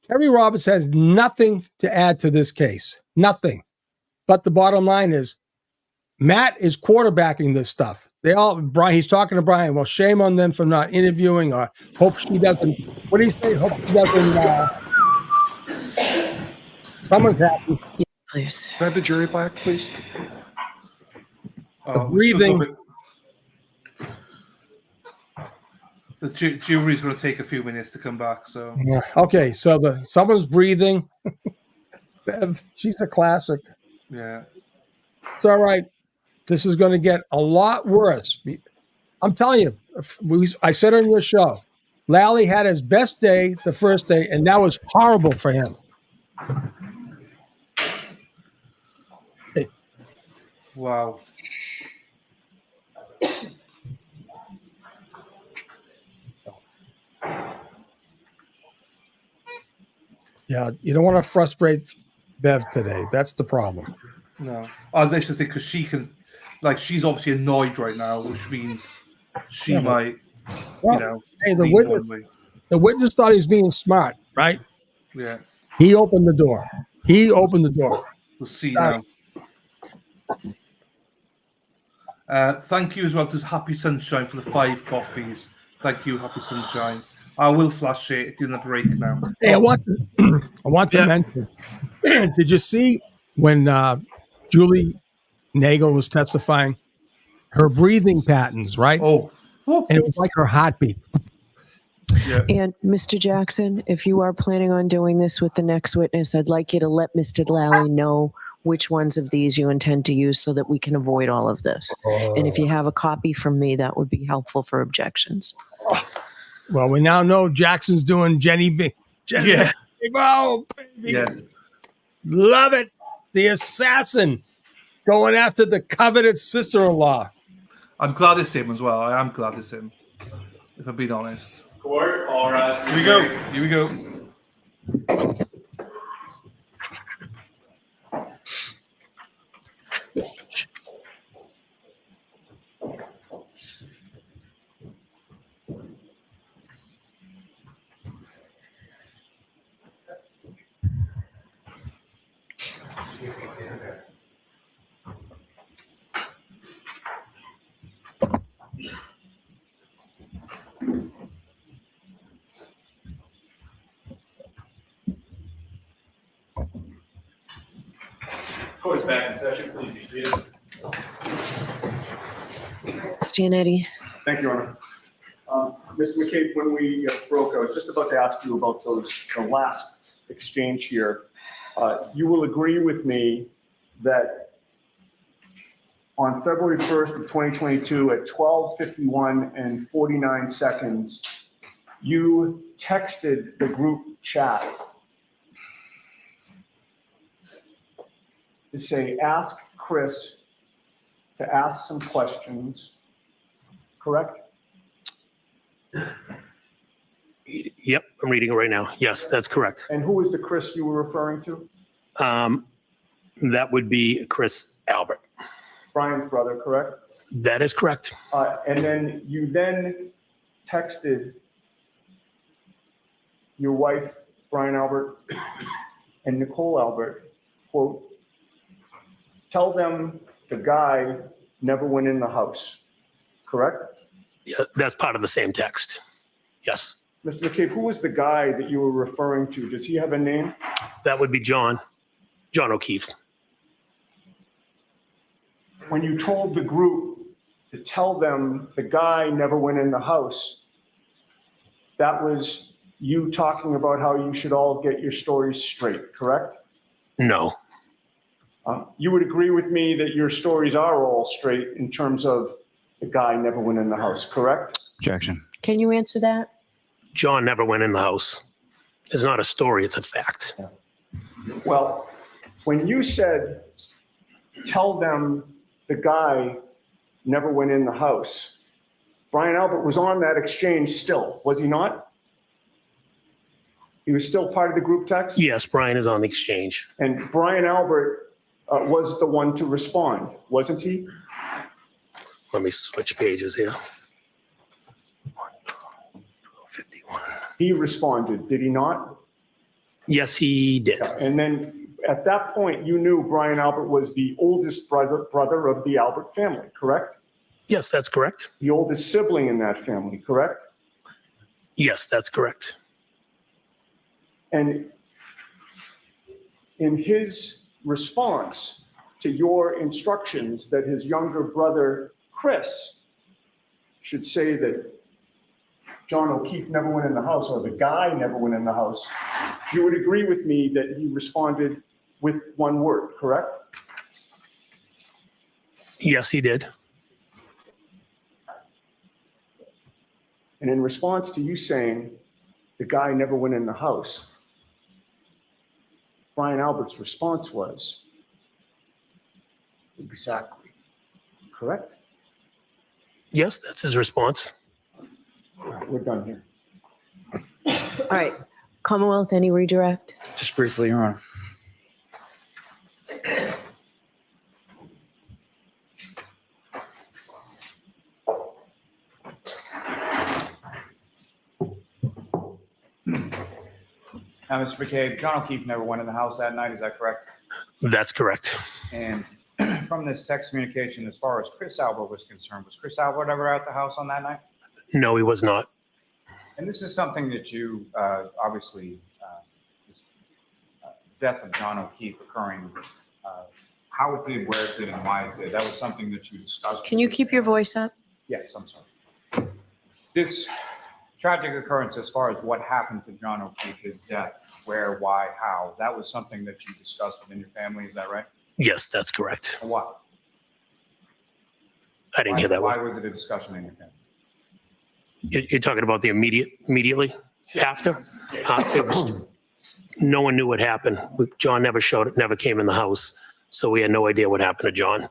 Terry Roberts has nothing to add to this case. Nothing. But the bottom line is, Matt is quarterbacking this stuff. He's talking to Brian. Well, shame on them for not interviewing, or hope she doesn't. What do you say? Hope she doesn't. Someone's happy. Yes, please. Can I have the jury back, please? Breathing. The jury's going to take a few minutes to come back. So yeah. Okay, so someone's breathing. Bev, she's a classic. Yeah, it's all right. This is going to get a lot worse. I'm telling you. I said on your show, Lally had his best day the first day, and that was horrible for him. Wow. Yeah, you don't want to frustrate Bev today. That's the problem. No. This is because she can, she's obviously annoyed right now, which means she might, Hey, the witness thought he was being smart, right? Yeah. He opened the door. We'll see now. Thank you as well to Happy Sunshine for the 5 coffees. Thank you, Happy Sunshine. I will flash it during the break now. Hey, I want to mention, did you see when Julie Nagel was testifying, her breathing patterns, right? Oh. And it was like her heartbeat. Yeah. And Mr. Jackson, if you are planning on doing this with the next witness, I'd like you to let Mr. Lally know which ones of these you intend to use so that we can avoid all of this. And if you have a copy from me, that would be helpful for objections. Well, we now know Jackson's doing Jenny B. Jenny Yeah. B. Oh, baby. Yes. Love it. The assassin going after the coveted sister-in-law. I'm glad it's him as well. I am glad it's him, if I'm being honest. Court, all right. Here we go. Here we go. Court is back in session. Please be seated. Stanetti. Thank you, Your Honor. Mr. McCabe, when we broke, I was just about to ask you about the last exchange here. You will agree with me that on February 1st of 2022 at 12:51 and 49 seconds, you texted the group chat to say, ask Chris to ask some questions, correct? Yep, I'm reading it right now. Yes, that's correct. And who was the Chris you were referring to? That would be Chris Albert. Brian's brother, correct? That is correct. And then you texted your wife, Brian Albert, and Nicole Albert, quote, tell them the guy never went in the house, correct? Yeah, that's part of the same text. Yes. Mr. McCabe, who was the guy that you were referring to? Does he have a name? That would be John O'Keefe. When you told the group to tell them the guy never went in the house, that was you talking about how you should all get your stories straight, correct? No. You would agree with me that your stories are all straight in terms of the guy never went in the house, correct? Objection. Can you answer that? John never went in the house. It's not a story, it's a fact. Well, when you said, tell them the guy never went in the house, Brian Albert was on that exchange still, was he not? He was still part of the group text? Yes, Brian is on the exchange. And Brian Albert was the one to respond, wasn't he? Let me switch pages here. 51. He responded, did he not? Yes, he did. And then at that point, you knew Brian Albert was the oldest brother of the Albert family, correct? Yes, that's correct. The oldest sibling in that family, correct? Yes, that's correct. And in his response to your instructions that his younger brother, Chris, should say that John O'Keefe never went in the house, or the guy never went in the house, you would agree with me that he responded with one word, correct? Yes, he did. And in response to you saying the guy never went in the house, Brian Albert's response was, exactly, correct? Yes, that's his response. All right, we're done here. All right. Commonwealth, any redirect? Just briefly, Your Honor. Now, Mr. McCabe, John O'Keefe never went in the house that night, is that correct? That's correct. And from this text communication, as far as Chris Albert was concerned, was Chris Albert ever at the house on that night? No, he was not. And this is something that you, obviously, death of John O'Keefe occurring, how it did, where it did, and why it did. That was something that you discussed. Can you keep your voice up? Yes, I'm sorry. This tragic occurrence, as far as what happened to John O'Keefe, his death, where, why, how, that was something that you discussed within your family, is that right? Yes, that's correct. Why? I didn't hear that Why one. was it a discussion in your family? You're talking about the immediately after? No one knew what happened. John never came in the house, so we had no idea what happened to John.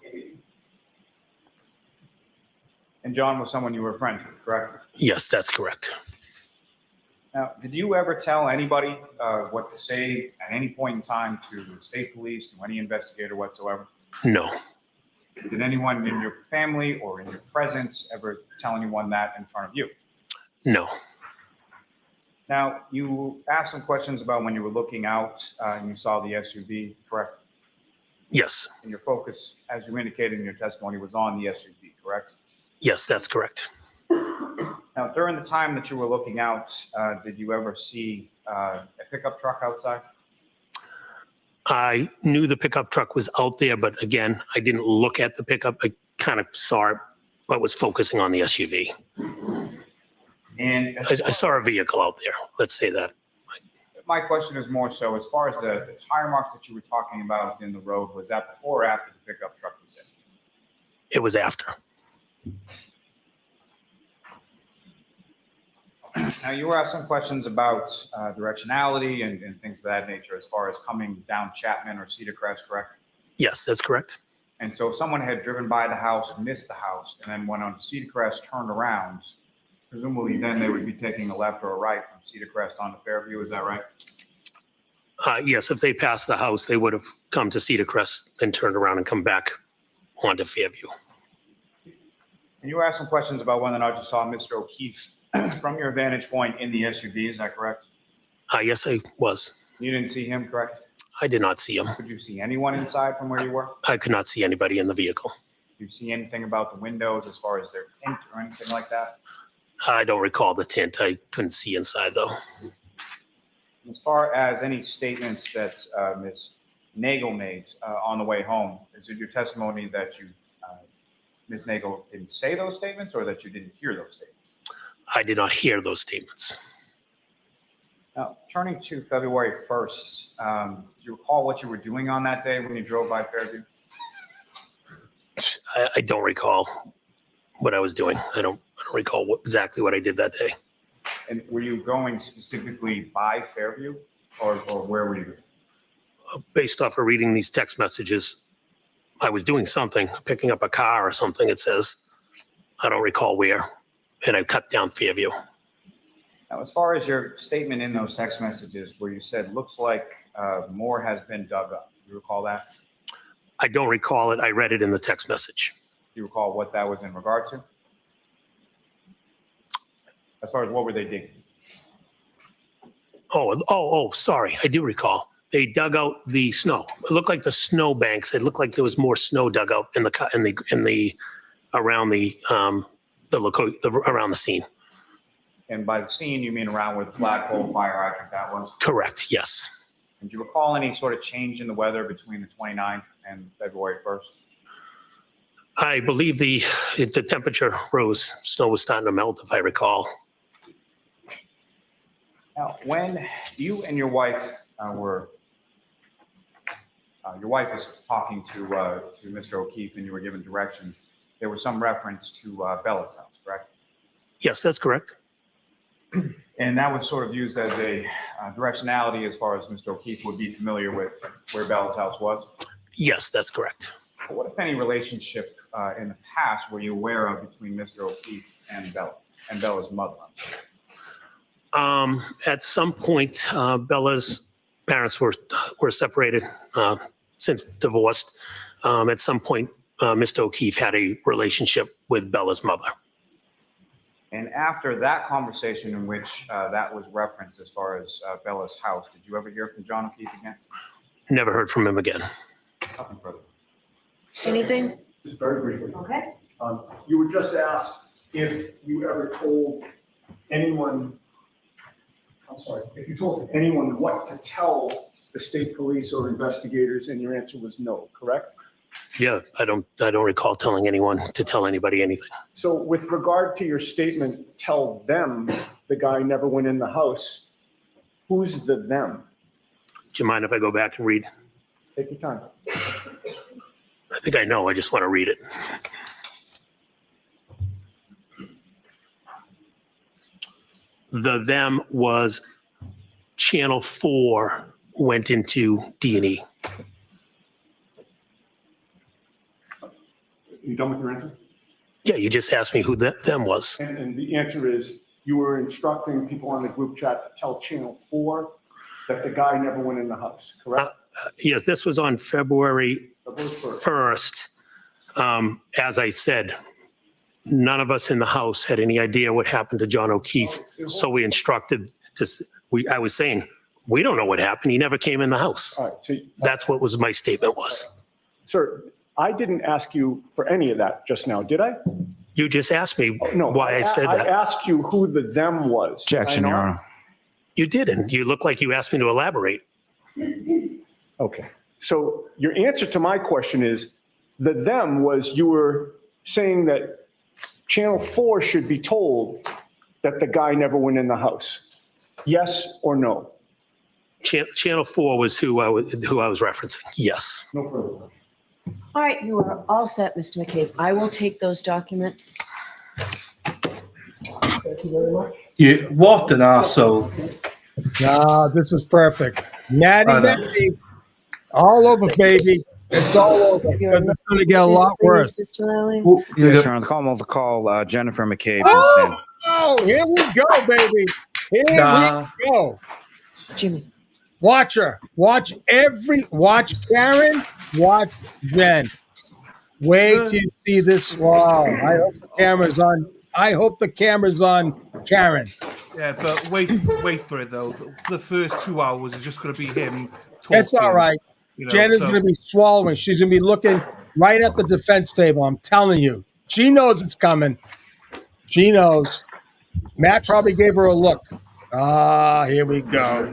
And John was someone you were friends with, correct? Yes, that's correct. Now, did you ever tell anybody what to say at any point in time to the state police, to any investigator whatsoever? No. Did anyone in your family or in your presence ever tell anyone that in front of you? No. Now, you asked some questions about when you were looking out and you saw the SUV, correct? Yes. And your focus, as you indicated in your testimony, was on the SUV, correct? Yes, that's correct. Now, during the time that you were looking out, did you ever see a pickup truck outside? I knew the pickup truck was out there, but again, I didn't look at the pickup. I kind of saw it, but was focusing on the SUV. And I saw a vehicle out there. Let's say that. My question is more so, as far as the tire marks that you were talking about in the road, was that before or after the pickup truck was in? It was after. Now, you were asked some questions about directionality and things of that nature as far as coming down Chapman or Cedar Crest, correct? Yes, that's correct. And so if someone had driven by the house, missed the house, and then went on to Cedar Crest, turned around, presumably then they would be taking a left or a right from Cedar Crest onto Fairview, is that right? Yes, if they passed the house, they would have come to Cedar Crest and turned around and come back onto Fairview. And you were asked some questions about whether or not you saw Mr. O'Keefe from your vantage point in the SUV, is that correct? Yes, I was. You didn't see him, correct? I did not see him. Could you see anyone inside from where you were? I could not see anybody in the vehicle. Did you see anything about the windows as far as their tint or anything like that? I don't recall the tint. I couldn't see inside, though. As far as any statements that Ms. Nagel made on the way home, is it your testimony that you, Ms. Nagel, didn't say those statements or that you didn't hear those statements? I did not hear those statements. Now, turning to February 1st, do you recall what you were doing on that day when you drove by Fairview? I don't recall what I was doing. I don't recall exactly what I did that day. And were you going specifically by Fairview or where were you? Based off of reading these text messages, I was doing something, picking up a car or something, it says. I don't recall where. And I cut down Fairview. Now, as far as your statement in those text messages where you said, looks like more has been dug up, do you recall that? I don't recall it. I read it in the text message. Do you recall what that was in regard to? As far as what were they digging? Oh, sorry. I do recall. They dug out the snow. It looked like the snow banks. It looked like there was more snow dug out around the scene. And by the scene, you mean around where the flagpole fire hydrant that was? Correct. Yes. And do you recall any sort of change in the weather between the 29th and February 1st? I believe the temperature rose. Snow was starting to melt, if I recall. Now, when you and your wife your wife was talking to Mr. O'Keefe and you were given directions, there was some reference to Bella's house, correct? Yes, that's correct. And that was sort of used as a directionality as far as Mr. O'Keefe would be familiar with where Bella's house was? Yes, that's correct. What, if any, relationship in the past were you aware of between Mr. O'Keefe and Bella and Bella's mother? At some point, Bella's parents were separated, since divorced. At some point, Mr. O'Keefe had a relationship with Bella's mother. And after that conversation in which that was referenced as far as Bella's house, did you ever hear from John O'Keefe again? Never heard from him again. Nothing further. Anything? Just very briefly. Okay. You were just asked if you ever told anyone, if you told anyone what to tell the state police or investigators, and your answer was no, correct? Yeah, I don't recall telling anyone to tell anybody anything. So with regard to your statement, tell them the guy never went in the house, who's the them? Do you mind if I go back and read? Take your time. I think I know. I just want to read it. the them was Channel 4 went into D&E. You done with your answer? Yeah, you just asked me who them was. And the answer is you were instructing people on the group chat to tell Channel 4 that the guy never went in the house, correct? Yes, this was on February 1st. As I said, none of us in the house had any idea what happened to John O'Keefe. So we instructed I was saying, we don't know what happened. He never came in the house. All right, so, That's what was my statement was. sir, I didn't ask you for any of that just now, did I? You just asked me No, why I said I that. asked you who the them was. Objection, Your Honor. You didn't. You look like you asked me to elaborate. Okay, so your answer to my question is the them was you were saying that Channel 4 should be told that the guy never went in the house. Yes or no? Channel 4 was who I was referencing. Yes. No further. All right, you are all set, Mr. McCabe. I will take those documents. Thank you very much. Yeah, what an arsehole. Nah, this is perfect. Natty, I know. natty. All over, baby. It's all over because it's going to get a lot worse. Mr. Lally? Yes, Your Honor. The Commonwealth to call Jennifer McCabe. Oh, here we go, baby. Here we go. Jimmy. Watch her. Watch Karen. Watch Jen. Wait till you see this. Wow. I hope the camera's on Karen. Yeah, but wait for it though. The first 2 hours is just going to be him talking. It's all right. You know, Jen is going to be swallowing. She's going to be looking right at the defense table. I'm telling you. She knows it's coming. She knows. Matt probably gave her a look. Here we go.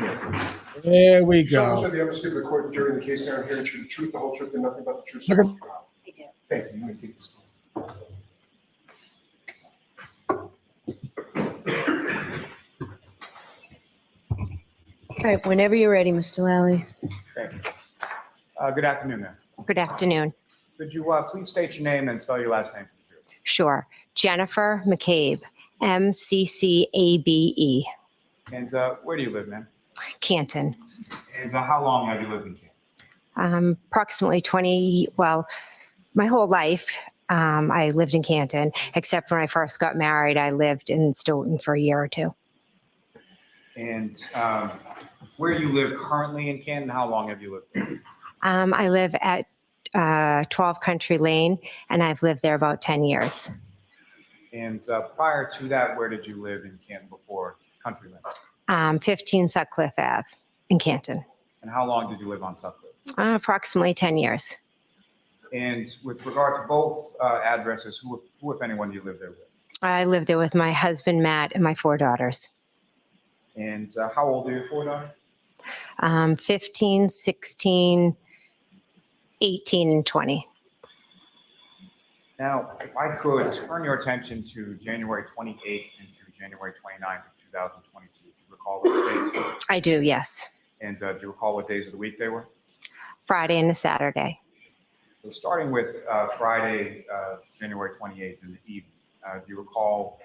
Here we Show go. the evidence given to the court and jury in the case now here to the truth, the whole truth, and nothing but the truth. Look at- I do. Thank you. You may take this. All right, whenever you're ready, Mr. Lally. Thank you. Good afternoon, ma'am. Good afternoon. Could you please state your name and spell your last name? Sure. Jennifer McCabe, McCabe. And where do you live, ma'am? Canton. And how long have you lived in Canton? Approximately my whole life. I lived in Canton, except when I first got married, I lived in Stoughton for a year or two. And where you live currently in Canton, how long have you lived there? I live at 12 Country Lane, and I've lived there about 10 years. And prior to that, where did you live in Canton before Country Lane? 15 Sutcliffe Ave in Canton. And how long did you live on Sutcliffe? Approximately 10 years. And with regard to both addresses, who, if anyone, do you live there with? I live there with my husband, Matt, and my 4 daughters. And how old are your 4 daughters? 15, 16, 18, and 20. Now, if I could turn your attention to January 28th and to January 29th of 2022. Do you recall what days? I do, yes. And do you recall what days of the week they were? Friday and a Saturday. So starting with Friday, January 28th in the evening, do you recall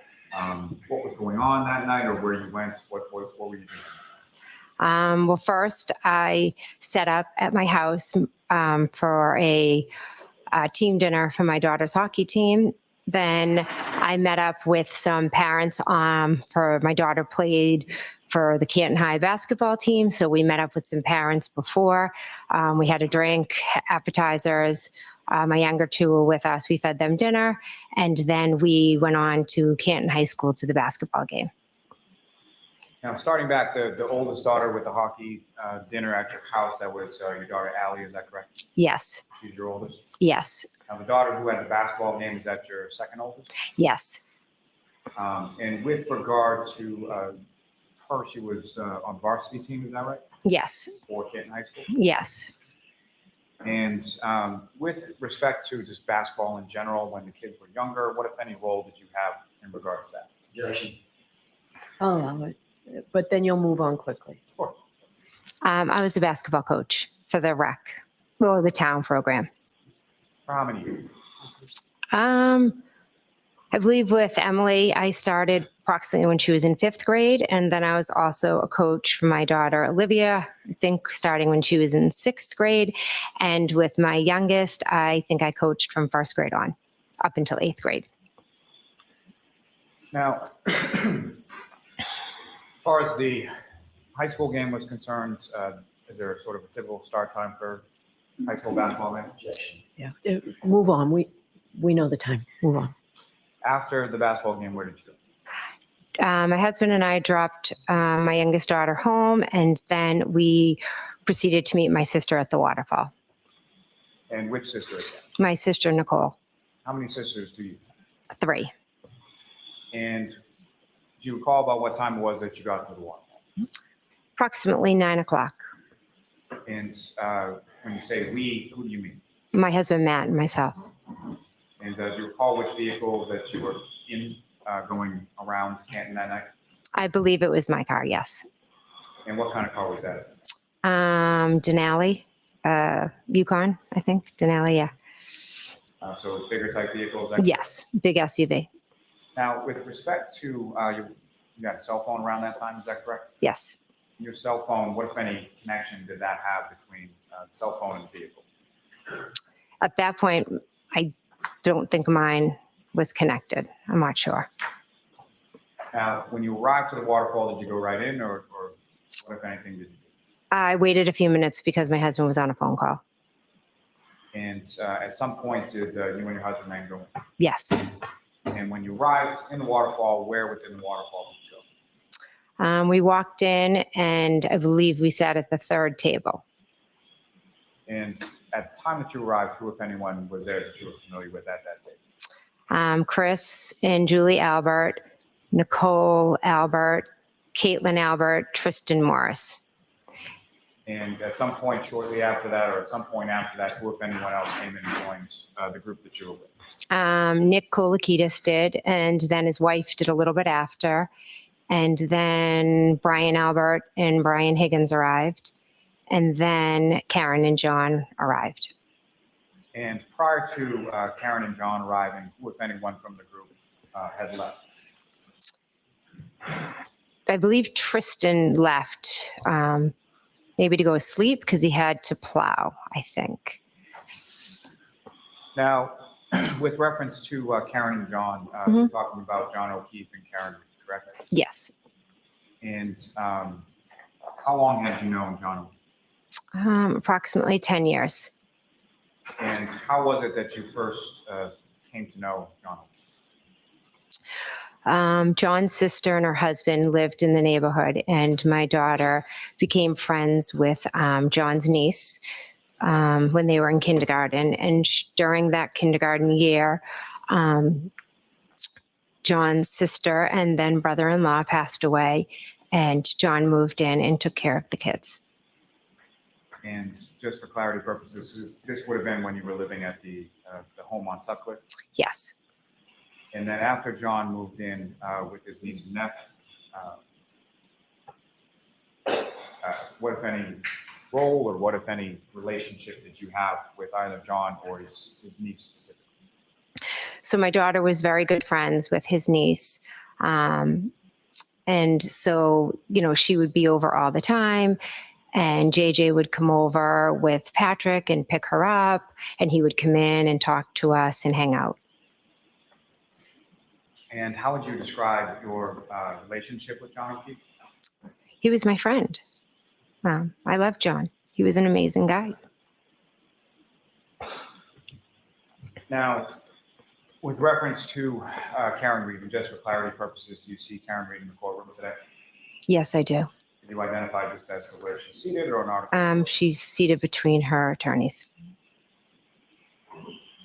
what was going on that night or where you went? What were you doing? Well, first I set up at my house for a team dinner for my daughter's hockey team. Then I met up with some parents for my daughter played for the Canton High basketball team. So we met up with some parents before. We had a drink, appetizers. My younger 2 were with us. We fed them dinner. And then we went on to Canton High School to the basketball game. Now, starting back, the oldest daughter with the hockey dinner at your house, that was your daughter, Allie, is that correct? Yes. She's your oldest? Yes. Now, the daughter who had the basketball game, is that your second oldest? Yes. And with regard to her, she was on varsity team, is that right? Yes. For Canton High School? Yes. And with respect to just basketball in general, when the kids were younger, what, if any, role did you have in regard to that? Direction. I'll allow it, but then you'll move on quickly. Of course. I was a basketball coach for the the town program. For how many years? I believe with Emily, I started approximately when she was in 5th grade, and then I was also a coach for my daughter Olivia, I think starting when she was in 6th grade. And with my youngest, I think I coached from 1st grade on up until 8th grade. Now, as far as the high school game was concerned, is there sort of a typical start time for high school basketball game? Yeah, move on. We know the time. Move on. After the basketball game, where did you go? My husband and I dropped my youngest daughter home, and then we proceeded to meet my sister at the waterfall. And which sister is that? My sister, Nicole. How many sisters do you have? 3. And do you recall about what time it was that you got to the waterfall? Approximately 9 o'clock. And when you say we, who do you mean? My husband, Matt, and myself. And do you recall which vehicle that you were in going around Canton that night? I believe it was my car, yes. And what kind of car was that? Denali, Yukon, I think. Denali, yeah. So bigger type vehicles? Yes, big SUV. Now, with respect to, you got a cell phone around that time, is that correct? Yes. Your cell phone, what, if any, connection did that have between the cell phone and the vehicle? At that point, I don't think mine was connected. I'm not sure. Now, when you arrived to the waterfall, did you go right in, or what, if anything, did you do? I waited a few minutes because my husband was on a phone call. And at some point, did you and your husband then go in? Yes. And when you arrived in the waterfall, where within the waterfall did you go? We walked in, and I believe we sat at the 3rd table. And at the time that you arrived, who, if anyone, was there that you were familiar with at that table? Chris and Julie Albert, Nicole Albert, Caitlin Albert, Tristan Morris. And at some point shortly after that, or at some point after that, who, if anyone else, came in and joined the group that you were with? Nick Kolikitis did, and then his wife did a little bit after. And then Brian Albert and Brian Higgins arrived. And then Karen and John arrived. And prior to Karen and John arriving, who, if anyone, from the group had left? I believe Tristan left, maybe to go sleep because he had to plow, I think. Now, with reference to Karen and John, we're talking about John O'Keefe and Karen, correct? Yes. And how long had you known John O'Keefe? Approximately 10 years. And how was it that you first came to know John O'Keefe? John's sister and her husband lived in the neighborhood, and my daughter became friends with John's niece when they were in kindergarten. And during that kindergarten year, John's sister and then brother-in-law passed away, and John moved in and took care of the kids. And just for clarity purposes, this would have been when you were living at the home on Sutcliffe? Yes. And then after John moved in with his niece and nephew, what, if any, role or what, if any, relationship did you have with either John or his niece specifically? So my daughter was very good friends with his niece. And so, you know, she would be over all the time. And JJ would come over with Patrick and pick her up. And he would come in and talk to us and hang out. And how would you describe your relationship with John O'Keefe? He was my friend. I love John. He was an amazing guy. Now, with reference to Karen Reed, and just for clarity purposes, do you see Karen Reed in the courtroom today? Yes, I do. Can you identify just as to where she's seated or not? She's seated between her attorneys.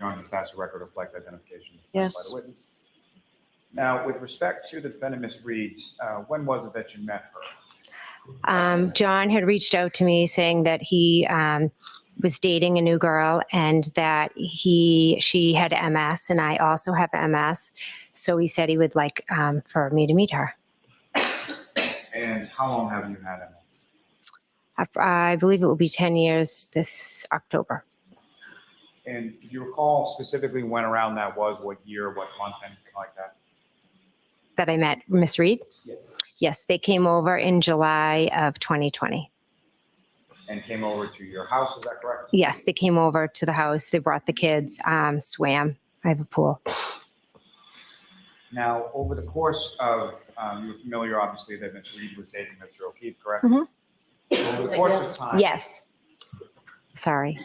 John just asked the record to reflect identification Yes. by the witness. Now, with respect to the defendant, Ms. Reed, when was it that you met her? John had reached out to me saying that he was dating a new girl and that she had MS and I also have MS. So he said he would like for me to meet her. And how long have you had MS? I believe it will be 10 years this October. And do you recall specifically when around that was, what year, what month, anything like that? That I met Miss Reed? Yes. Yes, they came over in July of 2020. And came over to your house, is that correct? Yes, they came over to the house. They brought the kids, swam. I have a pool. Now, over the course of, you're familiar, obviously, that Ms. Reed was dating Mr. O'Keefe, correct? Mhm. Over the course of time. Yes. Sorry.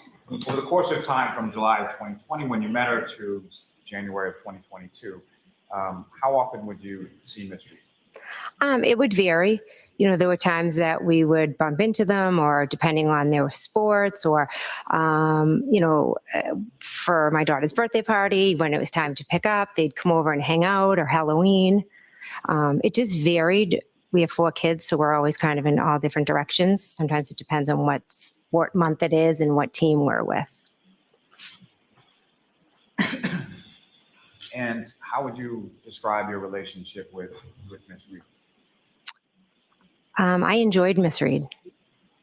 Over the course of time from July of 2020, when you met her, to January of 2022, how often would you see Ms. Reed? It would vary. You know, there were times that we would bump into them, or depending on their sports, or, for my daughter's birthday party, when it was time to pick up, they'd come over and hang out, or Halloween. It just varied. We have 4 kids, so we're always kind of in all different directions. Sometimes it depends on what month it is and what team we're with. And how would you describe your relationship with Ms. Reed? I enjoyed Miss Reed.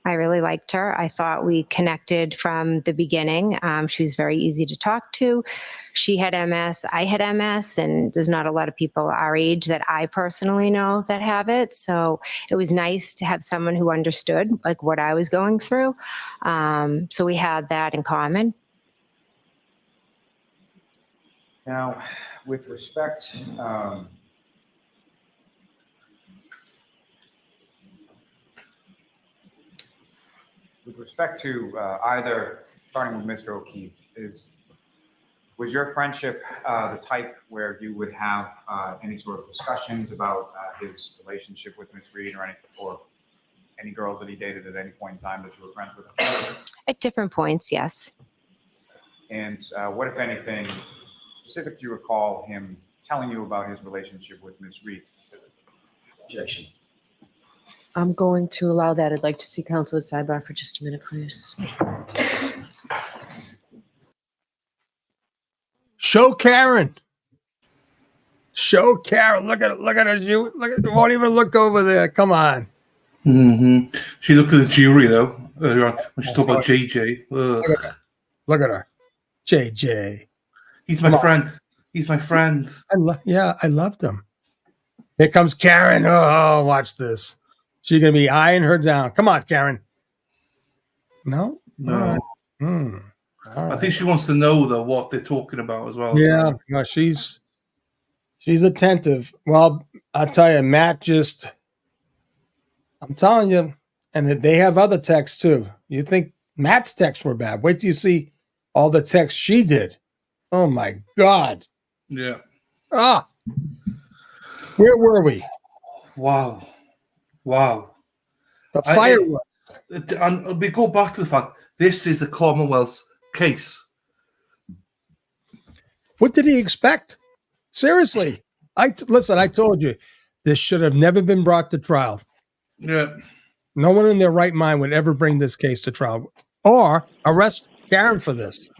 I really liked her. I thought we connected from the beginning. She was very easy to talk to. She had MS, I had MS, and there's not a lot of people our age that I personally know that have it. So it was nice to have someone who understood like what I was going through. So we had that in common. Now, with respect, to either, starting with Mr. O'Keefe, was your friendship the type where you would have any sort of discussions about his relationship with Ms. Reed, or any girls that he dated at any point in time that you were friends with him? At different points, yes. And what, if anything, specific do you recall him telling you about his relationship with Ms. Reed specifically? Objection. I'm going to allow that. I'd like to see counsel at sidebar for just a minute, please. Show Karen. Show Karen. Look at her. Look at her. Won't even look over there. Come on. Mm-hmm. She looked at the jury though earlier on when she talked about JJ. Look at her. JJ. He's my friend. He's my friend. I loved him. Here comes Karen. Oh, watch this. She's gonna be eyeing her down. Come on, Karen. No. No. All right. I think she wants to know though what they're talking about as well. Yeah. So. No, she's attentive. Well, I'll tell you, Matt I'm telling you, and they have other texts too. You think Matt's texts were bad? Wait till you see all the texts she did. Oh my God. Yeah. Where were we? Wow. The fireworks. And we go back to the fact this is a Commonwealth case. What did he expect? Seriously. Listen, I told you, this should have never been brought to trial. Yeah. No one in their right mind would ever bring this case to trial or arrest Karen for this.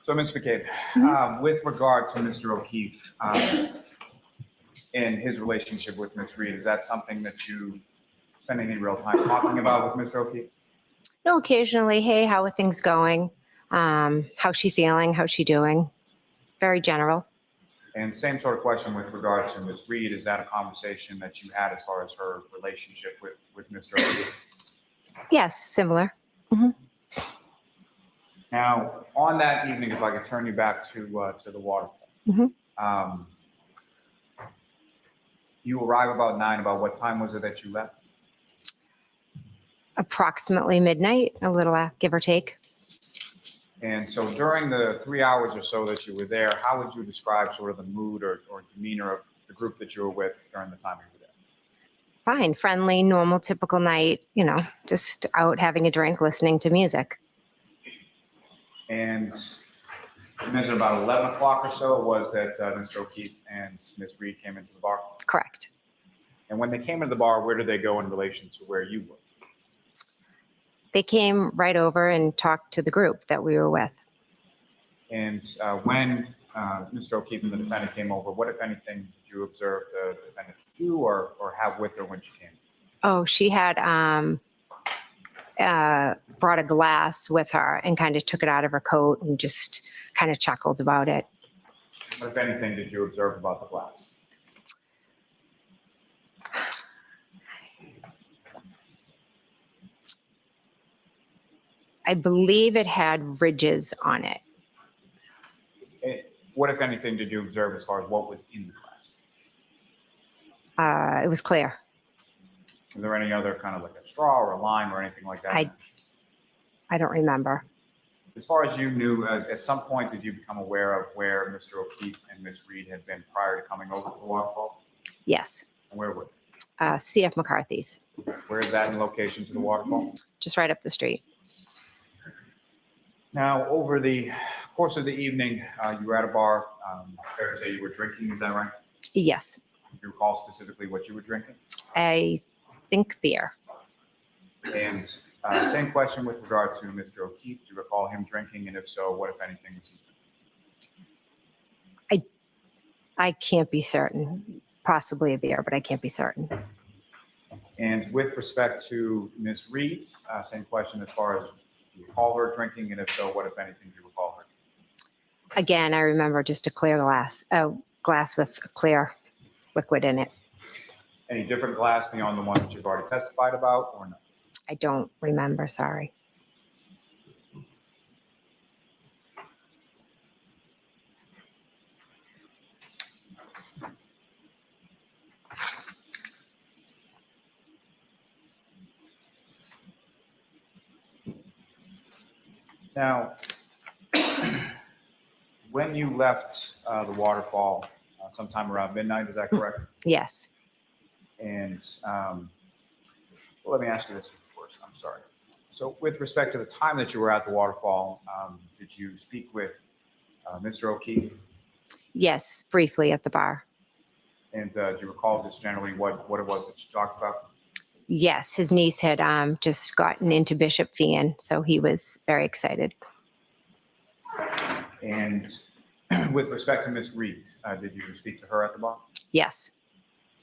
So, Ms. McCabe, with regard to Mr. O'Keefe and his relationship with Ms. Reed, is that something that you spend any real time talking about with Mr. O'Keefe? No, occasionally, hey, how are things going? How's she feeling? How's she doing? Very general. And same sort of question with regard to Ms. Reed, is that a conversation that you had as far as her relationship with Mr. O'Keefe? Yes, similar. Mm-hmm. Now, on that evening, if I could turn you back to the waterfall. Mm-hmm. You arrive about 9. About what time was it that you left? Approximately midnight, a little give or take. And so during the 3 hours or so that you were there, how would you describe sort of the mood or demeanor of the group that you were with during the time you were there? Fine, friendly, normal, typical night, just out having a drink, listening to music. And you mentioned about 11 o'clock or so it was that Mr. O'Keefe and Ms. Reed came into the bar? Correct. And when they came into the bar, where did they go in relation to where you were? They came right over and talked to the group that we were with. And when Mr. O'Keefe and the defendant came over, what, if anything, did you observe the defendant do or have with her when she came? Oh, she had brought a glass with her and kind of took it out of her coat and just kind of chuckled about it. What, if anything, did you observe about the glass? I believe it had ridges on it. What, if anything, did you observe as far as what was in the glass? It was clear. Was there any other kind of like a straw or a lime or anything like that? I don't remember. As far as you knew, at some point, did you become aware of where Mr. O'Keefe and Ms. Reed had been prior to coming over to the waterfall? Yes. And where were they? CF McCarthy's. Where is that in location to the waterfall? Just right up the street. Now, over the course of the evening, you were at a bar. Fair to say you were drinking, is that right? Yes. Do you recall specifically what you were drinking? I think beer. And same question with regard to Mr. O'Keefe. Do you recall him drinking? And if so, what, if anything, was he drinking? I can't be certain. Possibly a beer, but I can't be certain. And with respect to Ms. Reed, same question as far as do you recall her drinking? And if so, what, if anything, do you recall her? Again, I remember just a clear glass, a glass with a clear liquid in it. Any different glass beyond the one that you've already testified about or no? I don't remember, sorry. Now, when you left the waterfall sometime around midnight, is that correct? Yes. And well, let me ask you this first. I'm sorry. So with respect to the time that you were at the waterfall, did you speak with Mr. O'Keefe? Yes, briefly at the bar. And do you recall just generally what it was that you talked about? Yes, his niece had just gotten into Bishop Fian, so he was very excited. And with respect to Ms. Reed, did you speak to her at the bar? Yes.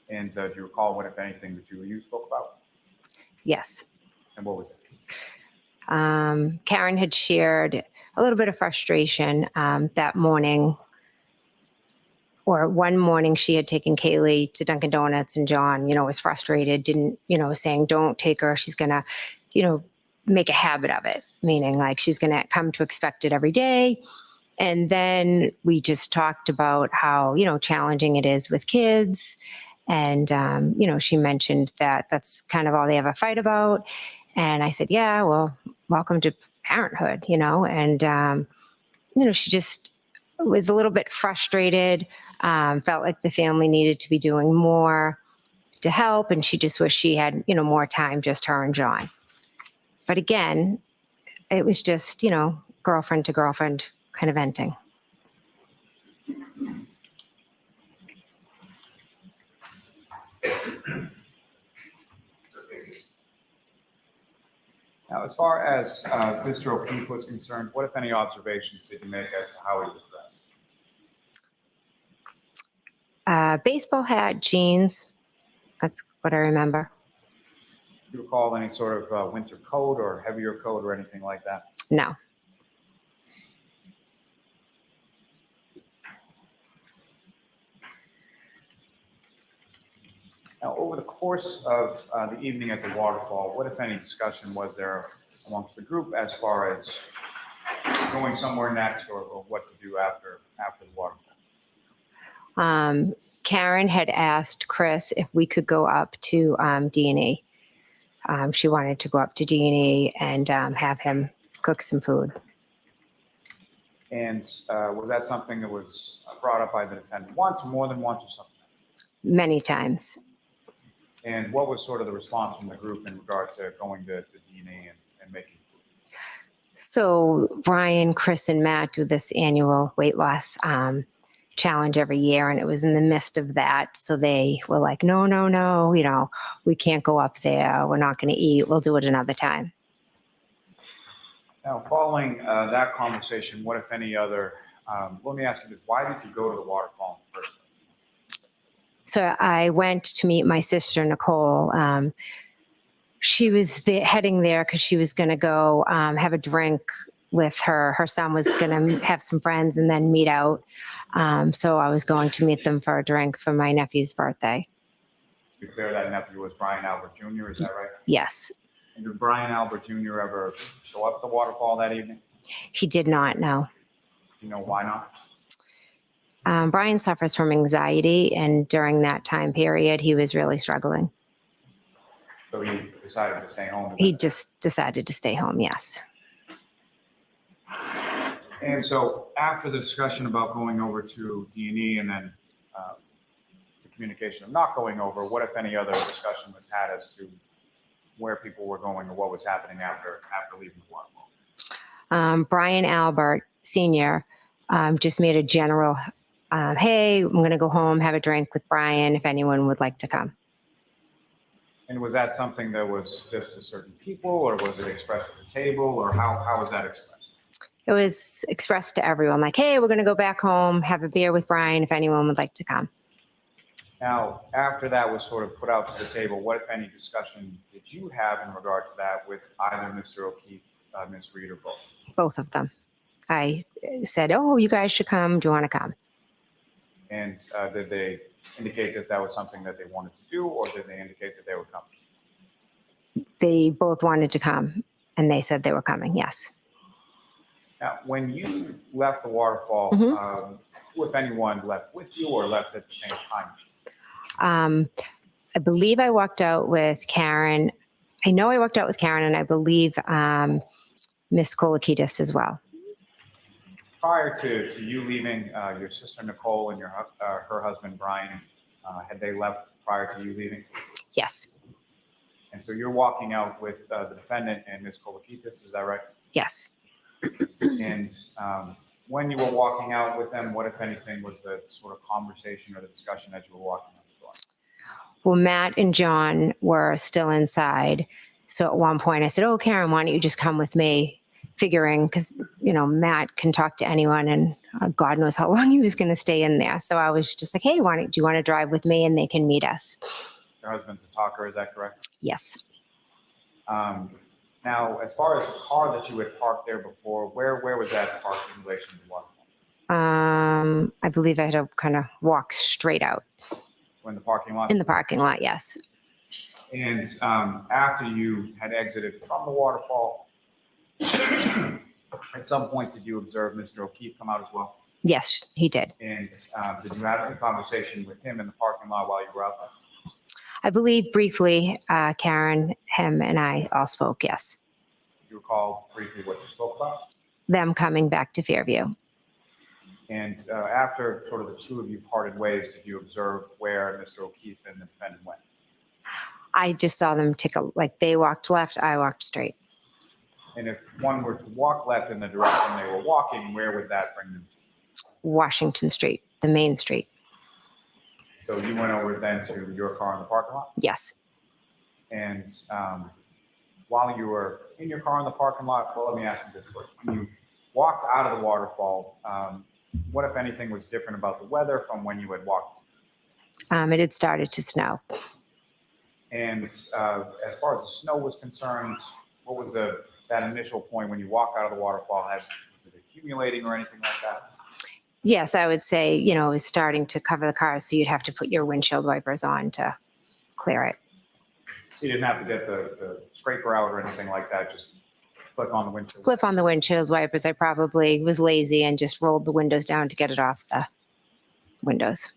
And do you recall what, if anything, the two of you spoke about? Yes. And what was it? Karen had shared a little bit of frustration that morning, or one morning she had taken Kaylee to Dunkin' Donuts and John, was frustrated, didn't, saying, don't take her. She's going to, make a habit of it, meaning like she's going to come to expect it every day. And then we just talked about how, challenging it is with kids. And, she mentioned that that's kind of all they have a fight about. And I said, yeah, well, welcome to parenthood, and, she just was a little bit frustrated, felt like the family needed to be doing more to help. And she just wished she had, more time, just her and John. But again, it was just, girlfriend to girlfriend kind of venting. Now, as far as Mr. O'Keefe was concerned, what, if any, observations did you make as to how he was dressed? Baseball hat, jeans. That's what I remember. Do you recall any sort of winter coat or heavier coat or anything like that? No. Now, over the course of the evening at the waterfall, what, if any, discussion was there amongst the group as far as going somewhere next or what to do after the waterfall? Karen had asked Chris if we could go up to D&E. She wanted to go up to D&E and have him cook some food. And was that something that was brought up by the defendant once or more than once or something? Many times. And what was sort of the response from the group in regard to going to D&E and making food? So Brian, Chris, and Matt do this annual weight loss challenge every year, and it was in the midst of that. So they were like, no, we can't go up there. We're not going to eat. We'll do it another time. Now, following that conversation, what, if any, other, let me ask you this, why did you go to the waterfall in the first place? So I went to meet my sister, Nicole. She was heading there because she was going to go have a drink with her son was going to have some friends and then meet out. So I was going to meet them for a drink for my nephew's birthday. To be clear, that nephew was Brian Albert Jr., is that right? Yes. And did Brian Albert Jr. ever show up at the waterfall that evening? He did not, no. Do you know why not? Brian suffers from anxiety, and during that time period, he was really struggling. So he decided to stay home? He just decided to stay home, yes. And so after the discussion about going over to D&E and then the communication of not going over, what, if any, other discussion was had as to where people were going or what was happening after leaving the waterfall? Brian Albert Sr. Just made a general, hey, I'm going to go home, have a drink with Brian if anyone would like to come. And was that something that was just to certain people, or was it expressed at the table, or how was that expressed? It was expressed to everyone, like, hey, we're going to go back home, have a beer with Brian if anyone would like to come. Now, after that was sort of put out to the table, what, if any, discussion did you have in regard to that with either Mr. O'Keefe, Ms. Reed, or both? Both of them. I said, oh, you guys should come. Do you want to come? And did they indicate that that was something that they wanted to do, or did they indicate that they would come? They both wanted to come, and they said they were coming, yes. Now, when you left the waterfall, who, if anyone, left with you or left at the same time? I believe I walked out with Karen. I know I walked out with Karen, and I believe Miss Kolakidis as well. Prior to you leaving, your sister Nicole and her husband Brian, had they left prior to you leaving? Yes. And so you're walking out with the defendant and Ms. Kolakidis, is that right? Yes. And when you were walking out with them, what, if anything, was the sort of conversation or the discussion that you were walking out the door? Well, Matt and John were still inside. So at one point I said, oh, Karen, why don't you just come with me? Figuring, because, you know, Matt can talk to anyone, and God knows how long he was going to stay in there. So I was just like, hey, do you want to drive with me, and they can meet us? Your husband's a talker, is that correct? Yes. Now, as far as the car that you had parked there before, where was that parked in relation to the waterfall? I believe I had to kind of walk straight out. In the parking lot? In the parking lot, yes. And after you had exited from the waterfall, at some point, did you observe Mr. O'Keefe come out as well? Yes, he did. And did you have any conversation with him in the parking lot while you were out there? I believe briefly, Karen, him, and I all spoke, yes. Do you recall briefly what you spoke about? Them coming back to Fairview. And after sort of the two of you parted ways, did you observe where Mr. O'Keefe and the defendant went? I just saw them like they walked left, I walked straight. And if one were to walk left in the direction they were walking, where would that bring them to? Washington Street, the main street. So you went over then to your car in the parking lot? Yes. And while you were in your car in the parking lot, well, let me ask you this first. When you walked out of the waterfall, what, if anything, was different about the weather from when you had walked? It had started to snow. And as far as the snow was concerned, what was that initial point when you walked out of the waterfall? Was it accumulating or anything like that? Yes, I would say, you know, it was starting to cover the car, so you'd have to put your windshield wipers on to clear it. So you didn't have to get the scraper out or anything like that, just click on the windshield? Flip on the windshield wipers. I probably was lazy and just rolled the windows down to get it off the windows.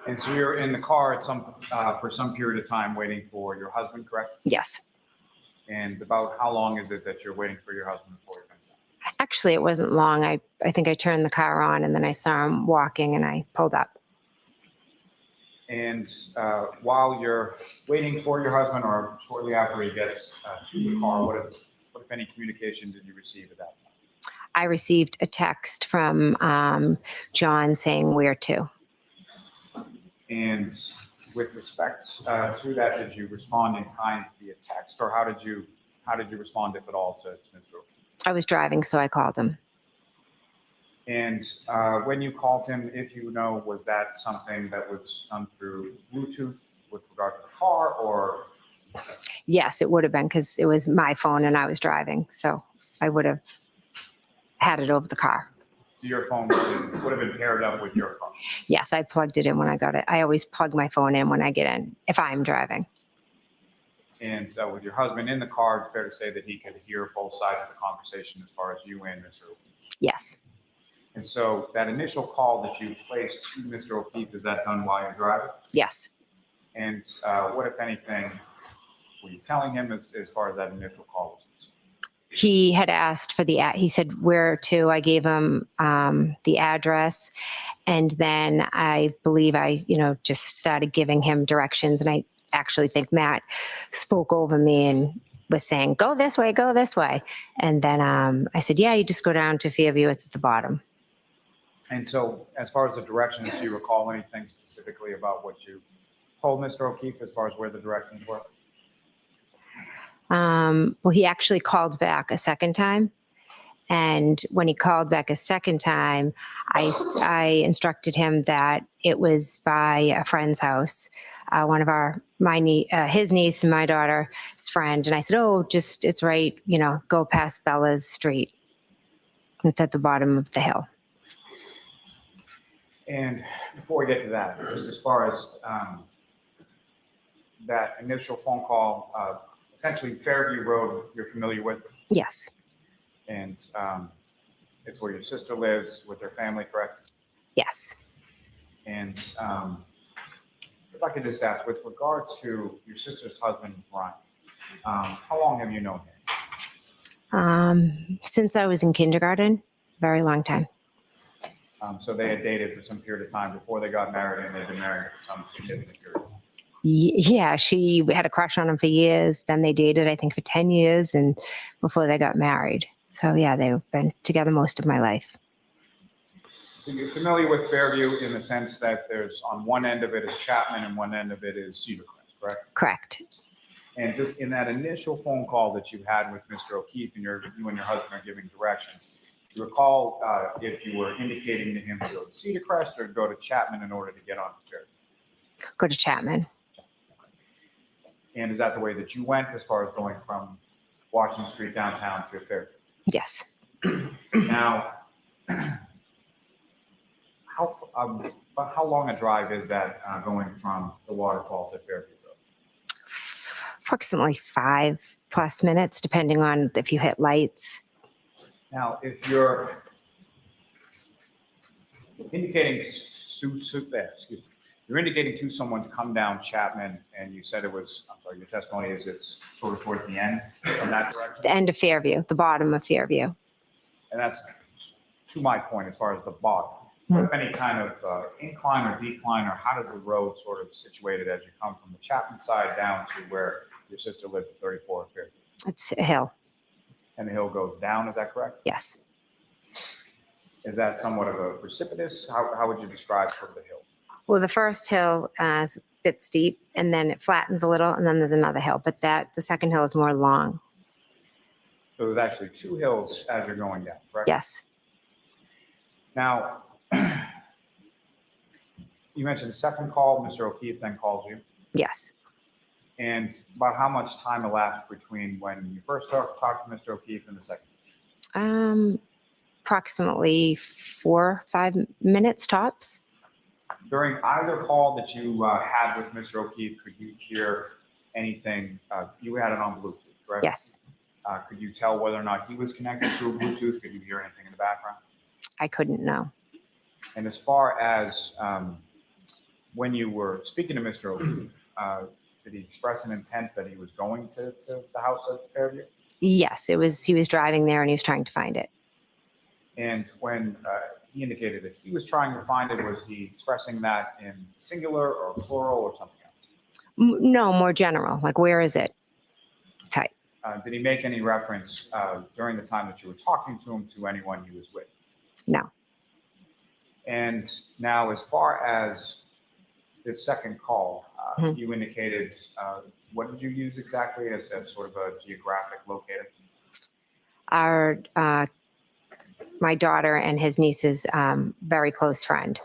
And so you're in the car for some period of time waiting for your husband, correct? Yes. And about how long is it that you're waiting for your husband before he comes out? Actually, it wasn't long. I think I turned the car on, and then I saw him walking, and I pulled up. And while you're waiting for your husband, or shortly after he gets to the car, what if any communication did you receive at that point? I received a text from John saying where to. And with respect to that, did you respond in kind via text, or how did you how did you respond, if at all, to Mr. O'Keefe? I was driving, so I called him. And when you called him, if you know, was that something that was done through Bluetooth with regard to the car, or? Yes, it would have been, because it was my phone and I was driving, so I would have had it over the car. So your phone would have been paired up with your phone? Yes, I plugged it in when I got it. I always plug my phone in when I get in, if I'm driving. And with your husband in the car, it's fair to say that he could hear both sides of the conversation as far as you and Mr. O'Keefe? Yes. And so that initial call that you placed to Mr. O'Keefe, is that done while you're driving? Yes. And what, if anything, were you telling him as far as that initial call was concerned? He had asked for he said where to. I gave him the address, and then I believe I, just started giving him directions. And I actually think Matt spoke over me and was saying, go this way, go this way. And then I said, yeah, you just go down to Fairview. It's at the bottom. And so as far as the directions, do you recall anything specifically about what you told Mr. O'Keefe as far as where the directions were? Well, he actually called back a second time. And when he called back a second time, I instructed him that it was by a friend's house, one of his niece and my daughter's friend. And I said, oh, it's right, go past Bella's street. It's at the bottom of the hill. And before we get to that, just as far as that initial phone call, essentially Fairview Road, you're familiar with? Yes. And it's where your sister lives with her family, correct? Yes. And if I could just ask, with regards to your sister's husband, Brian, how long have you known him? Since I was in kindergarten, very long time. So they had dated for some period of time before they got married, and they've been married for some significant period of time. Yeah, she had a crush on him for years. Then they dated, I think, for 10 years, and before they got married. So yeah, they've been together most of my life. So you're familiar with Fairview in the sense that there's on one end of it is Chapman and one end of it is Cedar Crest, correct? Correct. And just in that initial phone call that you had with Mr. O'Keefe, and you and your husband are giving directions, do you recall if you were indicating to him to go to Cedar Crest or go to Chapman in order to get onto Fairview? Go to Chapman. And is that the way that you went as far as going from Washington Street downtown to Fairview? Yes. Now, how long a drive is that going from the waterfall to Fairview Road? Approximately 5+ minutes, depending on if you hit lights. Now, if you're indicating you're indicating to someone to come down Chapman, and you said it was, I'm sorry, your testimony is it's sort of towards the end of that direction? The end of Fairview, the bottom of Fairview. And that's to my point as far as the bottom. What, if any, kind of incline or decline, or how does the road sort of situated as you come from the Chapman side down to where your sister lived at 34 Fairview? It's a hill. And the hill goes down, is that correct? Yes. Is that somewhat of a precipitous? How would you describe sort of the hill? Well, the first hill is a bit steep, and then it flattens a little, and then there's another hill. But the second hill is more long. So there's actually two hills as you're going down, correct? Yes. Now, you mentioned the second call, Mr. O'Keefe then calls you. Yes. And about how much time elapsed between when you first talked to Mr. O'Keefe and the second? Approximately 4 or 5 minutes tops. During either call that you had with Mr. O'Keefe, could you hear anything? You had it on Bluetooth, correct? Yes. Could you tell whether or not he was connected to a Bluetooth? Could you hear anything in the background? I couldn't know. And as far as when you were speaking to Mr. O'Keefe, did he express an intent that he was going to the house at Fairview? Yes, he was driving there and he was trying to find it. And when he indicated that he was trying to find it, was he expressing that in singular or plural or something else? No, more general. Like, where is it? Type. Did he make any reference during the time that you were talking to him to anyone he was with? No. And now, as far as this second call, you indicated what did you use exactly as sort of a geographic locator? Our my daughter and his niece's very close friend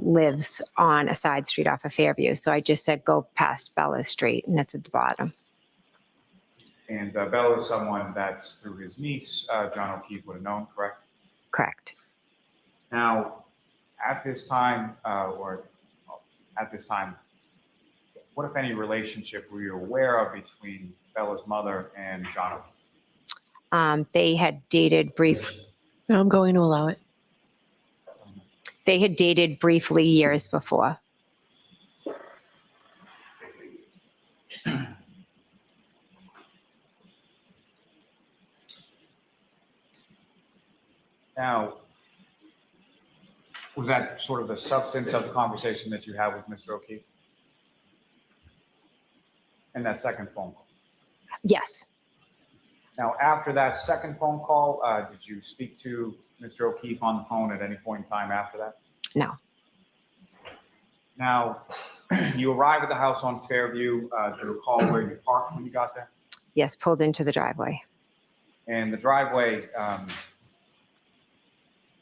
lives on a side street off of Fairview. So I just said, go past Bella Street, and it's at the bottom. And Bella is someone that's through his niece, John O'Keefe would have known, correct? Correct. Now, at this time, what if any relationship were you aware of between Bella's mother and John O'Keefe? They had dated No, I'm going to allow it. They had dated briefly years before. Now, was that sort of the substance of the conversation that you had with Mr. O'Keefe? And that second phone call? Yes. Now, after that second phone call, did you speak to Mr. O'Keefe on the phone at any point in time after that? No. Now, you arrived at the house on Fairview. Do you recall where you parked when you got there? Yes, pulled into the driveway. And the driveway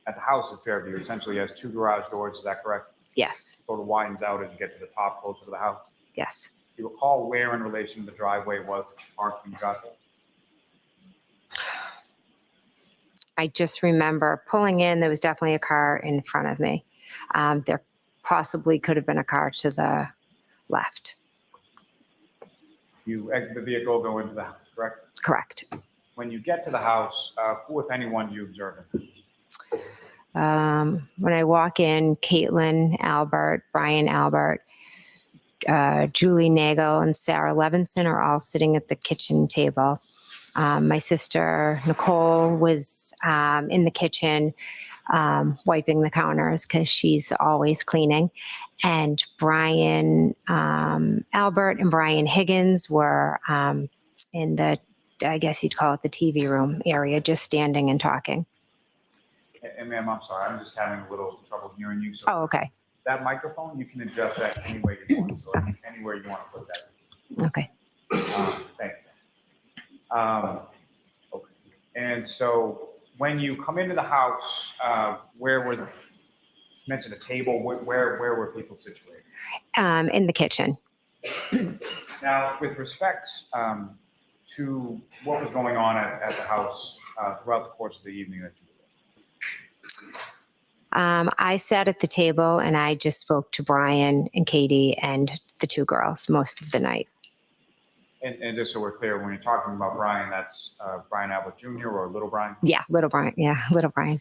at the house at Fairview essentially has two garage doors, is that correct? Yes. Sort of widens out as you get to the top closer to the house? Yes. Do you recall where in relation to the driveway was that you parked when you got there? I just remember pulling in, there was definitely a car in front of me. There possibly could have been a car to the left. You exit the vehicle, go into the house, correct? Correct. When you get to the house, who, if anyone, do you observe? When I walk in, Caitlin Albert, Brian Albert, Julie Nagel, and Sarah Levinson are all sitting at the kitchen table. My sister Nicole was in the kitchen wiping the counters because she's always cleaning. And Brian Albert and Brian Higgins were in the, I guess you'd call it the TV room area, just standing and talking. And ma'am, I'm sorry, I'm just having a little trouble hearing you. So Oh, okay. that microphone, you can adjust that any way you want. So anywhere you want to put that. Okay. Thank you. Okay. And so when you come into the house, where were you mentioned a table? Where were people situated? In the kitchen. Now, with respect to what was going on at the house throughout the course of the evening that you were there? I sat at the table and I just spoke to Brian and Katie and the two girls most of the night. And just so we're clear, when you're talking about Brian, that's Brian Albert Jr. or Little Brian? Yeah, Little Brian. Yeah, Little Brian.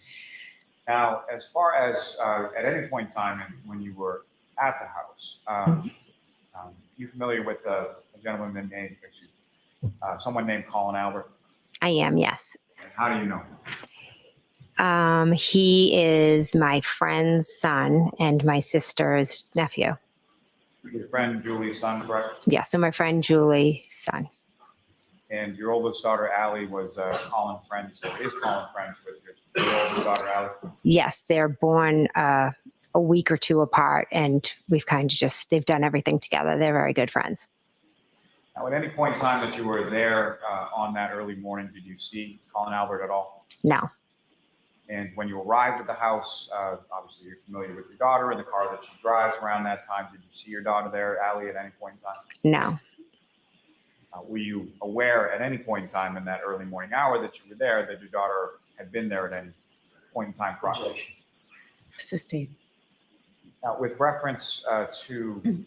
Now, as far as at any point in time when you were at the house, you familiar with a gentleman named, someone named Colin Albert? I am, yes. And how do you know? He is my friend's son and my sister's nephew. Your friend Julie's son, correct? Yeah, so my friend Julie's son. And your oldest daughter, Allie, was Colin friends, or is Colin friends with your oldest daughter, Allie? Yes, they're born a week or two apart, and we've kind of just, they've done everything together. They're very good friends. Now, at any point in time that you were there on that early morning, did you see Colin Albert at all? No. And when you arrived at the house, obviously you're familiar with your daughter and the car that she drives around that time. Did you see your daughter there, Allie, at any point in time? No. Were you aware at any point in time in that early morning hour that you were there that your daughter had been there at any point in time prior? Sustained. Now, with reference to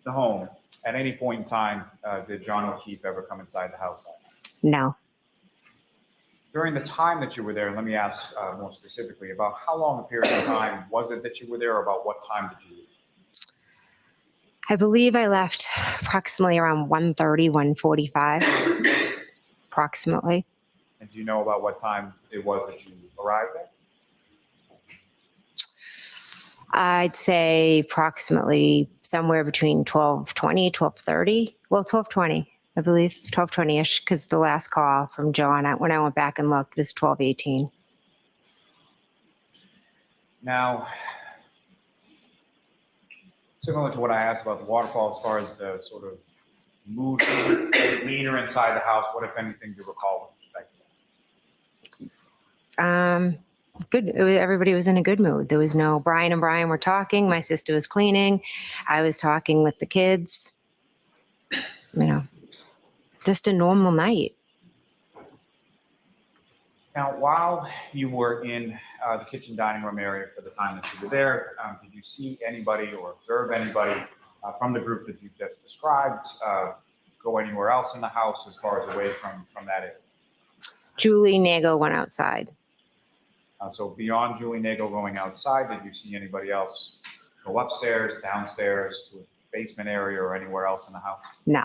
the home, at any point in time, did John O'Keefe ever come inside the house? No. During the time that you were there, let me ask more specifically about how long a period of time was it that you were there, or about what time did you leave? I believe I left approximately around 1:30, 1:45, approximately. And do you know about what time it was that you arrived there? I'd say approximately somewhere between 12:20, 12:30. Well, 12:20, I believe, 12:20-ish, because the last call from John, when I went back and looked, was 12:18. Now, Similar to what I asked about the waterfall, as far as the sort of mood, leader inside the house, what, if anything, do you recall with respect to that? Good. Everybody was in a good mood. There was no Brian and Brian were talking. My sister was cleaning. I was talking with the kids. You know, just a normal night. Now, while you were in the kitchen dining room area for the time that you were there, did you see anybody or observe anybody from the group that you just described go anywhere else in the house as far as away from that area? Julie Nagel went outside. So beyond Julie Nagel going outside, did you see anybody else go upstairs, downstairs, to a basement area or anywhere else in the house? No.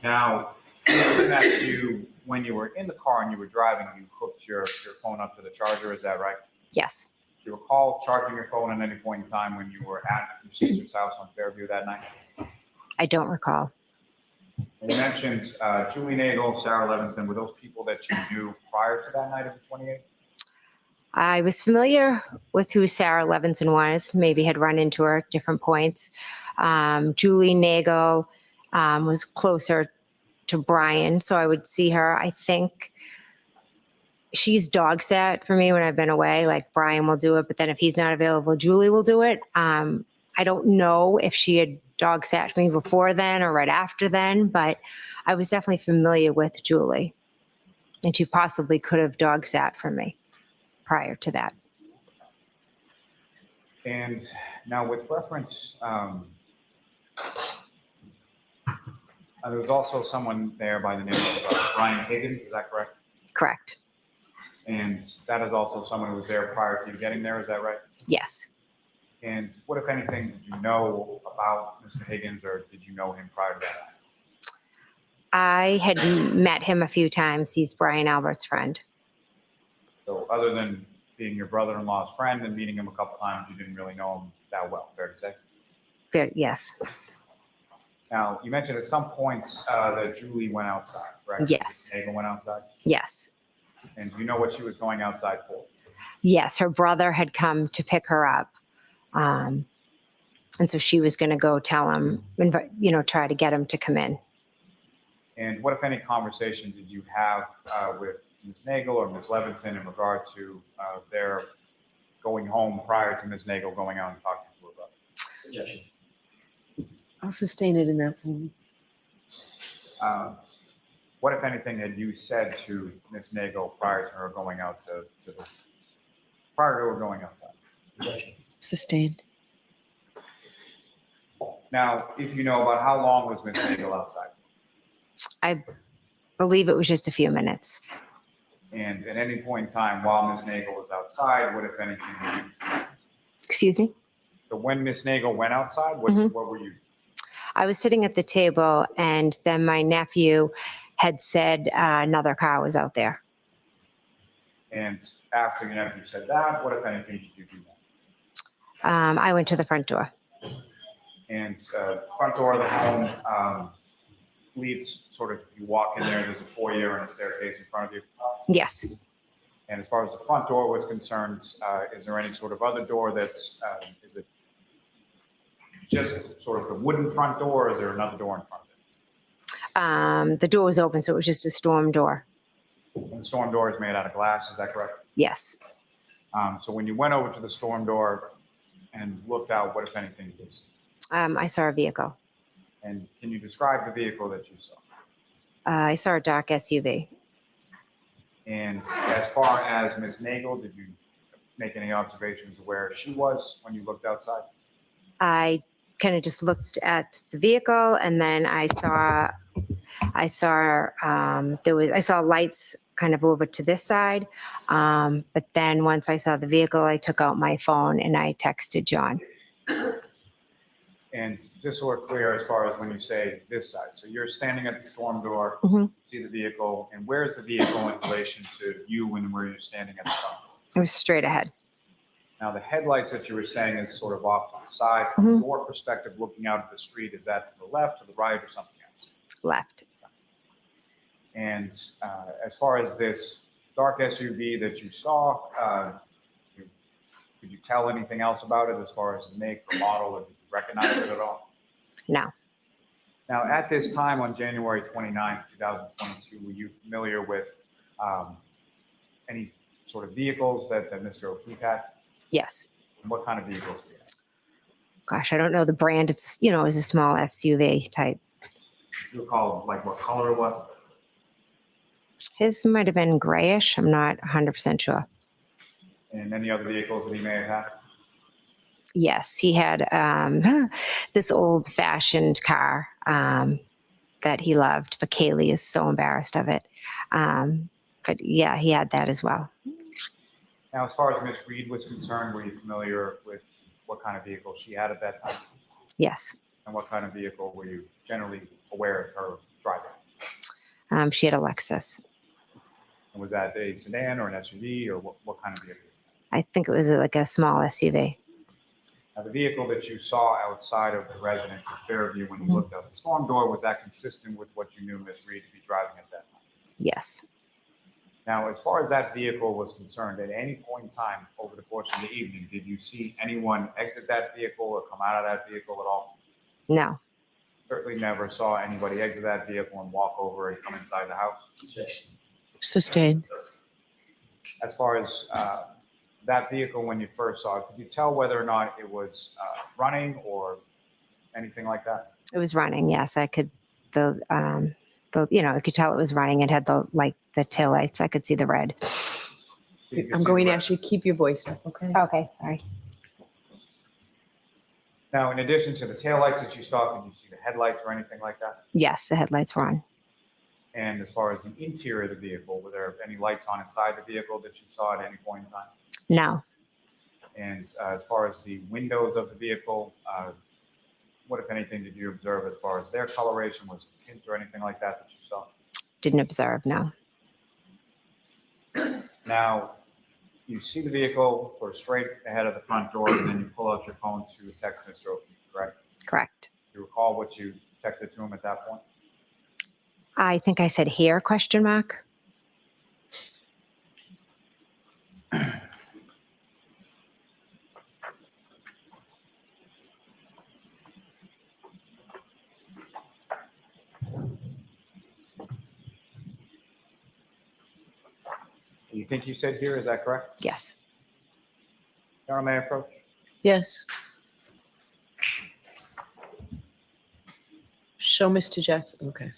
Now, that you, when you were in the car and you were driving, you hooked your phone up to the charger, is that right? Yes. Do you recall charging your phone at any point in time when you were at your sister's house on Fairview that night? I don't recall. You mentioned Julie Nagel, Sarah Levinson. Were those people that you knew prior to that night of the 28th? I was familiar with who Sarah Levinson was, maybe had run into her at different points. Julie Nagel was closer to Brian, so I would see her. I think she's dog sat for me when I've been away. Like Brian will do it, but then if he's not available, Julie will do it. I don't know if she had dog sat for me before then or right after then, but I was definitely familiar with Julie, and she possibly could have dog sat for me prior to that. And now with reference, there was also someone there by the name of Brian Higgins, is that correct? Correct. And that is also someone who was there prior to you getting there, is that right? Yes. And what, if anything, did you know about Mr. Higgins, or did you know him prior to that? I had met him a few times. He's Brian Albert's friend. So other than being your brother-in-law's friend and meeting him a couple times, you didn't really know him that well, fair to say? Good, yes. Now, you mentioned at some points that Julie went outside, right? Yes. Nagel went outside? Yes. And do you know what she was going outside for? Yes, her brother had come to pick her up. And so she was going to go tell him, try to get him to come in. And what, if any, conversation did you have with Ms. Nagel or Ms. Levinson in regard to their going home prior to Ms. Nagel going out and talking to her brother? I'll sustain it in that form. What, if anything, had you said to Ms. Nagel prior to her going out prior to her going outside? Sustained. Now, if you know, about how long was Ms. Nagel outside? I believe it was just a few minutes. And at any point in time while Ms. Nagel was outside, what, if anything, were you? Excuse me? So when Ms. Nagel went outside, what were you? I was sitting at the table, and then my nephew had said another car was out there. And after your nephew said that, what, if anything, did you do that? I went to the front door. And front door of the home leads sort of, you walk in there, there's a foyer and a staircase in front of you? Yes. And as far as the front door was concerned, is there any sort of other door that's, is it just sort of the wooden front door, or is there another door in front of it? The door was open, so it was just a storm door. And the storm door is made out of glass, is that correct? Yes. So when you went over to the storm door and looked out, what, if anything, did you see? I saw a vehicle. And can you describe the vehicle that you saw? I saw a dark SUV. And as far as Ms. Nagel, did you make any observations of where she was when you looked outside? I kind of just looked at the vehicle, and then I saw lights kind of over to this side. But then once I saw the vehicle, I took out my phone and I texted John. And just so we're clear, as far as when you say this side, so you're standing at the storm door, see the vehicle, and where's the vehicle in relation to you and where you're standing at the front? It was straight ahead. Now, the headlights that you were saying is sort of off to the side. From your perspective, looking out at the street, is that to the left, to the right, or something else? Left. And as far as this dark SUV that you saw, Could you tell anything else about it as far as the make or model, or did you recognize it at all? No. Now, at this time on January 29th, 2022, were you familiar with any sort of vehicles that Mr. O'Keefe had? Yes. And what kind of vehicles do you have? Gosh, I don't know the brand. It's, it was a small SUV type. Do you recall like what color it was? His might have been grayish. I'm not 100% sure. And any other vehicles that he may have had? Yes, he had this old fashioned car that he loved, but Kaylee is so embarrassed of it. But yeah, he had that as well. Now, as far as Miss Reed was concerned, were you familiar with what kind of vehicle she had at that time? Yes. And what kind of vehicle were you generally aware of her driving? She had a Lexus. And was that a sedan or an SUV, or what kind of vehicle? I think it was like a small SUV. Now, the vehicle that you saw outside of the residence of Fairview when you looked out the storm door, was that consistent with what you knew Miss Reed to be driving at that time? Yes. Now, as far as that vehicle was concerned, at any point in time over the course of the evening, did you see anyone exit that vehicle or come out of that vehicle at all? No. Certainly never saw anybody exit that vehicle and walk over and come inside the house. Sustained. As far as that vehicle, when you first saw it, could you tell whether or not it was running or anything like that? It was running. Yes, I could. I could tell it was running. It had the taillights. I could see the red. I'm going to actually keep your voice up, okay? Okay, sorry. Now, in addition to the taillights that you saw, could you see the headlights or anything like that? Yes, the headlights were on. And as far as the interior of the vehicle, were there any lights on inside the vehicle that you saw at any point in time? No. And as far as the windows of the vehicle, what, if anything, did you observe as far as their coloration? Was it tint or anything like that you saw? Didn't observe, no. Now, you see the vehicle sort of straight ahead of the front door, and then you pull out your phone to text Mr. O'Keefe, correct? Correct. Do you recall what you texted to him at that point? I think I said here, question mark. You think you said here, is that correct? Yes. Darrell, may I approach? Yes. Show Mr. Jackson. Okay.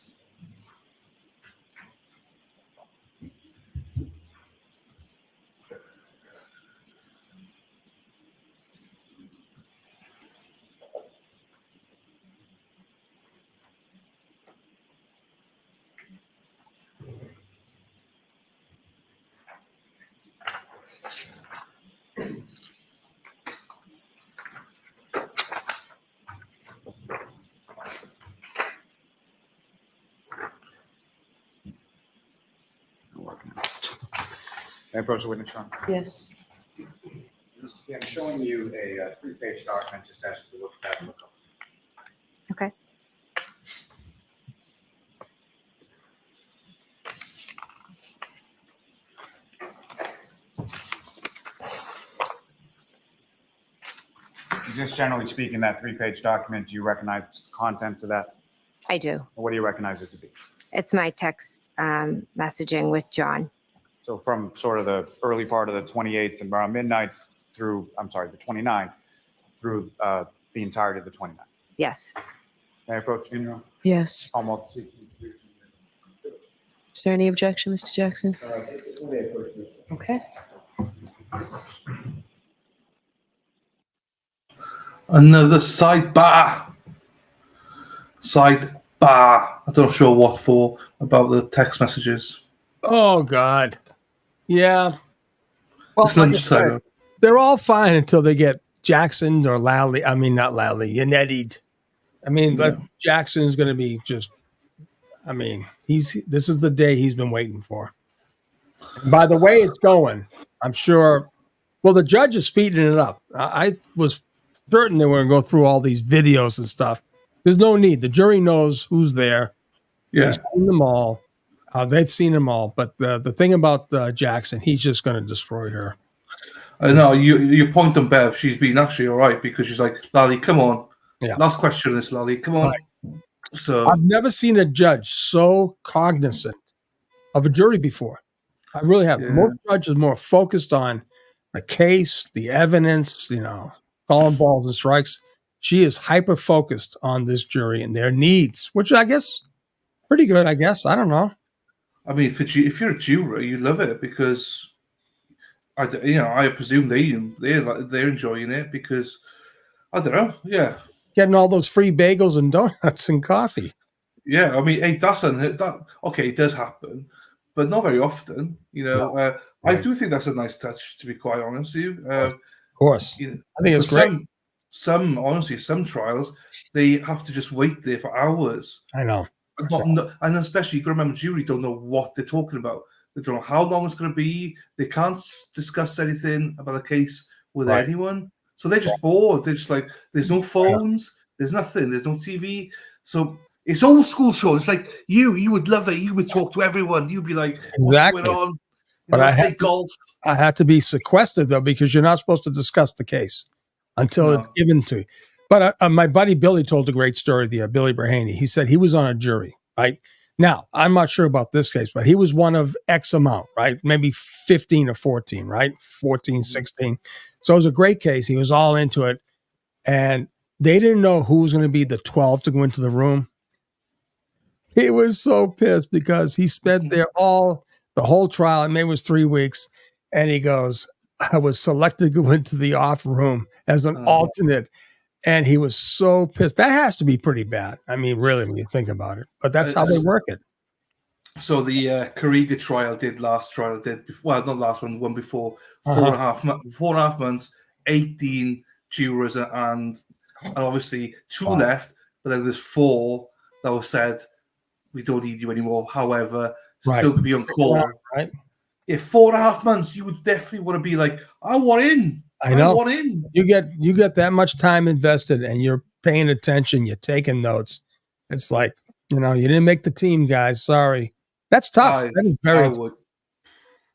May I approach the witness, Sean? Yes. Yeah, I'm showing you a 3-page document, just asking you to look at and look up. Okay. Just generally speaking, that 3-page document, do you recognize the contents of that? I do. Or what do you recognize it to be? It's my text messaging with John. So from sort of the early part of the 28th and around midnight through, the 29th, through the entirety of the 29th. Yes. May I approach you, General? Yes. Almost. Is there any objection, Mr. Jackson? Okay. Another sidebar. I'm not sure what for, about the text messages. Oh, God. Yeah. Well, Just let me say, they're all fine until they get Jacksoned or loudly. I mean, not loudly, Yanetti'd. I mean, Yeah. Jackson's going to be just, I mean, this is the day he's been waiting for. And by the way it's going, I'm sure, well, the judge is speeding it up. I was certain they were going to go through all these videos and stuff. There's no need. The jury knows who's there. Yeah. They've seen them all. They've seen them all. But the thing about Jackson, he's just going to destroy her. I know you point on Bev. She's been actually all right because she's like, Lally, come on. Yeah. Last question on this, Lally. Come on. Right. So I've never seen a judge so cognizant of a jury before. I really have. Yeah. Most judges are more focused on the case, the evidence, calling balls and strikes. She is hyper focused on this jury and their needs, which I guess pretty good. I guess I don't know. I mean, if you're a juror, you love it because I presume they're enjoying it because I don't know. Yeah, Getting all those free bagels and donuts and coffee. Yeah, I mean, hey, okay, it does happen, but not very often. I do think that's a nice touch, to be quite honest with you. Of course, I think it's great. Some trials they have to just wait there for hours. I know, and especially you got to remember, jury don't know what they're talking about. They don't know how long it's going to be. They can't discuss anything about the case with anyone, so they're just bored. They're just like, there's no phones, there's nothing, there's no TV, so. It's old school show. It's like you would love it. You would talk to everyone. You'd be like, what's going on? But I had to be sequestered though, because you're not supposed to discuss the case until it's given to you. But my buddy Billy told a great story. Billy Brahaney. He said he was on a jury. Right now, I'm not sure about this case, but he was one of X amount. Right, maybe 15 or 14. Right, 14, 16. So it was a great case. He was all into it, and they didn't know who was going to be the 12 to go into the room. He was so pissed because he spent there the whole trial, and maybe it was 3 weeks. And he goes, I was selected to go into the off room as an alternate. And he was so pissed. That has to be pretty bad. I mean, really, when you think about it. But that's how they work it. So the Kariga trial not last one before, 4.5 months, 18 jurors, and obviously 2 left, but then there's 4 that were said, we don't need you anymore. However, still could be on call. Right. Yeah, 4.5 months, you would definitely want to be like, I want in. I know. I want in. You get that much time invested, and you're paying attention. You're taking notes. It's like, you didn't make the team, guys. Sorry. That's tough. That is very tough.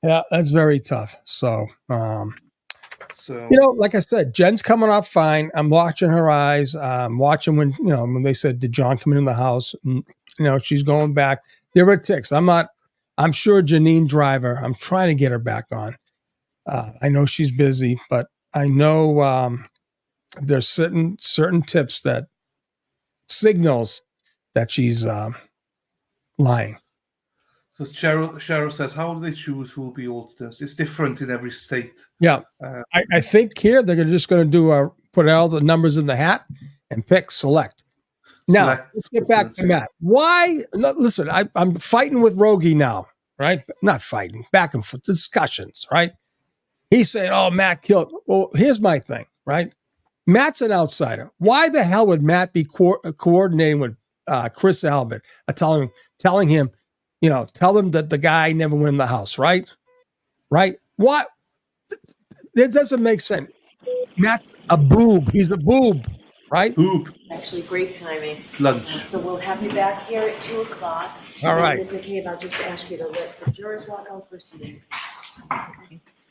Yeah, that's very tough. So, like I said, Jen's coming off fine. I'm watching her eyes. I'm watching when they said, did John come in the house? And, she's going back. There are ticks. I'm sure Janine Driver, I'm trying to get her back on. I know she's busy, but I know there's certain tips that signals that she's lying. So Cheryl says, how do they choose who will be alternates? It's different in every state. Yeah. I think here they're just going to put all the numbers in the hat and select. Now, let's get back to Matt. Why? Listen, I'm fighting with Rogie now, right? Not fighting, back and forth discussions, right? He's saying, oh, Matt killed. Well, here's my thing, right? Matt's an outsider. Why the hell would Matt be coordinating with Chris Albert, telling him, tell him that the guy never went in the house, right? Right? What? That doesn't make sense. Matt's a boob. He's a boob, right? Boob. Actually, great timing. Lunch. So we'll have you back here at 2:00. All right. Ms. McCabe, I'll just ask you to let the jurors walk out first. Okay.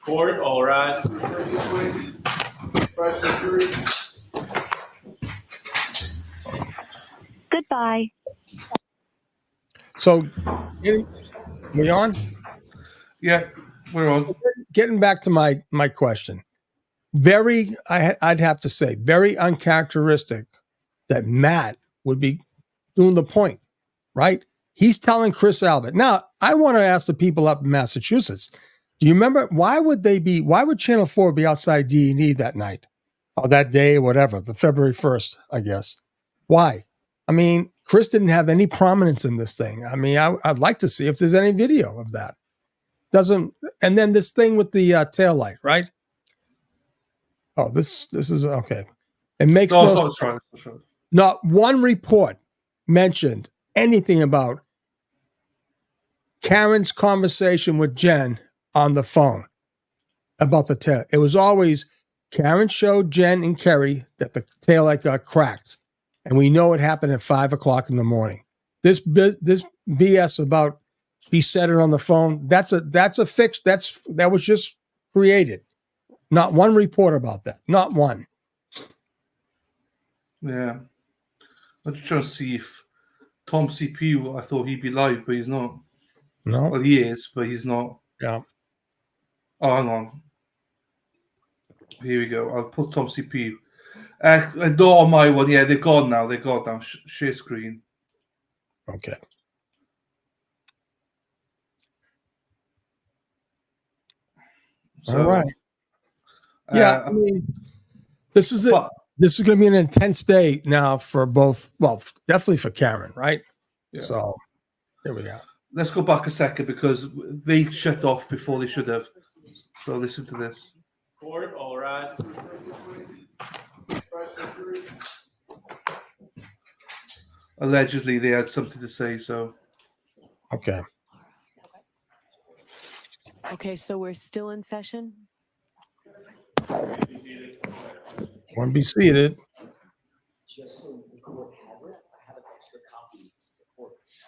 Court, all rise. Goodbye. So, we on? Yeah, we're on. Getting back to my question. I'd have to say, very uncharacteristic that Matt would be doing the point, right? He's telling Chris Albert. Now, I want to ask the people up in Massachusetts, do you remember, why would Channel 4 be outside D&E that night? Or that day, whatever, the February 1st, I guess. Why? I mean, Chris didn't have any prominence in this thing. I mean, I'd like to see if there's any video of that. And then this thing with the taillight, right? Oh, this is okay. It makes no sense. Not one report mentioned anything about Karen's conversation with Jen on the phone about the tail. It was always Karen showed Jen and Kerry that the taillight got cracked, and we know it happened at 5:00 in the morning. This BS about she said it on the phone. That's a fix. That was just created. Not one report about that. Not one. Yeah. I'm just trying to see if Tom CPU, I thought he'd be live, but he's not. No. Well, he is, but he's not. Yeah. Oh, hang on. Here we go. I'll put Tom CPU. Not on my one. Yeah, they're gone now. They're gone now. Share screen. Okay. So, all right. Yeah, I mean, this is it. This is going to be an intense day now for both. Well, definitely for Karen, right? Yeah. So, here we go. Let's go back a second because they shut off before they should have. So listen to this. Court, all rise. Allegedly, they had something to say. So, okay. Okay, so we're still in session? Want to be seated.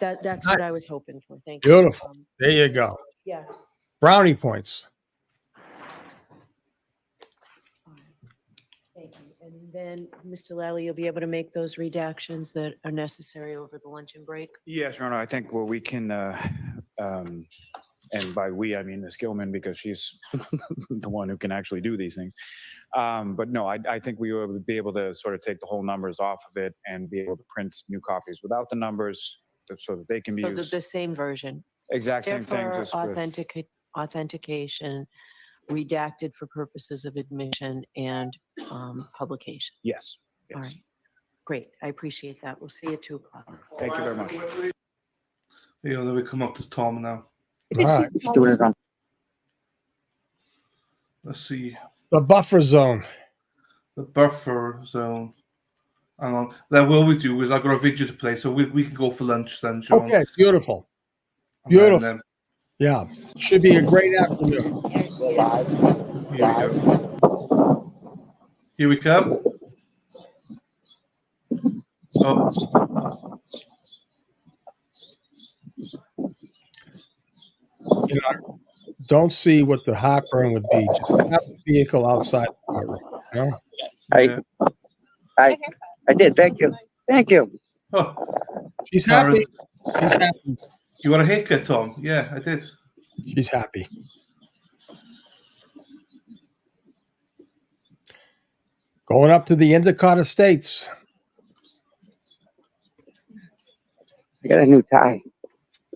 That's what I was hoping for. Thank you. Beautiful. There you go. Yes. Brownie points. Thank you. And then, Mr. Lally, you'll be able to make those redactions that are necessary over the luncheon break? Yes, Your Honor, I think what we can, and by we, I mean Ms. Gilman, because she's the one who can actually do these things. But no, I think we will be able to sort of take the whole numbers off of it and be able to print new copies without the numbers so that they can be So used. the same version? Exact same thing, Therefore, just with, authentication, redacted for purposes of admission and publication. yes. All right. Great. I appreciate that. We'll see you at 2 o'clock. Thank you very much. Yeah, then we come up to Tom now. All right. Let's see. The buffer zone. The buffer zone. Hang on. Then what we do is I've got a video to play, so we can go for lunch then, John. Okay, beautiful. And Beautiful. then, Yeah. Should be a great afternoon. here we go. Here we come. Oh. You know, don't see what the heartburn would be. Just have the vehicle outside the courtroom. You know? I did. Thank you. Thank you. Oh. She's happy. She's happy. You want a haircut, Tom? Yeah, I did. She's happy. Going up to the Endicott Estates. I got a new tie.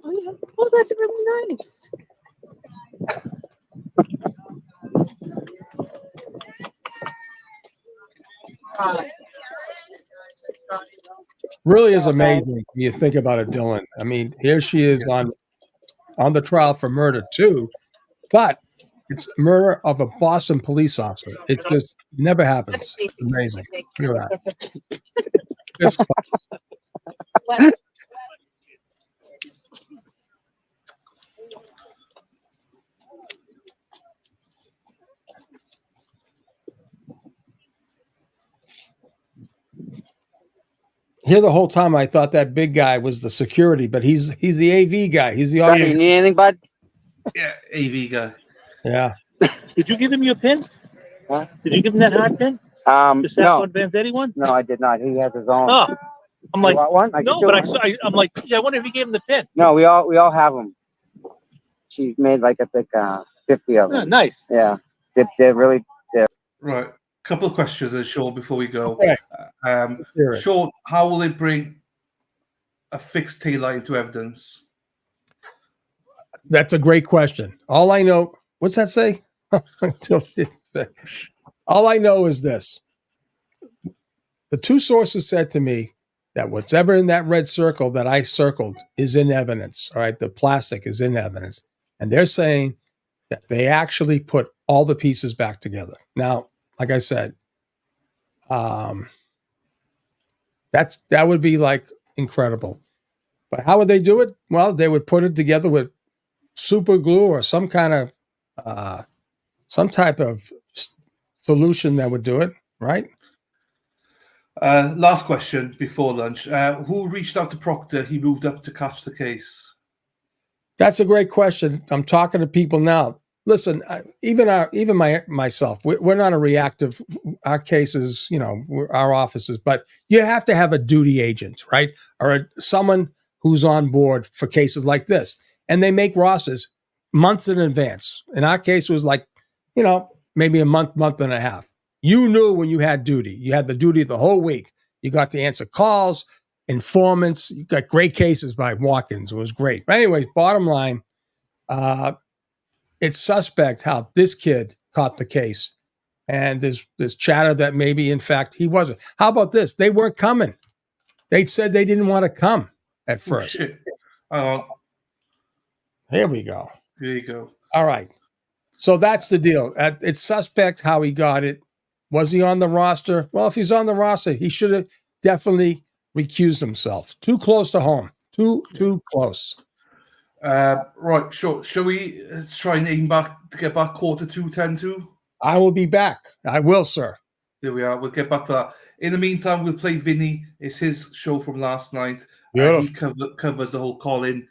Oh, yeah. Oh, that's really nice. Really is amazing when you think about it, Dylan. I mean, here she is on the trial for murder too, but it's murder of a Boston police officer. It just never happens. It's amazing. Look at that. Fifth spot. Here the whole time I thought that big guy was the security, but he's the AV guy. He's the audio. You need anything, bud? Yeah, AV guy. Yeah. Did you give him your pin? Huh? Did you give him that hard pin? The Saffron Vanzetti one? No, I did not. He has his own. Oh, I'm like, You want one? I can no, do but one. I'm like, yeah, I wonder if he gave him the pin. No, we all have them. She's made like I think 50 of them. Oh, nice. Yeah, they're really. Right. Couple of questions, Sean, before we go. Okay. Sean, how will they bring a fixed taillight into evidence? That's a great question. All I know, what's that say? All I know is this. The two sources said to me that whatever in that red circle that I circled is in evidence. All right. The plastic is in evidence. And they're saying that they actually put all the pieces back together. Now, like I said, that would be like incredible. But how would they do it? Well, they would put it together with super glue or some kind of some type of solution that would do it, right? Last question before lunch. Who reached out to Proctor? He moved up to catch the case. That's a great question. I'm talking to people now. listen, myself, we're not a reactive. Our cases, our offices, but you have to have a duty agent, right, or someone who's on board for cases like this, and they make rosters months in advance. In our case, it was like, maybe a month and a half. You knew when you had duty. You had the duty the whole week. You got to answer calls, informants. You got great cases by walk-ins. It was great. But anyways, bottom line, it's suspect how this kid caught the case. And there's chatter that maybe, in fact, he wasn't. How about this? They weren't coming. They said they didn't want to come at first. Here we go. There you go. All right. So that's the deal. It's suspect how he got it. Was he on the roster? Well, if he's on the roster, he should have definitely recused himself. Too close to home. Too close. Right. Shall we try and aim back to get back 1:45, 10:02? I will be back. I will, sir. There we are. We'll get back to that. In the meantime, we'll play Vinny. It's his show from last night. He covers the whole call-in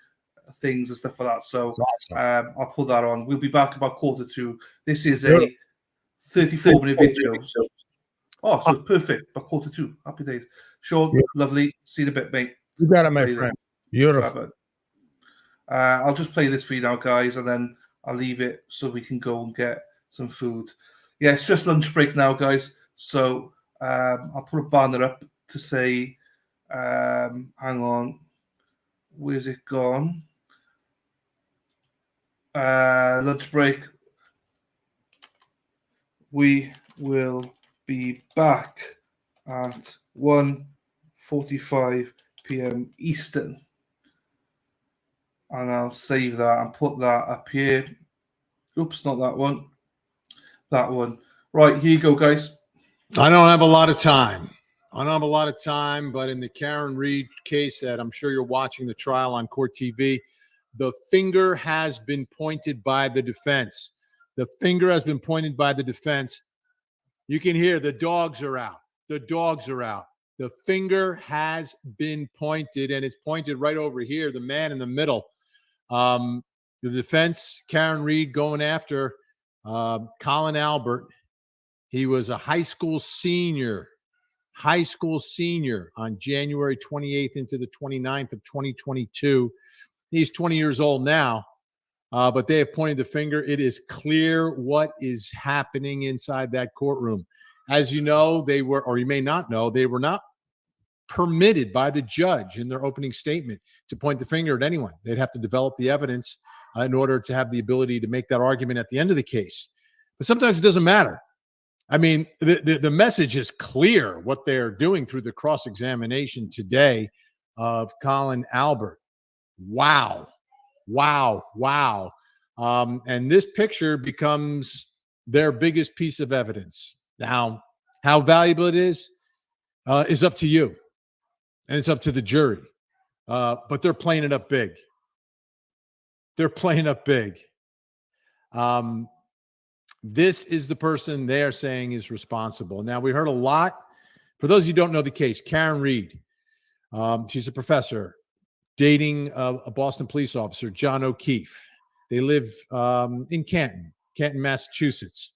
things and stuff like that. So awesome. I'll put that on. We'll be back about 1:45. This is a 34-minute video. So it's perfect. About 1:45. Happy days. Sean, lovely. See you in a bit, mate. You got it, my friend. Beautiful. I'll just play this for you now, guys, and then I'll leave it so we can go and get some food. Yeah, it's just lunch break now, guys. So I'll put a banner up to say, hang on, where's it gone? Lunch break. We will be back at 1:45 p.m. Eastern. And I'll save that and put that up here. Oops, not that one. That one. Right, here you go, guys. I don't have a lot of time. But in the Karen Reed case that I'm sure you're watching the trial on Court TV, the finger has been pointed by the defense. You can hear the dogs are out. The finger has been pointed, and it's pointed right over here, the man in the middle. The defense, Karen Reed, going after Colin Albert. He was a high school senior on January 28th into the 29th of 2022. He's 20 years old now, but they have pointed the finger. It is clear what is happening inside that courtroom. As you know, they were, or you may not know, they were not permitted by the judge in their opening statement to point the finger at anyone. They'd have to develop the evidence in order to have the ability to make that argument at the end of the case. But sometimes it doesn't matter. I mean, the message is clear what they're doing through the cross-examination today of Colin Albert. Wow. And this picture becomes their biggest piece of evidence. Now, how valuable it is up to you. And it's up to the jury. But they're playing it up big. This is the person they are saying is responsible. Now, we heard a lot. For those of you who don't know the case, Karen Reed, she's a professor dating a Boston police officer, John O'Keefe. They live in Canton, Massachusetts,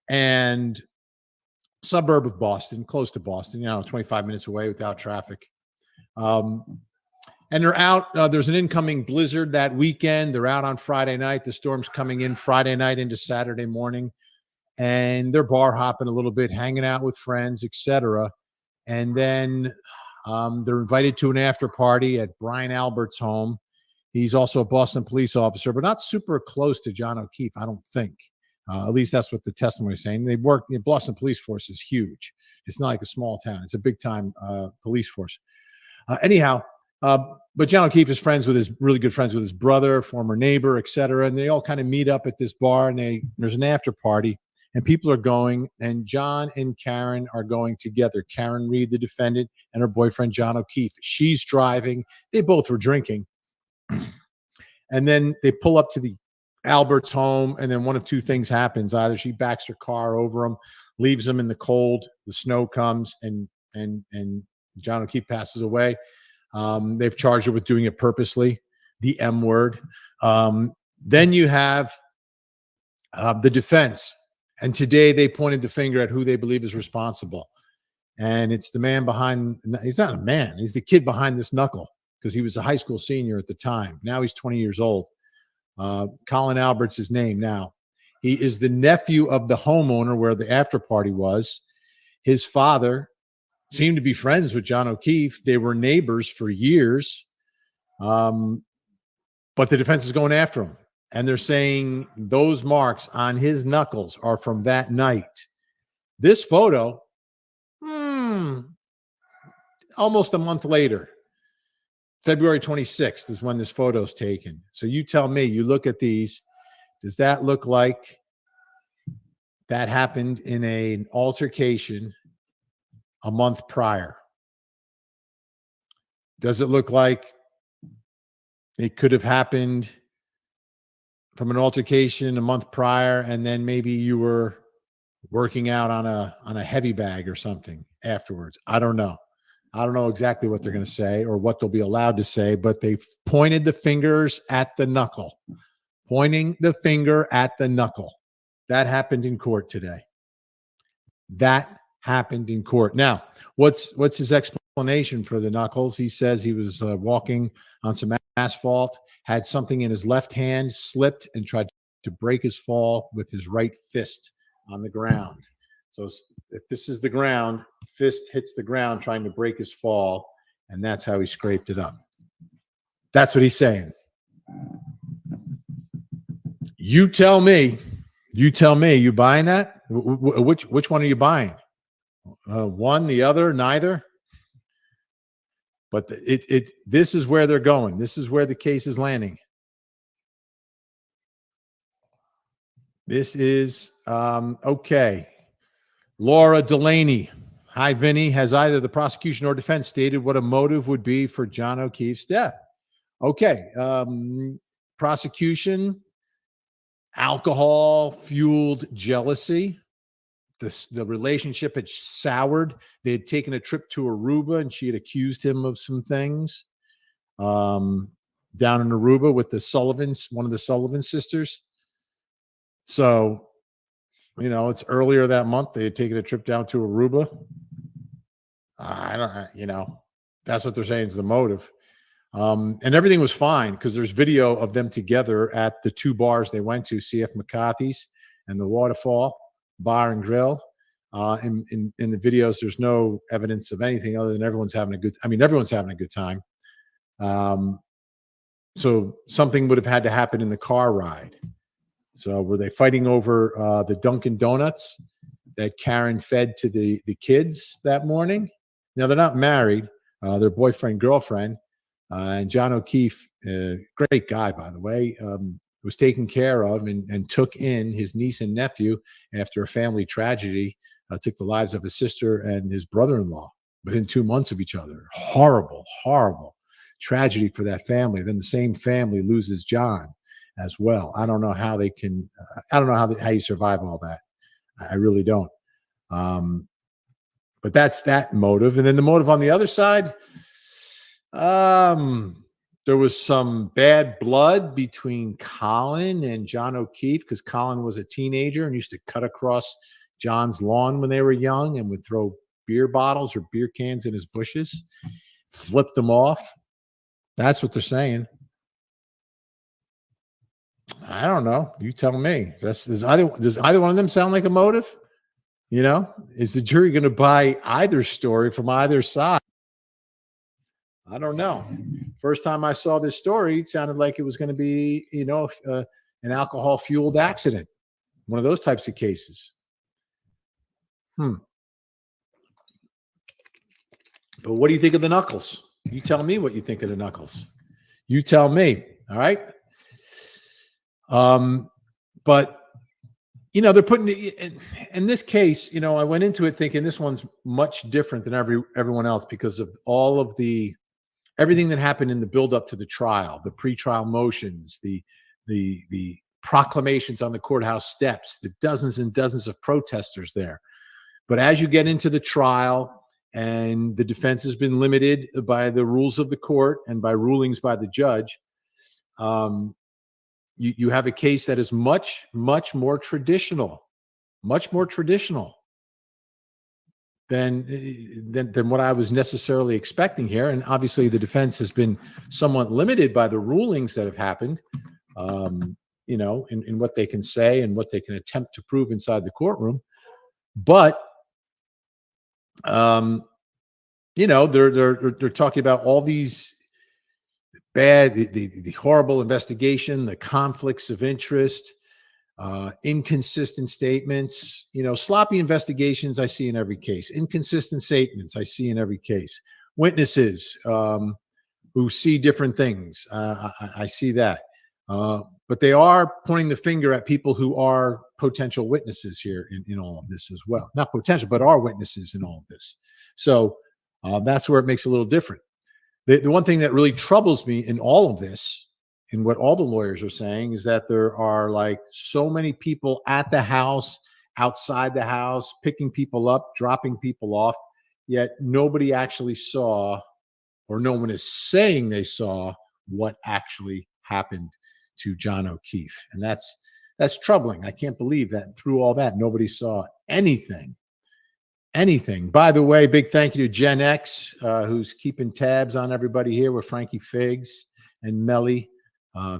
and suburb of Boston, close to Boston, 25 minutes away without traffic. And they're out. There's an incoming blizzard that weekend. They're out on Friday night. The storm's coming in Friday night into Saturday morning. And they're bar hopping a little bit, hanging out with friends, etc. And then they're invited to an after party at Brian Albert's home. He's also a Boston police officer, but not super close to John O'Keefe, I don't think. At least that's what the testimony is saying. They work, the Boston police force is huge. It's not like a small town. It's a big time police force. But John O'Keefe is really good friends with his brother, former neighbor, etc. And they all kind of meet up at this bar, and there's an after party, and people are going, and John and Karen are going together. Karen Reed, the defendant, and her boyfriend, John O'Keefe. She's driving. They both were drinking. And then they pull up to the Albert's home, and then one of two things happens. Either she backs her car over him, leaves him in the cold, the snow comes, and John O'Keefe passes away. They've charged her with doing it purposely, the M word. Then you have the defense. And today they pointed the finger at who they believe is responsible. And it's the man behind, he's not a man, he's the kid behind this knuckle, because he was a high school senior at the time. Now he's 20 years old. Colin Albert's his name now. He is the nephew of the homeowner where the after party was. His father seemed to be friends with John O'Keefe. They were neighbors for years. But the defense is going after him. And they're saying those marks on his knuckles are from that night. This photo, almost a month later, February 26th is when this photo is taken. So you tell me, you look at these, does that look like that happened in an altercation a month prior? Does it look like it could have happened from an altercation a month prior, and then maybe you were working out on a heavy bag or something afterwards? I don't know. I don't know exactly what they're going to say or what they'll be allowed to say, but they pointed the fingers at the knuckle. Pointing the finger at the knuckle. That happened in court today. That happened in court. Now, what's his explanation for the knuckles? He says he was walking on some asphalt, had something in his left hand, slipped, and tried to break his fall with his right fist on the ground. So if this is the ground, fist hits the ground trying to break his fall, and that's how he scraped it up. That's what he's saying. You tell me, you buying that? Which one are you buying? One, the other, neither? But this is where they're going. This is where the case is landing. This is, okay. Laura Delaney. Hi, Vinny. Has either the prosecution or defense stated what a motive would be for John O'Keefe's death? Okay. Prosecution, alcohol-fueled jealousy. The relationship had soured. They had taken a trip to Aruba, and she had accused him of some things down in Aruba with the Sullivans, one of the Sullivan sisters. So, it's earlier that month. They had taken a trip down to Aruba. That's what they're saying is the motive. And everything was fine because there's video of them together at the two bars they went to, C.F. McCarthy's and the Waterfall Bar and Grill. In the videos, there's no evidence of anything other than everyone's having a good time. So something would have had to happen in the car ride. So were they fighting over the Dunkin' Donuts that Karen fed to the kids that morning? Now, they're not married. They're boyfriend, girlfriend. And John O'Keefe, great guy, by the way, was taken care of and took in his niece and nephew after a family tragedy, took the lives of his sister and his brother-in-law within 2 months of each other. Horrible, horrible tragedy for that family. Then the same family loses John as well. I don't know how they can, I don't know how you survive all that. I really don't. But that's that motive. And then the motive on the other side, there was some bad blood between Colin and John O'Keefe because Colin was a teenager and used to cut across John's lawn when they were young and would throw beer bottles or beer cans in his bushes, flipped them off. That's what they're saying. I don't know. You tell me. Does either one of them sound like a motive? Is the jury going to buy either story from either side? I don't know. First time I saw this story, it sounded like it was going to be, an alcohol-fueled accident. One of those types of cases. But what do you think of the knuckles? You tell me what you think of the knuckles. You tell me. All right. But they're putting in this case, I went into it thinking this one's much different than everyone else because of all of everything that happened in the build-up to the trial, the pretrial motions, the proclamations on the courthouse steps, the dozens and dozens of protesters there. But as you get into the trial and the defense has been limited by the rules of the court and by rulings by the judge, you have a case that is much more traditional than what I was necessarily expecting here. And obviously the defense has been somewhat limited by the rulings that have happened, in what they can say and what they can attempt to prove inside the courtroom. But, they're talking about all these the horrible investigation, the conflicts of interest, inconsistent statements, sloppy investigations I see in every case, inconsistent statements I see in every case, witnesses who see different things. I see that. But they are pointing the finger at people who are potential witnesses here in all of this as well. Not potential, but are witnesses in all of this. So that's where it makes it a little different. The one thing that really troubles me in all of this, and what all the lawyers are saying, is that there are like so many people at the house, outside the house, picking people up, dropping people off, yet nobody actually saw, or no one is saying they saw, what actually happened to John O'Keefe. And that's troubling. I can't believe that through all that, nobody saw anything. By the way, big thank you to Gen X, who's keeping tabs on everybody here with Frankie Figs and Melly,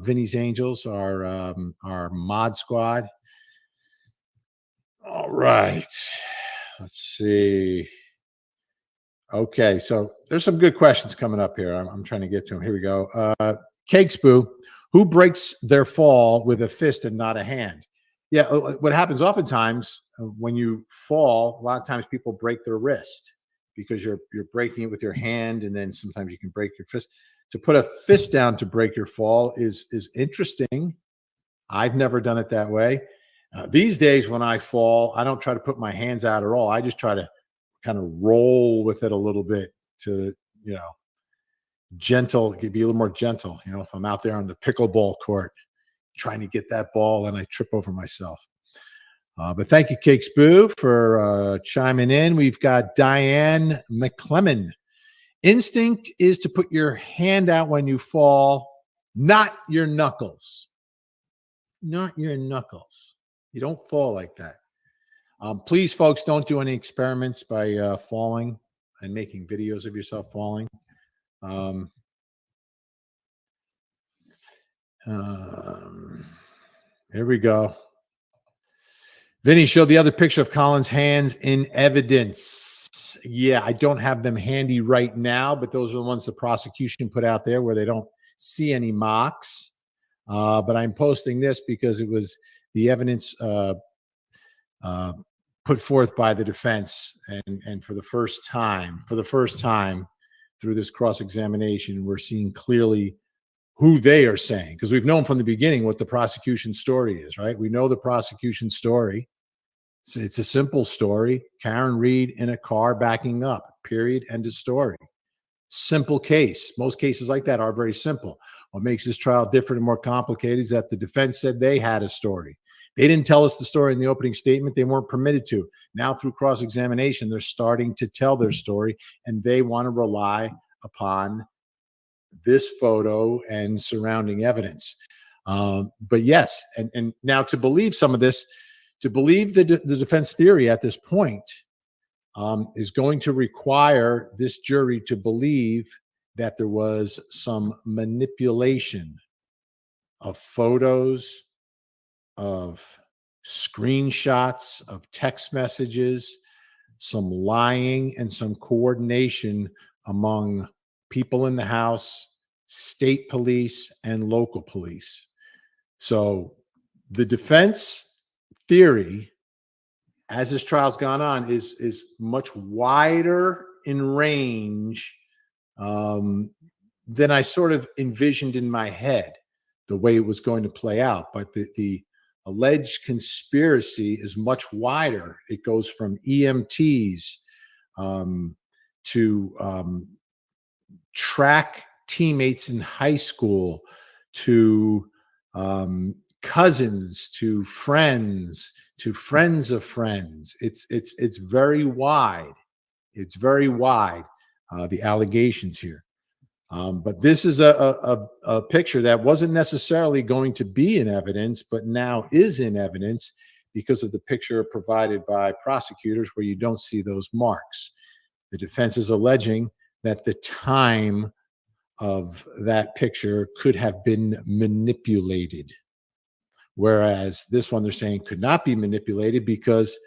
Vinny's Angels, our mod squad. All right. Let's see. Okay, so there's some good questions coming up here. I'm trying to get to them. Here we go. Cakespoo, who breaks their fall with a fist and not a hand? Yeah, what happens oftentimes when you fall, a lot of times people break their wrist because you're breaking it with your hand, and then sometimes you can break your fist. To put a fist down to break your fall is interesting. I've never done it that way. These days when I fall, I don't try to put my hands out at all. I just try to kind of roll with it a little bit to, gentle, be a little more gentle. If I'm out there on the pickleball court trying to get that ball and I trip over myself. But thank you, Cakespoo, for chiming in. We've got Diane McClellan. Instinct is to put your hand out when you fall, not your knuckles. Not your knuckles. You don't fall like that. Please, folks, don't do any experiments by falling and making videos of yourself falling. Here we go. Vinny showed the other picture of Colin's hands in evidence. Yeah, I don't have them handy right now, but those are the ones the prosecution put out there where they don't see any marks. But I'm posting this because it was the evidence put forth by the defense, and for the first time through this cross-examination, we're seeing clearly who they are saying, because we've known from the beginning what the prosecution story is, right? We know the prosecution story. So it's a simple story. Karen Reed in a car backing up, period, end of story. Simple case. Most cases like that are very simple. What makes this trial different and more complicated is that the defense said they had a story. They didn't tell us the story in the opening statement. They weren't permitted to. Now through cross-examination, they're starting to tell their story, and they want to rely upon this photo and surrounding evidence. But yes, and now to believe some of this, to believe the defense theory at this point is going to require this jury to believe that there was some manipulation of photos, of screenshots, of text messages, some lying, and some coordination among people in the house, state police, and local police. So the defense theory, as this trial's gone on, is much wider in range than I sort of envisioned in my head, the way it was going to play out. But the alleged conspiracy is much wider. It goes from EMTs to track teammates in high school, to cousins, to friends of friends. It's very wide. It's very wide, the allegations here. But this is a picture that wasn't necessarily going to be in evidence, but now is in evidence because of the picture provided by prosecutors where you don't see those marks. The defense is alleging that the time of that picture could have been manipulated. Whereas this one they're saying could not be manipulated because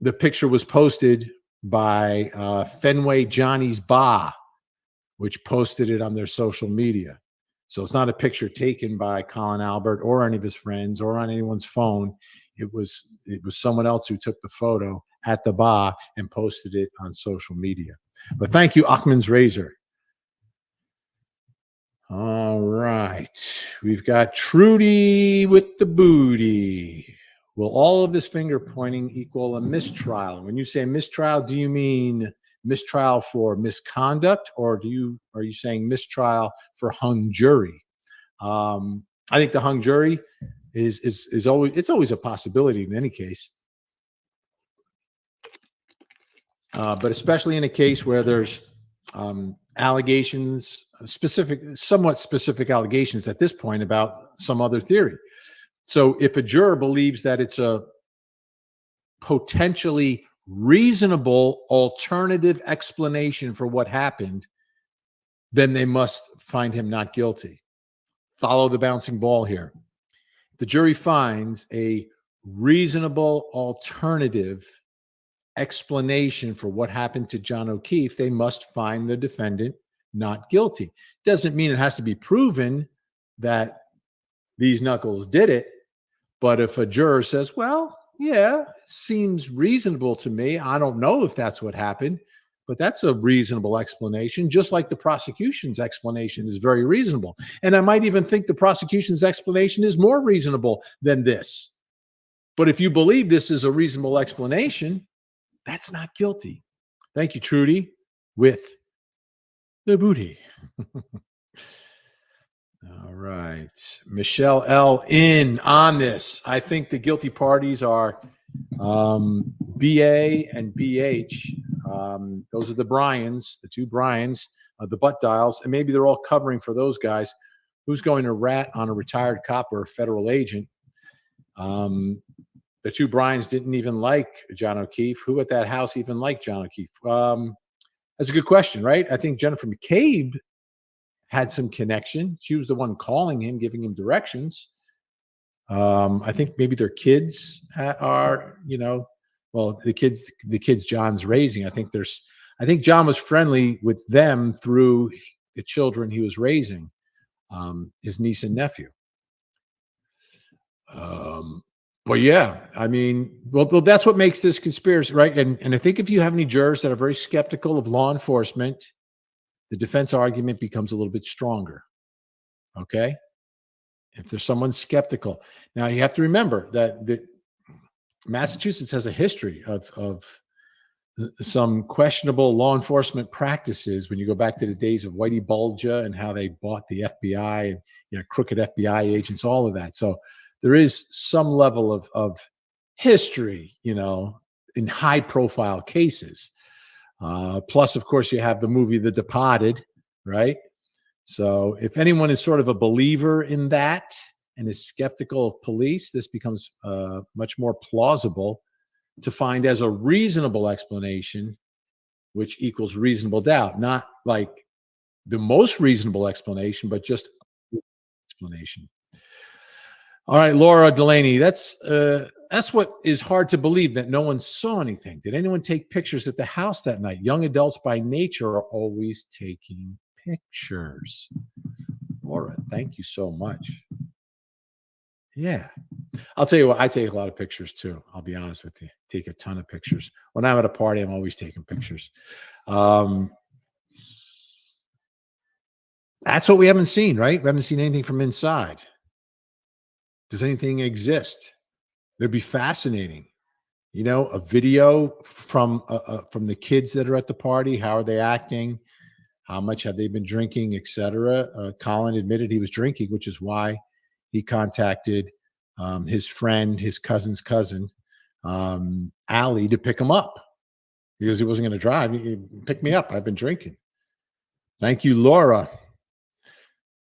the picture was posted by Fenway Johnny's Bar, which posted it on their social media. So it's not a picture taken by Colin Albert or any of his friends or on anyone's phone. It was someone else who took the photo at the bar and posted it on social media. But thank you, Achman's Razor. All right. We've got Trudy with the booty. Will all of this finger pointing equal a mistrial? When you say mistrial, do you mean mistrial for misconduct, or are you saying mistrial for hung jury? I think the hung jury is always a possibility in any case, but especially in a case where there's allegations, somewhat specific allegations at this point about some other theory. So if a juror believes that it's a potentially reasonable alternative explanation for what happened, then they must find him not guilty. Follow the bouncing ball here. The jury finds a reasonable alternative explanation for what happened to John O'Keefe, they must find the defendant not guilty. Doesn't mean it has to be proven that these knuckles did it, but if a juror says, well, yeah, it seems reasonable to me, I don't know if that's what happened, but that's a reasonable explanation, just like the prosecution's explanation is very reasonable. And I might even think the prosecution's explanation is more reasonable than this. But if you believe this is a reasonable explanation, that's not guilty. Thank you, Trudy, with the booty. All right. Michelle L. in on this. I think the guilty parties are BA and BH. Those are the Bryans, the two Bryans, the butt dials, and maybe they're all covering for those guys. Who's going to rat on a retired cop or a federal agent? The two Bryans didn't even like John O'Keefe. Who at that house even liked John O'Keefe? That's a good question, right? I think Jennifer McCabe had some connection. She was the one calling him, giving him directions. I think maybe their kids are, the kids John's raising. I think John was friendly with them through the children he was raising, his niece and nephew. But yeah, I mean, well, that's what makes this conspiracy, right? And I think if you have any jurors that are very skeptical of law enforcement, the defense argument becomes a little bit stronger. Okay? If there's someone skeptical. Now, you have to remember that Massachusetts has a history of some questionable law enforcement practices when you go back to the days of Whitey Bulger and how they bought the FBI and crooked FBI agents, all of that. So there is some level of history, in high-profile cases. Plus, of course, you have the movie The Departed, right? So if anyone is sort of a believer in that and is skeptical of police, this becomes much more plausible to find as a reasonable explanation, which equals reasonable doubt. Not like the most reasonable explanation, but just explanation. All right, Laura Delaney, that's what is hard to believe, that no one saw anything. Did anyone take pictures at the house that night? Young adults by nature are always taking pictures. Laura, thank you so much. Yeah. I'll tell you what, I take a lot of pictures too. I'll be honest with you. Take a ton of pictures. When I'm at a party, I'm always taking pictures. That's what we haven't seen, right? We haven't seen anything from inside. Does anything exist? It'd be fascinating. A video from the kids that are at the party. How are they acting? How much have they been drinking, etc. Colin admitted he was drinking, which is why he contacted his friend, his cousin's cousin, Allie, to pick him up because he wasn't going to drive. He picked me up. I've been drinking. Thank you, Laura.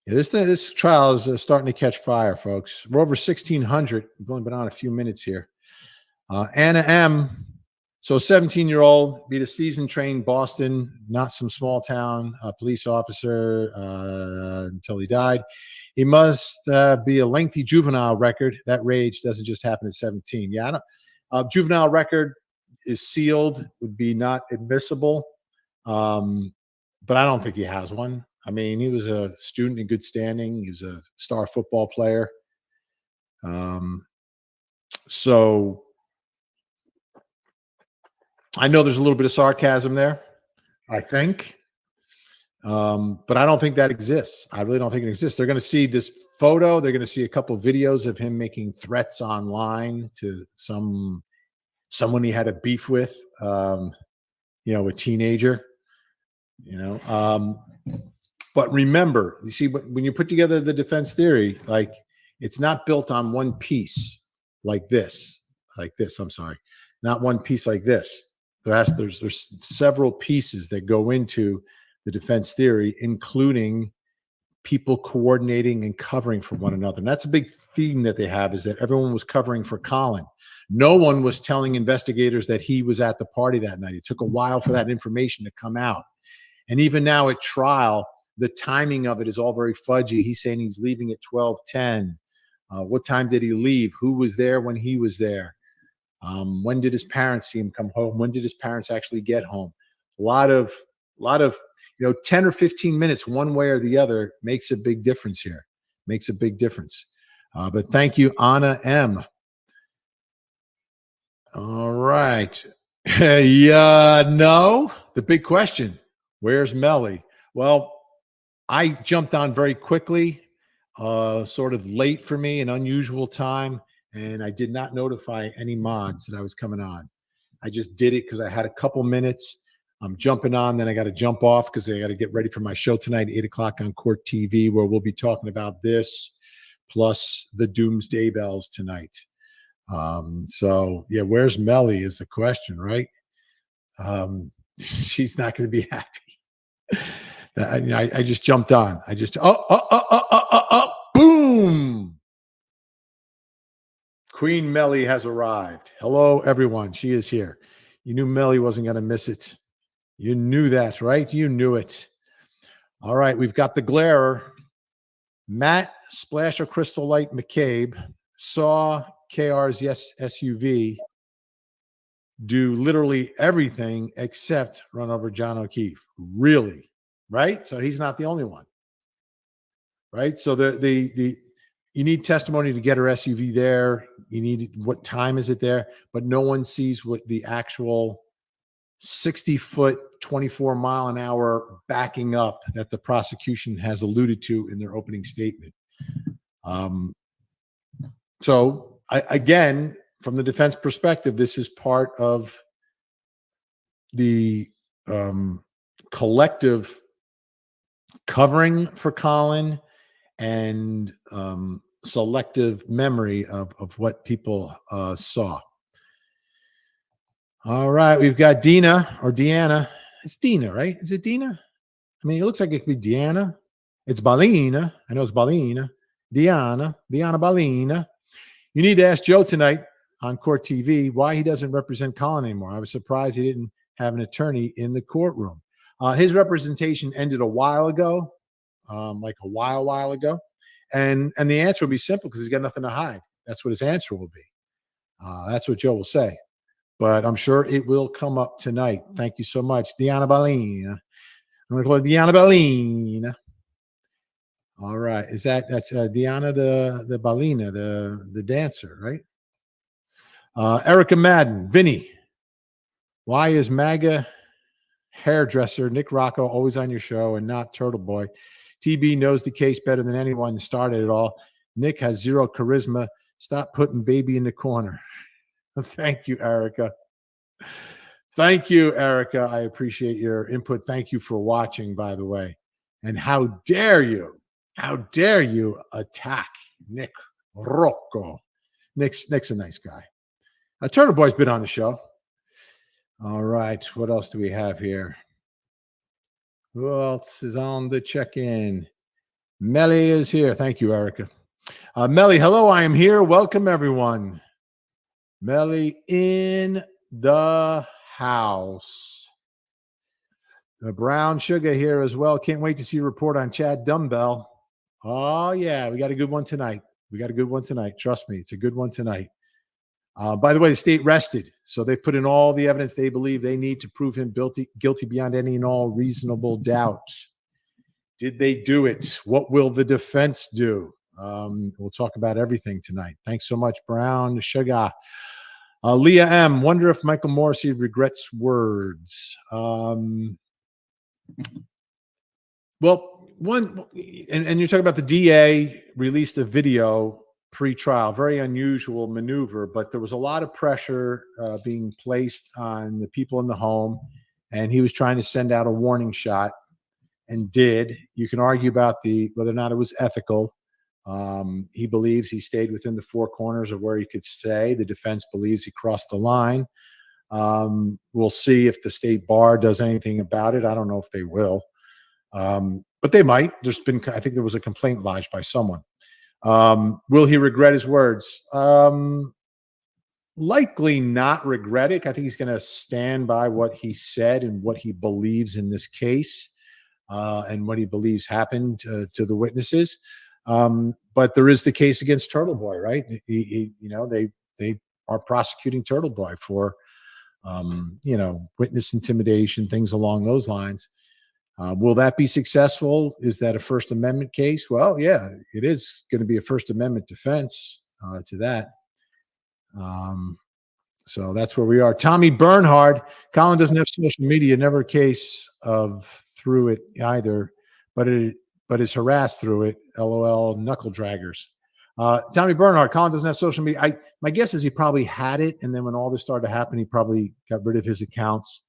Yeah, this trial is starting to catch fire, folks. We're over 1,600. We've only been on a few minutes here. Anna M. So 17-year-old, beat a seasoned trained Boston, not some small town police officer until he died. He must be a lengthy juvenile record. That rage doesn't just happen at 17. Yeah, I don't, juvenile record is sealed, would be not admissible. But I don't think he has one. I mean, he was a student in good standing. He was a star football player. So I know there's a little bit of sarcasm there, I think. But I don't think that exists. I really don't think it exists. They're going to see this photo. They're going to see a couple of videos of him making threats online to someone he had a beef with, a teenager, But remember, you see, when you put together the defense theory, like it's not built on one piece like this. I'm sorry, not one piece like this. There's several pieces that go into the defense theory, including people coordinating and covering for one another. And that's a big theme that they have, is that everyone was covering for Colin. No one was telling investigators that he was at the party that night. It took a while for that information to come out. And even now at trial, the timing of it is all very fudgy. He's saying he's leaving at 12:10. What time did he leave? Who was there when he was there? When did his parents see him come home? When did his parents actually get home? A lot of 10 or 15 minutes one way or the other makes a big difference here. Makes a big difference. But thank you, Anna M. All right. No, the big question, where's Melly? Well, I jumped on very quickly, sort of late for me, an unusual time, and I did not notify any mods that I was coming on. I just did it because I had a couple minutes. I'm jumping on, then I got to jump off because I got to get ready for my show tonight, 8 o'clock on Court TV, where we'll be talking about this, plus the Doomsday Bells tonight. So, yeah, where's Melly is the question, right? She's not going to be happy. I just jumped on. I just, boom. Queen Melly has arrived. Hello, everyone. She is here. You knew Melly wasn't going to miss it. You knew that, right? You knew it. All right, we've got the glarer. Matt Splash of Crystal Light McCabe saw KR's SUV do literally everything except run over John O'Keefe. Really? Right? So he's not the only one. Right? So you need testimony to get her SUV there. You need what time is it there? But no one sees what the actual 60-foot, 24-mile-an-hour backing up that the prosecution has alluded to in their opening statement. So again, from the defense perspective, this is part of the collective covering for Colin and selective memory of what people saw. All right, we've got Dina or Deanna. It's Dina, right? Is it Dina? I mean, it looks like it could be Deanna. It's Balina. I know it's Balina. Deanna Balina. You need to ask Joe tonight on Court TV why he doesn't represent Colin anymore. I was surprised he didn't have an attorney in the courtroom. His representation ended a while ago, like a while ago. And the answer will be simple because he's got nothing to hide. That's what his answer will be. That's what Joe will say. But I'm sure it will come up tonight. Thank you so much, Deanna Balina. I'm going to call her Deanna Balina. All right. That's Deanna the Balina, the dancer, right? Erica Madden, Vinny. Why is MAGA hairdresser Nick Rocco always on your show and not Turtle Boy? TB knows the case better than anyone who started it all. Nick has zero charisma. Stop putting baby in the corner. Thank you, Erica. Thank you, Erica. I appreciate your input. Thank you for watching, by the way. And how dare you attack Nick Rocco? Nick's a nice guy. Turtle Boy's been on the show. All right. What else do we have here? Who else is on the check-in? Melly is here. Thank you, Erica. Melly, hello, I am here. Welcome, everyone. Melly in the house. Brown Sugar here as well. Can't wait to see a report on Chad Dumbbell. Oh, yeah, we got a good one tonight. Trust me, it's a good one tonight. By the way, the state rested, so they put in all the evidence they believe they need to prove him guilty beyond any and all reasonable doubt. Did they do it? What will the defense do? We'll talk about everything tonight. Thanks so much, Brown Sugar. Leah M., wonder if Michael Morrissey regrets words. Well, one, and you're talking about the DA released a video pre-trial, very unusual maneuver, but there was a lot of pressure being placed on the people in the home, and he was trying to send out a warning shot and did. You can argue about whether or not it was ethical. He believes he stayed within the four corners of where he could stay. The defense believes he crossed the line. We'll see if the state bar does anything about it. I don't know if they will, but they might. I think there was a complaint lodged by someone. Will he regret his words? Likely not regret it. I think he's going to stand by what he said and what he believes in this case, and what he believes happened to the witnesses. But there is the case against Turtle Boy, right? They are prosecuting Turtle Boy for, witness intimidation, things along those lines. Will that be successful? Is that a First Amendment case? Well, yeah, it is going to be a First Amendment defense to that. So that's where we are. Tommy Bernhard, Colin doesn't have social media, never a case of through it either, but is harassed through it. LOL, knuckle draggers. Tommy Bernhard, Colin doesn't have social media. My guess is he probably had it, and then when all this started to happen, he probably got rid of his accounts.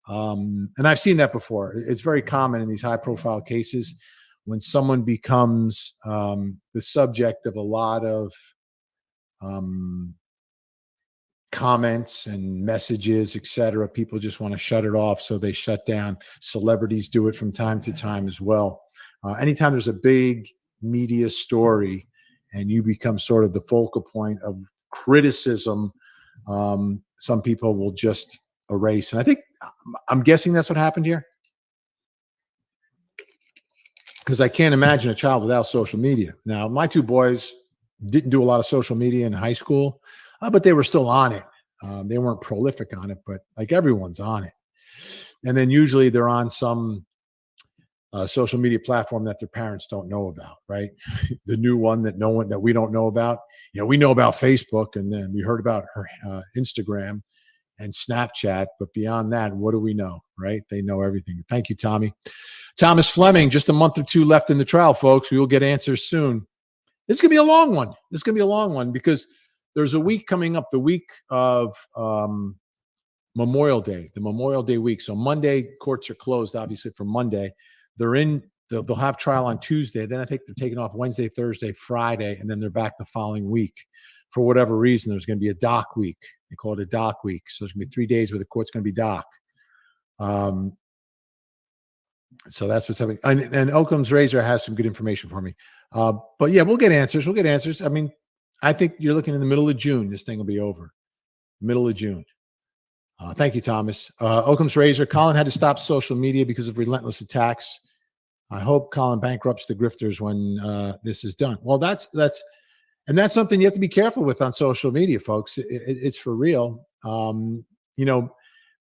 And I've seen that before. It's very common in these high-profile cases when someone becomes the subject of a lot of comments and messages, etc. People just want to shut it off, so they shut down. Celebrities do it from time to time as well. Anytime there's a big media story and you become sort of the focal point of criticism, some people will just erase. And I'm guessing that's what happened here, because I can't imagine a child without social media. Now, my two boys didn't do a lot of social media in high school, but they were still on it. They weren't prolific on it, but like everyone's on it. And then usually they're on some social media platform that their parents don't know about, right? The new one that we don't know about. We know about Facebook, and then we heard about her Instagram and Snapchat, but beyond that, what do we know, right? They know everything. Thank you, Tommy. Thomas Fleming, just a month or two left in the trial, folks. We will get answers soon. This is going to be a long one. Because there's a week coming up, the week of Memorial Day, the Memorial Day week. So Monday, courts are closed, obviously, for Monday. They'll have trial on Tuesday. Then I think they're taking off Wednesday, Thursday, Friday, and then they're back the following week. For whatever reason, there's going to be a dock week. They call it a dock week. So there's going to be 3 days where the court's going to be dock. So that's what's happening. And Occam's Razor has some good information for me. But yeah, we'll get answers. I mean, I think you're looking in the middle of June. This thing will be over. Middle of June. Thank you, Thomas. Occam's Razor. Colin had to stop social media because of relentless attacks. I hope Colin bankrupts the grifters when this is done. Well, that's something you have to be careful with on social media, folks. It's for real.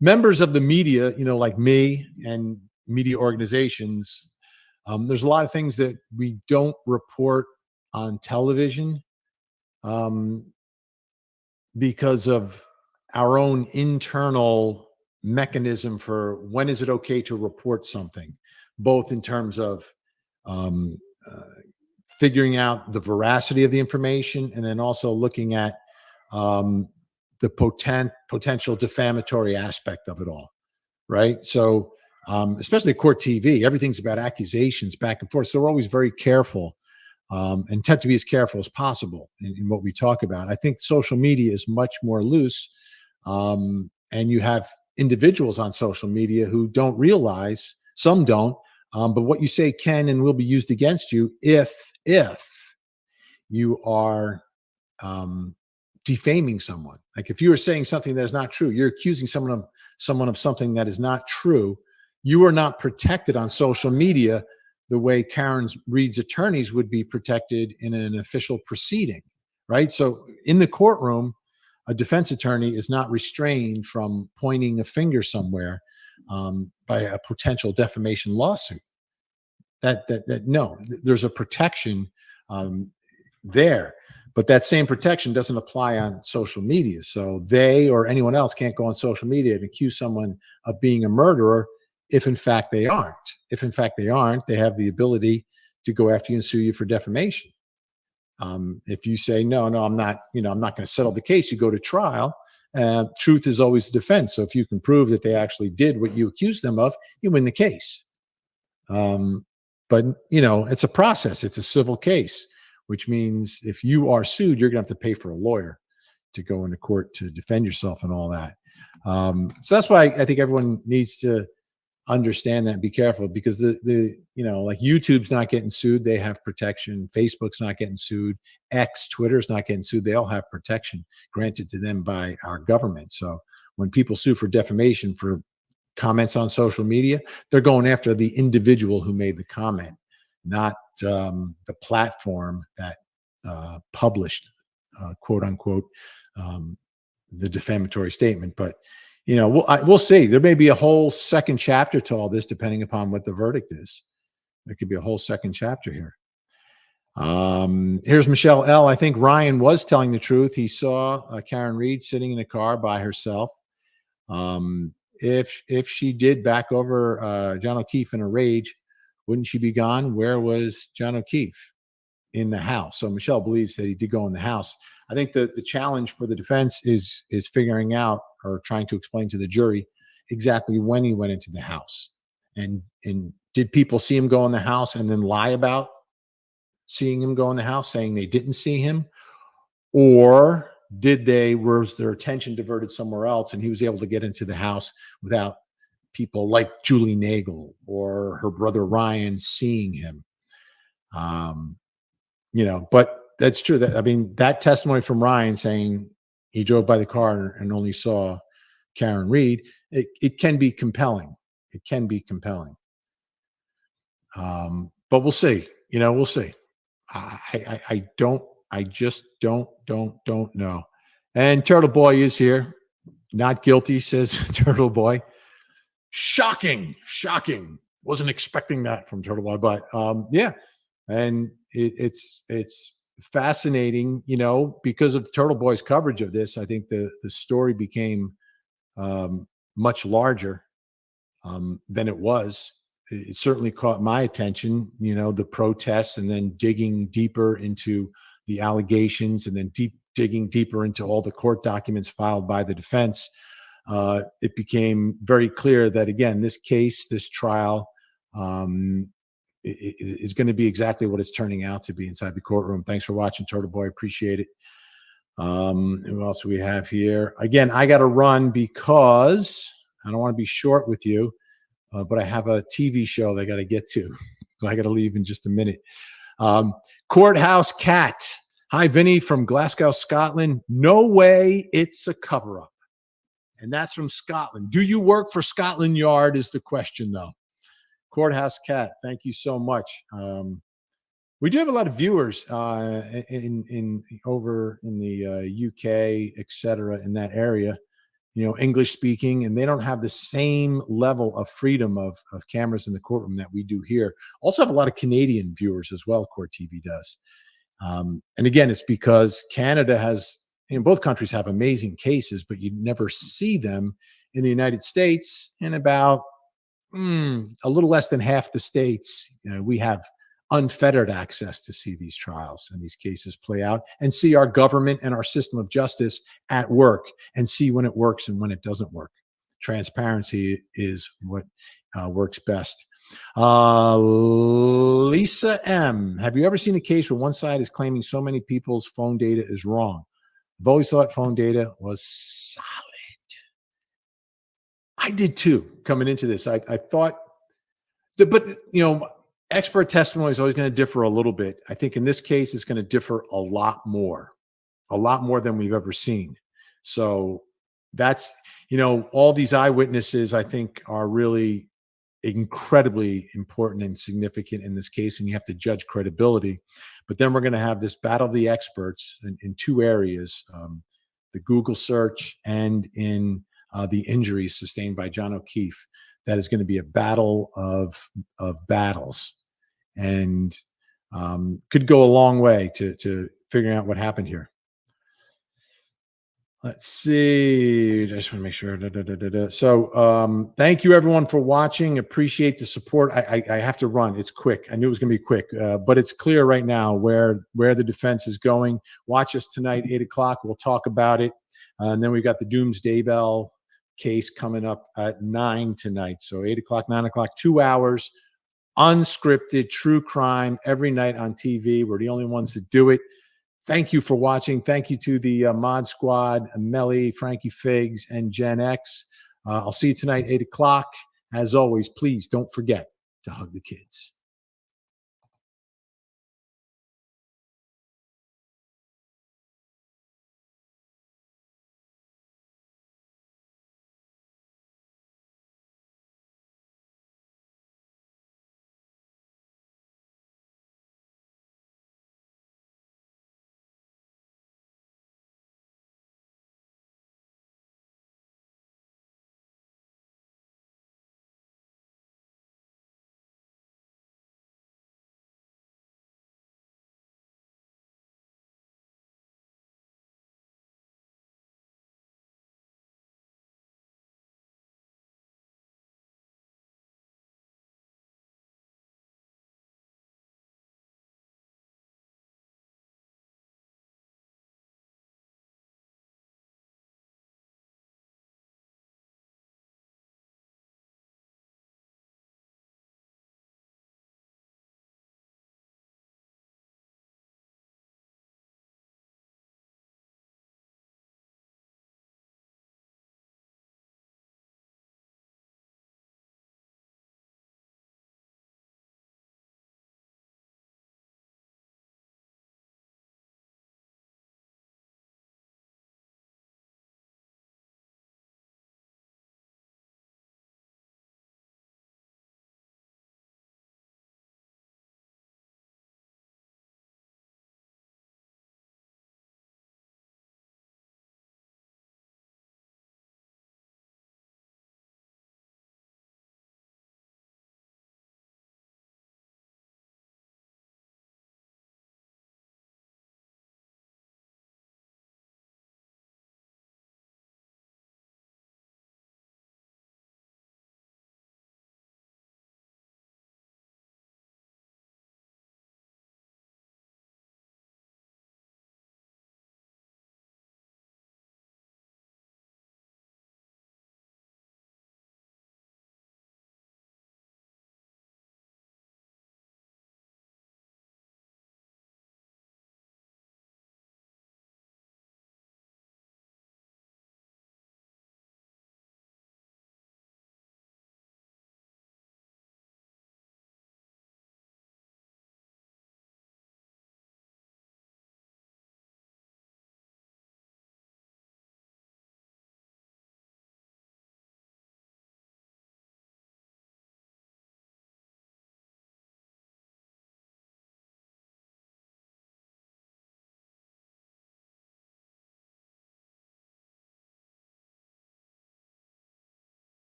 Members of the media, like me and media organizations, there's a lot of things that we don't report on television because of our own internal mechanism for when is it okay to report something, both in terms of figuring out the veracity of the information and then also looking at the potential defamatory aspect of it all, right? So especially court TV, everything's about accusations back and forth. So we're always very careful and tend to be as careful as possible in what we talk about. I think social media is much more loose, and you have individuals on social media who don't realize Some don't. But what you say can and will be used against you if you are defaming someone. Like if you are saying something that is not true, you're accusing someone of something that is not true. You are not protected on social media the way Karen Reed's attorneys would be protected in an official proceeding, right? So in the courtroom, a defense attorney is not restrained from pointing a finger somewhere by a potential defamation lawsuit. No, there's a protection there, but that same protection doesn't apply on social media. So they or anyone else can't go on social media and accuse someone of being a murderer if in fact they aren't. If in fact they aren't, they have the ability to go after you and sue you for defamation. If you say, no, I'm not going to settle the case, you go to trial. Truth is always the defense. So if you can prove that they actually did what you accused them of, you win the case. But it's a process. It's a civil case, which means if you are sued, you're going to have to pay for a lawyer to go into court to defend yourself and all that. So that's why I think everyone needs to understand that and be careful, because like YouTube's not getting sued. They have protection. Facebook's not getting sued. X, Twitter's not getting sued. They all have protection granted to them by our government. So when people sue for defamation for comments on social media, they're going after the individual who made the comment, not the platform that published, quote unquote, the defamatory statement. But we'll see. There may be a whole second chapter to all this, depending upon what the verdict is. There could be a whole second chapter here. Here's Michelle L. I think Ryan was telling the truth. He saw Karen Reed sitting in a car by herself. If she did back over John O'Keefe in a rage, wouldn't she be gone? Where was John O'Keefe? In the house. So Michelle believes that he did go in the house. I think the challenge for the defense is figuring out or trying to explain to the jury exactly when he went into the house. And did people see him go in the house and then lie about seeing him go in the house, saying they didn't see him? Or was their attention diverted somewhere else and he was able to get into the house without people like Julie Nagel or her brother Ryan seeing him? But that's true. That testimony from Ryan saying he drove by the car and only saw Karen Reed, it can be compelling. It can be compelling. But we'll see. We'll see. I just don't know. And Turtle Boy is here. Not guilty, says Turtle Boy. Shocking. Wasn't expecting that from Turtle Boy, but yeah. And it's fascinating, because of Turtle Boy's coverage of this. I think the story became much larger than it was. It certainly caught my attention, the protests, and then digging deeper into the allegations, and then digging deeper into all the court documents filed by the defense. It became very clear that, again, this case, this trial, is going to be exactly what it's turning out to be inside the courtroom. Thanks for watching, Turtle Boy. Appreciate it. Who else do we have here? Again, I got to run because I don't want to be short with you, but I have a TV show that I got to get to. So I got to leave in just a minute. Courthouse Cat. Hi, Vinny from Glasgow, Scotland. No way it's a cover-up. And that's from Scotland. Do you work for Scotland Yard is the question, though. Courthouse Cat, thank you so much. We do have a lot of viewers over in the UK, etc., in that area, English speaking, and they don't have the same level of freedom of cameras in the courtroom that we do here. Also have a lot of Canadian viewers as well, Court TV does. And again, it's because Canada has, both countries have amazing cases, but you never see them in the United States. In about a little less than half the states, we have unfettered access to see these trials and these cases play out and see our government and our system of justice at work and see when it works and when it doesn't work. Transparency is what works best. Lisa M. Have you ever seen a case where one side is claiming so many people's phone data is wrong? I've always thought phone data was solid. I did too, coming into this. I thought But expert testimony is always going to differ a little bit. I think in this case, it's going to differ a lot more than we've ever seen. So that's, all these eyewitnesses, I think, are really incredibly important and significant in this case, and you have to judge credibility. But then we're going to have this battle of the experts in two areas, the Google search and in the injuries sustained by John O'Keefe. That is going to be a battle of battles, and could go a long way to figuring out what happened here. Let's see. I just want to make sure. So thank you, everyone, for watching. Appreciate the support. I have to run. It's quick. I knew it was going to be quick, but it's clear right now where the defense is going. Watch us tonight, 8 o'clock. We'll talk about it. And then we've got the Doomsday Bell case coming up at 9 tonight. So 8 o'clock, 9 o'clock, 2 hours, unscripted, true crime every night on TV. We're the only ones that do it. Thank you for watching. Thank you to the Mod Squad, Melly, Frankie Figs, and Gen X. I'll see you tonight, 8 o'clock. As always, please don't forget to hug the kids.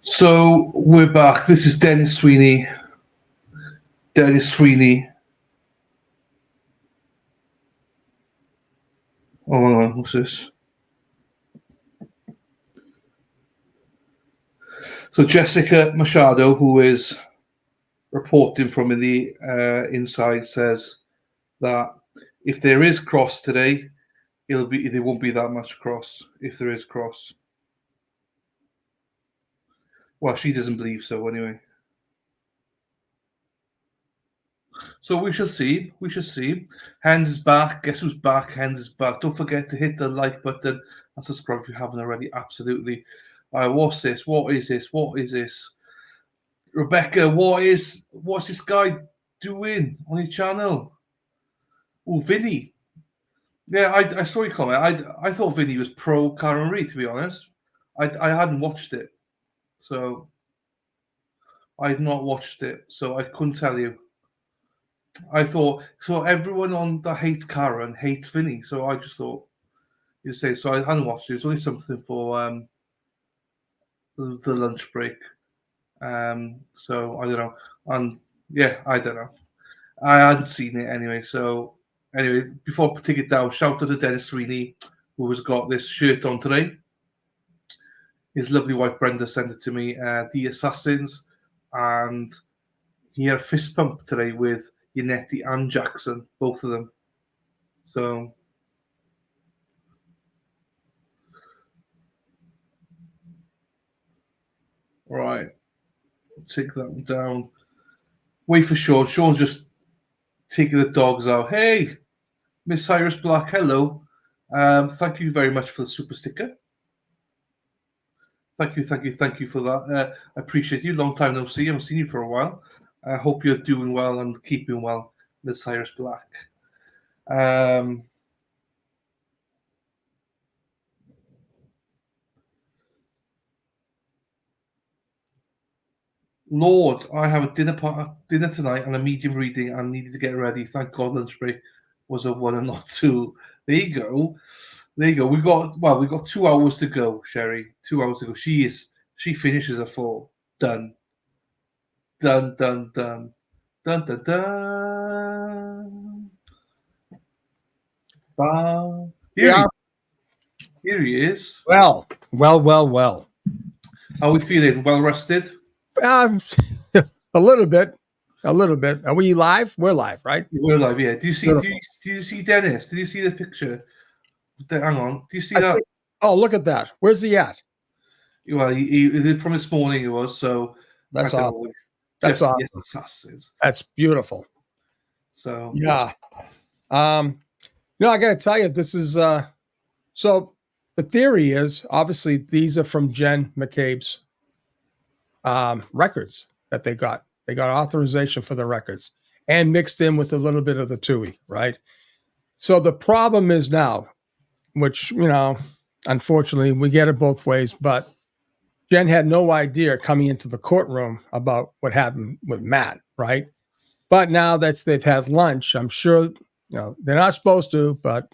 So we're back. This is Dennis Sweeney. Oh, hang on. What's this? So Jessica Machado, who is reporting from the inside, says that if there is cross today, there won't be that much cross if there is cross. Well, she doesn't believe so anyway. So we shall see. We shall see. Hens is back. Guess who's back? Hens is back. Don't forget to hit the like button and subscribe if you haven't already. Absolutely. What's this? What is this? What is this? Rebecca, what's this guy doing on your channel? Oh, Vinny. Yeah, I saw your comment. I thought Vinny was pro Karen Reid, to be honest. I hadn't watched it. So I had not watched it, so I couldn't tell you. I thought so. Everyone on that hates Karen hates Vinny, so I just thought you'd say so. I hadn't watched it. It's only something for the lunch break. So I don't know. And yeah, I don't know. I hadn't seen it anyway. So anyway, before I take it down, shout out to Dennis Sweeney, who has got this shirt on today. His lovely wife Brenda sent it to me. The Assassins, and he had a fist pump today with Yannetti and Jackson, both of them. So right, take that one down. Wait for Sean. Sean's just taking the dogs out. Hey, Miss Cyrus Black, hello. Thank you very much for the super sticker. Thank you for that. I appreciate you. Long time no see. I haven't seen you for a while. I hope you're doing well and keeping well, Miss Cyrus Black. Lord, I have a dinner tonight and a medium reading and needed to get ready. Thank God lunch break was a 1 and not 2. There you go. We got 2 hours to go, Sherry. 2 hours to go. She finishes at 4. Done. Done. Dun dun dun. Wow. Here he is. Well. How are we feeling? Well rested? A little bit. Are we live? We're live, right? We're live, yeah. Do you see Dennis? Did you see the picture? Hang on. Do you see that? Oh, look at that. Where's he at? Well, he from this morning he was, so that's awesome. That's awesome. Yes, that's beautiful. So yeah. I gotta tell you, this is so the theory is obviously these are from Jen McCabe's records that they got. They got authorization for the records and mixed in with a little bit of the Tui, right? So the problem is now, which, unfortunately we get it both ways, but Jen had no idea coming into the courtroom about what happened with Matt, right? But now that they've had lunch, I'm sure, they're not supposed to, but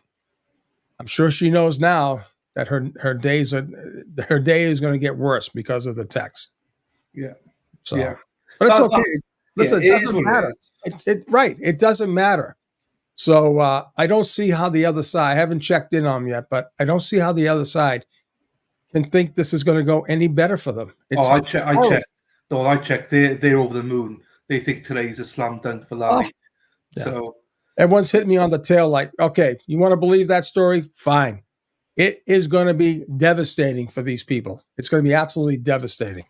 I'm sure she knows now that her day is going to get worse because of the text. Yeah. So, yeah. But it's okay. Listen, it doesn't matter. It doesn't matter. So I don't see how the other side, I haven't checked in on them yet, but I don't see how the other side can think this is going to go any better for them. I checked. No, I checked. They're over the moon. They think today's a slam dunk for Larry. Oh, yeah. So everyone's hitting me on the tail like, okay, you want to believe that story? Fine. It is going to be devastating for these people. It's going to be absolutely devastating.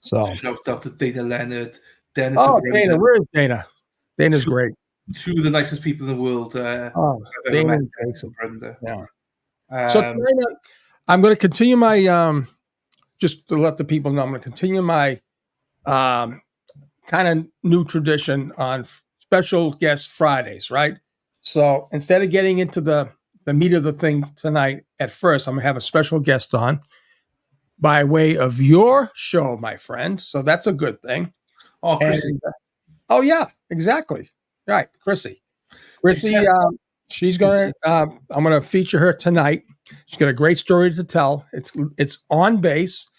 So shout out to Dana Leonard, Dennis. Oh, Dana, where is Dana? Dana's great. 2 of the nicest people in the world. I've ever met. Dennis and Brenda. Yeah. So Dana, I'm going to continue my just to let the people know, I'm going to continue my kind of new tradition on special guest Fridays, right? So instead of getting into the meat of the thing tonight, at first, I'm going to have a special guest on by way of your show, my friend. So that's a good thing. Oh, Chrissy. Oh, yeah, exactly. Right, Chrissy. She's going to, I'm going to feature her tonight. She's got a great story to tell. It's on base,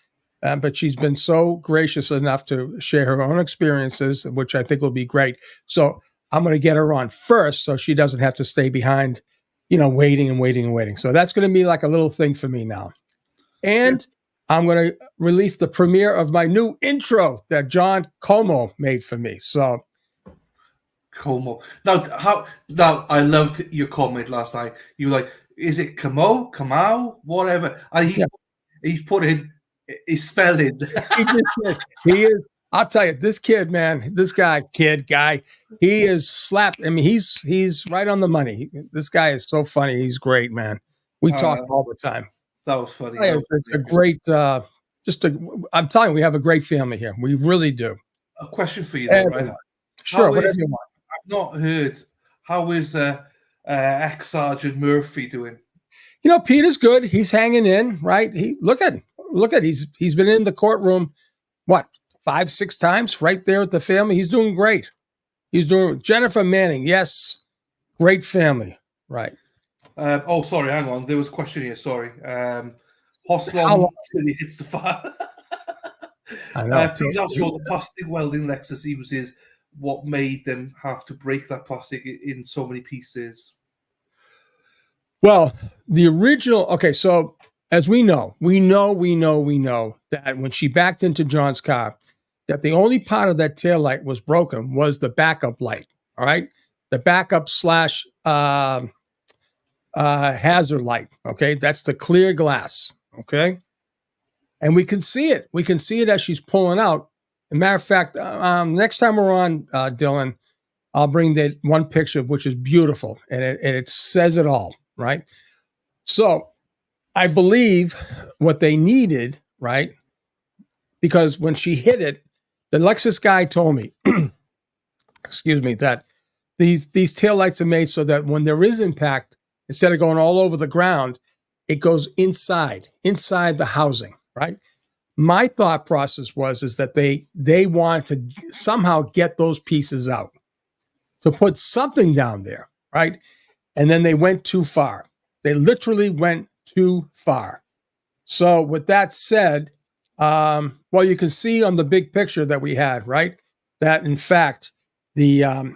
but she's been so gracious enough to share her own experiences, which I think will be great. So I'm going to get her on first so she doesn't have to stay behind, waiting. So that's going to be like a little thing for me now. And I'm going to release the premiere of my new intro that John Como made for me. So Como. Now I loved your comment last night. You were like, is it Kamau, whatever. And he put in his spelling. He is. I'll tell you, this kid, man, this guy, he is slapped. I mean, he's right on the money. This guy is so funny. He's great, man. We talk all the time. That was funny. It's a great, I'm telling you, we have a great family here. We really do. A question for you, though, right? Sure, whatever you want. I've not heard. How is ex-Sergeant Murphy doing? You know, Peter's good. He's hanging in, right? Look at he's been in the courtroom, what, 5-6 times right there at the family. He's doing great. He's doing Jennifer Manning. Yes. Great family. Right. Sorry. Hang on. There was a question here. Sorry. Hoslong till he hits the fire. I know. Please ask sure the plastic welding Lexus uses what made them have to break that plastic in so many pieces. Well, the original, okay, so as we know that when she backed into John's car, that the only part of that taillight was broken was the backup light, all right? The backup / hazard light, okay? That's the clear glass, okay? And we can see it. We can see it as she's pulling out. As a matter of fact, next time we're on, Dylan, I'll bring that one picture, which is beautiful, and it says it all, right? So I believe what they needed, right? Because when she hit it, the Lexus guy told me, excuse me, that these taillights are made so that when there is impact, instead of going all over the ground, it goes inside the housing, right? My thought process is that they wanted to somehow get those pieces out, to put something down there, right? And then they went too far. They literally went too far. So with that said, well, you can see on the big picture that we had, right, that in fact the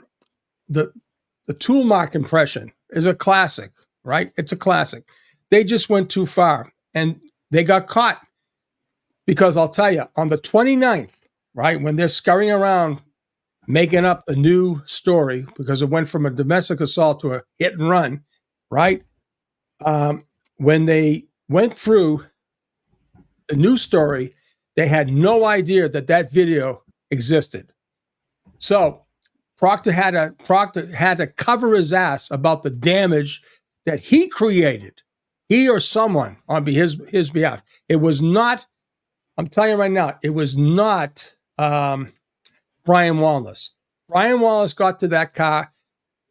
tool mark impression is a classic, right? It's a classic. They just went too far and they got caught, because I'll tell you, on the 29th, right, when they're scurrying around making up the new story, because it went from a domestic assault to a hit and run, right? When they went through the new story, they had no idea that video existed. So Proctor had to cover his ass about the damage that he created, he or someone on his behalf. It was not, I'm telling you right now, it was not Brian Wallace. Brian Wallace got to that car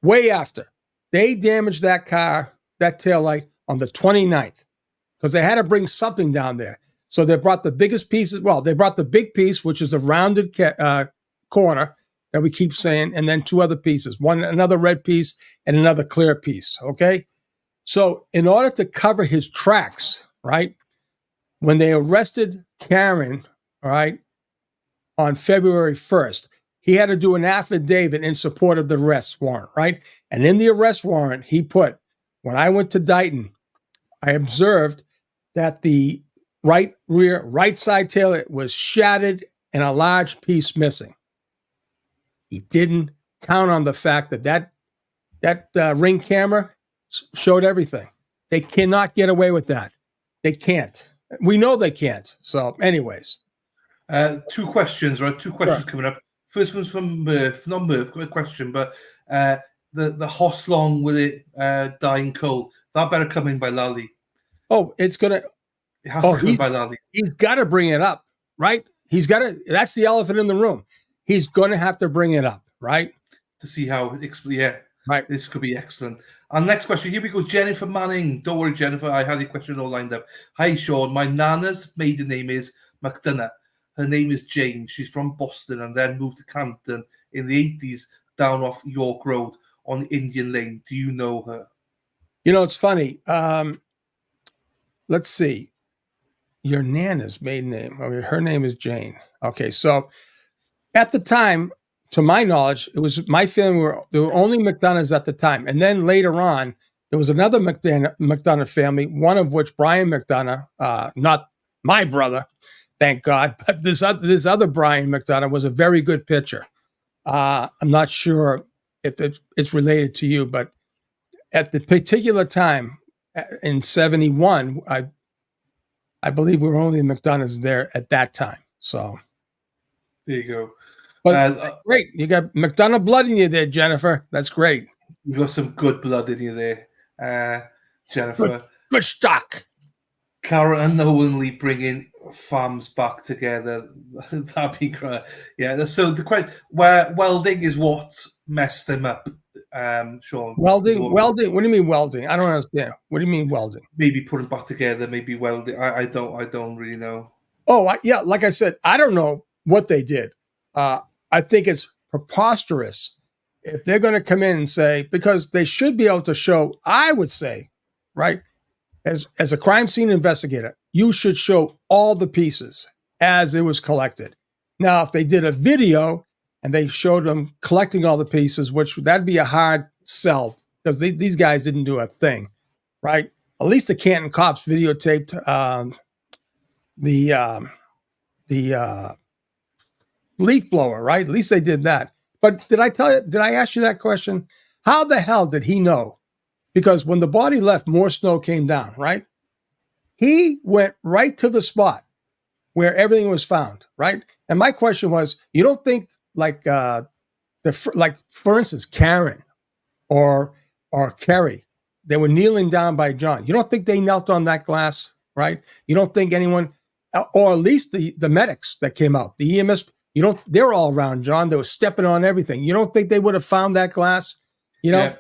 way after. They damaged that car, that taillight, on the 29th, because they had to bring something down there. So they brought the biggest pieces. Well, they brought the big piece, which is a rounded corner that we keep saying, and then 2 other pieces, another red piece and another clear piece, okay? So in order to cover his tracks, right, when they arrested Karen, all right, on February 1st, he had to do an affidavit in support of the arrest warrant, right? And in the arrest warrant, he put, when I went to Dighton, I observed that the right side taillight was shattered and a large piece missing. He didn't count on the fact that ring camera showed everything. They cannot get away with that. They can't. We know they can't. So anyways. 2 questions, right? 2 questions coming up. First one's from Murph. Not Murph, got a question, but the Hoslong with it dying cold. That better come in by Lally. Oh, it has to come in by Lally. He's got to bring it up, right? That's the elephant in the room. He's going to have to bring it up, right? To see how, right. This could be excellent. And next question, here we go. Jennifer Manning. Don't worry, Jennifer. I had your question all lined up. Hi, Sean. My nana's maiden name is McDonough. Her name is Jane. She's from Boston and then moved to Campton in the 80s down off York Road on Indian Lane. Do you know her? You know, it's funny. Let's see. Your nana's maiden name. Okay, her name is Jane. Okay, so at the time, to my knowledge, it was my family. There were only McDonoughs at the time. And then later on, there was another McDonough family, one of which Brian McDonough, not my brother, thank God, but this other Brian McDonough was a very good pitcher. I'm not sure if it's related to you, but at the particular time, in 71, I believe we were only in McDonough's there at that time. So there you go. But great. You got McDonough blood in you there, Jennifer. That's great. You got some good blood in you there, Jennifer. Good stock. Karen unknowingly bringing farms back together. That'd be great. Yeah. So the question where welding is what messed them up, Sean. Welding. What do you mean welding? I don't understand. What do you mean welding? Maybe putting back together. Maybe welding. I don't really know. Oh, yeah. Like I said, I don't know what they did. I think it's preposterous if they're going to come in and say, because they should be able to show, I would say, right, as a crime scene investigator, you should show all the pieces as it was collected. Now, if they did a video and they showed them collecting all the pieces, which that'd be a hard sell because these guys didn't do a thing, right? At least the Canton cops videotaped the leaf blower, right? At least they did that. But did I ask you that question? How the hell did he know? Because when the body left, more snow came down, right? He went right to the spot where everything was found, right? And my question was, you don't think like for instance, Karen or Kerry, they were kneeling down by John. You don't think they knelt on that glass, right? You don't think anyone, or at least the medics that came out, the EMS, they're all around John. They were stepping on everything. You don't think they would have found that glass? Yeah.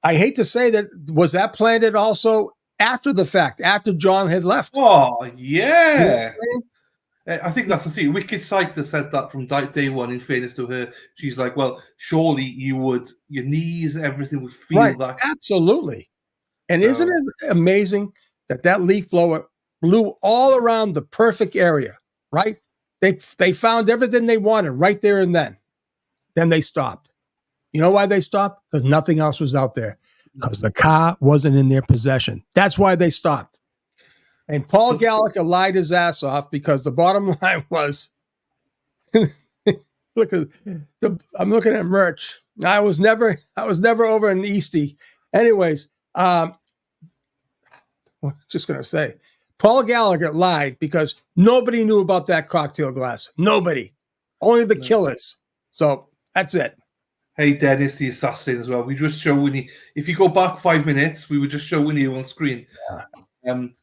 I hate to say that. Was that planted also after the fact, after John had left? Oh, yeah. I think that's the thing. Wicked Psych said that from day one, in fairness to her. She's like, well, surely your knees, everything would feel that. Absolutely. And isn't it amazing that leaf blower blew all around the perfect area, right? They found everything they wanted right there and then. Then they stopped. You know why they stopped? Because nothing else was out there. Because the car wasn't in their possession. That's why they stopped. And Paul Gallagher lied his ass off because the bottom line was, I'm looking at merch. I was never over in Eastie. Anyways, just going to say, Paul Gallagher lied because nobody knew about that cocktail glass. Nobody. Only the killers. So that's it. Hey, Dennis, the assassin as well. We just showing you. If you go back 5 minutes, we were just showing you on screen.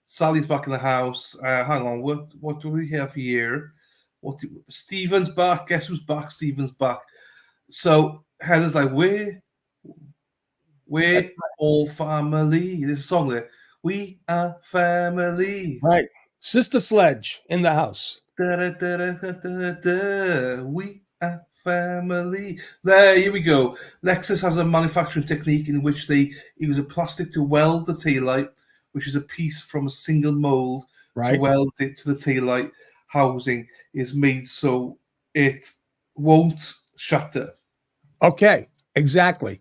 Sally's back in the house. Hang on. What do we have here? Stephen's back. Guess who's back? Stephen's back. So Heather's like, we're all family. There's a song there. We are family. Right. Sister Sledge in the house. Da, da, da, da, da, da, da. We are family. There, here we go. Lexus has a manufacturing technique in which they use a plastic to weld the taillight, which is a piece from a single mold to weld it to the taillight housing is made so it won't shatter. Okay, exactly.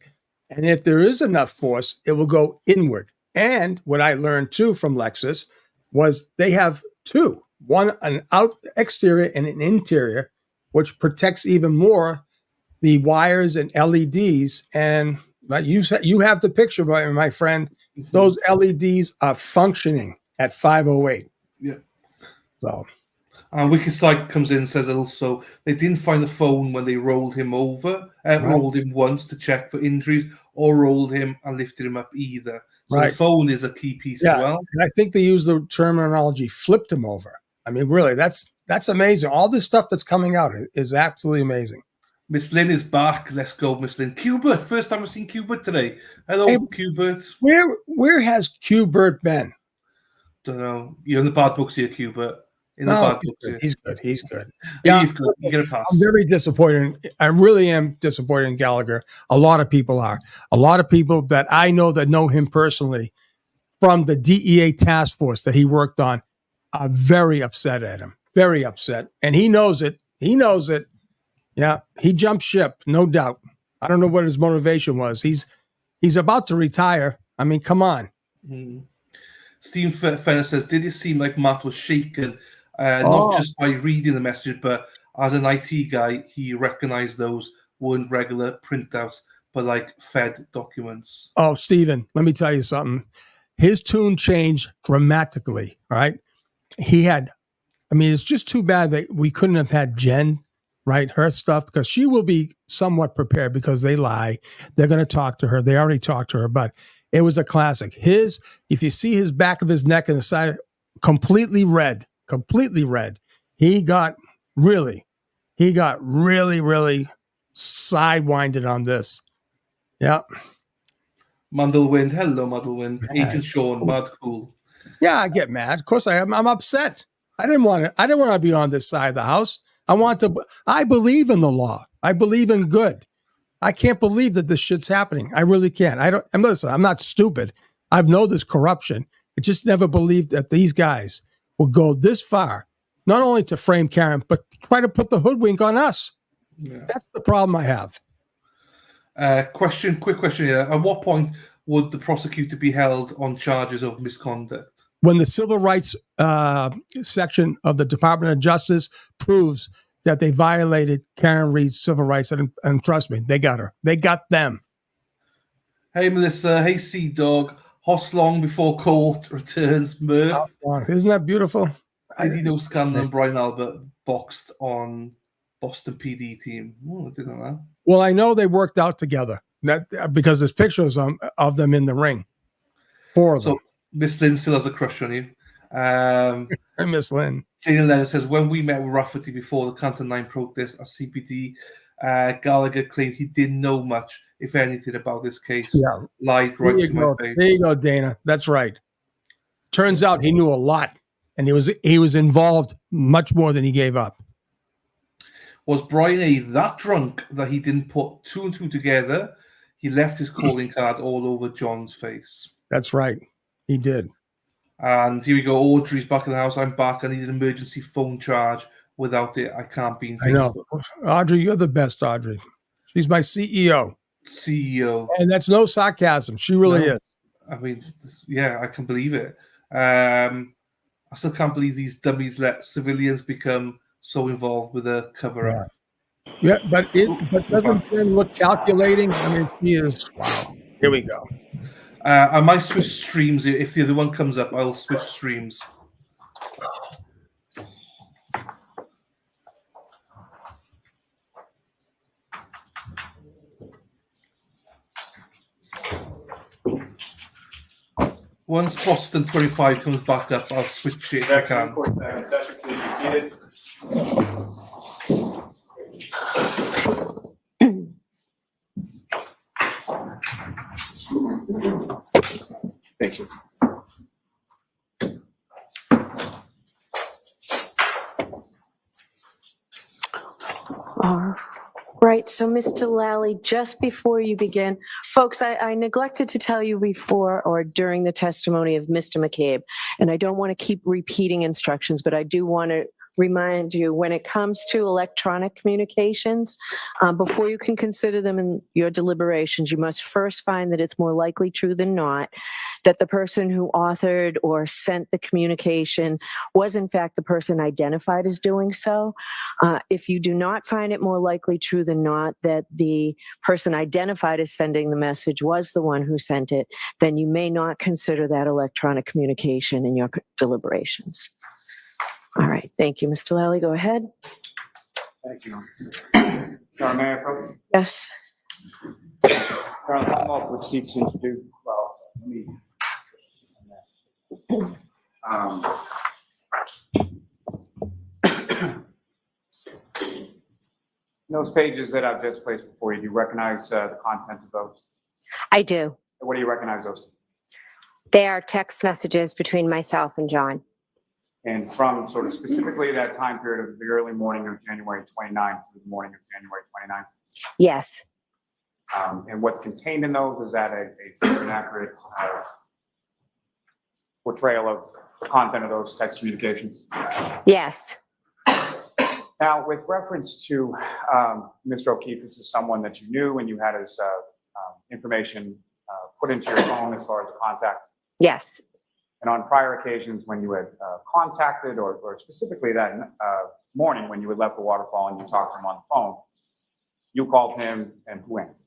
And if there is enough force, it will go inward. And what I learned too from Lexus was they have two, one an exterior and an interior, which protects even more the wires and LEDs. And you have the picture, my friend. Those LEDs are functioning at 508. Yeah. So. And Wicked Psych comes in and says also they didn't find the phone when they rolled him over, rolled him once to check for injuries, or rolled him and lifted him up either. So the phone is a key piece as well. And I think they use the terminology flipped him over. I mean, really, that's amazing. All this stuff that's coming out is absolutely amazing. Miss Lynn is back. Let's go, Miss Lynn. Qbert, first time I've seen Qbert today. Hello, Qbert. Where has Qbert been? Don't know. You're in the bad books here, Qbert. He's good. He's good. Yeah, he's good. You get a pass. I'm very disappointed. I really am disappointed in Gallagher. A lot of people are. A lot of people that I know that know him personally from the DEA task force that he worked on are very upset at him. Very upset. And he knows it. He knows it. Yeah, he jumped ship, no doubt. I don't know what his motivation was. He's about to retire. I mean, come on. Steve Fenner says, did it seem like Matt was shaken? Not just by reading the message, but as an IT guy, he recognized those weren't regular printouts, but like Fed documents. Oh, Stephen, let me tell you something. his tune changed dramatically. All right. It's just too bad that we couldn't have had Jen write her stuff, because she will be somewhat prepared, because they lie. They're going to talk to her. They already talked to her, but it was a classic. If you see his back of his neck and the side, completely red. He got really, really sidewinded on this. Yeah. Mandlewind, hello Mandlewind. Agent Sean, mad cool. Yeah, I get mad. Of course I am. I'm upset. I didn't want to be on this side of the house. I believe in the law. I believe in good. I can't believe that this shit's happening. I really can't. Listen, I'm not stupid. I know there's corruption. I just never believed that these guys would go this far, not only to frame Karen, but try to put the hoodwink on us. Yeah. That's the problem I have. Quick question here. At what point would the prosecutor be held on charges of misconduct? When the civil rights section of the Department of Justice proves that they violated Karen Reed's civil rights, and trust me, they got her. They got them. Hey, Melissa. Hey, Sea Dog. Hoss long before court returns. Murph. Isn't that beautiful? Did you know Scanlon and Brian Albert boxed on Boston PD team? Oh, I didn't know that. Well, I know they worked out together, because there's pictures of them in the ring. Four of them. Miss Lynn still has a crush on you. Miss Lynn. Daniel Lennon says, when we met with Rafferty before the Canton 9 protest at CPD, Gallagher claimed he didn't know much, if anything, about this case. Yeah. Lied right to my face. There you go, Dana. That's right. Turns out he knew a lot, and he was involved much more than he gave up. Was Brian A. that drunk that he didn't put two and two together? He left his calling card all over John's face. That's right. He did. And here we go. Audrey's back in the house. I'm back. I need an emergency phone charge. Without it, I can't be in Facebook. I know. Audrey, you're the best, Audrey. She's my CEO. And that's no sarcasm. She really is. I mean, yeah, I can believe it. I still can't believe these dummies let civilians become so involved with a cover-up. Yeah, but doesn't Jen look calculating? I mean, she is. Wow. Here we go. I might switch streams. If the other one comes up, I'll switch streams. Once Boston 25 comes back up, I'll switch it if I can. Back in session, please be seated. Thank you. All right, so Mr. Lally, just before you begin, folks, I neglected to tell you before or during the testimony of Mr. McCabe, and I don't want to keep repeating instructions, but I do want to remind you, when it comes to electronic communications, before you can consider them in your deliberations, you must first find that it's more likely true than not that the person who authored or sent the communication was in fact the person identified as doing so. If you do not find it more likely true than not that the person identified as sending the message was the one who sent it, then you may not consider that electronic communication in your deliberations. All right. Thank you, Mr. Lally. Go ahead. Thank you. Sorry, may I approach? Yes. Colonel Commonwealth, which seeks to do, well, me. Those pages that I've just placed before you, do you recognize the content of those? I do. What do you recognize those? They are text messages between myself and John. And from sort of specifically that time period of the early morning of January 29th through the morning of January 29th? Yes. And what's contained in those, is that a fair and accurate portrayal of the content of those text communications? Yes. Now, with reference to Mr. O'Keefe, this is someone that you knew and you had his information put into your phone as far as a contact? Yes. And on prior occasions when you had contacted, or specifically that morning when you had left the waterfall and you talked to him on the phone, you called him and who answered?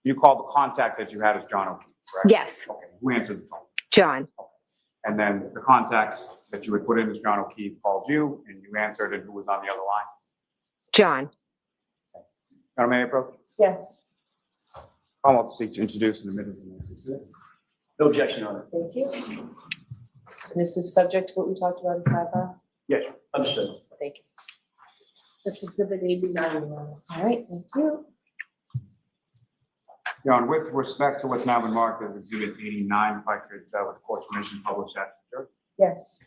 You called the contact that you had as John O'Keefe, correct? Yes. Okay, who answered the phone? John. And then the contact that you had put in as John O'Keefe called you, and you answered, and who was on the other line? John. Madam Mayor, approach. Yes. Commonwealth seeks to introduce and admit information. No objection on it. Thank you. And this is subject to what we talked about in sidebar? Yes, understood. Thank you. That's exhibit 89. All right, thank you. John, with respect to what's now been marked as exhibit 89, if I could, with the court's permission, publish that. Sure. Yes.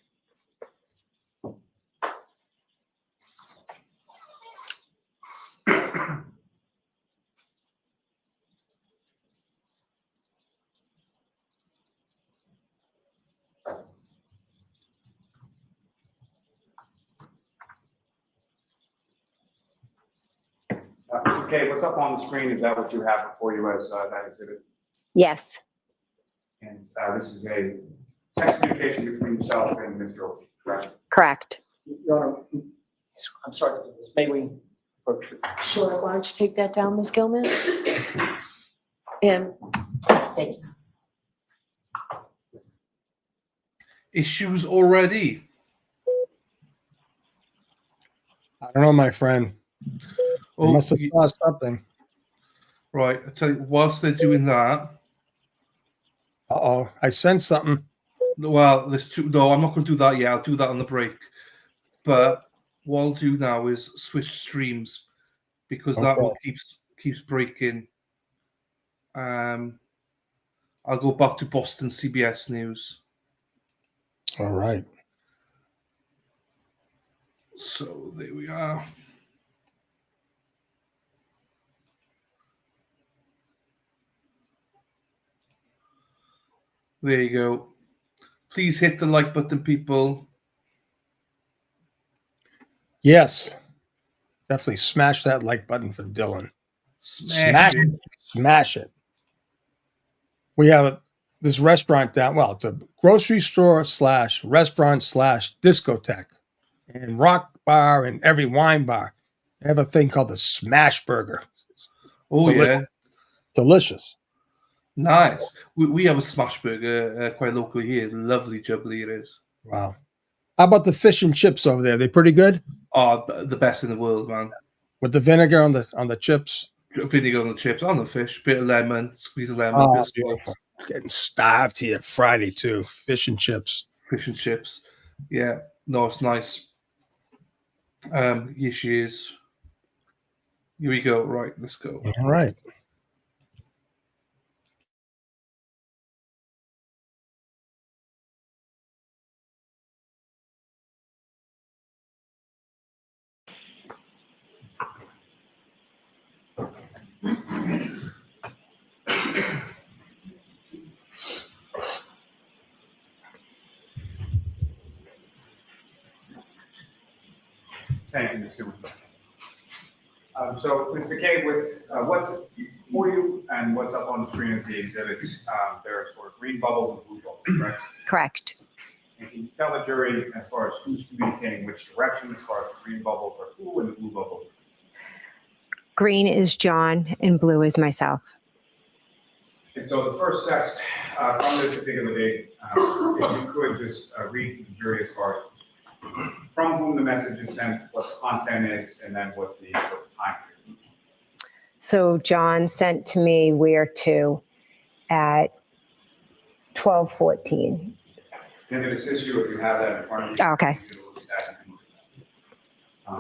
Okay, what's up on the screen, is that what you have before you as that exhibit? Yes. And this is a text communication between yourself and Mr. O'Keefe, correct? Correct. Your Honor, I'm sorry to do this. May we approach? Sure, why don't you take that down, Ms. Gilman? And thank you. Issues already. I don't know, my friend. They Oh, must have saw something. Right, I tell you, whilst they're doing that. Uh-oh, I sent something. Well, there's two. No, I'm not going to do that yet. I'll do that on the break. But what I'll do now is switch streams because that one keeps breaking. I'll go back to Boston CBS News. All right. So there we are. There you go. Please hit the like button, people. Yes. Definitely smash that like button for Dylan. Smash it. Smash it. We have this restaurant down. Well, it's a grocery store / restaurant / discotheque and rock bar and every wine bar. They have a thing called the Smash Burger. Oh, yeah. Delicious. Nice. We have a smash burger quite locally here. Lovely jubbly it is. Wow. How about the fish and chips over there? They pretty good? Oh, the best in the world, man. With the vinegar on the chips? Vinegar on the chips, on the fish, bit of lemon, squeeze of lemon. Oh, bit of beautiful. Getting starved here Friday too. Fish and chips. Fish and chips. Yeah. No, it's nice. Here she is. Here we go. Right, let's go. All right. Thank you, Ms. Gilman. So, Ms. McCabe, with what's for you and what's up on the screen as the exhibits, there are sort of green bubbles and blue bubbles, correct? Correct. And can you tell the jury as far as who's communicating which direction, as far as the green bubbles are who and the blue bubbles? Green is John and blue is myself. And so the first text from this particular date, if you could just read to the jury as far as from whom the message is sent, what the content is, and then what the time period. So John sent to me where to at 12:14. And it assists you if you have that in front of you. Oh, okay.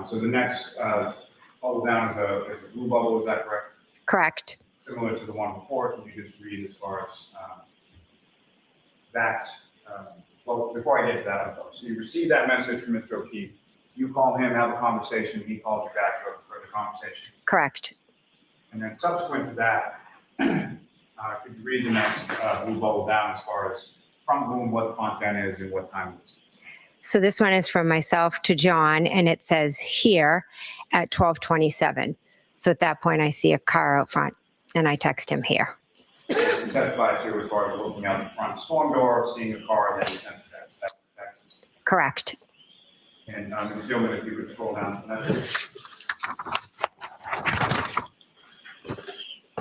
So the next bubble down is a blue bubble, is that correct? Correct. Similar to the one before, can you just read as far as that? Well, before I get to that, I'm sorry. So you receive that message from Mr. O'Keefe. You call him, have a conversation. He calls you back to have a further conversation. Correct. And then subsequent to that, could you read the next blue bubble down as far as from whom, what the content is, and what time it is? So this one is from myself to John, and it says here at 12:27. So at that point, I see a car out front, and I text him here. You testified to as far as looking out the front storm door, seeing a car, and then you sent the text. That's the text. Correct. And Ms. Gilman, if you could scroll down to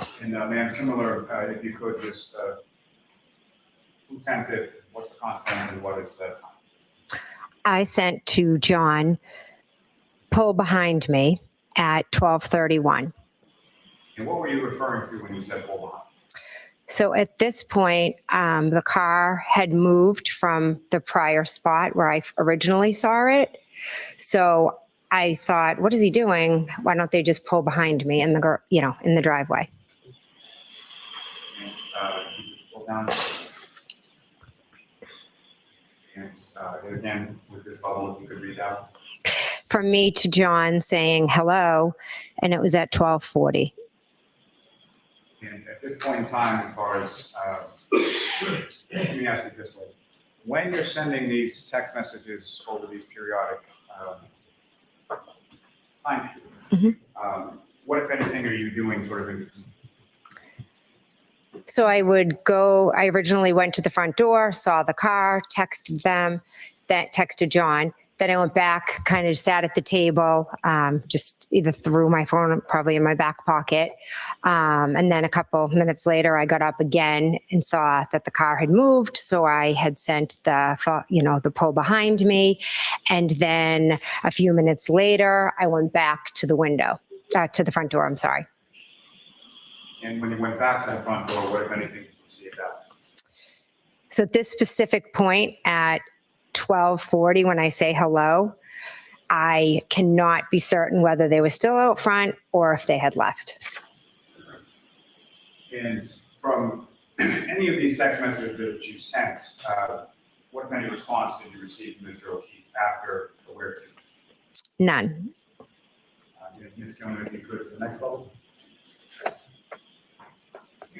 that. And ma'am, similar, if you could just, who sent it, what's the content, and what is the time? I sent to John, pull behind me at 12:31. And what were you referring to when you said pull behind? So at this point, the car had moved from the prior spot where I originally saw it. So I thought, what is he doing? Why don't they just pull behind me in the, in the driveway? And, you just pull down. And again, with this bubble, if you could read out. From me to John saying hello, and it was at 12:40. And at this point in time, as far as, let me ask you this way. When you're sending these text messages over these periodic time periods, what, if anything, are you doing sort of in between? So I originally went to the front door, saw the car, texted them, that texted John. Then I went back, kind of sat at the table, just either threw my phone probably in my back pocket. And then a couple minutes later, I got up again and saw that the car had moved. So I had sent the pull behind me. And then a few minutes later, I went back to the front door, I'm sorry. And when you went back to the front door, what, if anything, did you see at that? So at this specific point at 12:40, when I say hello, I cannot be certain whether they were still out front or if they had left. And from any of these text messages that you sent, what, if any, response did you receive from Mr. O'Keefe after the where to? None. Ms. Gilman, if you could, to the next bubble.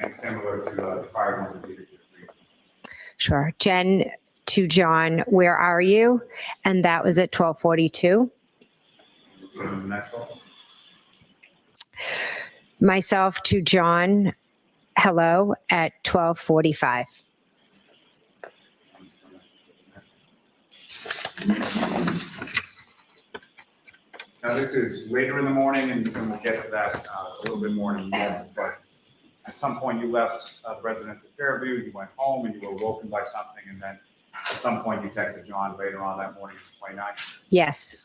And similar to the prior ones that we did just read. Sure. Jen to John, where are you? And that was at 12:42. Myself to John, hello, at 12:45. Now this is later in the morning, and we'll get to that a little bit more in a moment, but at some point you left the residence at Fairview, you went home, and you were woken by something, and then at some point you texted John later on that morning, the 29th. Yes.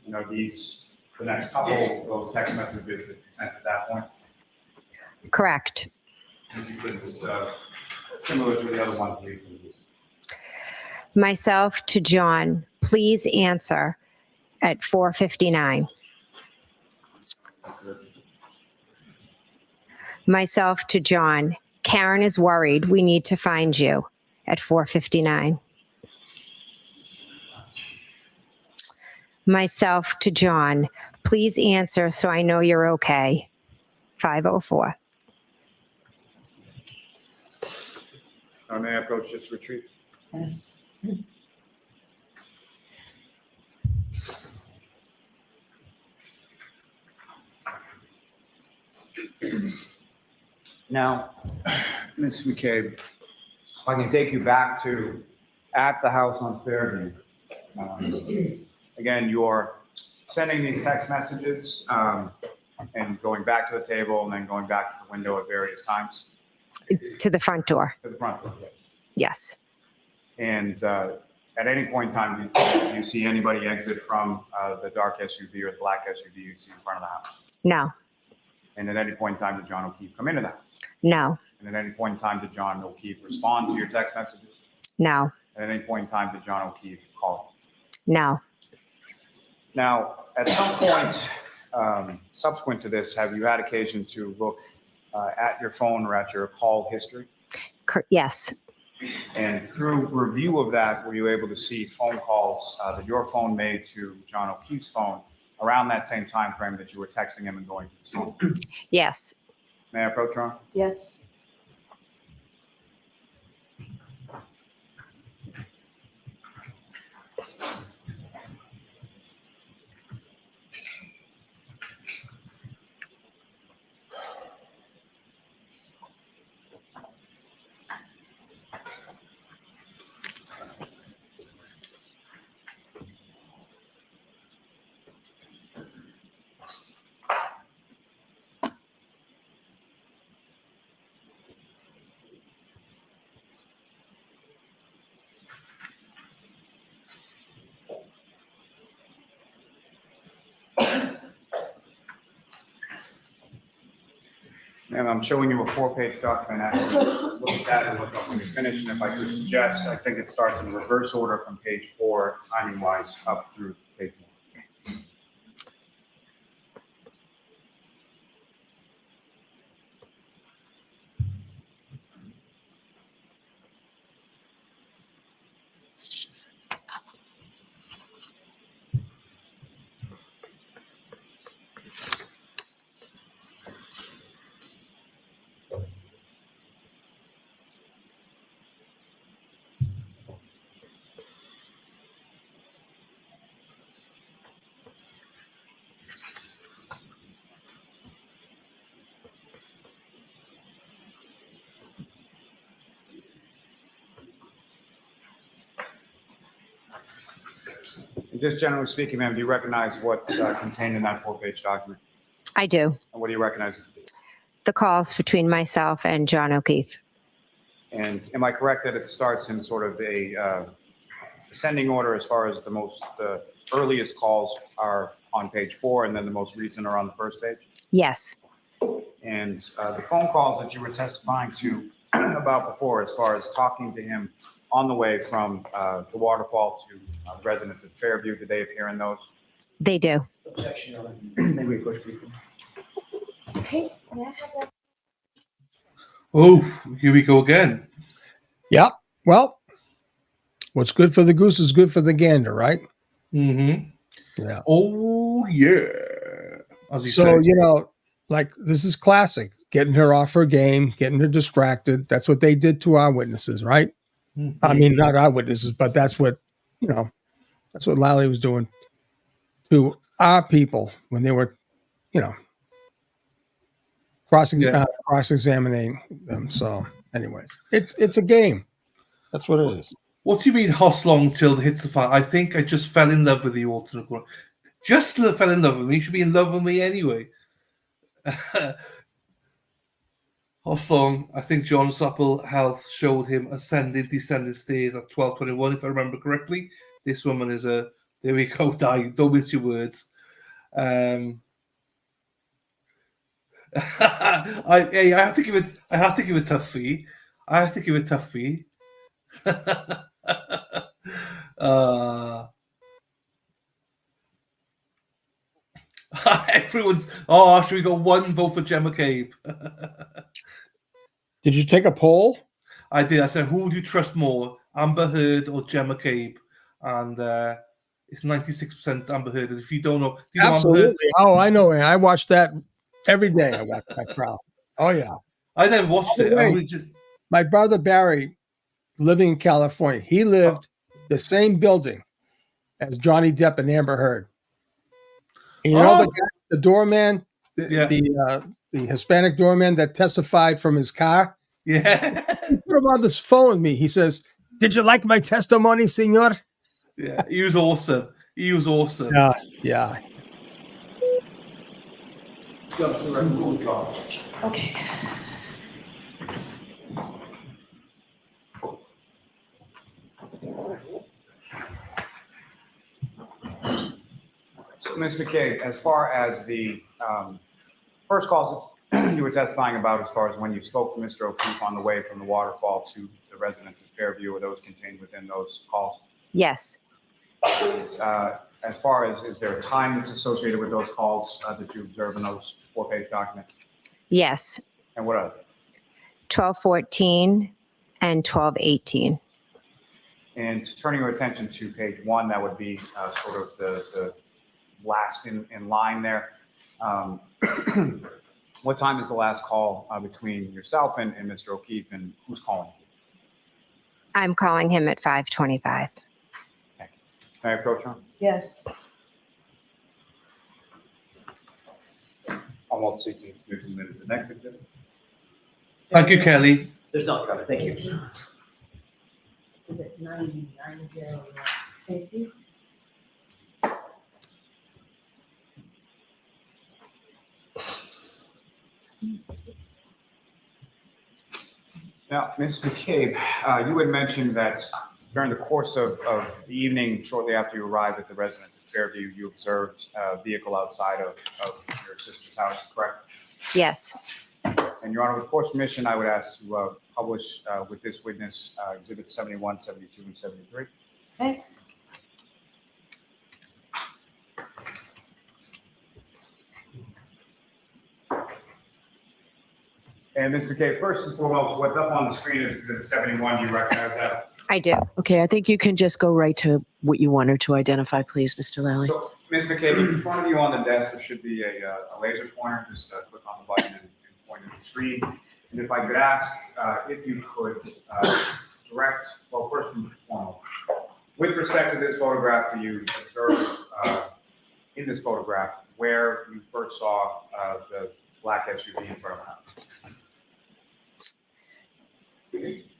You know, the next couple of those text messages that you sent at that point? Correct. If you could just, similar to the other ones we used. Myself to John, please answer at 4:59. Myself to John, Karen is worried. We need to find you at 4:59. Myself to John, please answer so I know you're okay. 5:04. May I approach this retreat? Yes. Now, Ms. McCabe, if I can take you back to at the house on Fairview. Again, you're sending these text messages and going back to the table and then going back to the window at various times. To the front door. To the front door. Yes. And at any point in time, do you see anybody exit from the dark SUV or the black SUV you see in front of the house? No. And at any point in time, did John O'Keefe come into the house? No. And at any point in time, did John O'Keefe respond to your text messages? No. And at any point in time, did John O'Keefe call? No. Now, at some point subsequent to this, have you had occasion to look at your phone or at your call history? Yes. And through review of that, were you able to see phone calls that your phone made to John O'Keefe's phone around that same time frame that you were texting him and going to his phone? Yes. May I approach, Ron? Yes. Ma'am, I'm showing you a 4-page document. Actually, look at that and look up when you finish. And if I could suggest, I think it starts in reverse order from page 4, timing-wise, up through page 1. Just generally speaking, ma'am, do you recognize what's contained in that 4-page document? I do. And what do you recognize? The calls between myself and John O'Keefe. And am I correct that it starts in sort of a ascending order as far as the earliest calls are on page 4 and then the most recent are on the first page? Yes. And the phone calls that you were testifying to about before, as far as talking to him on the way from the waterfall to the residence at Fairview, did they appear in those? They do. May we push please? Okay. May I have that? Oh, here we go again. Yep. Well, what's good for the goose is good for the gander, right? Mm-hmm. Yeah. Oh, yeah. As you So, say. you know, like this is classic. Getting her off her game, getting her distracted. That's what they did to our witnesses, right? Mhm. I mean, not our witnesses, but that's what, you know, that's what Lally was doing to our people when they were, you know, cross-examining them. So, anyways, it's a game. That's what it is. What do you mean, how long till the hits the fan? I think I just fell in love with the alternate. Just fell in love with me. You should be in love with me anyway. Hostlong, I think John Supple Health showed him ascending, descending stairs at 12:21, if I remember correctly. This woman is a, there we go, Di, don't miss your words. I have to give it tough fee. I have to give it tough fee. Everyone's, should we go one vote for Jem McCabe? Did you take a poll? I did. I said, who do you trust more, Amber Heard or Jem McCabe? And it's 96% Amber Heard. And if you don't know, do you know Absolutely. Amber Heard? Oh, I know. I watch that every day. I watch that trial. Oh, yeah. I never watched it. My brother Barry, living in California, he lived the same building as Johnny Depp and Amber Heard. And you know the guy, the doorman, the Hispanic doorman that testified from his car? Yeah. He put him on this phone with me. He says, "Did you like my testimony, senor?" Yeah, he was awesome. He was awesome. Yeah, yeah. Okay. So, Ms. McCabe, as far as the first calls that you were testifying about, as far as when you spoke to Mr. O'Keefe on the way from the waterfall to the residence at Fairview, were those contained within those calls? Yes. As far as, is there a time that's associated with those calls that you observe in those 4-page documents? Yes. And what are they? 12:14 and 12:18. And turning your attention to page 1, that would be sort of the last in line there. What time is the last call between yourself and Mr. O'Keefe, and who's calling? I'm calling him at 5:25. May I approach him? Yes. I'm also seeking to introduce him as the next exhibit. Thank you, Kelly. There's nothing coming. Thank you. Is it 990? Thank you. Now, Ms. McCabe, you had mentioned that during the course of the evening, shortly after you arrived at the residence at Fairview, you observed a vehicle outside of your sister's house, correct? Yes. And And Your Honor, with court's permission, I would ask to publish with this witness Exhibits 71, 72, and 73. Okay. And Ms. McCabe, first and foremost, what's up on the screen is Exhibit 71. Do you recognize that? I do. Okay, I think you can just go right to what you wanted to identify, please, Mr. Lally. So, Ms. McCabe, in front of you on the desk, there should be a laser pointer. Just click on the button and point at the screen. And if I could ask if you could direct, well, first and foremost, with respect to this photograph, do you observe in this photograph where you first saw the black SUV in front of the house?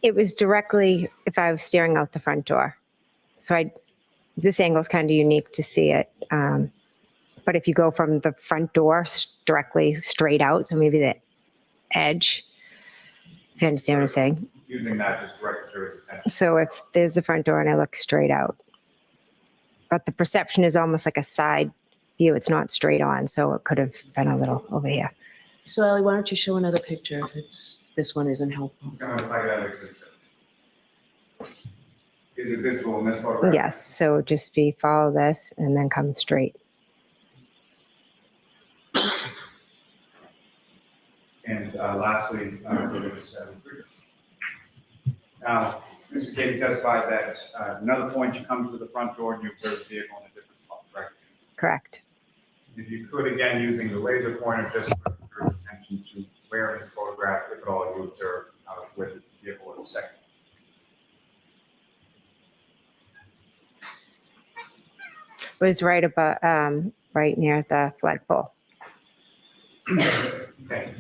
It was directly if I was staring out the front door. So this angle is kind of unique to see it. But if you go from the front door directly straight out, so maybe the edge, if you understand what I'm saying. Using that just direct to his attention. So if there's the front door and I look straight out, but the perception is almost like a side view. It's not straight on, so it could have been a little over here. So, Lally, why don't you show another picture if this one isn't helpful? Is it visible in this photograph? Yes, so it'd just follow this and then come straight. And lastly, Exhibit 73. Now, Mr. McCabe testified that at another point you come to the front door and you observe the vehicle in a different spot, correct? Correct. If you could, again, using the laser pointer, just bring your attention to where in this photograph, if at all, you observe where the vehicle was second. It was right about, right near the flagpole. Okay.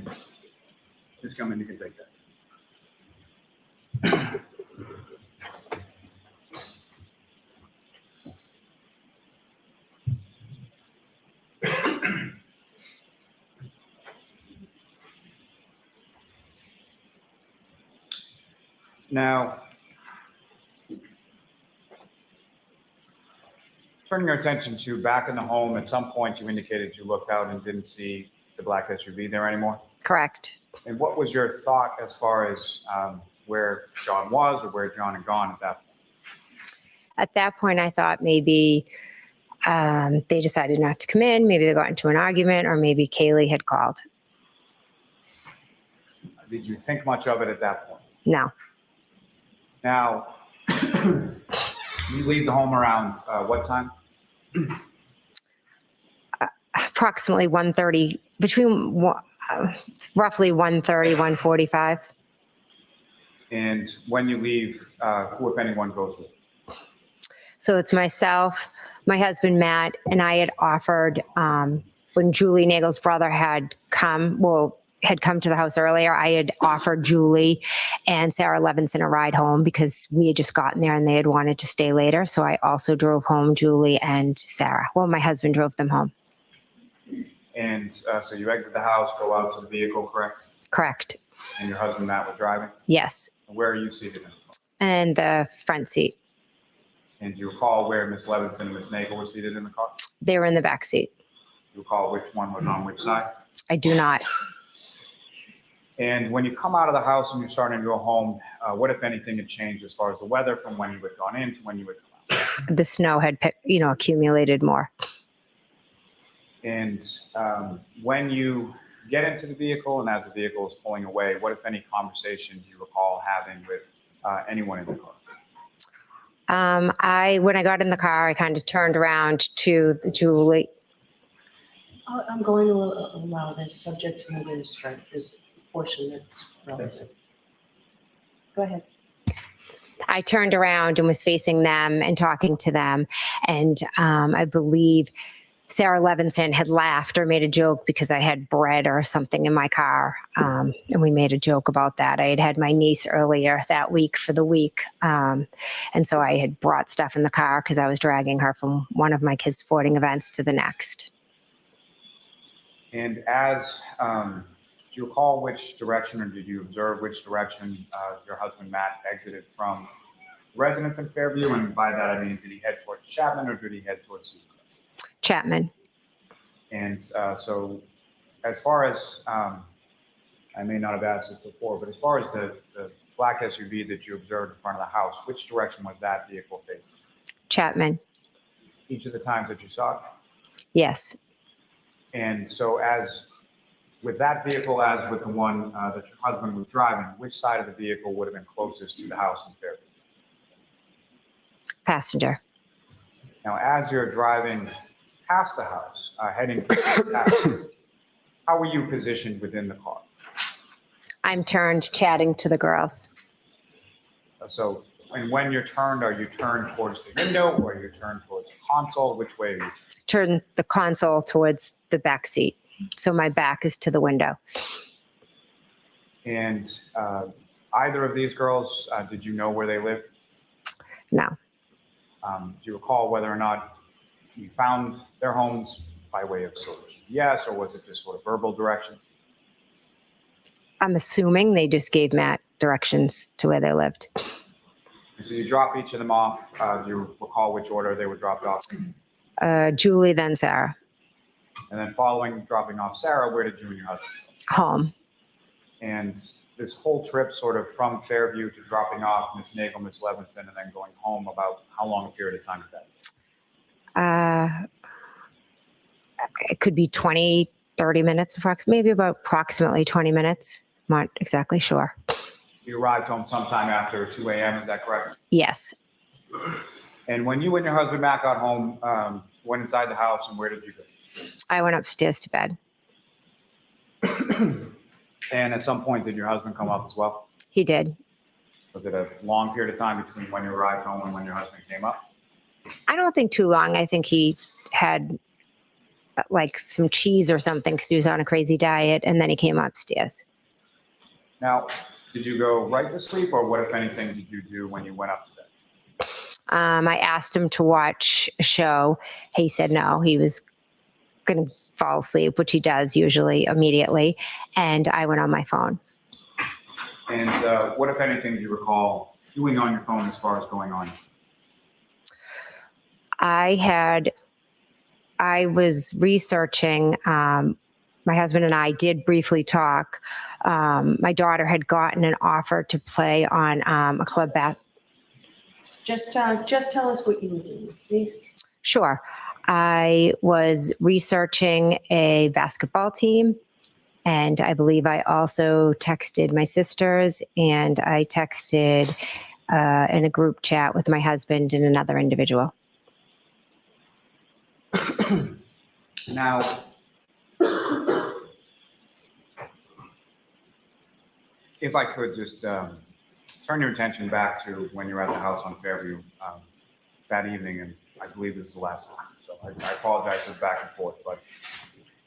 Just come in, you can take that. Now, turning your attention to back in the home, at some point you indicated you looked out and didn't see the black SUV there anymore? Correct. And what was your thought as far as where John was or where John had gone at that point? At that point, I thought maybe they decided not to come in. Maybe they got into an argument, or maybe Kaylee had called. Did you think much of it at that point? No. Now, you leave the home around what time? Approximately 1:30, between roughly 1:30, 1:45. And when you leave, who, if anyone, goes with you? So it's myself, my husband, Matt, and I had offered, when Julie Nagel's brother had come to the house earlier, I had offered Julie and Sarah Levinson a ride home because we had just gotten there and they had wanted to stay later. So I also drove home Julie and Sarah. Well, my husband drove them home. And so you exit the house, go out to the vehicle, correct? Correct. And your husband, Matt, was driving? Yes. And where are you seated in? And the front seat. And do you recall where Ms. Levinson and Ms. Nagel were seated in the car? They were in the back seat. Do you recall which one was on which side? I do not. And when you come out of the house and you're starting to go home, what, if anything, had changed as far as the weather from when you had gone in to when you had come out? The snow had, accumulated more. And when you get into the vehicle and as the vehicle is pulling away, what, if any, conversation do you recall having with anyone in the car? When I got in the car, I kind of turned around to Julie. I'm going to allow this subject to move in strike. There's a portion that's relative. Go ahead. I turned around and was facing them and talking to them. And I believe Sarah Levinson had laughed or made a joke because I had bread or something in my car. And we made a joke about that. I had my niece earlier that week for the week. And so I had brought stuff in the car because I was dragging her from one of my kids' sporting events to the next. And as, do you recall which direction, or did you observe which direction your husband, Matt, exited from residence in Fairview? And by that, I mean, did he head towards Chapman or did he head towards Susan? Chapman. And so as far as I may not have asked this before, but as far as the black SUV that you observed in front of the house, which direction was that vehicle facing? Chapman. Each of the times that you saw it? Yes. And so as with that vehicle, as with the one that your husband was driving, which side of the vehicle would have been closest to the house in Fairview? Passenger. Now, as you're driving past the house, heading past, how were you positioned within the car? I'm turned chatting to the girls. So, and when you're turned, are you turned towards the window or are you turned towards the console? Which way are you? Turn the console towards the back seat. So my back is to the window. And either of these girls, did you know where they lived? No. Do you recall whether or not you found their homes by way of sort of yes, or was it just sort of verbal directions? I'm assuming they just gave Matt directions to where they lived. And so you drop each of them off. Do you recall which order they were dropped off? Julie, then Sarah. And then following dropping off Sarah, where did you and your husband go? Home. And this whole trip sort of from Fairview to dropping off Miss Nagel, Miss Levinson, and then going home, about how long a period of time did that? It could be 20, 30 minutes, maybe about approximately 20 minutes. Not exactly sure. You arrived home sometime after 2 a.m., is that correct? Yes. And when you and your husband Matt got home, went inside the house, and where did you go? I went upstairs to bed. And at some point, did your husband come up as well? He did. Was it a long period of time between when you arrived home and when your husband came up? I don't think too long. I think he had like some cheese or something because he was on a crazy diet, and then he came upstairs. Now, did you go right to sleep, or what, if anything, did you do when you went up to bed? I asked him to watch a show. He said no, he was going to fall asleep, which he does usually immediately. And I went on my phone. And what, if anything, do you recall doing on your phone as far as going on? I was researching. My husband and I did briefly talk. My daughter had gotten an offer to play on a club Just tell us what you were doing, please. Sure. I was researching a basketball team, and I believe I also texted my sisters, and I texted in a group chat with my husband and another individual. Now, if I could just turn your attention back to when you were at the house on Fairview that evening, and I believe this is the last time, so I apologize for the back and forth, but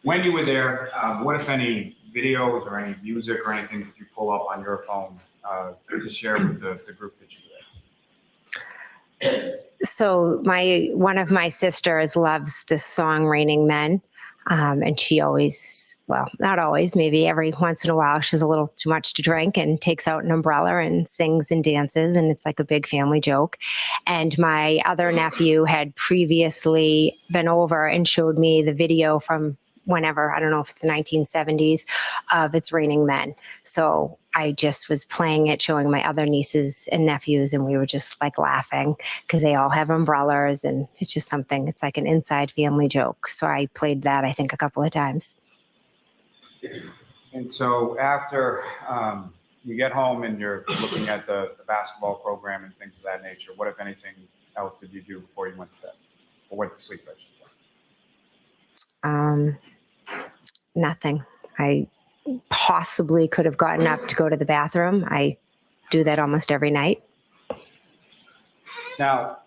when you were there, what, if any, videos or any music or anything that you pull up on your phone to share with the group that you were there? So one of my sisters loves this song Raining Men. And she always, well, not always, maybe every once in a while, she has a little too much to drink and takes out an umbrella and sings and dances. And it's like a big family joke. And my other nephew had previously been over and showed me the video from whenever, I don't know if it's the 1970s, of It's Raining Men. So I just was playing it, showing my other nieces and nephews, and we were just like laughing because they all have umbrellas, and it's just something, it's like an inside family joke. So I played that, I think, a couple of times. And so after you get home and you're looking at the basketball program and things of that nature, what, if anything, else did you do before you went to bed, or went to sleep, I should say? Nothing. I possibly could have gotten up to go to the bathroom. I do that almost every night. Now,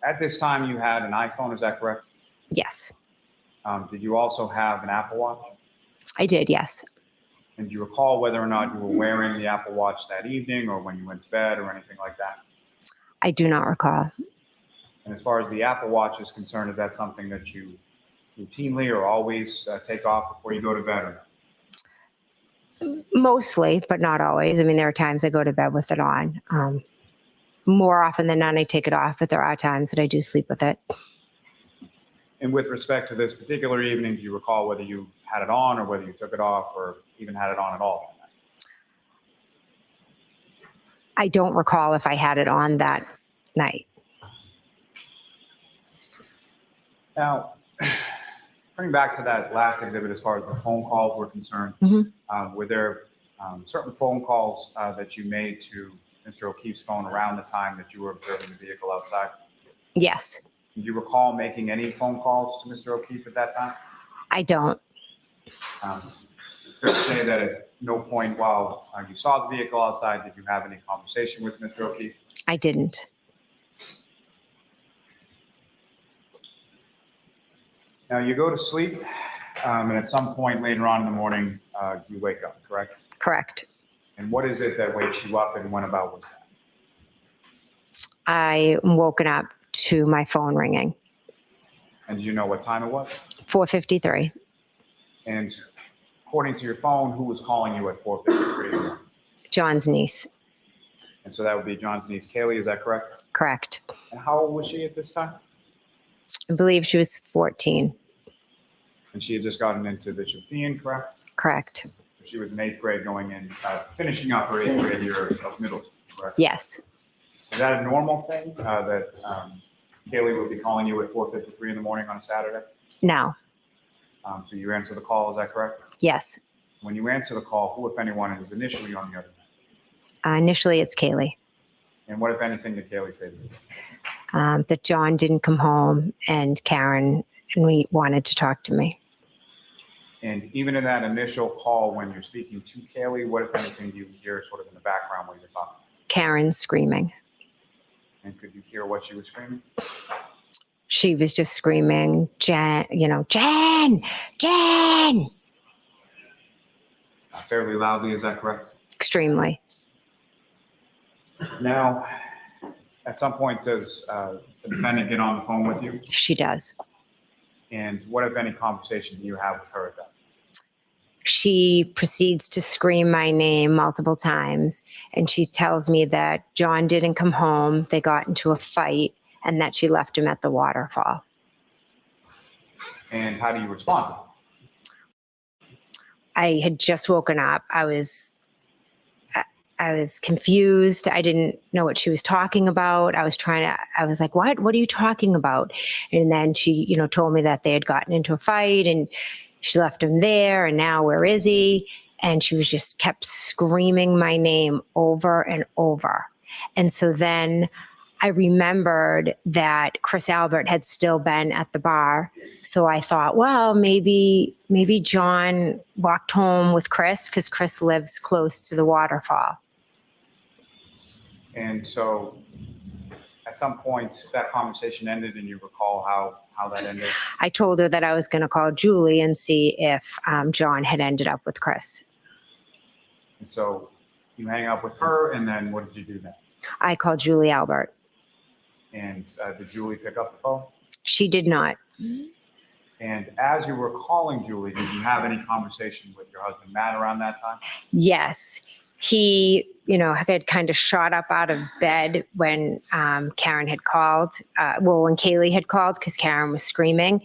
at this time you had an iPhone, is that correct? Yes. Did you also have an Apple Watch? I did, yes. And do you recall whether or not you were wearing the Apple Watch that evening or when you went to bed or anything like that? I do not recall. And as far as the Apple Watch is concerned, is that something that you routinely or always take off before you go to bed or not? Mostly, but not always. I mean, there are times I go to bed with it on. More often than not, I take it off, but there are times that I do sleep with it. And with respect to this particular evening, do you recall whether you had it on or whether you took it off or even had it on at all. I don't recall if I had it on that night. Now, turning back to that last exhibit, as far as the phone calls were concerned, were there certain phone calls that you made to Mr. O'Keefe's phone around the time that you were observing the vehicle outside? Yes. Do you recall making any phone calls to Mr. O'Keefe at that time? I don't. Fair to say that at no point while you saw the vehicle outside did you have any conversation with Mr. O'Keefe? I didn't. Now you go to sleep, and at some point later on in the morning, you wake up, correct? Correct. And what is it that wakes you up, and when about was that? I woken up to my phone ringing. And do you know what time it was? 4:53. And according to your phone, who was calling you at 4:53? John's niece. And so that would be John's niece, Kaylee, is that correct? Correct. And how old was she at this time? I believe she was 14. And she had just gotten into the Jefe, correct? Correct. So she was in 8th grade going in, finishing up her 8th grade year of middle school, correct? Yes. Is that a normal thing, that Kaylee would be calling you at 4:53 in the morning on a Saturday? No. So you answer the call, is that correct? Yes. When you answer the call, who, if anyone, is initially on the other end? Initially, it's Kaylee. And what, if anything, did Kaylee say to you? That John didn't come home and Karen and we wanted to talk to me. And even in that initial call, when you're speaking to Kaylee, what, if anything, do you hear sort of in the background when you're talking? Karen screaming. And could you hear what she was screaming? She was just screaming, Jen, Jen, Jen. Fairly loudly, is that correct? Extremely. Now, at some point, does the defendant get on the phone with you? She does. And what, if any, conversation do you have with her at that? She proceeds to scream my name multiple times, and she tells me that John didn't come home, they got into a fight, and that she left him at the waterfall. And how do you respond? I had just woken up. I was confused. I didn't know what she was talking about. I was like, what are you talking about? And then she, told me that they had gotten into a fight and she left him there. And now where is he? And she was just kept screaming my name over and over. And so then I remembered that Chris Albert had still been at the bar. So I thought, well, maybe John walked home with Chris because Chris lives close to the waterfall. And so at some point that conversation ended and you recall how that ended? I told her that I was going to call Julie and see if John had ended up with Chris. And so you hang up with her, and then what did you do then? I called Julie Albert. And did Julie pick up the phone? She did not. And as you were calling Julie, did you have any conversation with your husband, Matt, around that time? Yes. He, had kind of shot up out of bed when Karen had called. When Kaylee had called, because Karen was screaming.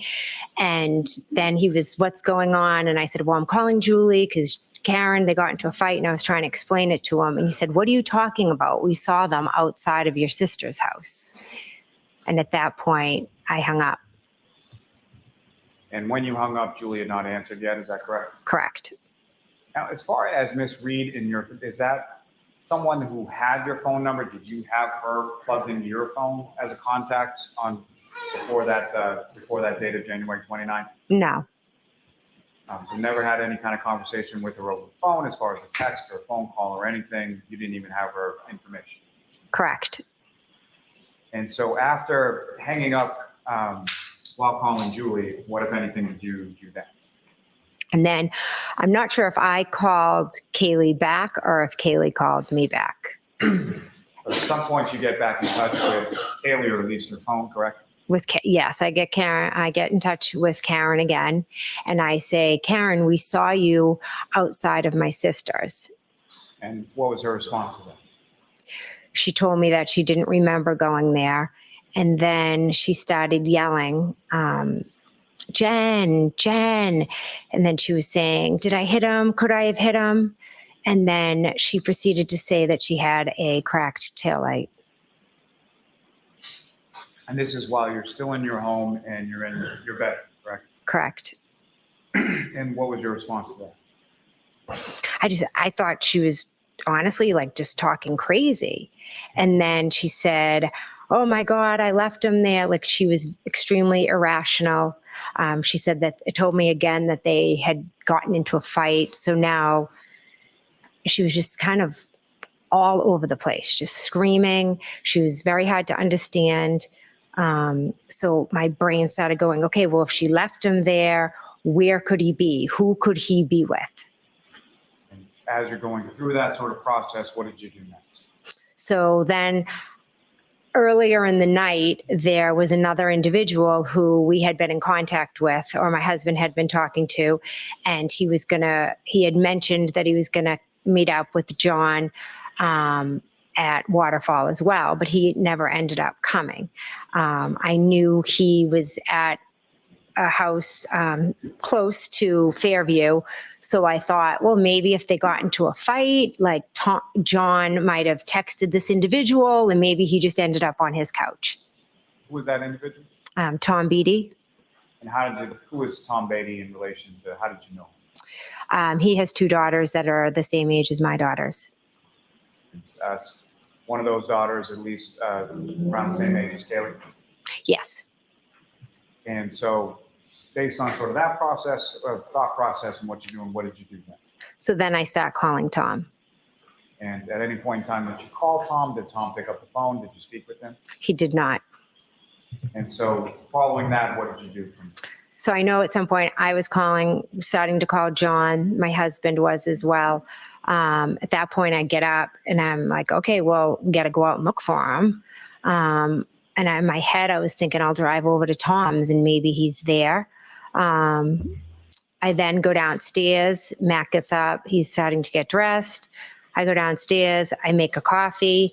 And then he was, what's going on? And I said, well, I'm calling Julie because Karen, they got into a fight, and I was trying to explain it to him. And he said, what are you talking about? We saw them outside of your sister's house. And at that point, I hung up. And when you hung up, Julie had not answered yet, is that correct? Correct. Now, as far as Miss Reed, is that someone who had your phone number? Did you have her plugged into your phone as a contact before that date of January 29th? No. So never had any kind of conversation with her over the phone as far as a text or a phone call or anything? You didn't even have her information? Correct. And so after hanging up while calling Julie, what, if anything, did you do then? And then I'm not sure if I called Kaylee back or if Kaylee called me back. At some point you get back in touch with Kaylee, or at least her phone, correct? Yes, I get Karen. I get in touch with Karen again, and I say, Karen, we saw you outside of my sister's. And what was her response to that? She told me that she didn't remember going there, and then she started yelling. Jen. And then she was saying, did I hit him? Could I have hit him? And then she proceeded to say that she had a cracked taillight. And this is while you're still in your home and you're in your bed, correct? Correct. And what was your response to that? I thought she was honestly like just talking crazy. And then she said, oh my God, I left him there. Like she was extremely irrational. She said that it told me again that they had gotten into a fight. So now she was just kind of all over the place, just screaming. She was very hard to understand. So my brain started going, okay, well, if she left him there, where could he be? Who could he be with? And as you're going through that sort of process, what did you do next? So then earlier in the night, there was another individual who we had been in contact with, or my husband had been talking to, and he had mentioned that he was gonna meet up with John at Waterfall as well, but he never ended up coming. I knew he was at a house close to Fairview, so I thought, well, maybe if they got into a fight, like John might have texted this individual, and maybe he just ended up on his couch. Who was that individual? Tom Beatty. And who was Tom Beatty in relation to, how did you know him? He has two daughters that are the same age as my daughters. One of those daughters, at least around the same age as Kaylee? Yes. And so based on sort of that process, thought process and what you're doing, what did you do then? So then I start calling Tom. And at any point in time that you call Tom, did Tom pick up the phone? Did you speak with him? He did not. And so following that, what did you do from there? So I know at some point I was starting to call John. My husband was as well. At that point I get up and I'm like, okay, well, we got to go out and look for him. And in my head, I was thinking I'll drive over to Tom's and maybe he's there. I then go downstairs. Matt gets up. He's starting to get dressed. I go downstairs. I make a coffee.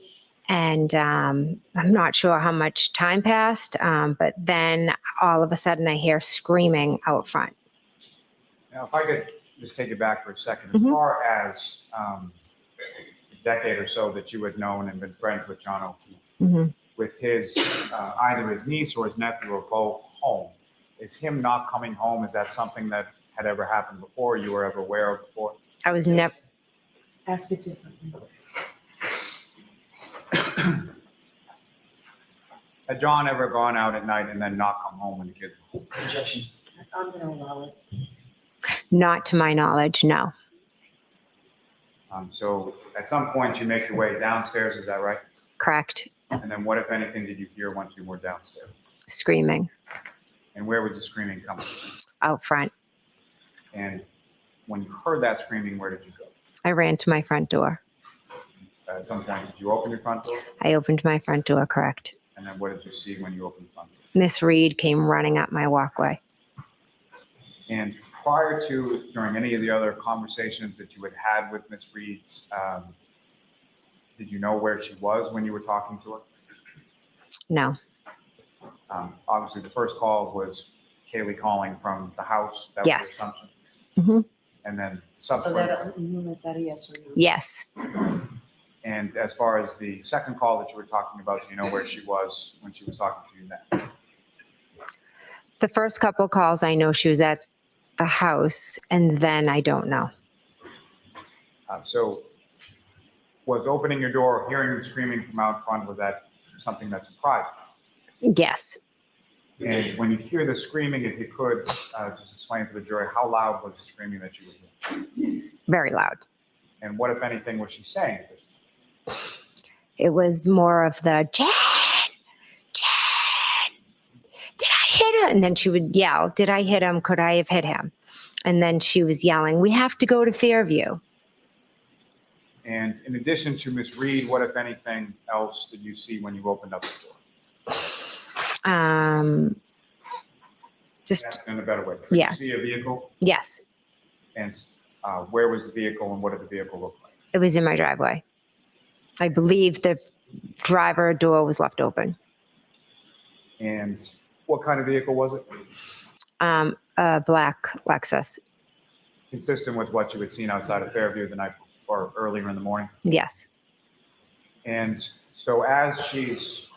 And I'm not sure how much time passed, but then all of a sudden I hear screaming out front. Now, if I could just take it back for a second, as far as a decade or so that you had known and been friends with John O'Keefe, with his either his niece or his nephew or both home, is him not coming home, is that something that had ever happened before, you were ever aware of before? I was never. Ask it differently. Had John ever gone out at night and then not come home when the kids were home? Objection. I'm going to allow it. Not to my knowledge, no. So at some point you make your way downstairs, is that right? Correct. And then what, if anything, did you hear once you were downstairs? Screaming. And where was the screaming coming from? Out front. And when you heard that screaming, where did you go? I ran to my front door. At some point, did you open your front door? I opened my front door, correct. And then what did you see when you opened the front door? Miss Reed came running up my walkway. And prior to, during any of the other conversations that you had had with Miss Reed, did you know where she was when you were talking to her? No. Obviously, the first call was Kaylee calling from the house. That Yes. was the assumption. Mm-hmm. And then So subsequent. is that a yes or no? Yes. And as far as the second call that you were talking about, do you know where she was when she was talking to you then? The first couple calls, I know she was at the house, and then I don't know. So was opening your door, hearing the screaming from out front, was that something that surprised you? Yes. And when you hear the screaming, if you could just explain to the jury, how loud was the screaming that you were hearing? Very loud. And what, if anything, was she saying at this point? It was more of the, Jen, did I hit him? And then she would yell, did I hit him? Could I have hit him? And then she was yelling, we have to go to Fairview. And in addition to Miss Reed, what, if anything, else did you see when you opened up the door? Just in a better way. Did yeah. you see a vehicle? Yes. And where was the vehicle and what did the vehicle look like? It was in my driveway. I believe the driver door was left open. And what kind of vehicle was it? A black Lexus. Consistent with what you had seen outside of Fairview the night or earlier in the morning? Yes. And so as she's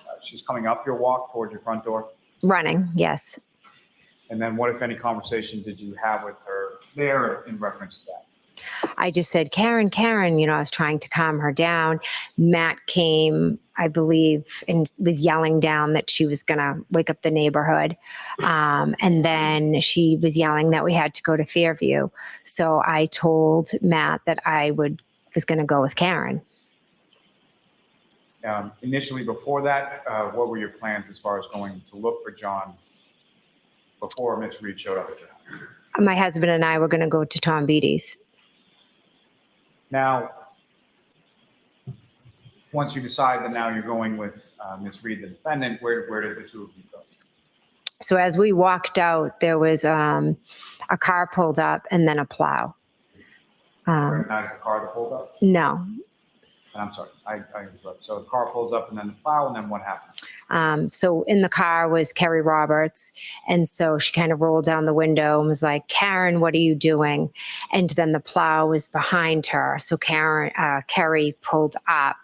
coming up your walk towards your front door? Running, yes. And then what, if any, conversation did you have with her there in reference to that? I just said, Karen, I was trying to calm her down. Matt came, I believe, and was yelling down that she was going to wake up the neighborhood. And then she was yelling that we had to go to Fairview. So I told Matt that I was going to go with Karen. Initially, before that, what were your plans as far as going to look for John before Miss Reed showed up at your house? My husband and I were going to go to Tom Beatty's. Now, once you decide that now you're going with Miss Reed, the defendant, where did the two of you go? So as we walked out, there was a car pulled up and then a plow. Recognize the car that pulled up? No. I'm sorry, I interrupted. So the car pulls up and then the plow, and then what happened? So in the car was Kerry Roberts. And so she kind of rolled down the window and was like, Karen, what are you doing? And then the plow was behind her. So Kerry pulled up,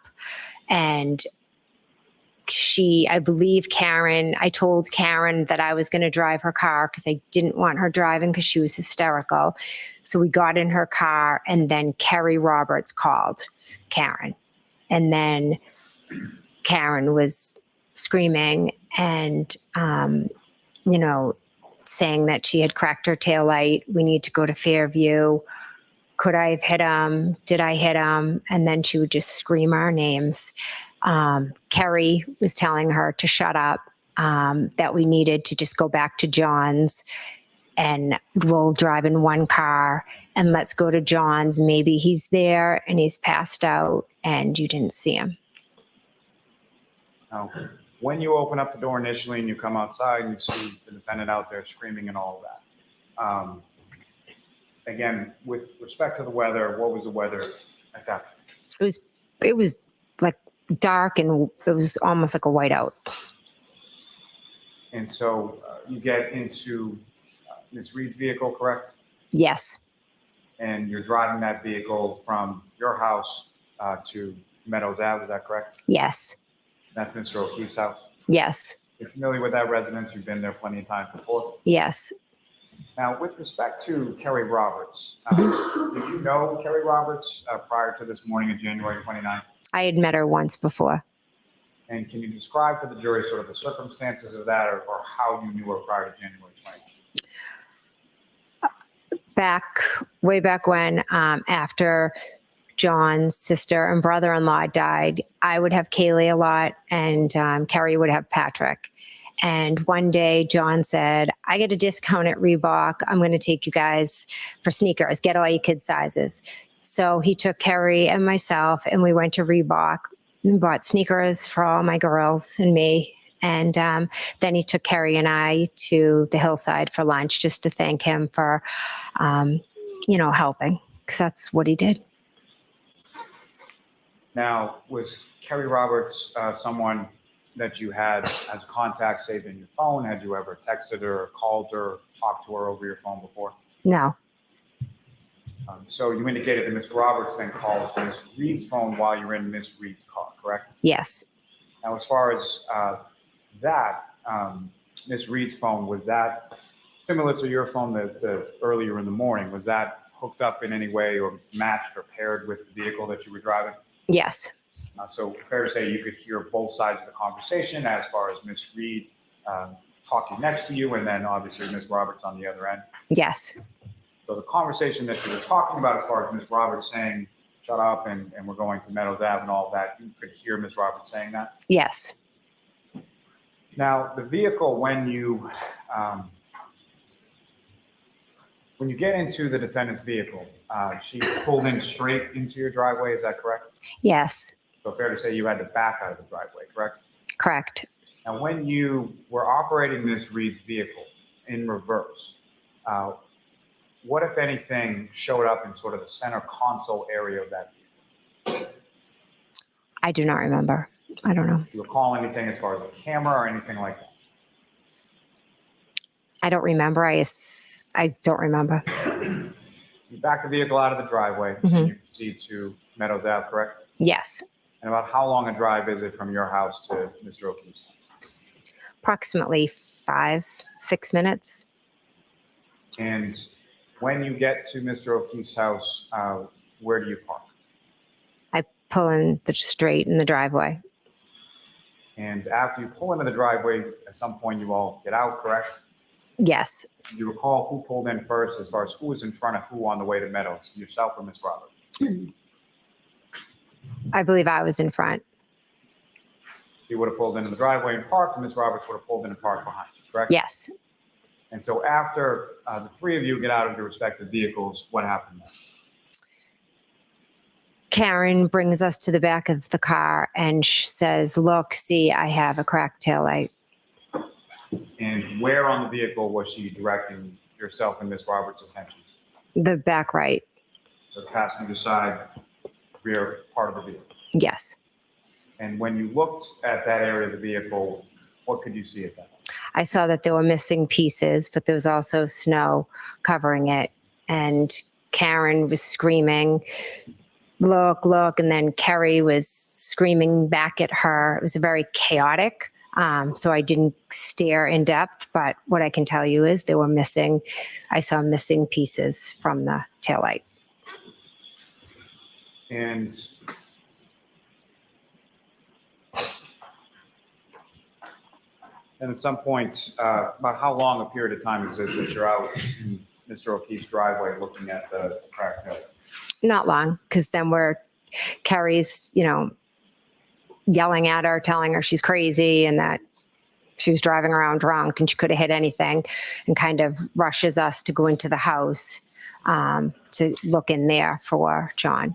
and I told Karen that I was going to drive her car because I didn't want her driving because she was hysterical. So we got in her car, and then Kerry Roberts called Karen. And then Karen was screaming and, saying that she had cracked her taillight. We need to go to Fairview. Could I have hit him? Did I hit him? And then she would just scream our names. Kerry was telling her to shut up, that we needed to just go back to John's and we'll drive in one car and let's go to John's. Maybe he's there and he's passed out and you didn't see him. Now, when you open up the door initially and you come outside and you see the defendant out there screaming and all of that, again, with respect to the weather, what was the weather at that point? It was like dark and it was almost like a whiteout. And so you get into Ms. Reed's vehicle, correct? Yes. And you're driving that vehicle from your house to Meadows Ave, is that correct? Yes. That's Mr. O'Keefe's house? Yes. You're familiar with that residence? You've been there plenty of times before? Yes. Now, with respect to Kerry Roberts, did you know Kerry Roberts prior to this morning of January 29th? I had met her once before. And can you describe for the jury sort of the circumstances of that or how you knew her prior to January 29th? Way back when, after John's sister and brother-in-law died, I would have Kaylee a lot and Kerry would have Patrick. And one day John said, I get a discount at Reebok. I'm going to take you guys for sneakers, get all your kid sizes. So he took Kerry and myself and we went to Reebok and bought sneakers for all my girls and me. And then he took Kerry and I to the hillside for lunch just to thank him for, helping, because that's what he did. Now, was Kerry Roberts someone that you had as contact saved in your phone? Had you ever texted her or called her or talked to her over your phone before? No. So you indicated that Ms. Roberts then calls Ms. Reed's phone while you're in Ms. Reed's car, correct? Yes. Now, as far as that, Ms. Reed's phone, was that similar to your phone that earlier in the morning? Was that hooked up in any way or matched or paired with the vehicle that you were driving? Yes. So fair to say you could hear both sides of the conversation as far as Ms. Reed talking next to you and then obviously Ms. Roberts on the other end? Yes. So the conversation that you were talking about as far as Ms. Roberts saying, shut up and we're going to Meadows Ave and all of that, you could hear Ms. Roberts saying that? Yes. Now, the vehicle, when you get into the defendant's vehicle, she pulled in straight into your driveway, is that correct? Yes. So fair to say you had to back out of the driveway, correct? Correct. Now, when you were operating Ms. Reed's vehicle in reverse, what, if anything, showed up in sort of the center console area of that vehicle? I do not remember. I don't know. Do you recall anything as far as a camera or anything like that? I don't remember. I don't remember. You back the vehicle out of the driveway and you proceed to Meadows Ave, correct? Yes, And about how long a drive is it from your house to Mr. O'Keefe's? approximately 5-6 minutes. And when you get to Mr. O'Keefe's house, where do you park? I pull in the straight in the driveway. And after you pull into the driveway, at some point you all get out, correct? Yes, Do you recall who pulled in first as far as who was in front of who on the way to Meadows, yourself or Miss Roberts? I believe I was in front. You would have pulled into the driveway and parked, and Miss Roberts would have pulled in and parked behind you, correct? Yes. And so after the three of you get out of your respective vehicles, what happened then? Karen brings us to the back of the car and says, look, see, I have a cracked taillight. And where on the vehicle was she directing yourself and Miss Roberts' attention? The back right. So passenger side, rear part of the vehicle. Yes. And when you looked at that area of the vehicle, what could you see at that? I saw that there were missing pieces, but there was also snow covering it. And Karen was screaming, look, look. And then Kerry was screaming back at her. It was very chaotic. So I didn't stare in depth, but what I can tell you is I saw missing pieces from the taillight. And at some point, about how long a period of time is this that you're out in Mr. O'Keefe's driveway looking at the cracked taillight? Not long, because then Kerry's, yelling at her, telling her she's crazy and that she was driving around drunk and she could have hit anything, and kind of rushes us to go into the house to look in there for John.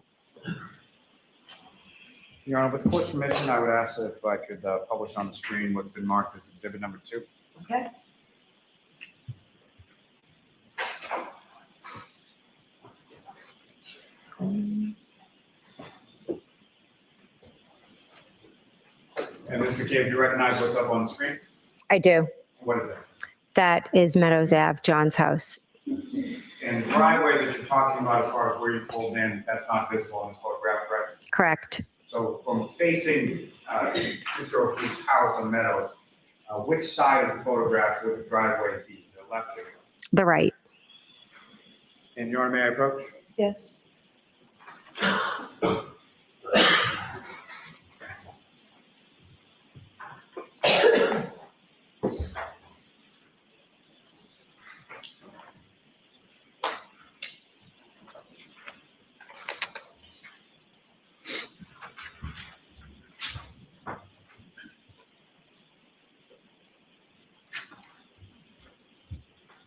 Your Honor, with the court's permission, I would ask if I could publish on the screen what's been marked as exhibit number 2. Okay. And Ms. McCabe, do you recognize what's up on the screen? I do. What is it? That is Meadows Ave, John's house. And the driveway that you're talking about as far as where you pulled in, that's not visible in this photograph, correct? Correct. So from facing Mr. O'Keefe's house on Meadows, which side of the photograph would the driveway be? To the left or the right? The right. And Your Honor, may I approach? Yes.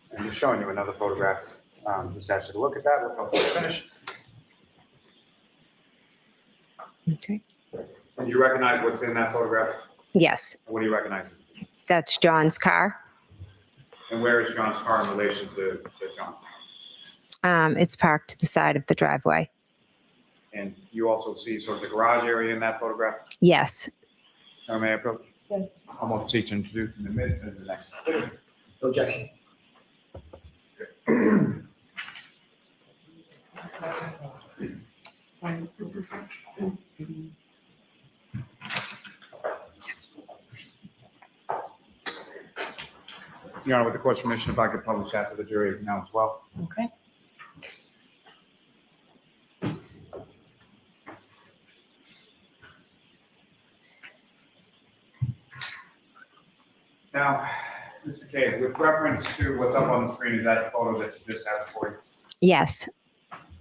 And just showing you another photograph. Just ask you to look at that. We'll probably finish. Okay. And do you recognize what's in that photograph? Yes. What do you recognize? That's John's car. And where is John's car in relation to John's house? It's parked to the side of the driveway. And you also see sort of the garage area in that photograph? Yes. Now, may I approach? Yes. I'm going to seek to introduce in the mid as the next. No objection. Your Honor, with the court's permission, if I could publish that to the jury now as well. Okay. Now, Mr. Cave, with reference to what's up on the screen, is that the photo that you just have for you? Yes.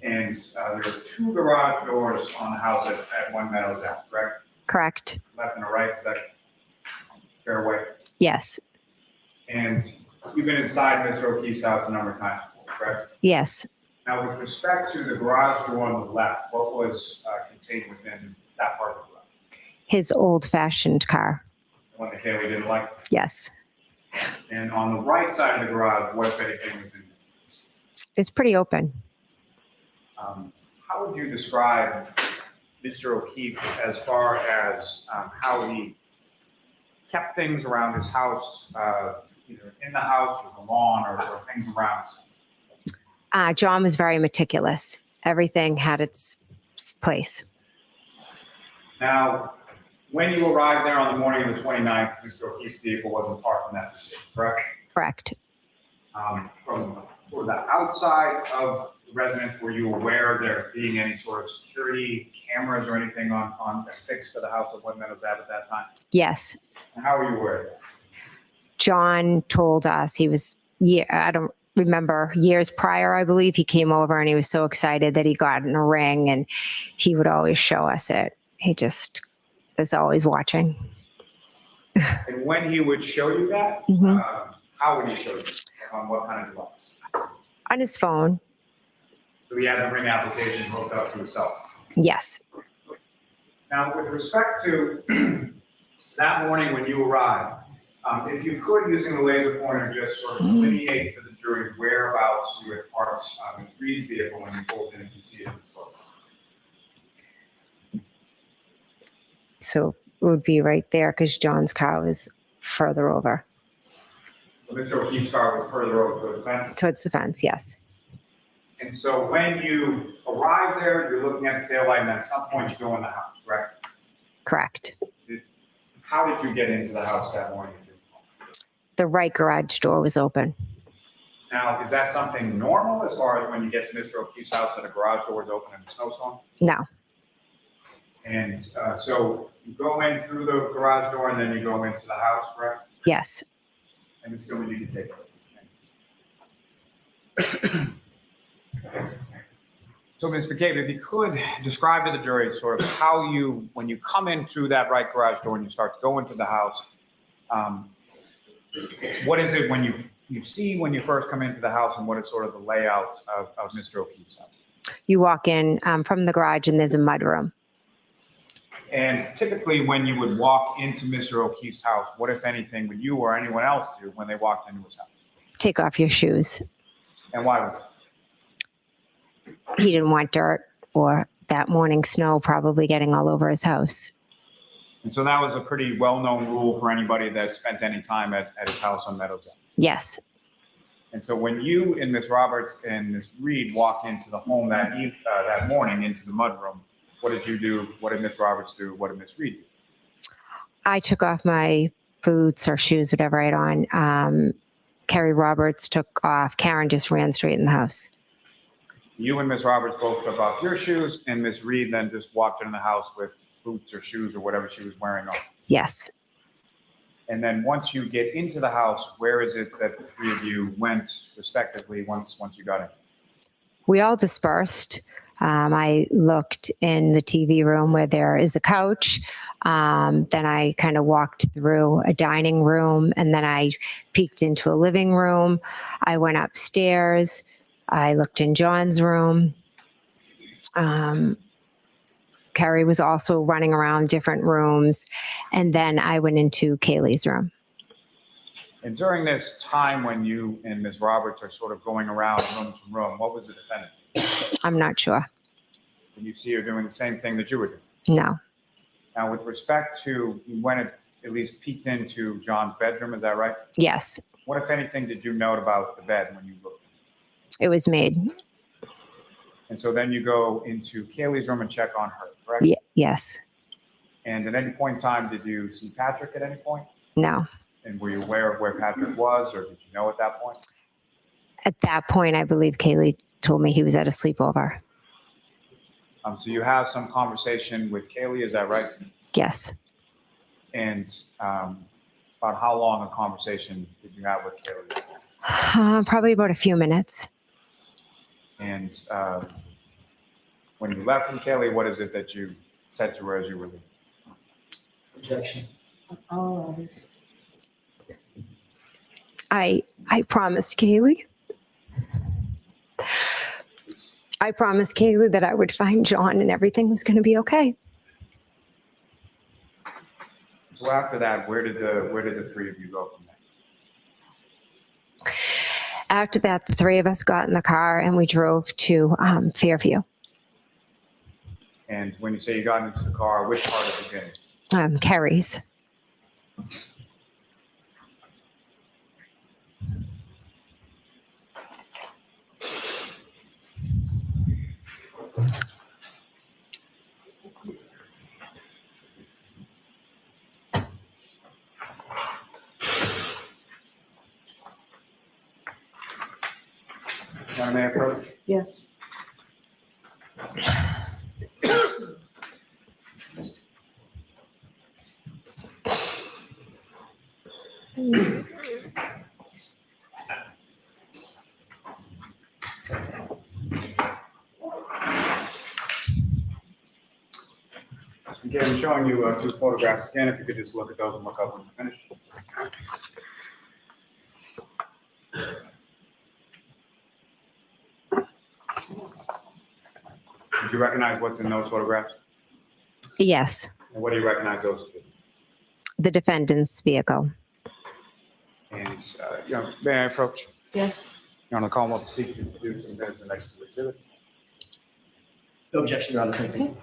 And there are 2 garage doors on the house at One Meadows Ave, correct? Correct. Left and a right, is that fair way? Yes. And you've been inside Mr. O'Keefe's house a number of times before, correct? Yes. Now, with respect to the garage door on the left, what was contained within that part of the garage? His old-fashioned car. The one that Kaylee didn't like? Yes. And on the right side of the garage, what if anything was in there? It's pretty open. How would you describe Mr. O'Keefe as far as how he kept things around his house, either in the house or the lawn or things around? John was very meticulous. Everything had its place. Now, when you arrived there on the morning of the 29th, Mr. O'Keefe's vehicle wasn't parked in that position, correct? Correct. From sort of the outside of the residence, were you aware of there being any sort of security cameras or anything affixed to the house of One Meadows Ave at that time? Yes. And how were you aware of that? John told us he was, I don't remember, years prior, I believe, he came over and he was so excited that he got in a ring, and he would always show us it. He just is always watching. And when he would show you that, how would he show you? On what kind of device? On his phone. So he had the ring application hooked up to his cell phone? Yes. Now, with respect to that morning when you arrived, if you could, using the laser pointer, just sort of delineate for the jury whereabouts you had parked Ms. Reed's vehicle when you pulled in and you see it in this photo. So it would be right there because John's car was further over. So Mr. O'Keefe's car was further over towards the fence? Towards the fence, yes. And so when you arrive there, you're looking at the taillight, and at some point you go in the house, correct? Correct. How did you get into the house that morning? The right garage door was open. Now, is that something normal as far as when you get to Mr. O'Keefe's house that a garage door is open in a snowstorm? No. And so you go in through the garage door and then you go into the house, correct? Yes. And Ms. Gilman, you can take it. So, Ms. McCabe, if you could describe to the jury sort of how you, when you come in through that right garage door and you start to go into the house, what is it when you see when you first come into the house, and what is sort of the layout of Mr. O'Keefe's house? You walk in from the garage and there's a mudroom. And typically when you would walk into Mr. O'Keefe's house, what, if anything, would you or anyone else do when they walked into his house? Take off your shoes. And why was it? He didn't want dirt or that morning snow probably getting all over his house. And so that was a pretty well-known rule for anybody that spent any time at his house on Meadows Ave. Yes. And so when you and Ms. Roberts and Ms. Reed walked into the home that morning into the mudroom, what did you do? What did Ms. Roberts do? What did Ms. Reed do? I took off my boots or shoes, whatever I had on. Carrie Roberts took off. Karen just ran straight in the house. You and Ms. Roberts both took off your shoes, and Ms. Reed then just walked in the house with boots or shoes or whatever she was wearing on. Yes. And then once you get into the house, where is it that the three of you went respectively once you got in? We all dispersed. I looked in the TV room where there is a couch. Then I kind of walked through a dining room, and then I peeked into a living room. I went upstairs. I looked in John's room. Carrie was also running around different rooms. And then I went into Kaylee's room. And during this time when you and Ms. Roberts are sort of going around room to room, what was the defendant? I'm not sure. Did you see her doing the same thing that you were doing? No. Now, with respect to, you went at least peeked into John's bedroom, is that right? Yes. What, if anything, did you note about the bed when you looked? It was made. And so then you go into Kaylee's room and check on her, correct? Yes. And at any point in time, did you see Patrick at any point? No. And were you aware of where Patrick was, or did you know at that point? At that point, I believe Kaylee told me he was at a sleepover. So you have some conversation with Kaylee, is that right? Yes. And about how long a conversation did you have with Kaylee? Probably about a few minutes. And when you left from Kaylee, what is it that you said to her as you were leaving? Objection. All others. I promised Kaylee. I promised Kaylee that I would find John and everything was going to be okay. So after that, where did the three of you go from there? After that, the three of us got in the car and we drove to Fairview. And when you say you got into the car, which part of the game? Carrie's. May I approach? Yes. Okay, I'm showing you two photographs again. If you could just look at those and look up when you're finished. Did you recognize what's in those photographs? Yes, And what do you recognize those to be? the defendant's vehicle. And, may I approach? Yes. You're on the Commonwealth to seek to introduce and minutes the next two exhibits. No objection, Your Honor. Thank you.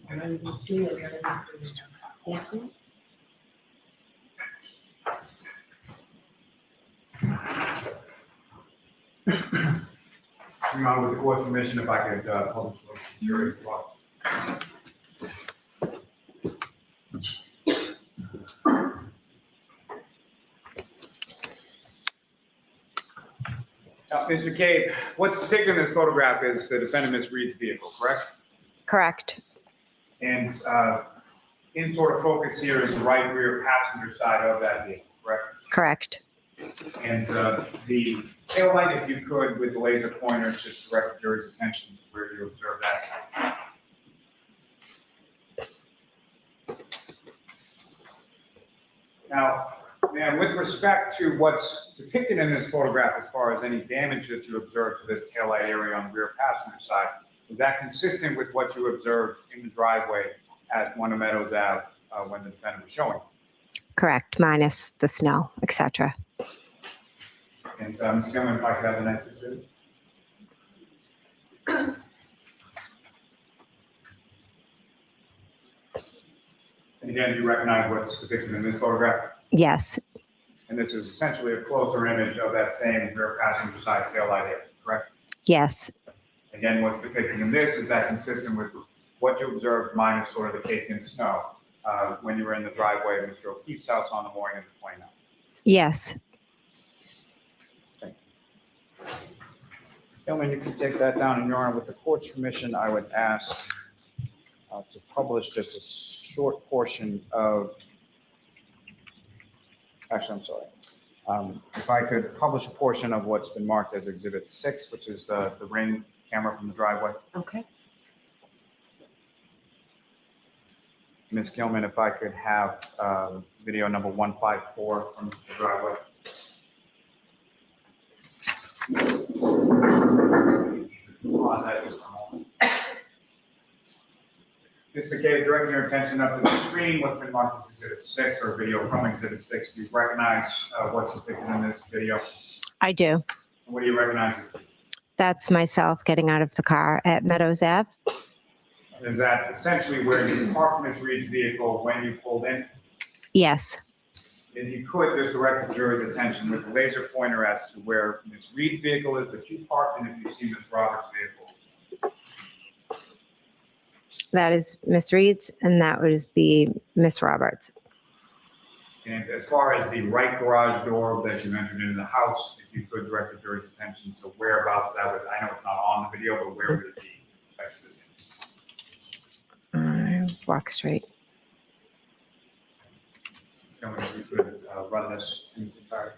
Thank you. Your Honor, with the court's permission, if I could publish those to the jury as well. Ms. McCabe, what's depicted in this photograph is the defendant, Ms. Reed's vehicle, correct? Correct. And in sort of focus here is the right rear passenger side of that vehicle, correct? Correct. And the tail light, if you could, with the laser pointer, just direct the jury's attention to where you observe that. Now, ma'am, with respect to what's depicted in this photograph as far as any damage that you observed to this taillight area on the rear passenger side, is that consistent with what you observed in the driveway at One of Meadows Ave when the defendant was showing? Correct, minus the snow, etc. And Ms. Gilman, if I could have the next exhibit. And again, do you recognize what's depicted in this photograph? Yes. And this is essentially a closer image of that same rear passenger side taillight area, correct? Yes. Again, what's depicted in this, is that consistent with what you observed minus sort of the caked in snow when you were in the driveway of Mr. O'Keefe's house on the morning of the 29th? Yes. Gentlemen, you can take that down. And Your Honor, with the court's permission, I would ask to publish just a short portion of, actually, I'm sorry. If I could publish a portion of what's been marked as Exhibit 6, which is the ring camera from the driveway. Okay. Ms. Gilman, if I could have video number 154 from the driveway. Ms. McCabe, directing your attention up to the screen, what's been marked as Exhibit 6 or video from Exhibit 6. Do you recognize what's depicted in this video? I do. What do you recognize? That's myself getting out of the car at Meadows Ave. Is that essentially where you parked Ms. Reed's vehicle when you pulled in? Yes. If you could, just direct the jury's attention with the laser pointer as to where Ms. Reed's vehicle is that you parked and if you see Ms. Roberts' vehicle. That is Miss Reed's, and that would be Miss Roberts. And as far as the right garage door that you entered into the house, if you could direct the jury's attention to whereabouts that would, I know it's not on the video, but where would it be? Walk straight. Someone, if you could run this in its entirety.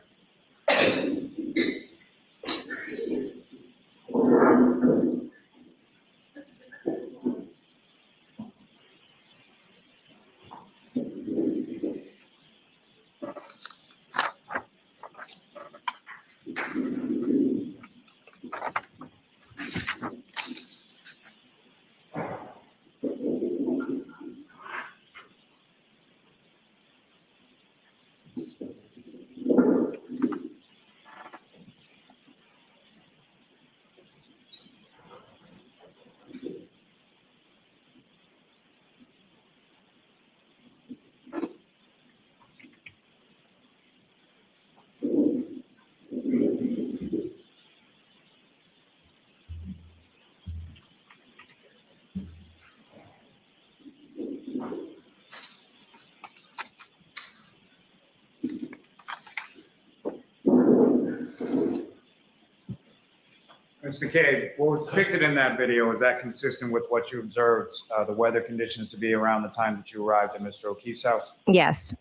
Ms. McCabe, what was depicted in that video, is that consistent with what you observed, the weather conditions to be around the time that you arrived at Mr. O'Keefe's house? Yes.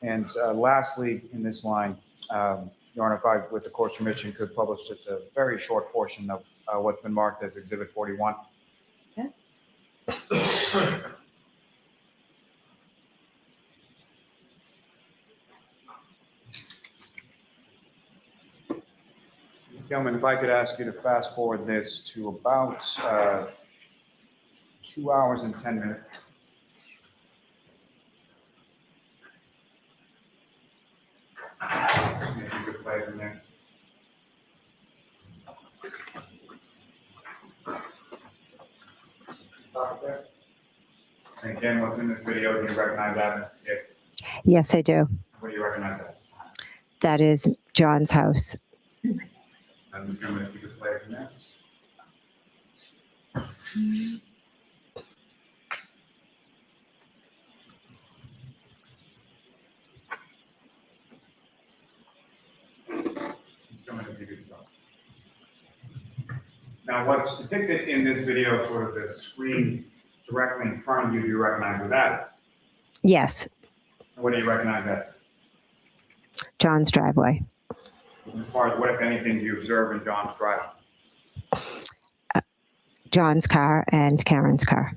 And lastly, in this line, Your Honor, if I, with the court's permission, could publish just a very short portion of what's been marked as Exhibit 41. Gentlemen, if I could ask you to fast forward this to about 2 hours and 10 minutes. If you could play from there. Stop there. And again, what's in this video, do you recognize that, Mr. Jefe? Yes, I do. What do you recognize that? That is John's house. I'm just going to, if you could play from there. Now, what's depicted in this video, sort of the screen directly in front of you, do you recognize what that is? Yes, What do you recognize as? John's driveway. As far as what, if anything, do you observe in John's driveway? John's car and Karen's car.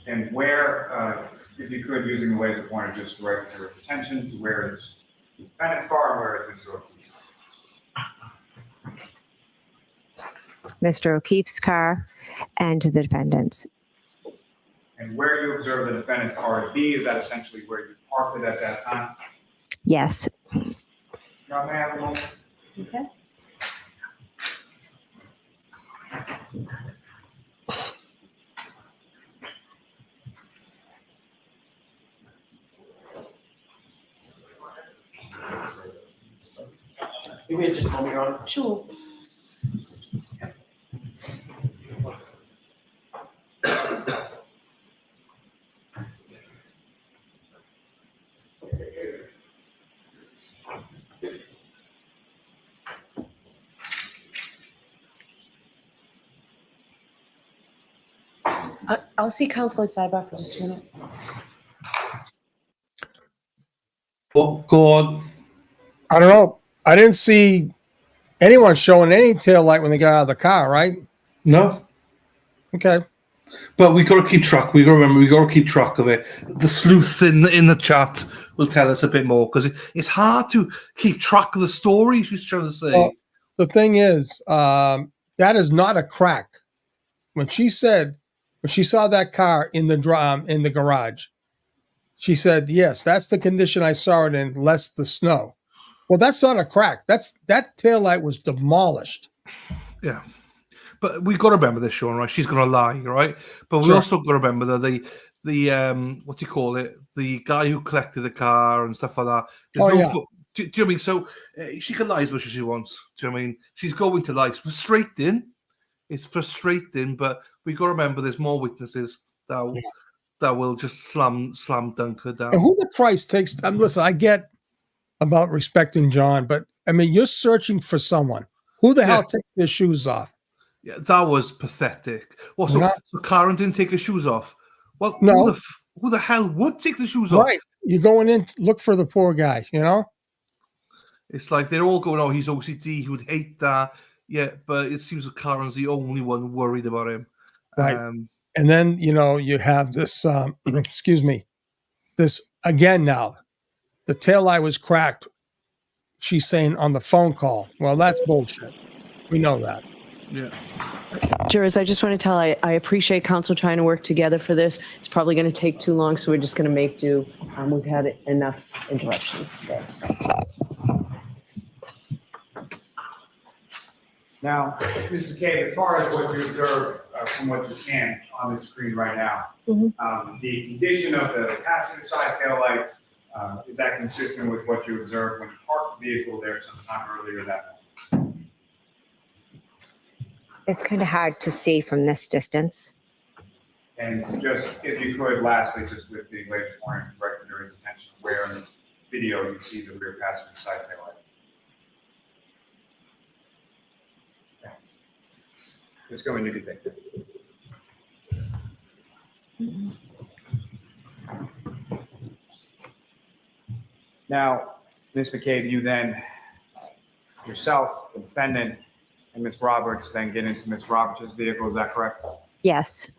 And where, if you could, using the laser pointer, just direct your attention to where is the defendant's car and where is Mr. O'Keefe's? Mr. O'Keefe's car and the defendant's. And where you observe the defendant's car to be, is that essentially where you parked it at that time? Yes. Now, may I have a moment? Okay. You may just hold me on. Sure. I'll see counsel at sidebar for just a minute. Oh, go on. I don't know. I didn't see anyone showing any tail light when they got out of the car, right? No. Okay. But we got to keep track. We got to remember. We got to keep track of it. The sleuths in the chat will tell us a bit more because it's hard to keep track of the story. She's trying to say. Well, the thing is, that is not a crack. When she saw that car in the garage, she said, "Yes, that's the condition I saw it in, less the snow." Well, that's not a crack. That taillight was demolished. Yeah. But we got to remember this, Sean, right? She's going to lie, right? But we Sure. also got to remember that the what do you call it? The guy who collected the car and stuff like that. Oh, yeah. Do you know what I mean? So she can lie as much as she wants. Do you know what I mean? She's going to lie. It's frustrating. It's frustrating, but we got to remember there's more witnesses that will just slam dunk her down. And who the Christ takes? Listen, I get about respecting John, but I mean, you're searching for someone. Who the hell takes their shoes off? Yeah, that was pathetic. Well, so Karen didn't take her shoes off. Well, no. Who the hell would take the shoes off? Right. You're going in to look for the poor guy, you know? It's like they're all going, oh, he's OCD, he would hate that. Yeah, but it seems that Karen's the only one worried about him. Right. And then, you have this, excuse me, this again now. The taillight was cracked, she's saying on the phone call. Well, that's bullshit. We know that. Yeah. Jurors, I just want to tell, I appreciate counsel trying to work together for this. It's probably going to take too long, so we're just going to make do. We've had enough interruptions today. So. Now, Mr. McCabe, as far as what you observe from what you can on the screen right now, the condition of the passenger side taillight, is that consistent with what you observed when you parked the vehicle there sometime earlier that night? It's kind of hard to see from this distance. And just, if you could, lastly, just with the laser pointer, direct your attention where in the video you see the rear passenger side taillight. It's kind of hard to see from this distance. And just, if you could, lastly, just with the laser pointer, direct your attention where in the video you see the rear passenger side taillight. It's kind of hard to see from this distance. Where in the video you see the rear passenger side taillight. Ms. Gilman, you can take that. Now, Ms. McCabe, you then, yourself, the defendant, and Ms. Roberts then get into Ms. Roberts' vehicle, is that correct? Yes.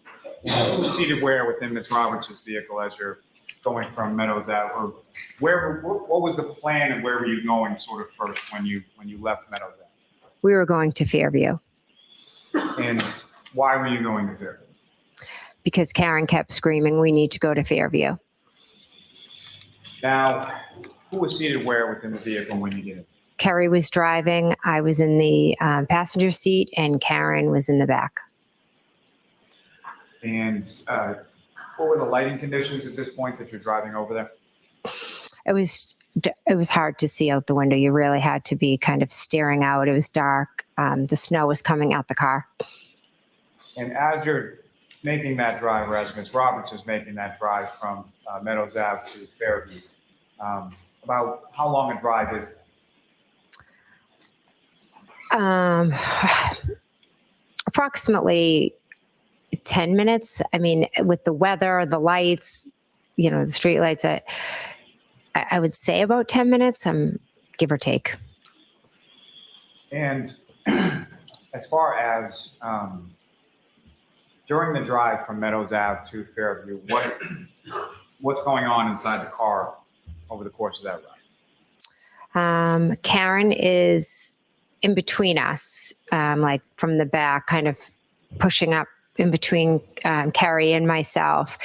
Who's seated where within Ms. Roberts' vehicle as you're going from Meadows Ave? Or what was the plan and where were you going sort of first when you left Meadows Ave? We were going to Fairview And why were you going to Fairview? because Karen kept screaming, we need to go to Fairview. Now, who was seated where within the vehicle when you did it? Kerry was driving, I was in the passenger seat, and Karen was in the back. And what were the lighting conditions at this point that you're driving over there? It was hard to see out the window. You really had to be kind of staring out. It was dark. The snow was coming out the car. And as you're making that drive, or as Ms. Roberts is making that drive from Meadows Ave to Fairview, about how long a drive is it? Approximately 10 minutes. I mean, with the weather, the lights, the street lights, I would say about 10 minutes, give or take. And as far as during the drive from Meadows Ave to Fairview, what's going on inside the car over the course of that ride? Karen is in between us, like from the back, kind of pushing up in between Carrie and myself.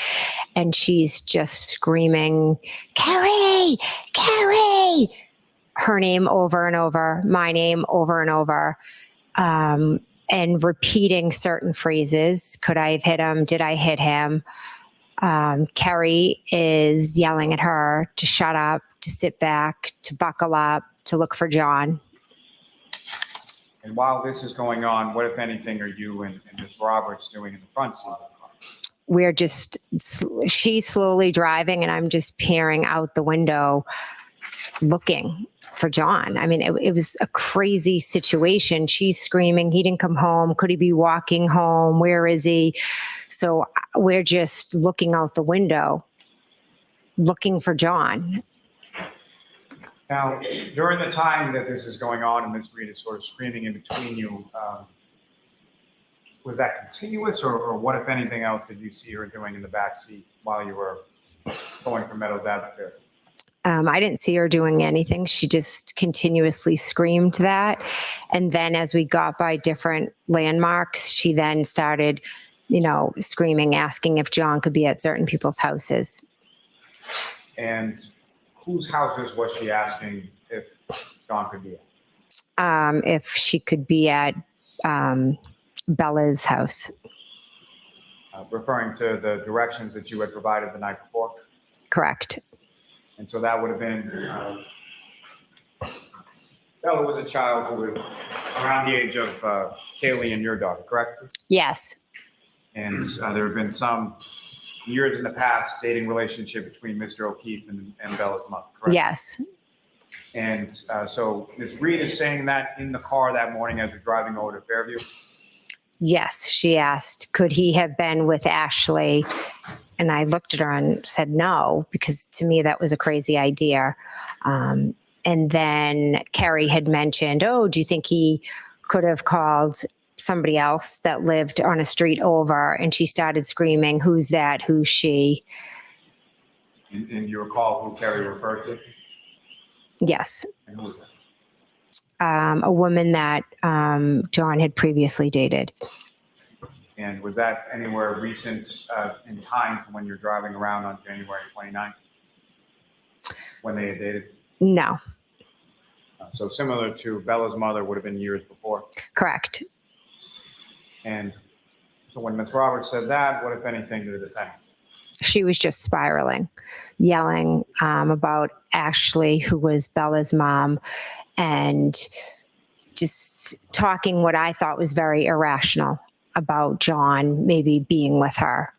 And she's just screaming, Carrie, Carrie, her name over and over, my name over and over, and repeating certain phrases. Could I have hit him? Did I hit him? Carrie is yelling at her to shut up, to sit back, to buckle up, to look for John. And while this is going on, what, if anything, are you and Ms. Roberts doing in the front seat of the car? She's slowly driving and I'm just peering out the window looking for John. I mean, it was a crazy situation. She's screaming, he didn't come home. Could he be walking home? Where is he? So we're just looking out the window, looking for John. Now, during the time that this is going on and Ms. Reed is sort of screaming in between you, was that continuous or what, if anything else, did you see her doing in the back seat while you were going from Meadows Ave to Fairview? I didn't see her doing anything. She just continuously screamed that. And then as we got by different landmarks, she then started, screaming, asking if John could be at certain people's houses. And whose houses was she asking if John could be at? If she could be at Bella's house. Referring to the directions that you had provided the night before? Correct. And so that would have been, Bella was a child who was around the age of Kaylee and your daughter, correct? Yes. And there have been some years in the past dating relationship between Mr. O'Keefe and Bella's mother, correct? Yes. And so Ms. Reed is saying that in the car that morning as you're driving over to Fairview? Yes, she asked, could he have been with Ashley? And I looked at her and said no, because to me that was a crazy idea. And then Carrie had mentioned, do you think he could have called somebody else that lived on a street over? And she started screaming, who's that? Who's she? And you recall who Carrie referred to? Yes. And who was that? A woman that John had previously dated. And was that anywhere recent in time to when you're driving around on January 29th? When they had dated? No. So similar to Bella's mother would have been years before? Correct. And so when Ms. Roberts said that, what, if anything, did the defense? She was just spiraling, yelling about Ashley, who was Bella's mom, and just talking what I thought was very irrational about John maybe being with her.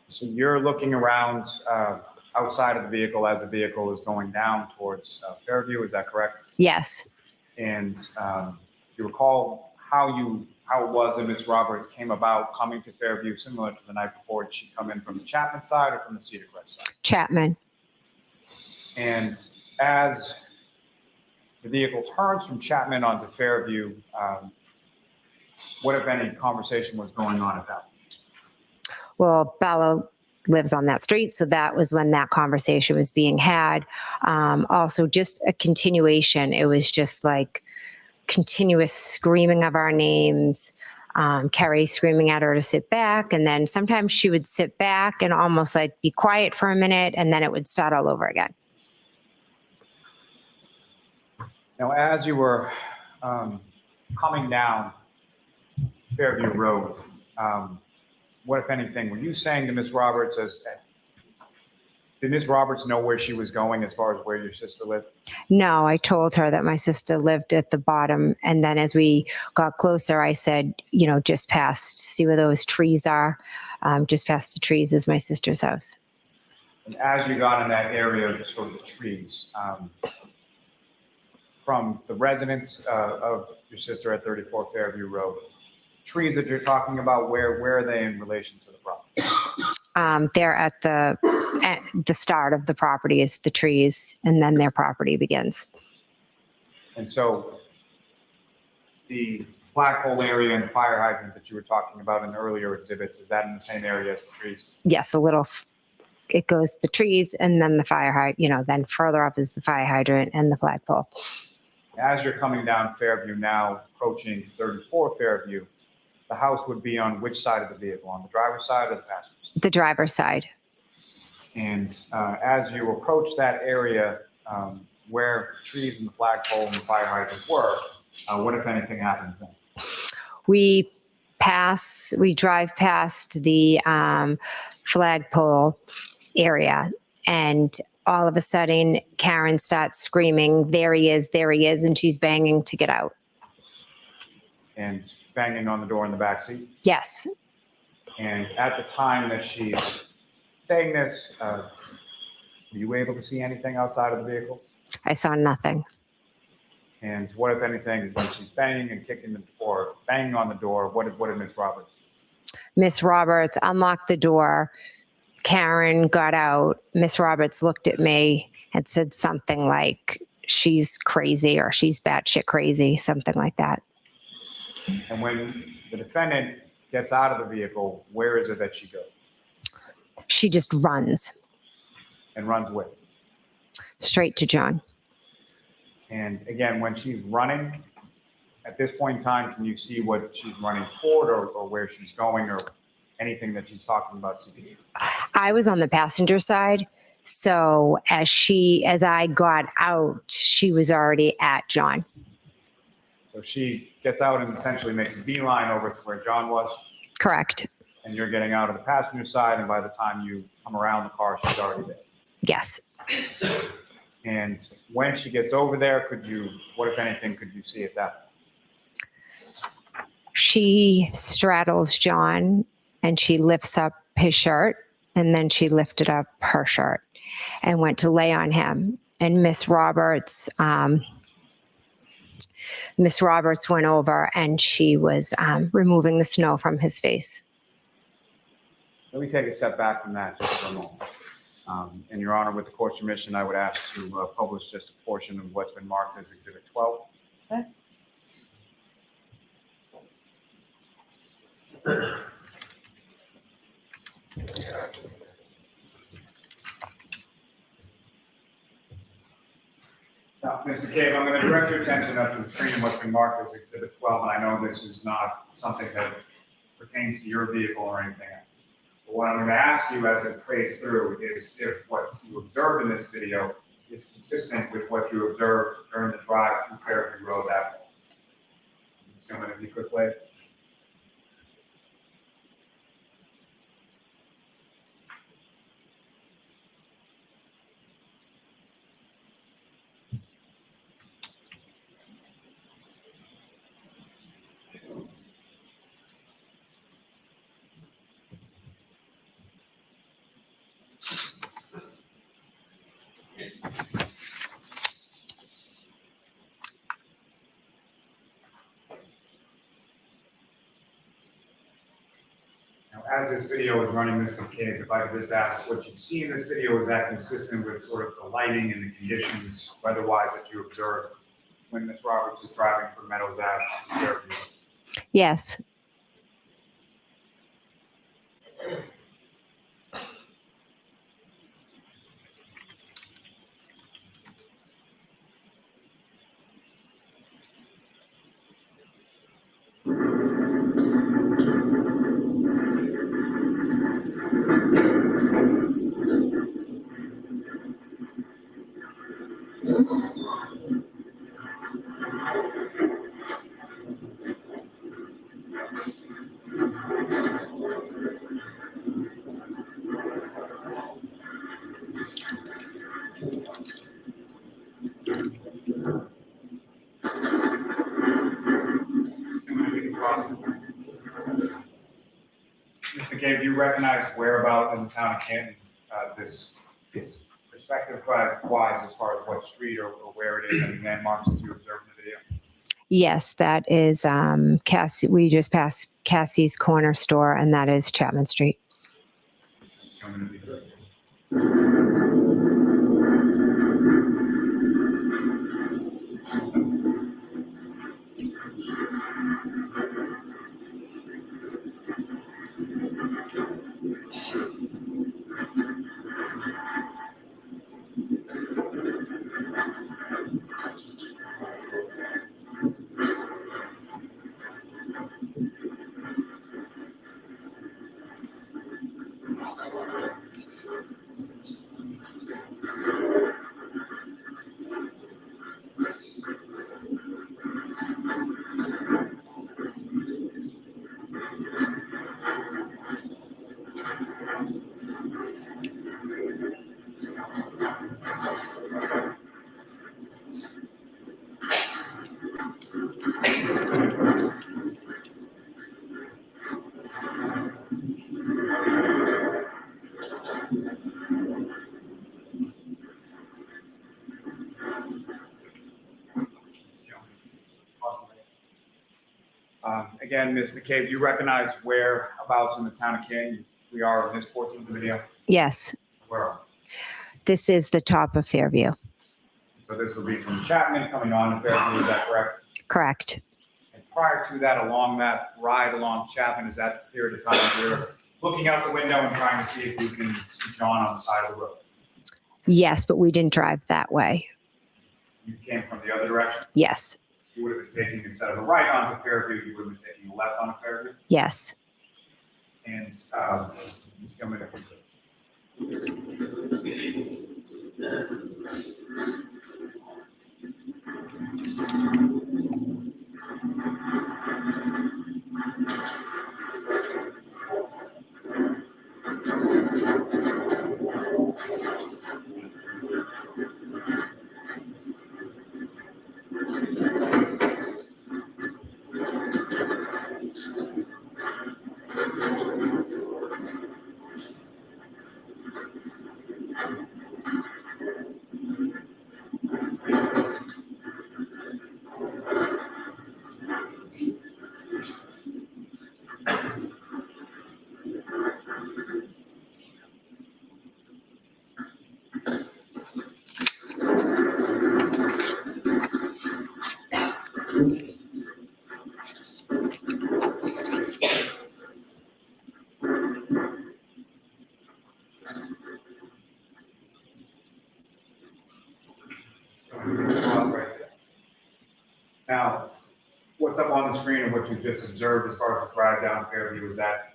So you're looking around outside of the vehicle as the vehicle is going down towards Fairview, is that correct? Yes. And you recall how it was that Ms. Roberts came about coming to Fairview similar to the night before? Did she come in from the Chapman side or from the Cedar Crest side? Chapman. And as the vehicle turns from Chapman onto Fairview, what, if any, conversation was going on at that point? Well, Bella lives on that street, so that was when that conversation was being had. Also, just a continuation. It was just like continuous screaming of our names. Carrie screaming at her to sit back, and then sometimes she would sit back and almost like be quiet for a minute, and then it would start all over again. Now, as you were coming down Fairview Road, what, if anything, were you saying to Ms. Roberts did Ms. Roberts know where she was going as far as where your sister lived? No, I told her that my sister lived at the bottom. And then as we got closer, I said, you know, just past, see where those trees are. Just past the trees is my sister's house. And as you got in that area of sort of the trees, from the residence of your sister at 34 Fairview Road, trees that you're talking about, where are they in relation to the property? They're at the start of the property is the trees, and then their property begins. And so the flagpole area and the fire hydrant that you were talking about in earlier exhibits, is that in the same area as the trees? Yes, a little. It goes the trees and then the fire hydrant, you know, then further up is the fire hydrant and the flagpole. As you're coming down Fairview now, approaching 34 Fairview, the house would be on which side of the vehicle, on the driver's side or the passenger side? The driver's side. And as you approach that area where trees and the flagpole and the fire hydrant were, what, if anything, happens then? We drive past the flagpole area, and all of a sudden Karen starts screaming, there he is, and she's banging to get out. And banging on the door in the back seat? Yes. And at the time that she's saying this, were you able to see anything outside of the vehicle? I saw nothing. And what, if anything, when she's banging and kicking the door, banging on the door, what did Ms. Roberts do? Miss Roberts unlocked the door. Karen got out. Miss Roberts looked at me and said something like, she's crazy or she's batshit crazy, something like that. And when the defendant gets out of the vehicle, where is it that she goes? She just runs. And runs with? Straight to John. And again, when she's running, at this point in time, can you see what she's running toward or where she's going or anything that she's talking about? I was on the passenger side. So as I got out, she was already at John. So she gets out and essentially makes a beeline over to where John was? Correct. And you're getting out of the passenger side, and by the time you come around the car, she's already there? Yes. And when she gets over there, what, if anything, could you see at that point? She straddles John and she lifts up his shirt, and then she lifted up her shirt and went to lay on him. And Miss Roberts went over and she was removing the snow from his face. Let me take a step back from that just for a moment. And Your Honor, with the court's permission, I would ask to publish just a portion of what's been marked as Exhibit 12. Okay. Now, Mr. Cave, I'm going to direct your attention up to the screen of what's been marked as Exhibit 12, and I know this is not something that pertains to your vehicle or anything else. But what I'm going to ask you as it plays through is if what you observed in this video is consistent with what you observed during the drive to Fairview Road that morning. Just going to be quick play. As this video is running, Ms. McCabe, if I could just ask, what you see in this video, is that consistent with sort of the lighting and the conditions weather-wise that you observed when Ms. Roberts was driving from Meadows Ave to Fairview? Yes. Ms. McCabe, do you recognize whereabout in the town of Canton this perspective wise as far as what street or where it is, any landmarks that you observed in the video? Yes, that is Cassie. We just passed Cassie's Corner Store, and that is Chapman Street. Again, Ms. McCabe, do you recognize whereabouts in the town of Canton we are in this portion of the video? Yes, Where are this is the top of Fairview. we? So this would be from Chapman coming on to Fairview, is that correct? Correct. And prior to that, along that ride along Chapman, is that the period of time you're looking out the window and trying to see if you can see John on the side of the road? Yes, but we didn't drive that way. You came from the other direction? Yes. You would have been taking, instead of a right onto Fairview, you would have been taking a left onto Fairview? Yes. And just coming up. Now, what's up on the screen and what you just observed as far as the drive down Fairview, is that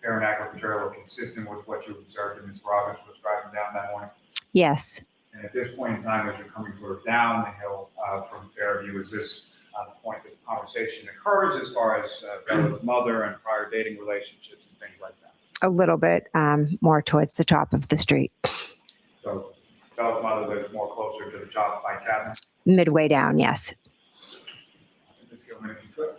fair and accurate material consistent with what you observed in Ms. Roberts was driving down that morning? Yes. And at this point in time, as you're coming sort of down the hill from Fairview, is this the point that the conversation occurs as far as Bella's mother and prior dating relationships and things like that? A little bit more towards the top of the street. So Bella's mother lives more closer to the top by Chapman? Midway down, yes. Ms. Gilman, if you could.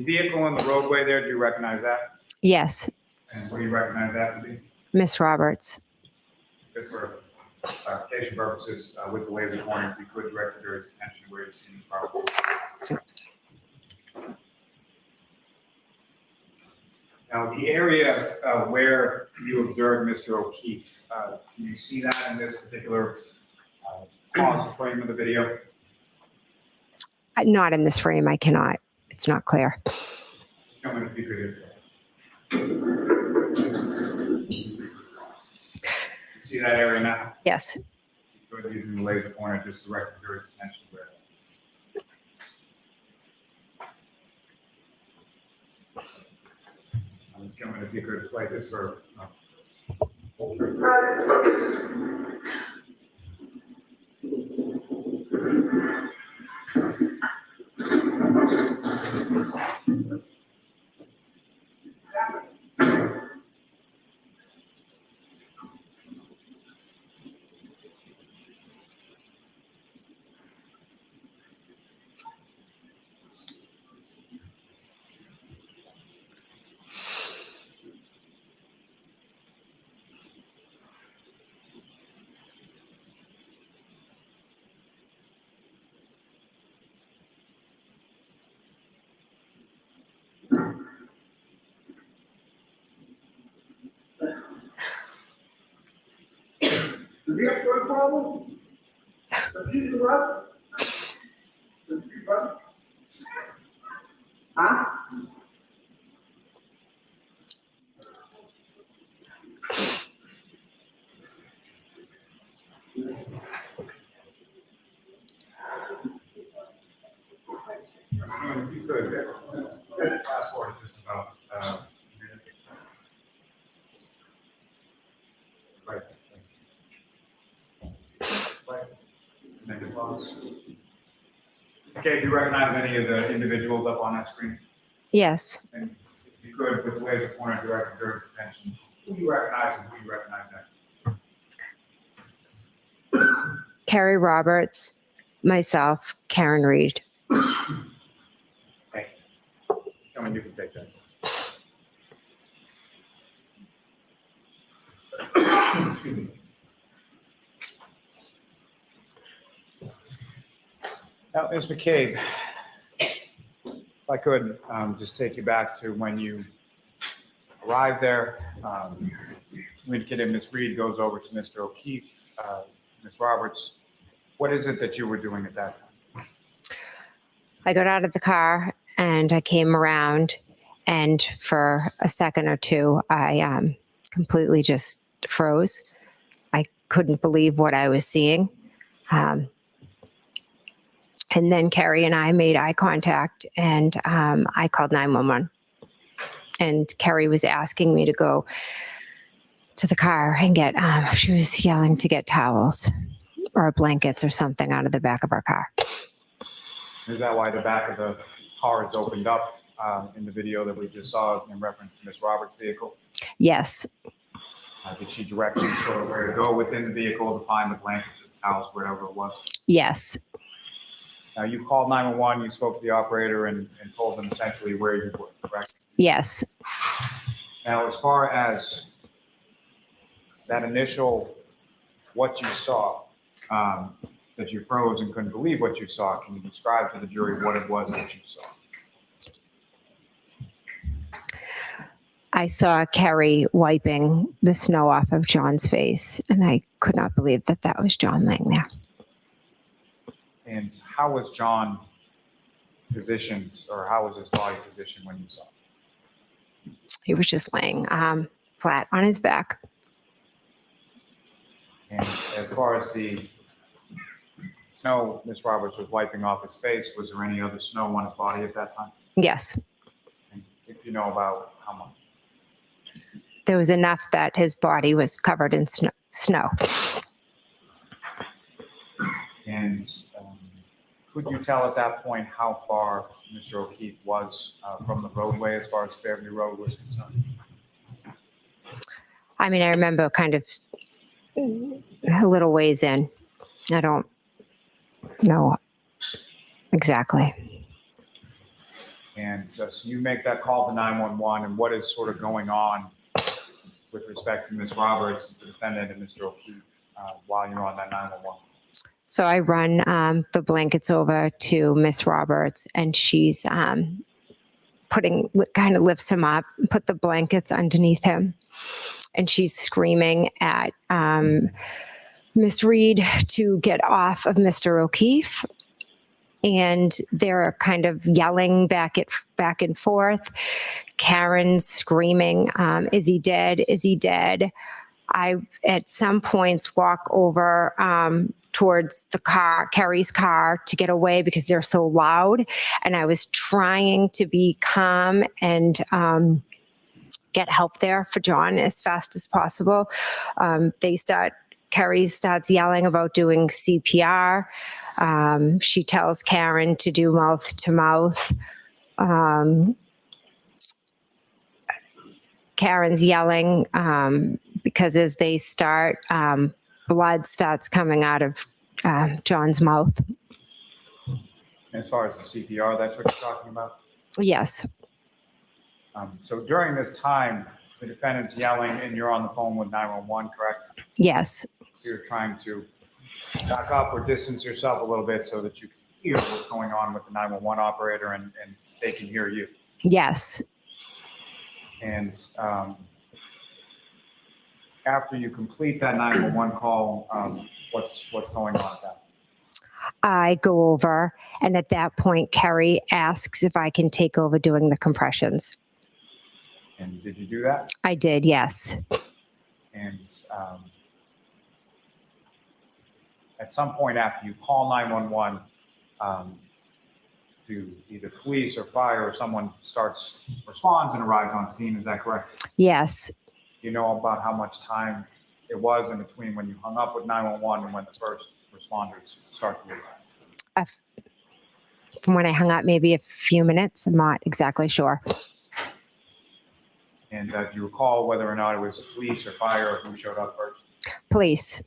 The vehicle on the roadway there, do you recognize that? Yes, And what do you recognize that to be? Miss Roberts. Just for clarification purposes, with the laser pointer, if you could direct the jury's attention to where you see Ms. Roberts. Oops. Now, the area where you observed Mr. O'Keefe, can you see that in this particular pause frame of the video? Not in this frame, I cannot. It's not clear. Just tell me if you could. See that area now? Yes. Go using the laser pointer, just direct the jury's attention where. I'm just coming if you could play this for. Do we have a problem? Does he run? Does he run? Huh? If you could, fast forward just about a minute. Right. Right. And then you pause. Okay, do you recognize any of the individuals up on that screen? Yes. And if you could, with the laser pointer, direct the jury's attention. Who do you recognize and who do you recognize that? Carrie Roberts, myself, Karen Reed. Thank you. Come on, you can take that. Excuse me. Now, Ms. McCabe, if I could just take you back to when you arrived there. You indicated Ms. Reed goes over to Mr. O'Keefe, Ms. Roberts. What is it that you were doing at that time? I got out of the car and I came around, and for a second or two, I completely just froze. I couldn't believe what I was seeing. And then Carrie and I made eye contact, and I called 911. And Carrie was asking me to go to the car and get, she was yelling to get towels or blankets or something out of the back of our car. Is that why the back of the car is opened up in the video that we just saw in reference to Ms. Roberts' vehicle? Yes. Did she direct you sort of where to go within the vehicle to find the blankets or the towels, wherever it was? Yes. Now, you called 911, you spoke to the operator and told them essentially where you were, correct? Yes. Now, as far as that initial, what you saw, that you froze and couldn't believe what you saw, can you describe to the jury what it was that you saw? I saw Carrie wiping the snow off of John's face, and I could not believe that that was John laying there. And how was John positioned, or how was his body positioned when you saw him? He was just laying flat on his back. And as far as the snow Ms. Roberts was wiping off his face, was there any other snow on his body at that time? Yes. And if you know about how much? There was enough that his body was covered in snow. And could you tell at that point how far Mr. O'Keefe was from the roadway as far as Fairview Road was concerned? I mean, I remember kind of a little ways in. I don't know exactly. And so you make that call to 911, and what is sort of going on with respect to Ms. Roberts, the defendant, and Mr. O'Keefe while you're on that 911? So I run the blankets over to Miss Roberts, and she's kind of lifts him up, put the blankets underneath him, and she's screaming at Miss Reed to get off of Mr. O'Keefe. And they're kind of yelling back and forth. Karen's screaming, "Is he dead? Is he dead?" I, at some points, walk over towards the car, Carrie's car, to get away because they're so loud. And I was trying to be calm and get help there for John as fast as possible. Carrie starts yelling about doing CPR. She tells Karen to do mouth to mouth. Karen's yelling because as they start, blood starts coming out of John's mouth. As far as the CPR, that's what you're talking about? Yes. So during this time, the defendant's yelling and you're on the phone with 911, correct? Yes. So you're trying to back up or distance yourself a little bit so that you can hear what's going on with the 911 operator and they can hear you. Yes. And after you complete that 911 call, what's going on at that? I go over, and at that point, Carrie asks if I can take over doing the compressions. And did you do that? I did, yes. And at some point after you call 911, to either police or fire or someone responds and arrives on scene, is that correct? Yes. Do you know about how much time it was in between when you hung up with 911 and when the first responders start to leave? From when I hung up, maybe a few minutes. I'm not exactly sure. And do you recall whether or not it was police or fire or who showed up first? Police.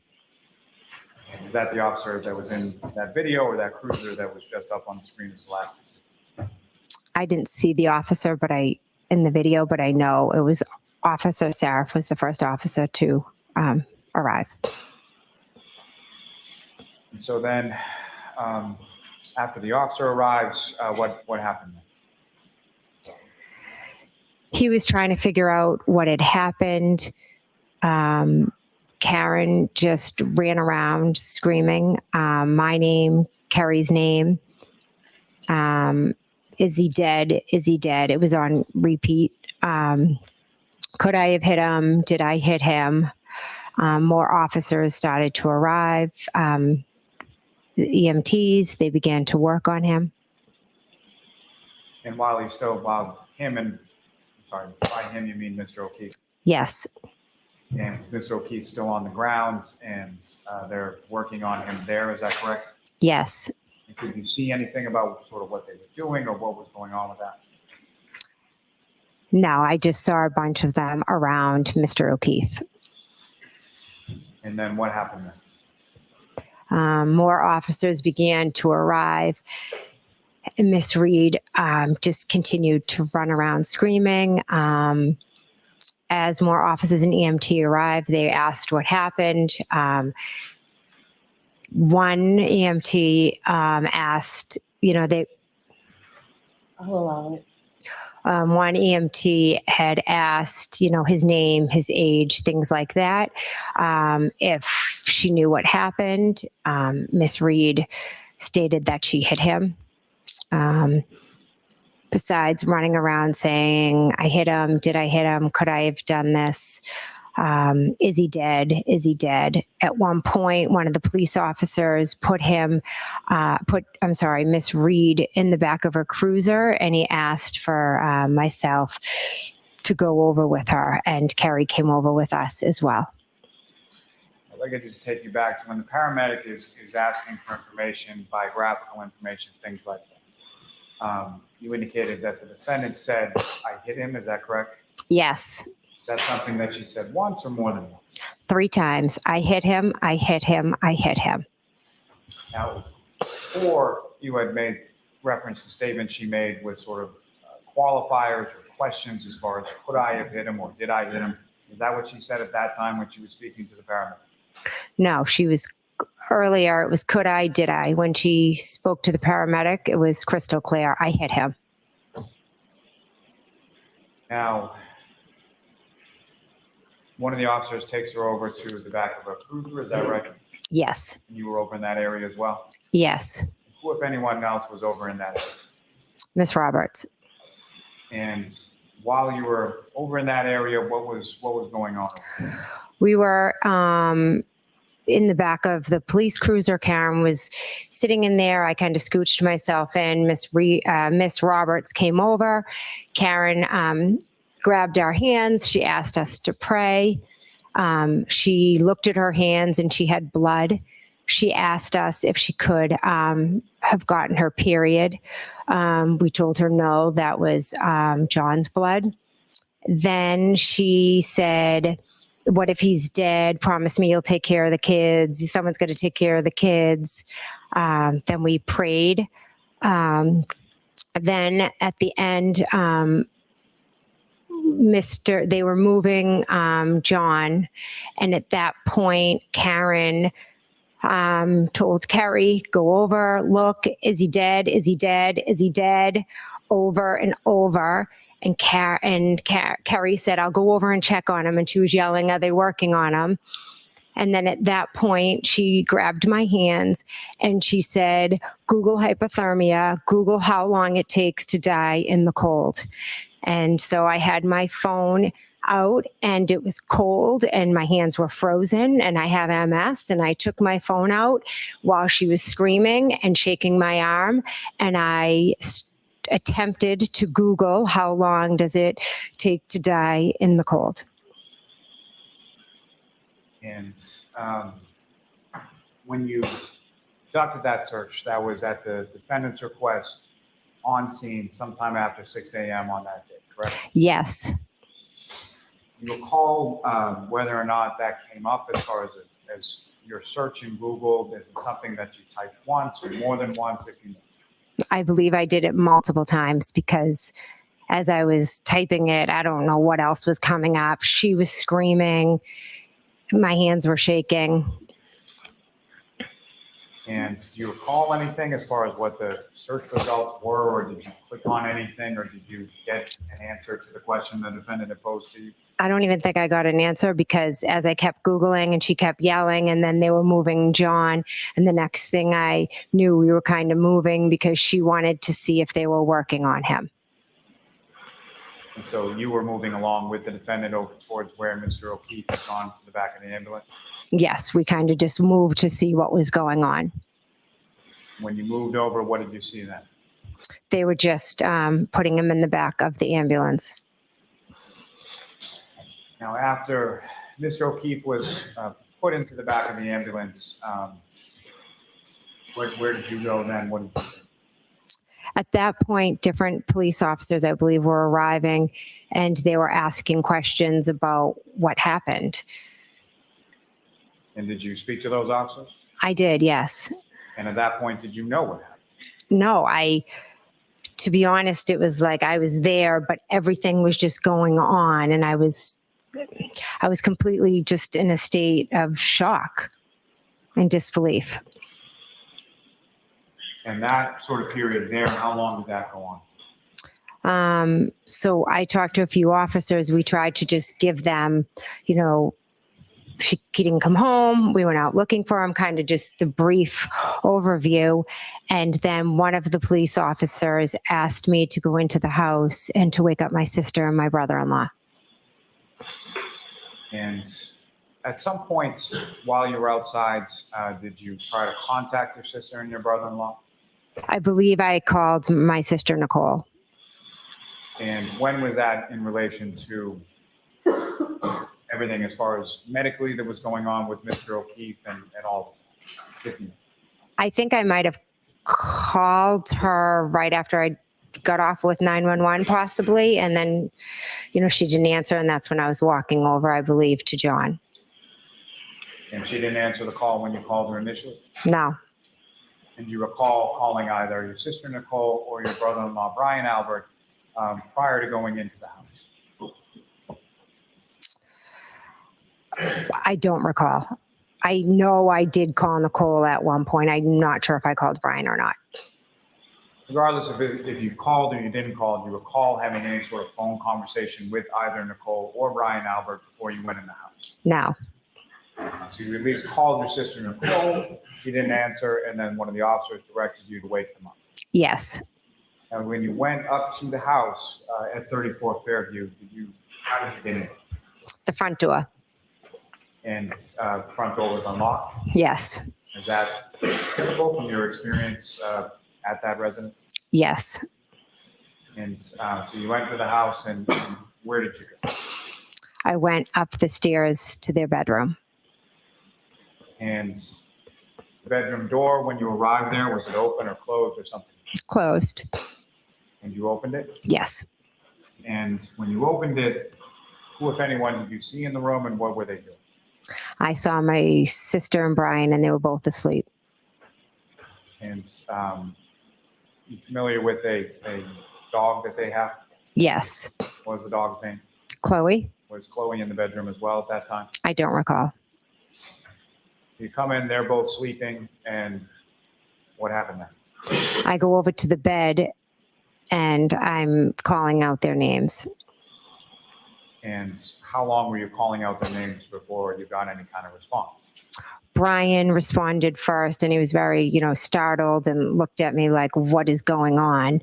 And is that the officer that was in that video or that cruiser that was just up on the screen as the last? I didn't see the officer in the video, but I know it was Officer Sarif was the first officer to arrive. And so then after the officer arrives, what happened? He was trying to figure out what had happened. Karen just ran around screaming my name, Carrie's name. Is he dead? Is he dead? It was on repeat. Could I have hit him? Did I hit him? More officers started to arrive. The EMTs, they began to work on him. And while by him you mean Mr. O'Keefe? Yes. And Mr. O'Keefe's still on the ground and they're working on him there, is that correct? Yes. And could you see anything about sort of what they were doing or what was going on with that? No, I just saw a bunch of them around Mr. O'Keefe. And then what happened then? More officers began to arrive. Miss Reed just continued to run around screaming. As more officers and EMT arrived, they asked what happened. One EMT asked, I'll allow it. One EMT had asked, his name, his age, things like that. If she knew what happened, Miss Reed stated that she hit him. Besides running around saying, I hit him, did I hit him, could I have done this? Is he dead? Is he dead? At one point, one of the police officers put Miss Reed in the back of her cruiser, and he asked for myself to go over with her, and Carrie came over with us as well. I'd like to just take you back to when the paramedic is asking for information, biographical information, things like that. You indicated that the defendant said, I hit him, is that correct? Yes. That's something that she said once or more than once? 3 times. I hit him, I hit him, I hit him. Now, before you had made reference to statements she made with sort of qualifiers or questions as far as could I have hit him or did I hit him? Is that what she said at that time when she was speaking to the paramedic? No, she was earlier. It was could I, did I? When she spoke to the paramedic, it was crystal clear. I hit him. Now, one of the officers takes her over to the back of a cruiser, is that right? Yes. You were over in that area as well? Yes. Who, if anyone else, was over in that area? Miss Roberts. And while you were over in that area, what was going on? We were in the back of the police cruiser. Karen was sitting in there. I kind of scooched myself in. Miss Roberts came over. Karen grabbed our hands. She asked us to pray. She looked at her hands and she had blood. She asked us if she could have gotten her period. We told her no, that was John's blood. Then she said, what if he's dead? Promise me you'll take care of the kids. Someone's going to take care of the kids. Then we prayed. Then at the end, they were moving John. And at that point, Karen told Kerry, go over, look, is he dead? Is he dead? Is he dead? Over and over. And Kerry said, I'll go over and check on him. And she was yelling, are they working on him? And then at that point, she grabbed my hands and she said, Google hypothermia, Google how long it takes to die in the cold. And so I had my phone out and it was cold and my hands were frozen and I have MS, and I took my phone out while she was screaming and shaking my arm, and I attempted to Google how long does it take to die in the cold. And when you conducted that search, that was at the defendant's request on scene sometime after 6 a.m. on that day, correct? Yes. You recall whether or not that came up as far as your search in Google? Is it something that you typed once or more than once, if you know? I believe I did it multiple times because as I was typing it, I don't know what else was coming up. She was screaming. My hands were shaking. And do you recall anything as far as what the search results were, or did you click on anything, or did you get an answer to the question the defendant had posed to you? I don't even think I got an answer because as I kept Googling and she kept yelling, and then they were moving John. And the next thing I knew, we were kind of moving because she wanted to see if they were working on him. And so you were moving along with the defendant over towards where Mr. O'Keefe had gone to the back of the ambulance? Yes, we kind of just moved to see what was going on. When you moved over, what did you see then? They were just putting him in the back of the ambulance. Now, after Mr. O'Keefe was put into the back of the ambulance, where did you go then? What did you do? At that point, different police officers, I believe, were arriving, and they were asking questions about what happened. And did you speak to those officers? I did, yes. And at that point, did you know what happened? No, to be honest, it was like I was there, but everything was just going on, and I was completely just in a state of shock and disbelief. And that sort of period there, how long did that go on? So I talked to a few officers. We tried to just give them, he didn't come home. We went out looking for him, kind of just the brief overview. And then one of the police officers asked me to go into the house and to wake up my sister and my brother-in-law. And at some point while you were outside, did you try to contact your sister and your brother-in-law? I believe I called my sister, Nicole. And when was that in relation to everything as far as medically that was going on with Mr. O'Keefe and all? I think I might have called her right after I got off with 911 possibly. And then, she didn't answer. And that's when I was walking over, I believe, to John. And she didn't answer the call when you called her initially? No. And you recall calling either your sister, Nicole, or your brother-in-law, Brian Albert, prior to going into the house? I don't recall. I know I did call Nicole at one point. I'm not sure if I called Brian or not. Regardless of if you called or you didn't call, do you recall having any sort of phone conversation with either Nicole or Brian Albert before you went in the house? No. So you at least called your sister Nicole, she didn't answer, and then one of the officers directed you to wake them up. Yes. And when you went up to the house at 34 Fairview, how did you get in? The front door. And front door was unlocked? Yes. Is that typical from your experience at that residence? Yes. And so you went to the house, and where did you go? I went up the stairs to their bedroom. And the bedroom door, when you arrived there, was it open or closed or something? Closed. And you opened it? Yes. And when you opened it, who, if anyone, did you see in the room, and what were they doing? I saw my sister and Brian, and they were both asleep. And you familiar with a dog that they have? Yes. What was the dog's name? Chloe? Was Chloe in the bedroom as well at that time? I don't recall. You come in, they're both sleeping, and what happened then? I go over to the bed, and I'm calling out their names. And how long were you calling out their names before you got any kind of response? Brian responded first, and he was very, startled and looked at me like, what is going on?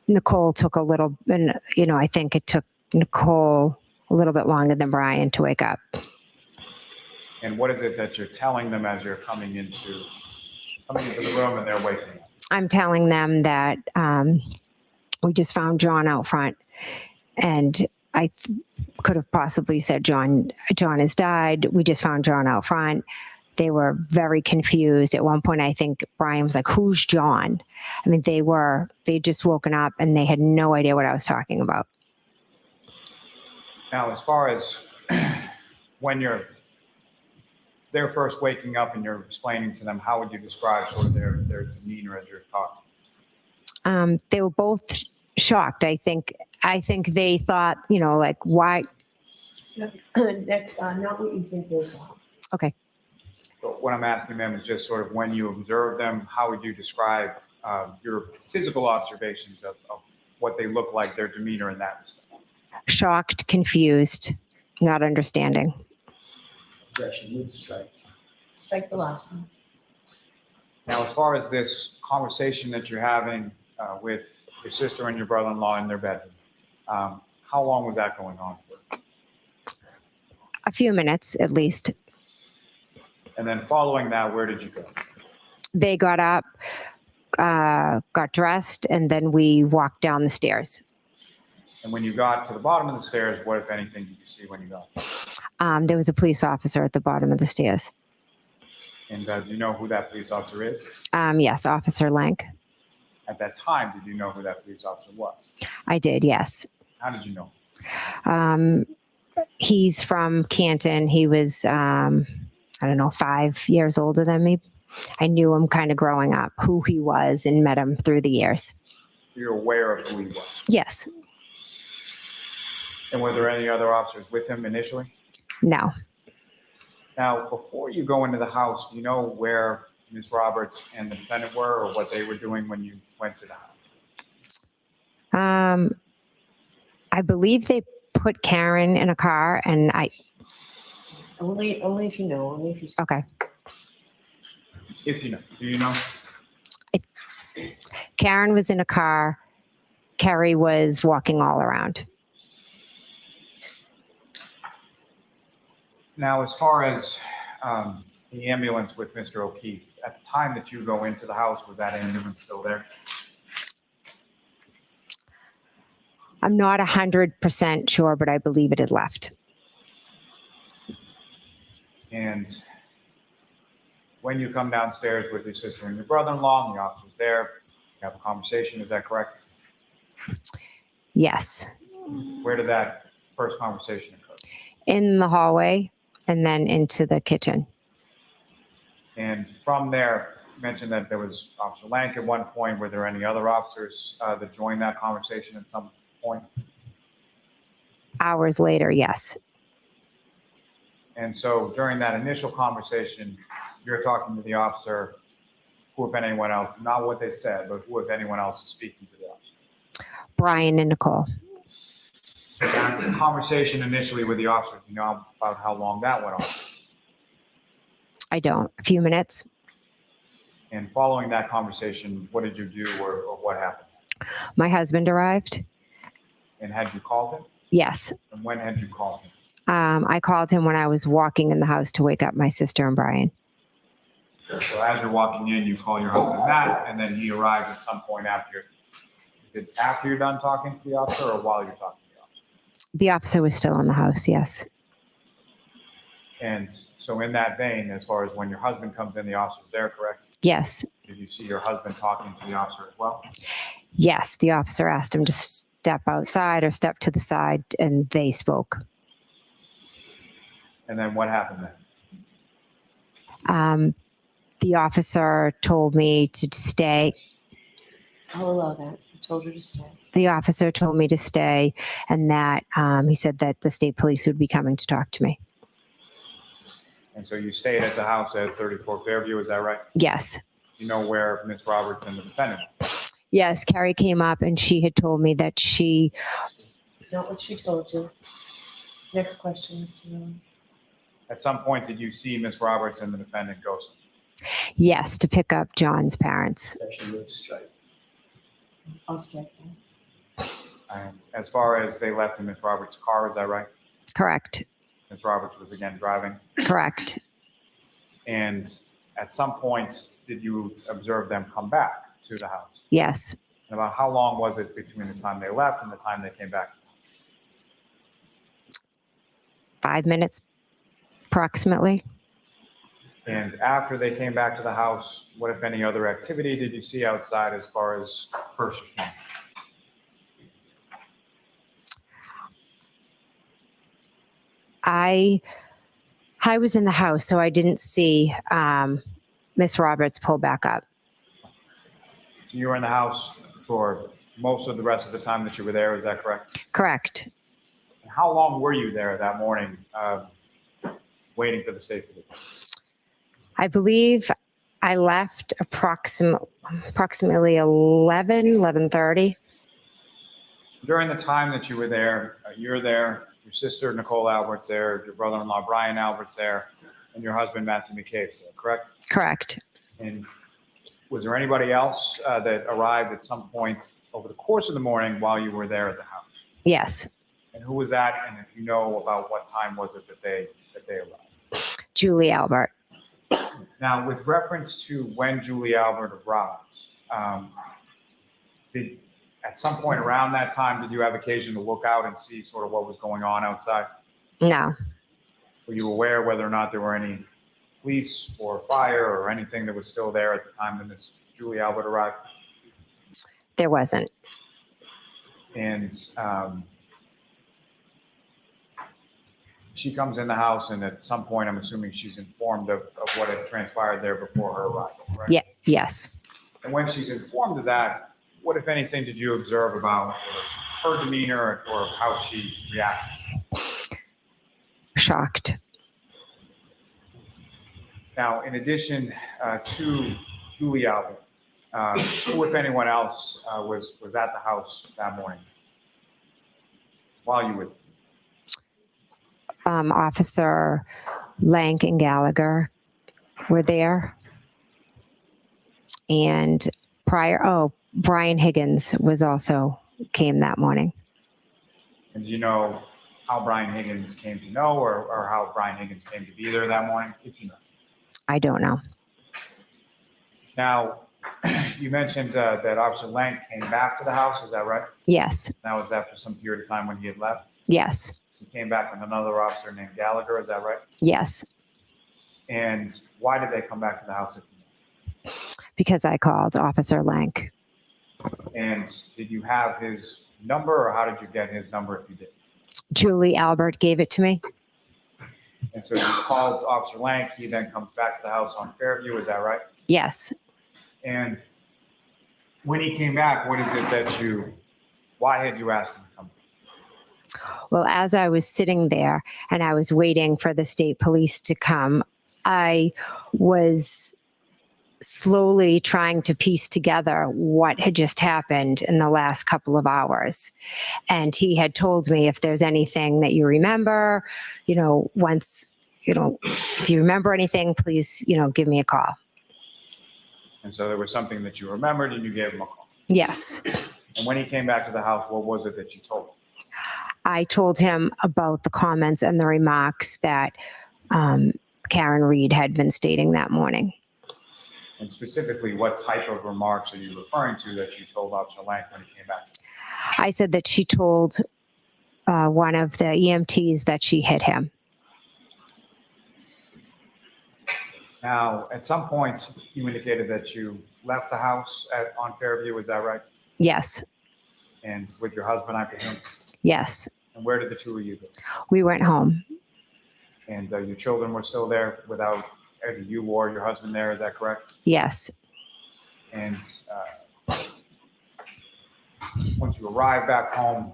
Nicole took a little, and, I think it took Nicole a little bit longer than Brian to wake up. And what is it that you're telling them as you're coming into the room and they're waking up? I'm telling them that we just found John out front, and I could have possibly said, John has died. We just found John out front. They were very confused. At one point, I think Brian was like, who's John? I mean, they'd just woken up and they had no idea what I was talking about. Now, as far as when they're first waking up and you're explaining to them, how would you describe sort of their demeanor as you're talking? They were both shocked. I think they thought, like, why? That's not what you think they thought. Okay. But what I'm asking them is just sort of when you observe them, how would you describe your physical observations of what they look like, their demeanor in that respect? Shocked, confused, not understanding. Objection, move to strike. Strike the last one. Now, as far as this conversation that you're having with your sister and your brother-in-law in their bedroom, how long was that going on for? A few minutes, at least. And then following that, where did you go? They got up, got dressed, and then we walked down the stairs. And when you got to the bottom of the stairs, what, if anything, did you see when you got there? There was a police officer at the bottom of the stairs. And do you know who that police officer is? Yes, Officer Lank. At that time, did you know who that police officer was? I did, yes. How did you know? He's from Canton. He was, 5 years older than me. I knew him kind of growing up, who he was, and met him through the years. So you're aware of who he was? Yes. And were there any other officers with him initially? No. Now, before you go into the house, do you know where Ms. Roberts and the defendant were, or what they were doing when you went to the house? I believe they put Karen in a car, and Only if you know. Only if you. Okay. If you know. Do you know? Karen was in a car. Kerry was walking all around. Now, as far as the ambulance with Mr. O'Keefe, at the time that you go into the house, was that ambulance still there? I'm not 100% sure, but I believe it had left. And when you come downstairs with your sister and your brother-in-law, and the officer's there, you have a conversation, is that correct? Yes. Where did that first conversation occur? In the hallway, and then into the kitchen. And from there, mentioned that there was Officer Lank at one point. Were there any other officers that joined that conversation at some point? Hours later, yes. And so during that initial conversation, you're talking to the officer, who, if anyone else, not what they said, but who, if anyone else, is speaking to the officer? Brian and Nicole. That conversation initially with the officer, do you know about how long that went on? I don't. A few minutes. And following that conversation, what did you do or what happened? My husband arrived. And had you called him? Yes. And when had you called him? I called him when I was walking in the house to wake up my sister and Brian. So as you're walking in, you call your husband Matt, and then he arrives at some point after. Is it after you're done talking to the officer or while you're talking to the officer? The officer was still in the house, yes. And so in that vein, as far as when your husband comes in, the officer's there, correct? Yes. Did you see your husband talking to the officer as well? Yes, the officer asked him to step outside or step to the side, and they spoke. And then what happened then? The officer told me to stay. I'll allow that. I told her to stay. The officer told me to stay, and that he said that the state police would be coming to talk to me. And so you stayed at the house at 34 Fairview, is that right? Yes. You know where Ms. Roberts and the defendant? Yes, Carrie came up and she had told me that she... Not what she told you. Next question, Mr. Miller. At some point, did you see Ms. Roberts and the defendant go somewhere? Yes, to pick up John's parents. Actually moved to strike. I'll strike that. And as far as they left in Ms. Roberts' car, is that right? Correct. Ms. Roberts was again driving? Correct. And at some point, did you observe them come back to the house? Yes. And about how long was it between the time they left and the time they came back to the house? 5 minutes, approximately. And after they came back to the house, what, if any, other activity did you see outside as far as first responders? I was in the house, so I didn't see Miss Roberts pull back up. So you were in the house for most of the rest of the time that you were there, is that correct? Correct. And how long were you there that morning waiting for the state police? I believe I left approximately 11:30. During the time that you were there, you're there, your sister Nicole Albert's there, your brother-in-law Brian Albert's there, and your husband Matthew McCabe's there, correct? Correct. And was there anybody else that arrived at some point over the course of the morning while you were there at the house? Yes. And who was that? And if you know about what time was it that they arrived? Julie Albert. Now, with reference to when Julie Albert arrived, at some point around that time, did you have occasion to look out and see sort of what was going on outside? No. Were you aware whether or not there were any police or fire or anything that was still there at the time that Miss Julie Albert arrived? There wasn't. And she comes in the house, and at some point, I'm assuming she's informed of what had transpired there before her arrival, right? Yeah. Yes. And when she's informed of that, what, if anything, did you observe about her demeanor or how she reacted? Shocked. Now, in addition to Julie Albert, who, if anyone else, was at the house that morning while you were? Officer Lank and Gallagher were there. And Brian Higgins came that morning. And do you know how Brian Higgins came to know or how Brian Higgins came to be there that morning? If you know. I don't know. Now, you mentioned that Officer Lank came back to the house, is that right? Yes. That was after some period of time when he had left? Yes. He came back with another officer named Gallagher, is that right? Yes. And why did they come back to the house? Because I called Officer Lank. And did you have his number, or how did you get his number if you did? Julie Albert gave it to me. And so you called Officer Lank, he then comes back to the house on Fairview, is that right? Yes. And when he came back, what is it that why had you asked him to come? Well, as I was sitting there and I was waiting for the state police to come, I was slowly trying to piece together what had just happened in the last couple of hours. And he had told me, if there's anything that you remember, once, if you remember anything, please, give me a call. And so there was something that you remembered and you gave him a call. Yes. And when he came back to the house, what was it that you told him? I told him about the comments and the remarks that Karen Reed had been stating that morning. And specifically, what type of remarks are you referring to that you told Officer Lank when he came back? I said that she told one of the EMTs that she hit him. Now, at some point, you indicated that you left the house on Fairview, is that right? Yes. And with your husband, I presume? Yes. And where did the two of you go? We went home. And your children were still there without either you or your husband there, is that correct? Yes. And once you arrived back home,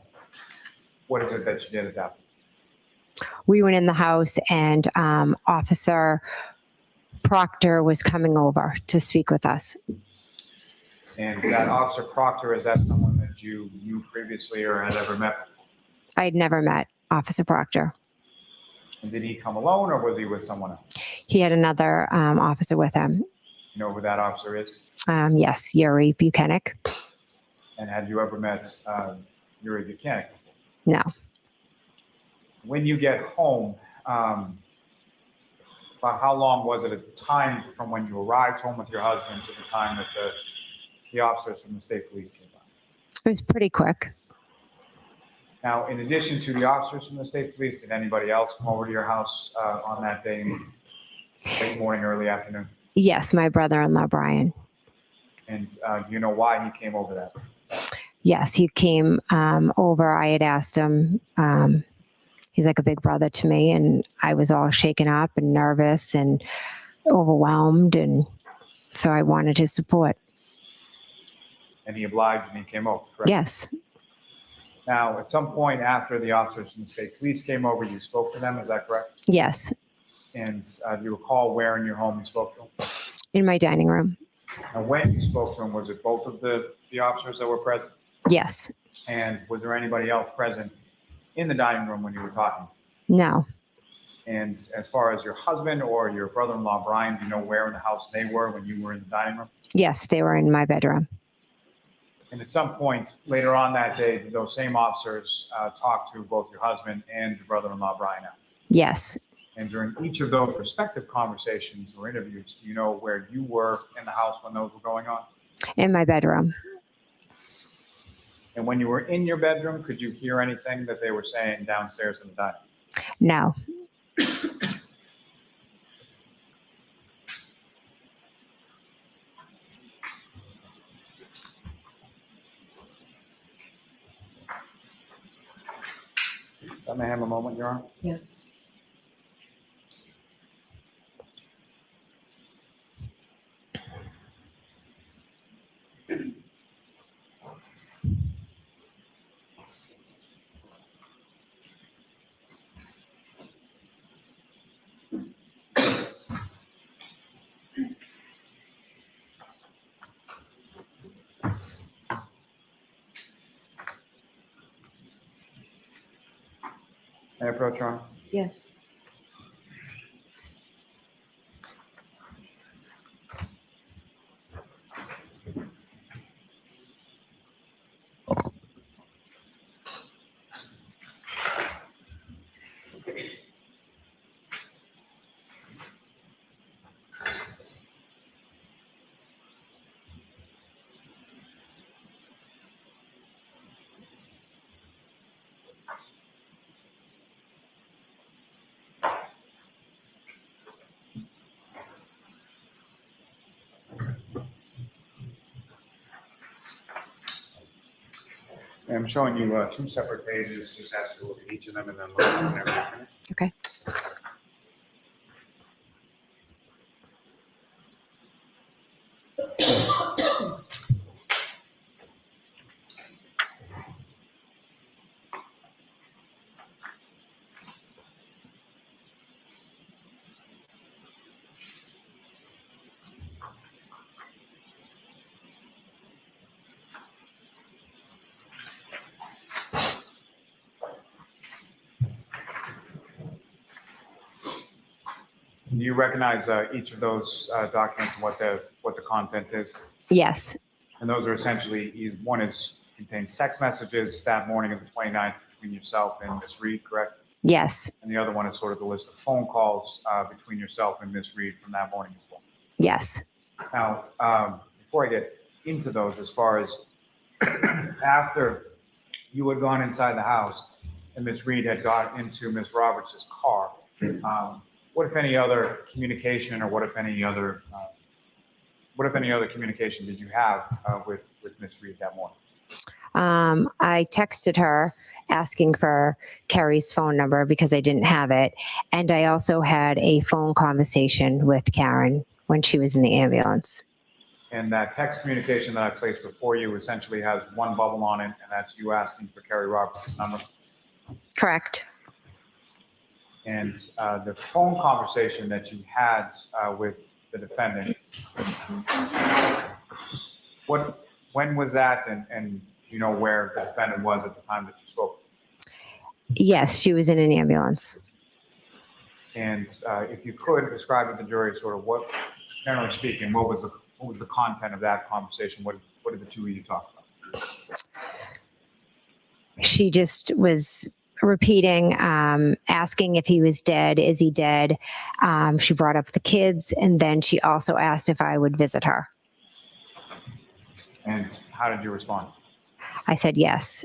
what is it that you did at that point? We went in the house and Officer Proctor was coming over to speak with us. And that Officer Proctor, is that someone that you knew previously or had ever met? I had never met Officer Proctor. And did he come alone or was he with someone else? He had another officer with him. You know who that officer is? Yes, Yuri Buchanan. And had you ever met Yuri Buchanan? No. When you get home, about how long was it at the time from when you arrived home with your husband to the time that the officers from the state police came by? It was pretty quick. Now, in addition to the officers from the state police, did anybody else come over to your house on that day, late morning, early afternoon? Yes, my brother-in-law, Brian. And do you know why he came over that? Yes, he came over. I had asked him. He's like a big brother to me, and I was all shaken up and nervous and overwhelmed, and so I wanted his support. And he obliged and he came over, correct? Yes. Now, at some point after the officers from the state police came over, you spoke to them, is that correct? Yes. And do you recall where in your home you spoke to them? In my dining room. Now, when you spoke to them, was it both of the officers that were present? Yes. And was there anybody else present in the dining room when you were talking? No. And as far as your husband or your brother-in-law, Brian, do you know where in the house they were when you were in the dining room? Yes, they were in my bedroom. And at some point later on that day, those same officers talked to both your husband and your brother-in-law, Brian. Yes. And during each of those respective conversations or interviews, do you know where you were in the house when those were going on? In my bedroom. And when you were in your bedroom, could you hear anything that they were saying downstairs in the dining room? No. Let me have a moment, Your Honor. Yes. May I approach, Your Honor? Yes. I'm showing you two separate pages. Just ask you to look at each of them and then look at them whenever you're finished. Okay. Do you recognize each of those documents and what the content is? Yes. And those are essentially, one contains text messages that morning of the 29th between yourself and Ms. Reed, correct? Yes. And the other one is sort of the list of phone calls between yourself and Ms. Reed from that morning as well. Yes. Now, before I get into those, as far as after you had gone inside the house and Ms. Reed had got into Ms. Roberts' car, what if any other communication, or what if any other communication did you have with Ms. Reed that morning? I texted her asking for Carrie's phone number because I didn't have it. And I also had a phone conversation with Karen when she was in the ambulance. And that text communication that I placed before you essentially has one bubble on it, and that's you asking for Carrie Roberts' number? Correct. And the phone conversation that you had with the defendant, when was that, and you know where the defendant was at the time that you spoke? Yes, she was in an ambulance. And if you could describe to the jury sort of what, generally speaking, what was the content of that conversation? What did the two of you talk about? She just was repeating, asking if he was dead. Is he dead? She brought up the kids, and then she also asked if I would visit her. And how did you respond? I said yes.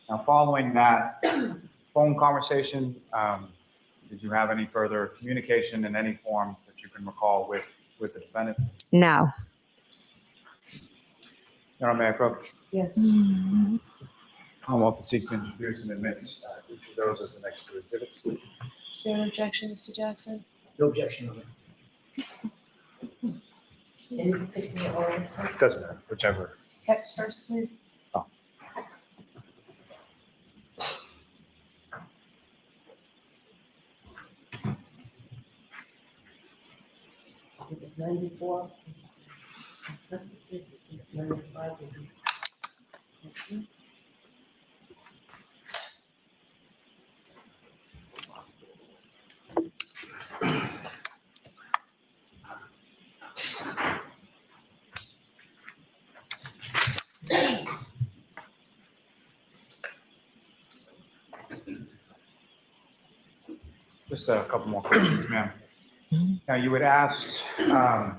Now, following that phone conversation, did you have any further communication in any form that you can recall with the defendant? No. Your Honor, may I approach? Yes. Commonwealth seeks to introduce and admits each of those as the next two exhibits. Is there an objection, Mr. Jackson? No objection, Your Honor. Any particular order? Doesn't matter, whichever. Text first, please. Oh. $94. $95. Just a couple more questions, ma'am. Now, you had asked the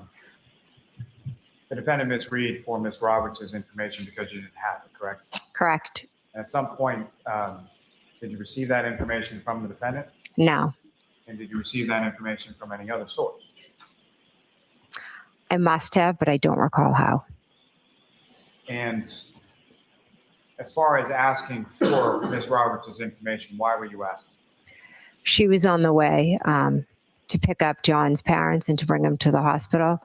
defendant, Ms. Reed, for Ms. Roberts' information because you didn't have it, correct? Correct. And at some point, did you receive that information from the defendant? No. And did you receive that information from any other source? I must have, but I don't recall how. And as far as asking for Ms. Roberts' information, why were you asking? She was on the way to pick up John's parents and to bring them to the hospital.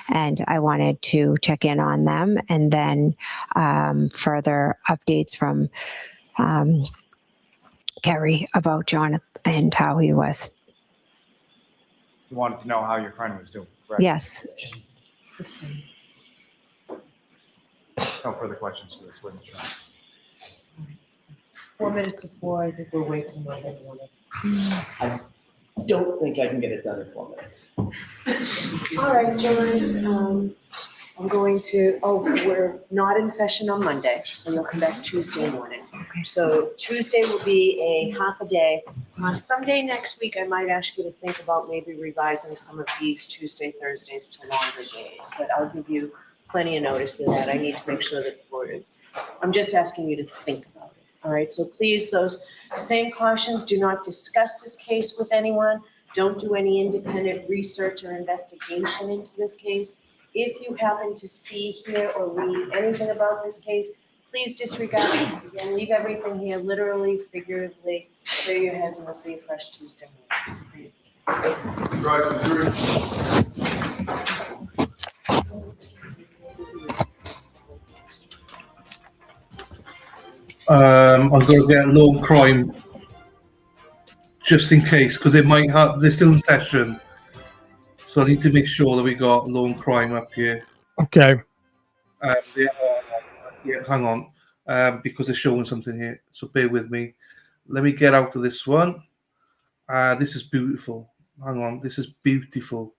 And I wanted to check in on them, and then further updates from Carrie about John and how he was. You wanted to know how your friend was doing, correct? Yes. No further questions to this witness, Your Honor. 4 minutes before, I think we're way too much. I don't think I can get it done in 4 minutes. All right, Joyce, I'm going to, we're not in session on Monday, so you'll come back Tuesday morning. So Tuesday will be a half a day. Someday next week, I might ask you to think about maybe revising some of these Tuesday, Thursdays to longer days, but I'll give you plenty of notice of that. I need to make sure that I'm just asking you to think about it. All right, so please, those same cautions, do not discuss this case with anyone. Don't do any independent research or investigation into this case. If you happen to see, hear, or read anything about this case, please disregard it. Again, leave everything here, literally, figuratively. Clear your heads, and we'll see you fresh Tuesday morning. Rise, the jury. I'm going to get low on crime just in case, because they're still in session. So I need to make sure that we got low on crime up here. Okay. Yeah, hang on, because they're showing something here. So bear with me. Let me get out of this one. This is beautiful. Hang on, this is beautiful.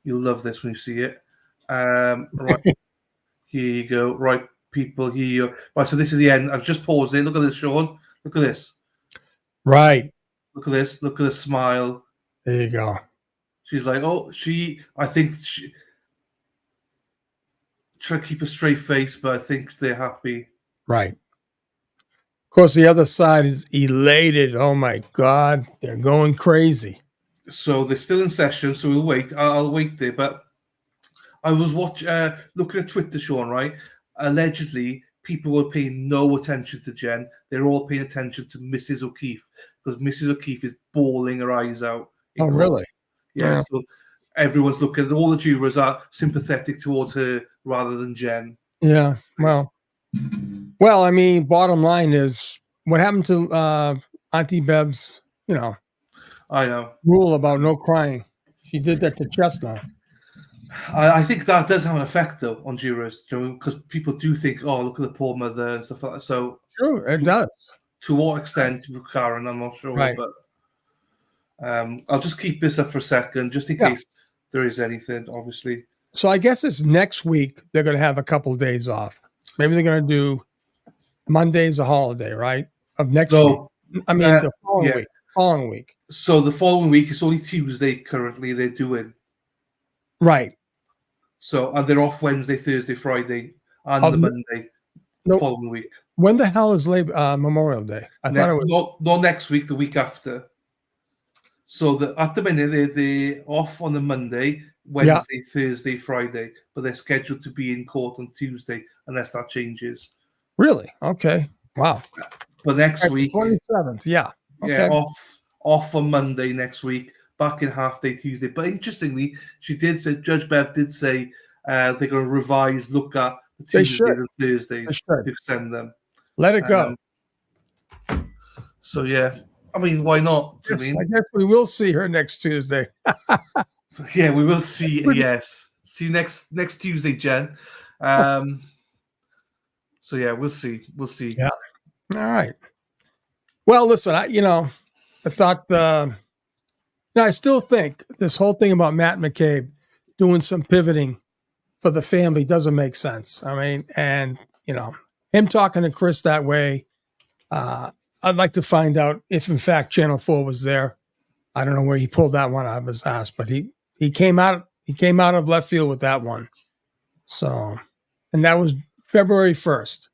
You'll love this when you see it. Right, here you go. Right, people, here you go. Right, so this is the end. I've just paused it. Look at this, Sean. Look at this. Right. Look at this. Look at the smile. There you go. She's like, I think she try to keep a straight face, but I think they're happy. Right. Of course, the other side is elated. Oh my God, they're going crazy. So they're still in session, so we'll wait. I'll wait there. But I was looking at Twitter, Sean, right? Allegedly, people were paying no attention to Jen. They're all paying attention to Mrs. O'Keefe because Mrs. O'Keefe is bawling her eyes out. Oh, really? Yeah. So everyone's looking. All the jurors are sympathetic towards her rather than Jen. Yeah. Well, I mean, bottom line is what happened to Auntie Bev's, I know. rule about no crying. She did that to Chestnut. I think that does have an effect, though, on jurors, because people do think, oh, look at the poor mother and stuff like that. So sure, it does. To what extent, Karen, I'm not sure. Right. But I'll just keep this up for a second, just in case there is anything, obviously. So I guess it's next week they're going to have a couple of days off. Maybe they're going to do Monday's a holiday, right? Of next week. I mean, the following week. So the following week, it's only Tuesday currently they're doing. Right. So, and they're off Wednesday, Thursday, Friday, and the Monday the following week. When the hell is Memorial Day? I thought it was not next week, the week after. So at the minute they're off on the Monday, Wednesday, Thursday, Friday, but they're scheduled to be in court on Tuesday unless that changes. Really? Okay. Wow. But next week, 27th. Yeah. Okay. Yeah, off on Monday next week, back in half day Tuesday. But interestingly, she did say, Judge Bev did say they're going to look at the Tuesday and Thursdays to extend them. Let it go. So yeah, I mean, why not? Yes, I guess we will see her next Tuesday. Yeah, we will see. Yes, see you next Tuesday, Jen. So yeah, we'll see. We'll see. Yeah. All right. Well, listen, I thought, I still think this whole thing about Matt McCabe doing some pivoting for the family doesn't make sense. I mean, and him talking to Chris that way, I'd like to find out if in fact Channel 4 was there. I don't know where he pulled that one out of his ass, but he came out of left field with that one. So, and that was February 1st.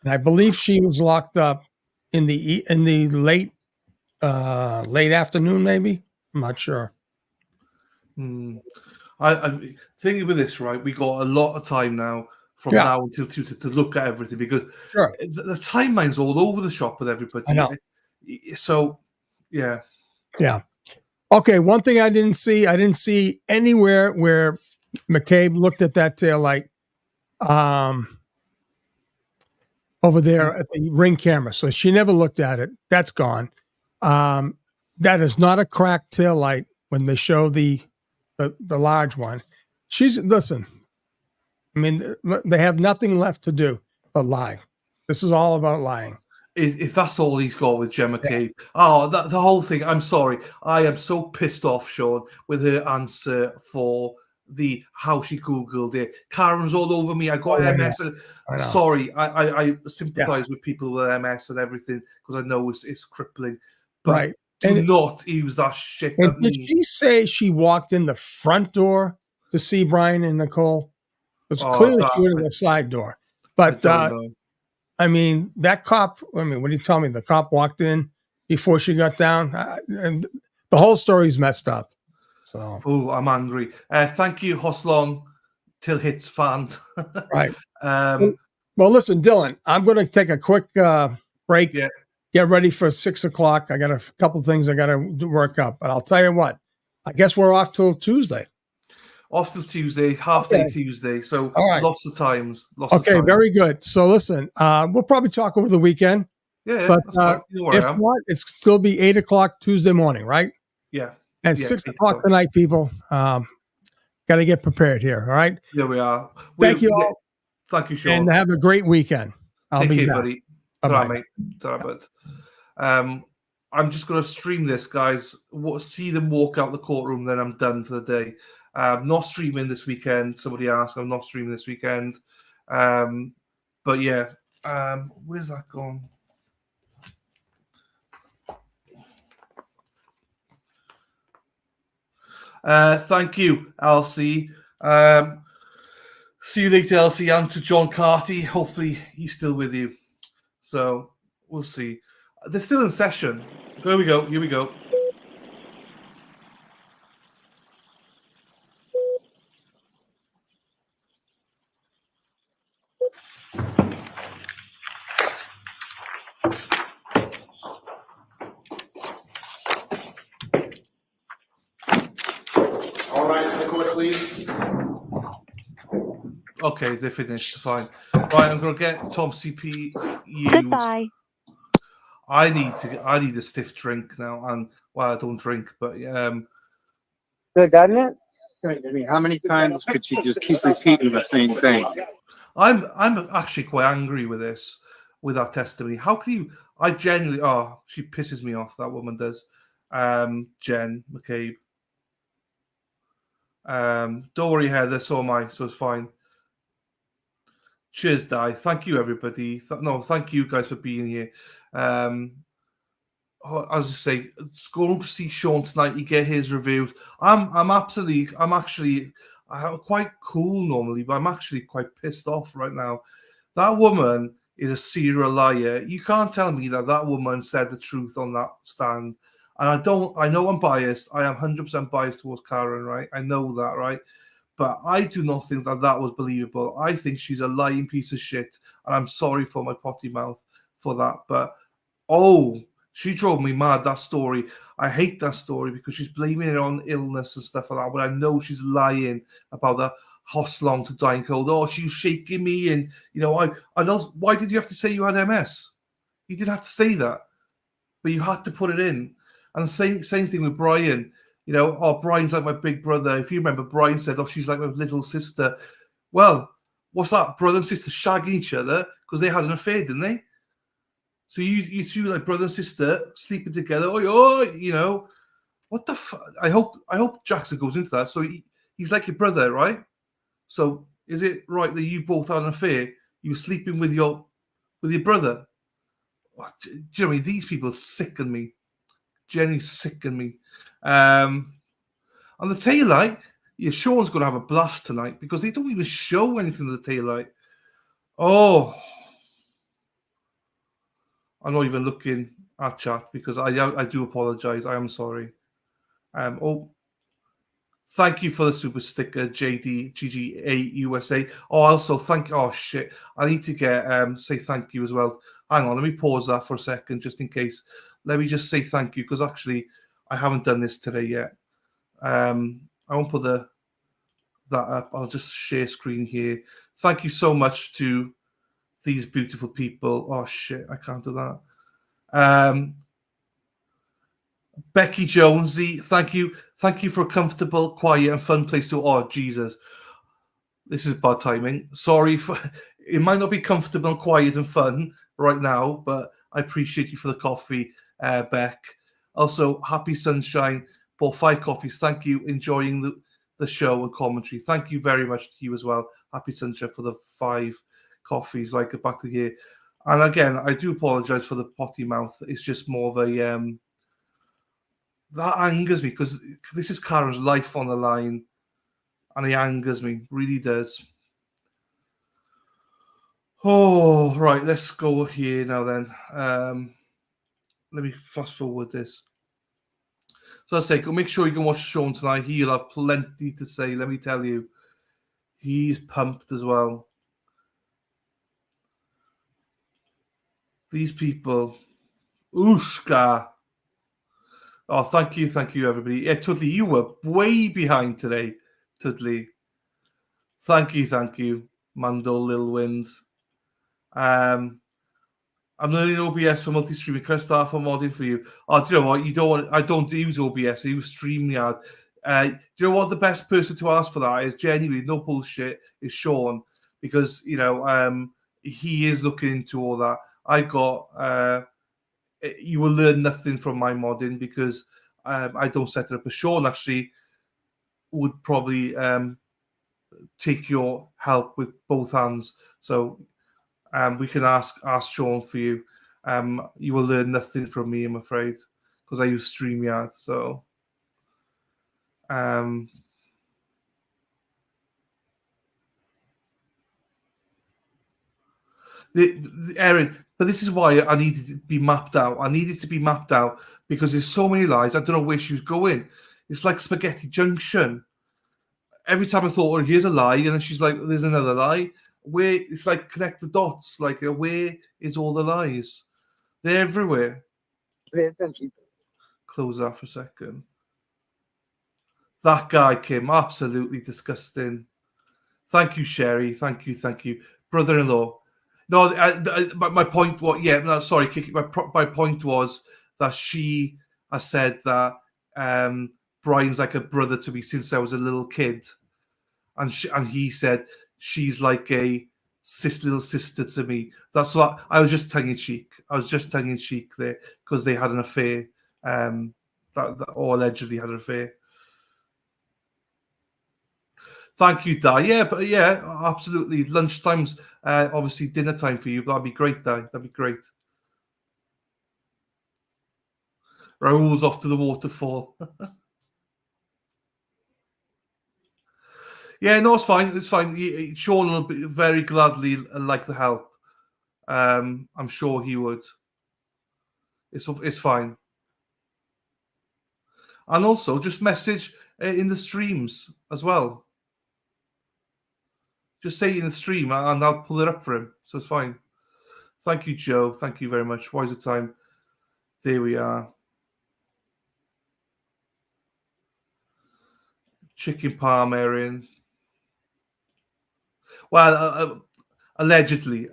And I believe she was locked up in the late afternoon, maybe. I'm not sure. I'm thinking with this, right? We got a lot of time now from now until Tuesday to look at everything because the timeline's all over the shop with everybody. I know. So, yeah. Yeah. Okay. One thing I didn't see anywhere where McCabe looked at that taillight over there at the ring camera. So she never looked at it. That's gone. That is not a cracked taillight when they show the large one. Listen, I mean, they have nothing left to do but lie. This is all about lying. If that's all he's got with Gemma McCabe. Oh, the whole thing. I'm sorry. I am so pissed off, Sean, with her answer for how she Googled it. Karen's all over me. I got MS. Sorry, I sympathize with people with MS and everything because I know it's crippling. But to not use that shit. And did she say she walked in the front door to see Brian and Nicole? It was clearly she went in the side door. But I mean, that cop, what did he tell me? The cop walked in before she got down. And the whole story's messed up. So, I'm angry. Thank you, Hoslong Till Hits fan. Right. Well, listen, Dylan, I'm going to take a quick break. Yeah. Get ready for 6:00. I got a couple things I got to work up. But I'll tell you what, I guess we're off till Tuesday. Off till Tuesday, half day Tuesday. So All right. lots of times. Okay, very good. So listen, we'll probably talk over the weekend. Yeah, but that's fine. You know where I if am. not, it's still be 8:00 Tuesday morning, right? Yeah. And yeah, 6:00 tonight, people. Got to get prepared here. All right. There we are. Thank you all. Thank you, Sean. And have a great weekend. I'll Take be care, back. buddy. Bye-bye. Ta-ra, mate. Ta-ra, bud. I'm just going to stream this, guys. See them walk out the courtroom, then I'm done for the day. Not streaming this weekend. Somebody asked. I'm not streaming this weekend. But yeah, where's that gone? Thank you, Elsie. See you later, Elsie, and to John Carty. Hopefully he's still with you. So we'll see. They're still in session. Here we go. Here we go. All rise for the court, please. Okay, they're finished. Fine. Right, I'm gonna get Tom CP. Goodbye. I need a stiff drink now, and well, I don't drink, but Good, doesn't it? Right. I mean, how many times could she just keep repeating the same thing? I'm actually quite angry with this, with that testimony. How can you? I genuinely, she pisses me off. That woman does. Jen McCabe. Don't worry, Heather. So am I. So it's fine. Cheers, Di. Thank you, everybody. Thank you guys for being here. I was just saying, go and see Sean tonight. You get his reviews. I'm quite cool normally, but I'm actually quite pissed off right now. That woman is a serial liar. You can't tell me that woman said the truth on that stand. And I know I'm biased. I am 100% biased towards Karen, right? I know that, right? But I do not think that was believable. I think she's a lying piece of shit. And I'm sorry for my potty mouth for that. But, she drove me mad, that story. I hate that story because she's blaming it on illness and stuff like that. But I know she's lying about the hospital to dying cold. Oh, she was shaking me. And, I know. Why did you have to say you had MS? You didn't have to say that. But you had to put it in. And the same thing with Brian. Brian's like my big brother. If you remember, Brian said, she's like my little sister. Well, what's that? Brother and sister shagging each other because they had an affair, didn't they? So you two, like brother and sister, sleeping together. What the fuck? I hope Jackson goes into that. So he's like your brother, right? So is it right that you both had an affair? You were sleeping with your brother? Do you know what I mean? These people sicken me. Jenny sicken me. On the taillight, Sean's going to have a blast tonight because they don't even show anything of the taillight. Oh, I'm not even looking at chat because I do apologize. I am sorry. Thank you for the super sticker, JDGGA USA. Also thank. Oh shit! I need to say thank you as well. Hang on, let me pause that for a second, just in case. Let me just say thank you because actually I haven't done this today yet. I won't put that up. I'll just share screen here. Thank you so much to these beautiful people. Oh shit, I can't do that. Becky Jonesy, thank you for a comfortable, quiet, and fun place to. Oh Jesus, this is bad timing. Sorry for it. Might not be comfortable and quiet and fun right now, but I appreciate you for the coffee, Beck. Also, happy sunshine. Bought 5 coffees. Thank you. Enjoying the show and commentary. Thank you very much to you as well. Happy sunshine for the 5 coffees. Like get back to here. And again, I do apologize for the potty mouth. It's just more of a that angers me because this is Karen's life on the line, and it angers me, really does. Oh, right, let's go here now then. Let me fast forward this. So I say, go make sure you can watch Sean tonight. He'll have plenty to say, let me tell you. He's pumped as well. These people. Ushka. Oh, thank you, everybody. Yeah, totally. You were way behind today. Tudley. Thank you, Mando Lil Wind. I'm learning OBS for multi-streaming. Can I start for modding for you? Oh, do you know what? You don't want. I don't use OBS. I use StreamYard. Do you know what? The best person to ask for that is genuinely, no bullshit, is Sean, because he is looking into all that. I got. You will learn nothing from my modding because I don't set it up. But Sean actually would probably take your help with both hands. So we can ask Sean for you. You will learn nothing from me, I'm afraid, because I use StreamYard. So Erin, but this is why I needed to be mapped out. I needed to be mapped out because there's so many lies. I don't know where she was going. It's like Spaghetti Junction. Every time I thought, oh, here's a lie, and then she's like, there's another lie. Where it's like connect the dots. Like, where is all the lies? They're everywhere. Close that for a second. That guy, Kim, absolutely disgusting. Thank you, Sherry. Thank you, brother-in-law. No, my point was, sorry, Kiki. My point was that she has said that Brian's like a brother to me since I was a little kid, and he said she's like a little sister to me. That's what I was just tongue in cheek. There because they had an affair, or allegedly had an affair. Thank you, Di. Yeah, but yeah, absolutely. Lunchtime's obviously dinner time for you. That'd be great, Di. That'd be great. Raoul's off to the waterfall. Yeah, no, it's fine. It's fine. Sean will be very gladly like the help. I'm sure he would. It's fine. And also, just message in the streams as well. Just say in the stream, and I'll pull it up for him. So it's fine. Thank you, Joe. Thank you very much. Why is it time? There we are. Chicken palm, Erin. Well, allegedly.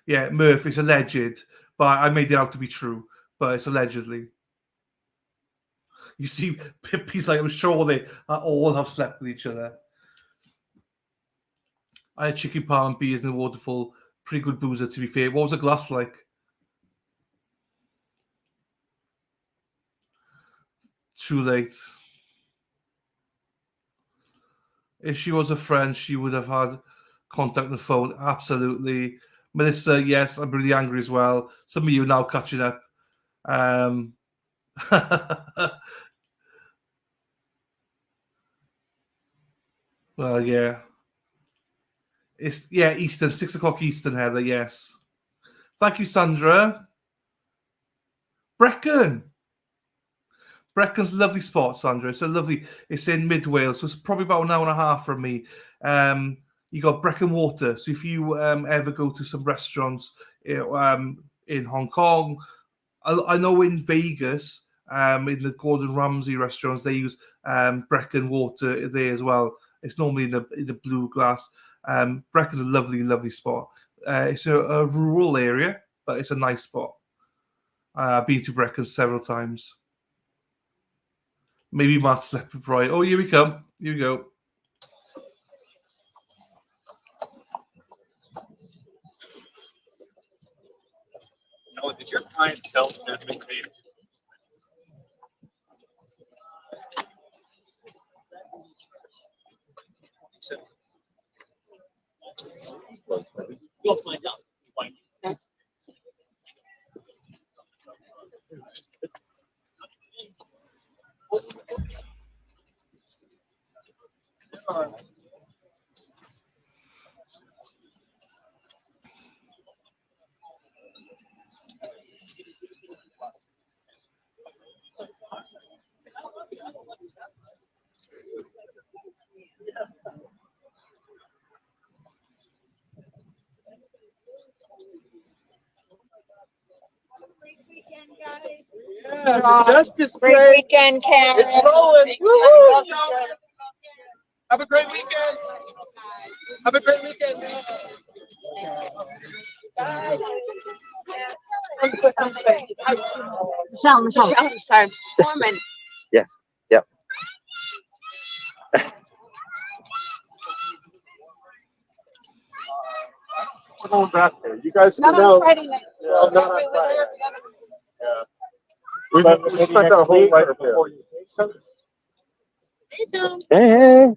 Yeah, Murph, it's alleged, but I made it out to be true. But it's allegedly. You see, Pippi's like, I'm sure they all have slept with each other. I had chicken palm and beers in the waterfall. Pretty good boozer, to be fair. What was the glass like? Too late. If she was a friend, she would have had contact on the phone. Absolutely. Melissa, yes, I'm really angry as well. Some of you now catching up. Well, yeah. It's Eastern, 6 o'clock Eastern, Heather, yes. Thank you, Sandra. Breccon's a lovely spot, Sandra. It's in mid Wales, so it's probably about an hour and a half from me. You got Brecon Water. So if you ever go to some restaurants in Hong Kong, I know in Vegas, in the Gordon Ramsay restaurants, they use Brecon Water there as well. It's normally in the blue glass. Breccon's a lovely spot. It's a rural area, but it's a nice spot. I've been to Brecon several times. Maybe Matt slept with Brian. Oh, here we come. Here we go. Noah, did your client tell that McCabe? You'll find out. Justice Great Day. weekend, Karen. It's rolling. Woo-hoo. Have a great weekend. Have a great weekend. Michelle, I'm sorry. Foreman. Yes. Yep. You guys Not know. on Friday night. Well, not on Friday. Yeah. We spent our whole life before you. Hey, John. Hey.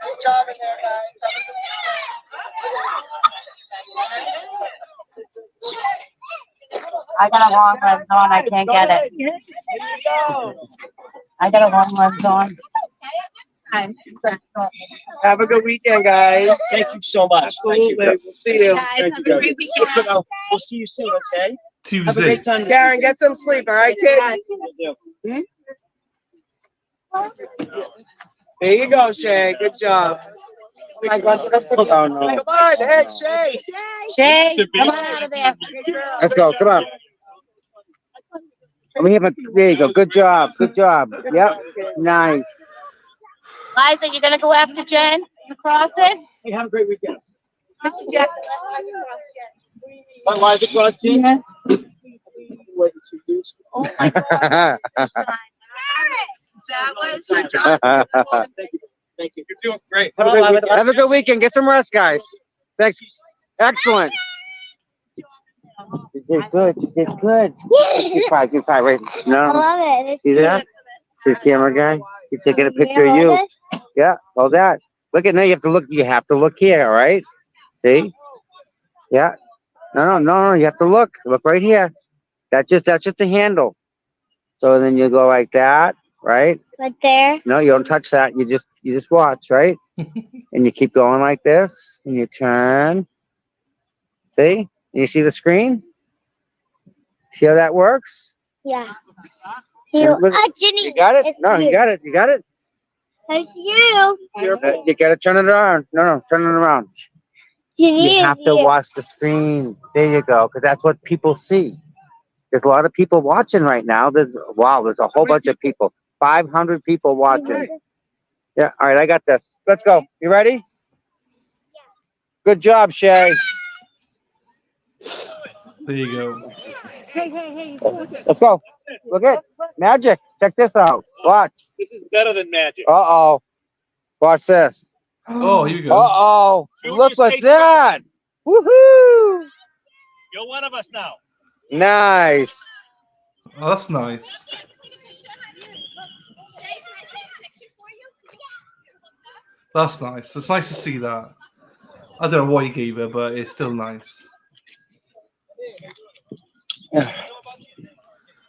Good job in there, guys. I got a long lens on. I can't get it. I got a long lens on. Have a good weekend, guys. Thank you so much. Absolutely. We'll see you. Guys, have a great weekend. We'll see you soon, okay? Have a Tuesday. great time. Karen, get some sleep, all right, kid? Hmm? There you go, Shay. Good job. Oh my God, the rest of Come on, hey, Shay. Shay, come on out of there. Let's go. Come on. Let me have a. There you go. Good job. Good job. Yep. Nice. Liza, you gonna go after Jen? You cross it? Hey, have a great weekend. Mr. Jackson. Want Liza cross team? Yes. Oh my God. That was Thank you. You're doing great. Have a good weekend. Get some rest, guys. Thanks. Excellent. You did good. You did good. Keep five. Wait. No. I love it. See that? See the camera guy? He's taking a picture of you. Yeah. Hold that. Look at now. You have to look. You have to look here. All right. See? Yeah. No. You have to look. Look right here. That's just the handle. So then you go like that, right? Right there. No, you don't touch that. You just watch, right? And you keep going like this, and you turn. See? You see the screen? See how that works? Yeah. Look, Ginny. you got it? No, you got it. You got it? It's you. You gotta turn it around. No, turn it around. Ginny You have to watch the screen. There you go, because that's what people see. There's a lot of people watching right now. There's a whole bunch of people. 500 people watching. Yeah, all right, I got this. Let's go. You ready? Yeah. Good job, Shay. There you go. Hey. Let's go. Look at magic. Check this out. Watch. This is better than magic. Uh-oh. Watch this. Oh, here you go. Uh-oh. Look Junior at state that. Woohoo. You're one of us now. Nice. Oh, that's nice. That's nice. It's nice to see that. I don't know what he gave her, but it's still nice.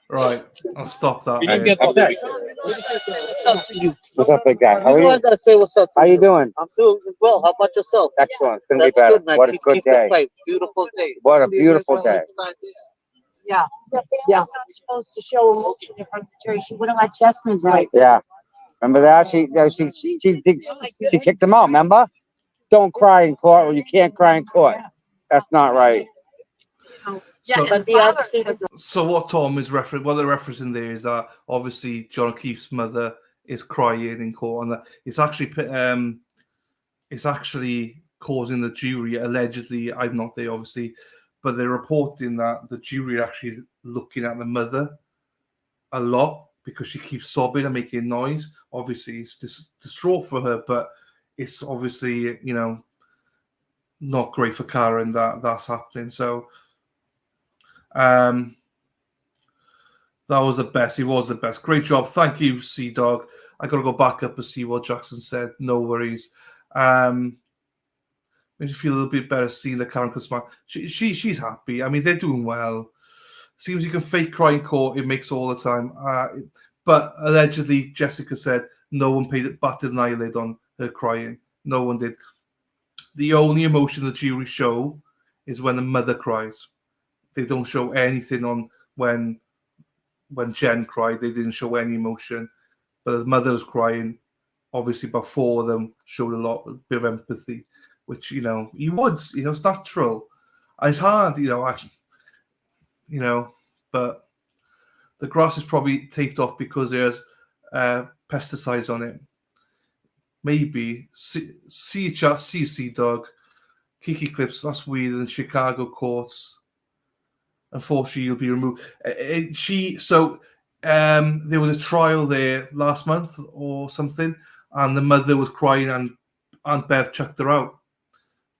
Right, I'll stop that. What's up, big guy? How are I you? gotta say what's up. How you doing? I'm doing well. How about yourself? Excellent. Couldn't be That's better. good, man. What a good Keep the day. fight. Beautiful day. What a beautiful day. Yeah. Yeah. Not supposed to show emotion in front of the jury. She wouldn't let Jasmine do it. Yeah. Remember that? She kicked him out, remember? Don't cry in court or you can't cry in court. That's not right. So what Tom is referencing, what they're referencing there is that obviously John O'Keefe's mother is crying in court, and that it's actually causing the jury, allegedly, I'm not there obviously, but they're reporting that the jury are actually looking at the mother a lot because she keeps sobbing and making noise. Obviously, it's distraught for her, but it's obviously, not great for Karen that that's happening. So that was the best. He was the best. Great job. Thank you, Sea Dog. I got to go back up and see what Jackson said. No worries. Made you feel a little bit better seeing the Karen can smile. She's happy. I mean, they're doing well. Seems you can fake cry in court. It makes all the time. But allegedly, Jessica said no one batted an eyelid on her crying. No one did. The only emotion the jury show is when the mother cries. they don't show anything on when Jen cried. They didn't show any emotion, but the mother was crying. Obviously, about 4 of them showed a bit of empathy, which you would, it's natural. And it's hard, but the grass is probably taped off because there's pesticides on it. Maybe see dog, Kiki Clips. That's weird. In Chicago courts, unfortunately, you'll be removed. There was a trial there last month or something, and the mother was crying, and Aunt Bev chucked her out,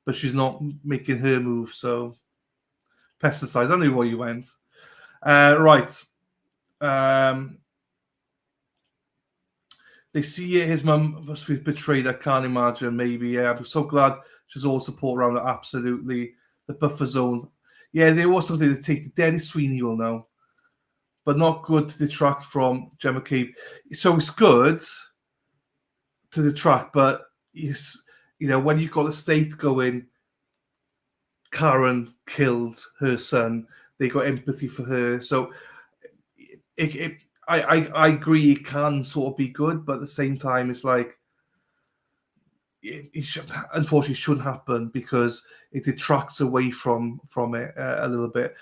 but she's not making her move. So pesticides. I knew where you went. Right. They see his mum must be betrayed. I can't imagine. Maybe, yeah. I'm so glad she's all support around her. Absolutely. The buffer zone. Yeah, there was something to take. Dennis Sweeney will know, but not good to detract from Jen McCabe. So it's good to detract, but when you've got the state going, Karen killed her son. They got empathy for her. So I agree it can sort of be good, but at the same time, it's like unfortunately shouldn't happen because it detracts away from it a little bit.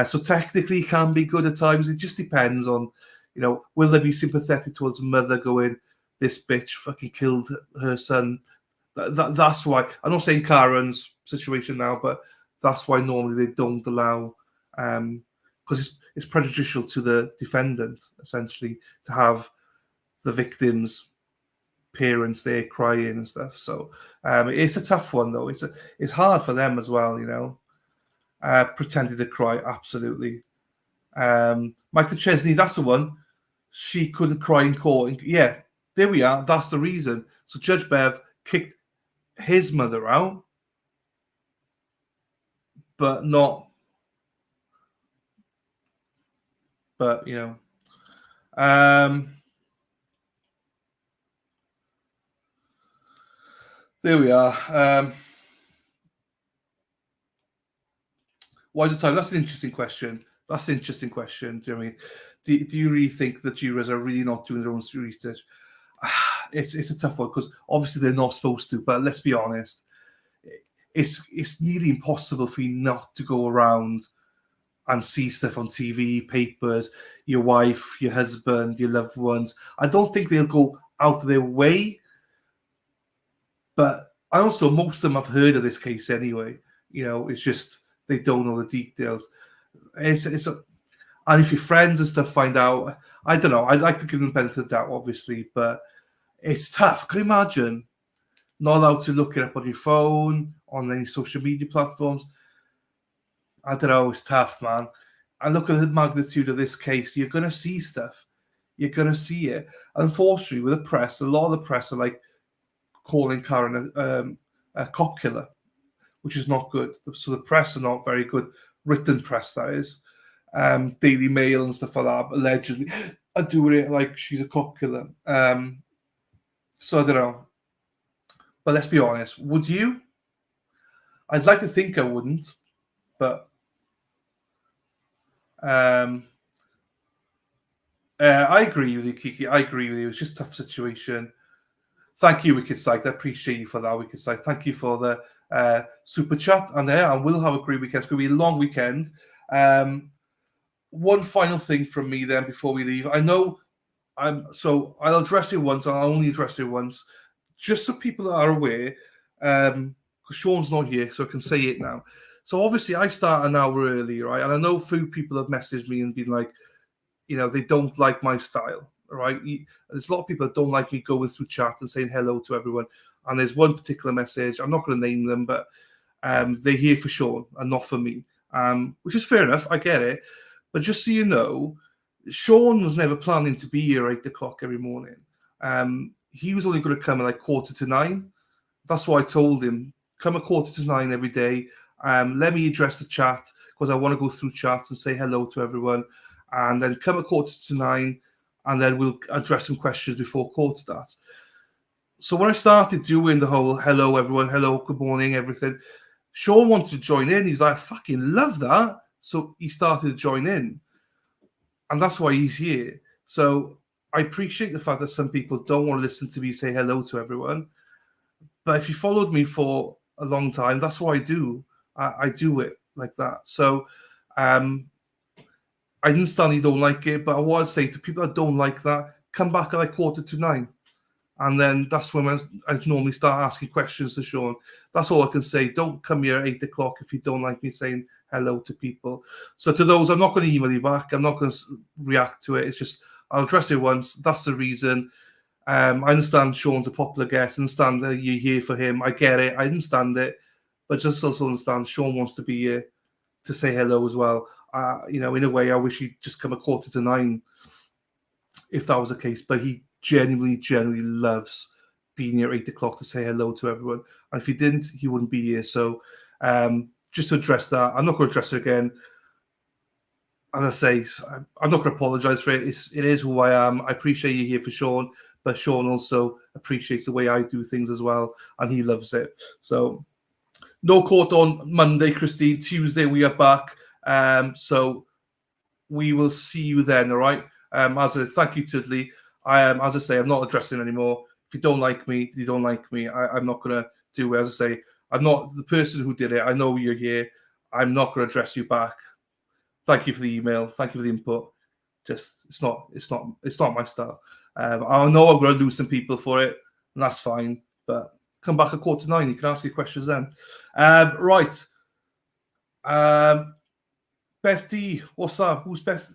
So technically, it can be good at times. It just depends on, will they be sympathetic towards mother going, this bitch fucking killed her son. That's why. I'm not saying Karen's situation now, but that's why normally they don't allow, because it's prejudicial to the defendant, essentially, to have the victim's parents there crying and stuff. So it's a tough one, though. It's hard for them as well, pretending to cry, absolutely. Michael Chesney, that's the one. She couldn't cry in court. Yeah, there we are. That's the reason. So Judge Bev kicked his mother out, but not. But there we are. Why is the time? That's an interesting question. Do you know what I mean? Do you really think that jurors are really not doing their own research? It's a tough one because obviously they're not supposed to. But let's be honest, it's nearly impossible for you not to go around and see stuff on TV, papers, your wife, your husband, your loved ones. I don't think they'll go out of their way. But also, most of them have heard of this case anyway. It's just they don't know the details. And if your friends and stuff find out, I don't know. I'd like to give them the benefit of the doubt, obviously, but it's tough. Can you imagine not allowed to look it up on your phone, on any social media platforms? I don't know. It's tough, man. And look at the magnitude of this case. You're going to see stuff. You're going to see it. Unfortunately, with the press, a lot of the press are like calling Karen a cop killer, which is not good. So the press are not very good. Written press, that is. Daily Mail and stuff like that, allegedly, are doing it like she's a cop killer. So I don't know. But let's be honest. Would you? I'd like to think I wouldn't, but I agree with you, Kiki. I agree with you. It's just a tough situation. Thank you, Wicked Sight. I appreciate you for that, Wicked Sight. Thank you for the super chat. And we'll have a great weekend. It's going to be a long weekend. One final thing from me then before we leave. I know so I'll address it once. I'll only address it once. Just so people are aware, because Sean's not here, so I can say it now. So obviously I start an hour early, right? And I know a few people have messaged me and been like, they don't like my style, right? There's a lot of people that don't like me going through chat and saying hello to everyone. And there's one particular message, I'm not going to name them, but they're here for Sean and not for me, which is fair enough. I get it. But just so you know, Sean was never planning to be here 8 o'clock every morning. He was only going to come at like 8:45. That's why I told him, come at 8:45 every day. Let me address the chat because I want to go through chats and say hello to everyone. And then come at 8:45 and then we'll address some questions before court starts. So when I started doing the whole hello, everyone, hello, good morning, everything, Sean wanted to join in. He was like, I fucking love that. So he started to join in. And that's why he's here. So I appreciate the fact that some people don't want to listen to me say hello to everyone. But if you followed me for a long time, that's what I do. I do it like that. So I understand you don't like it, but I want to say to people that don't like that, come back at like 9:15. And then that's when I normally start asking questions to Sean. That's all I can say. Don't come here at 8 o'clock if you don't like me saying hello to people. So to those, I'm not going to email you back. I'm not going to react to it. It's just, I'll address it once. That's the reason. I understand Sean's a popular guest. I understand that you're here for him. I get it. I understand it. But just also understand Sean wants to be here to say hello as well. In a way, I wish he'd just come at 9:15 if that was the case. But he genuinely loves being here at 8 o'clock to say hello to everyone. And if he didn't, he wouldn't be here. So just to address that, I'm not going to address it again. As I say, I'm not going to apologize for it. It is who I am. I appreciate you here for Sean, but Sean also appreciates the way I do things as well, and he loves it. So no court on Monday, Christine. Tuesday we are back. So we will see you then, all right? Thank you, Tudley. As I say, I'm not addressing anymore. If you don't like me, you don't like me. I'm not going to do it. As I say, I'm not the person who did it. I know you're here. I'm not going to address you back. Thank you for the email. Thank you for the input. Just it's not my style. I know I'm going to lose some people for it, and that's fine. But come back at 9:15. You can ask your questions then. Right. Best D, what's up? Who's best?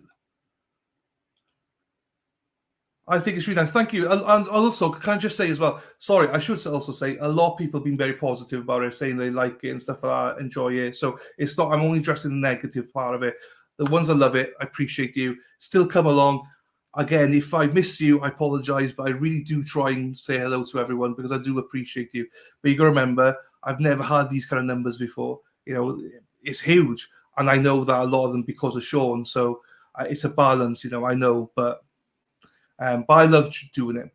I think it's really nice. Thank you. And also, can I just say as well, sorry, I should also say, a lot of people have been very positive about it, saying they like it and stuff like that, enjoy it. So it's not, I'm only addressing the negative part of it. The ones that love it, I appreciate you. Still come along. Again, if I miss you, I apologize, but I really do try and say hello to everyone because I do appreciate you. But you got to remember, I've never had these kind of numbers before. It's huge. And I know that a lot of them because of Sean. So it's a balance, I know, but I love doing it.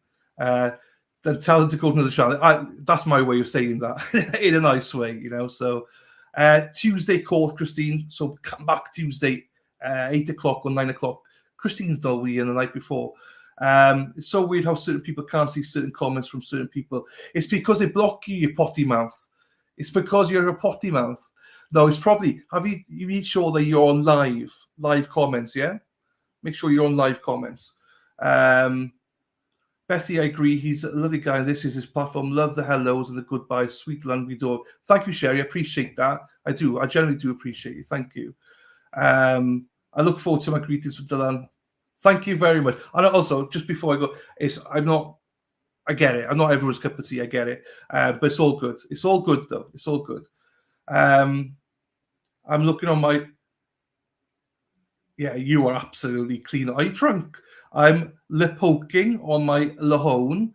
Then tell them to go to another channel. That's my way of saying that in a nice way, So Tuesday court, Christine. So come back Tuesday, 8 o'clock or 9 o'clock. Christine's not here the night before. It's so weird how certain people can't see certain comments from certain people. It's because they block you, you potty mouth. It's because you're a potty mouth. No, it's probably, you need to sure that you're on live comments, yeah? Make sure you're on live comments. Bethy, I agree. He's a lovely guy. This is his platform. Love the hellos and the goodbyes. Sweet Lundy door. Thank you, Sherry. I appreciate that. I do. I generally do appreciate you. Thank you. I look forward to my greetings with Dylan. Thank you very much. And also, just before I go, I get it. I'm not everyone's cup of tea. I get it. But it's all good. It's all good, though. It's all good. I'm looking on my... Yeah, you are absolutely clean. Are you drunk? I'm lip poking on my Lahone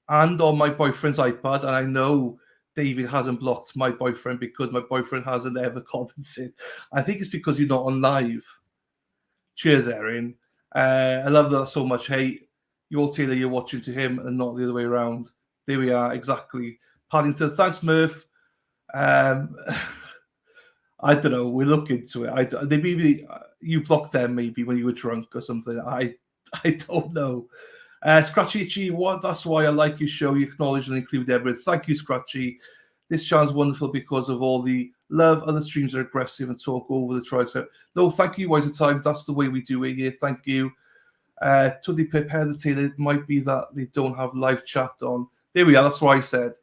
and on my boyfriend's iPad, and I know David hasn't blocked my boyfriend because my boyfriend hasn't ever commented. I think it's because you're not on live. Cheers, Erin. I love that so much. Hey, you'll tell that you're watching to him and not the other way around. There we are, exactly. Paddington, thanks, Murph. I don't know. We'll look into it. Maybe you blocked them maybe when you were drunk or something. I don't know. Scratchy Itchy, that's why I like your show. You acknowledge and include everything. Thank you, Scratchy. This channel's wonderful because of all the love. Other streams are aggressive and talk over the tribes. No, thank you, Wise of Time. That's the way we do it here. Thank you. Tuddy Pip, Taylor, it might be that they don't have live chat on. There we are. That's what I said.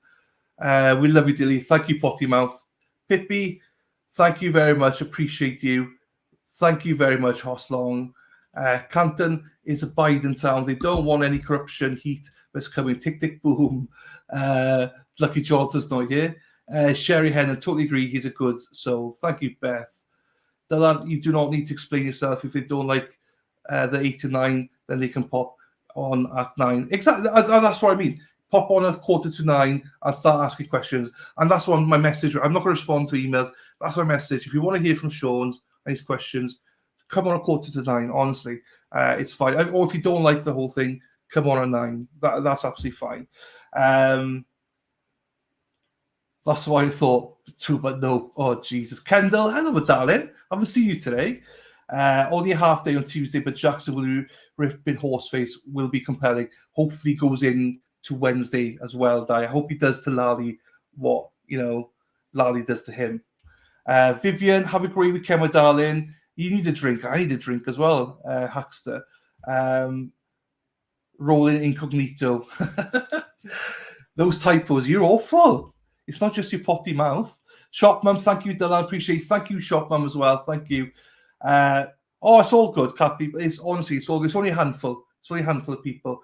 We love you, Dilly. Thank you, Potty Mouth. Pippi, thank you very much. Appreciate you. Thank you very much, Hoslong. Canton is a Biden town. They don't want any corruption, heat that's coming. Tick, tick, boom. Lucky Jonathan's not here. Sherry Hennon, totally agree. He's a good soul. Thank you, Beth. Dylan, you do not need to explain yourself. If they don't like the 8 to 9, then they can pop on at 9. Exactly. That's what I mean. Pop on at 9:15 and start asking questions. And that's what my message. I'm not going to respond to emails. That's my message. If you want to hear from Sean's and his questions, come on at 9:15. Honestly, it's fine. Or if you don't like the whole thing, come on at 9. That's absolutely fine. That's why I thought, true, but no. Oh, Jesus. Kendall, hello, my darling. I haven't seen you today. Only a half day on Tuesday, but Jackson will be ripping Horseface will be compelling. Hopefully goes in to Wednesday as well, Di. I hope he does to Lally what, Lally does to him. Vivian, have a great weekend, my darling. You need a drink. I need a drink as well, Huckster. Rolling incognito. Those typos, you're awful. It's not just your potty mouth. Shop Mum, thank you, Dylan. I appreciate it. Thank you, Shop Mum, as well. Thank you. It's all good, cat people. It's honestly, it's all good. It's only a handful. It's only a handful of people.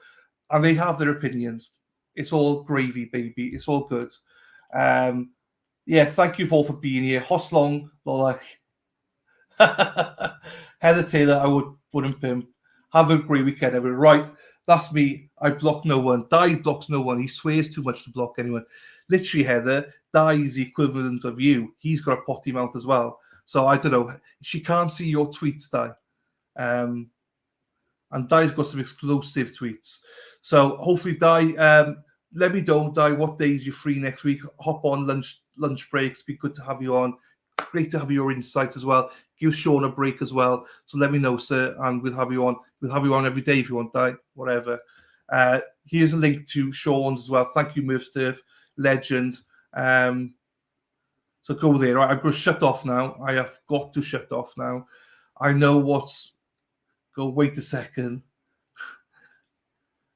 And they have their opinions. It's all gravy, baby. It's all good. Thank you all for being here. Hoslong, Lola. Heather Taylor, I wouldn't pimp. Have a great weekend, everyone. Right, that's me. I block no one. Di blocks no one. He swears too much to block anyone. Literally, Heather, Di is the equivalent of you. He's got a potty mouth as well. So I don't know. She can't see your tweets, Di. And Di's got some exclusive tweets. So hopefully, Di, let me know, Di, what days you're free next week. Hop on lunch breaks. Be good to have you on. Great to have your insight as well. Give Sean a break as well. So let me know, sir, and we'll have you on. We'll have you on every day if you want, Di. Whatever. Here's a link to Sean's as well. Thank you, Murph, legend. So go there. Right, I'm going to shut off now. I have got to shut off now. I know what's. Go. Wait a second.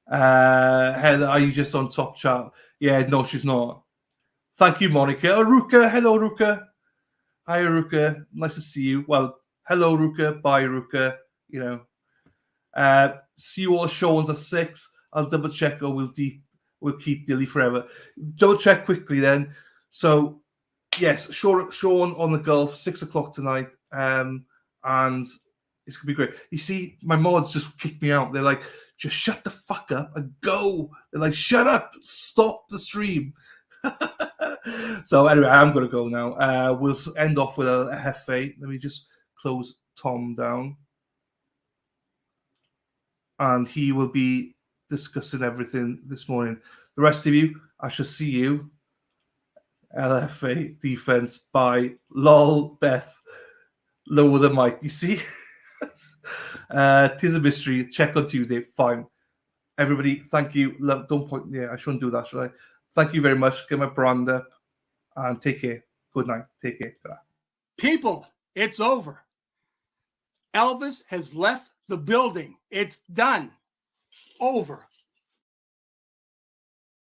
Heather, are you just on top chat? Yeah, no, she's not. Thank you, Monica. Oh, Ruka. Hello, Ruka. Hi, Ruka. Nice to see you. Well, hello, Ruka. Bye, Ruka. See you all at Sean's at 6. I'll double check or we'll keep Dilly forever. Double check quickly then. So, yes, Sean on the Gulf, 6 o'clock tonight. And it's going to be great. You see, my mods just kicked me out. They're like, just shut the fuck up and go. They're like, shut up. Stop the stream. So anyway, I'm going to go now. We'll end off with a Jefe. Let me just close Tom down. And he will be discussing everything this morning. The rest of you, I shall see you. LFA defense by lol Beth. Lower the mic. You see? Tis a mystery. Check on Tuesday. Fine. Everybody, thank you. Don't point. Yeah, I shouldn't do that, should I? Thank you very much. Get my brand up and take care. Good night. Take care. People, it's over. Elvis has left the building. It's done. Over.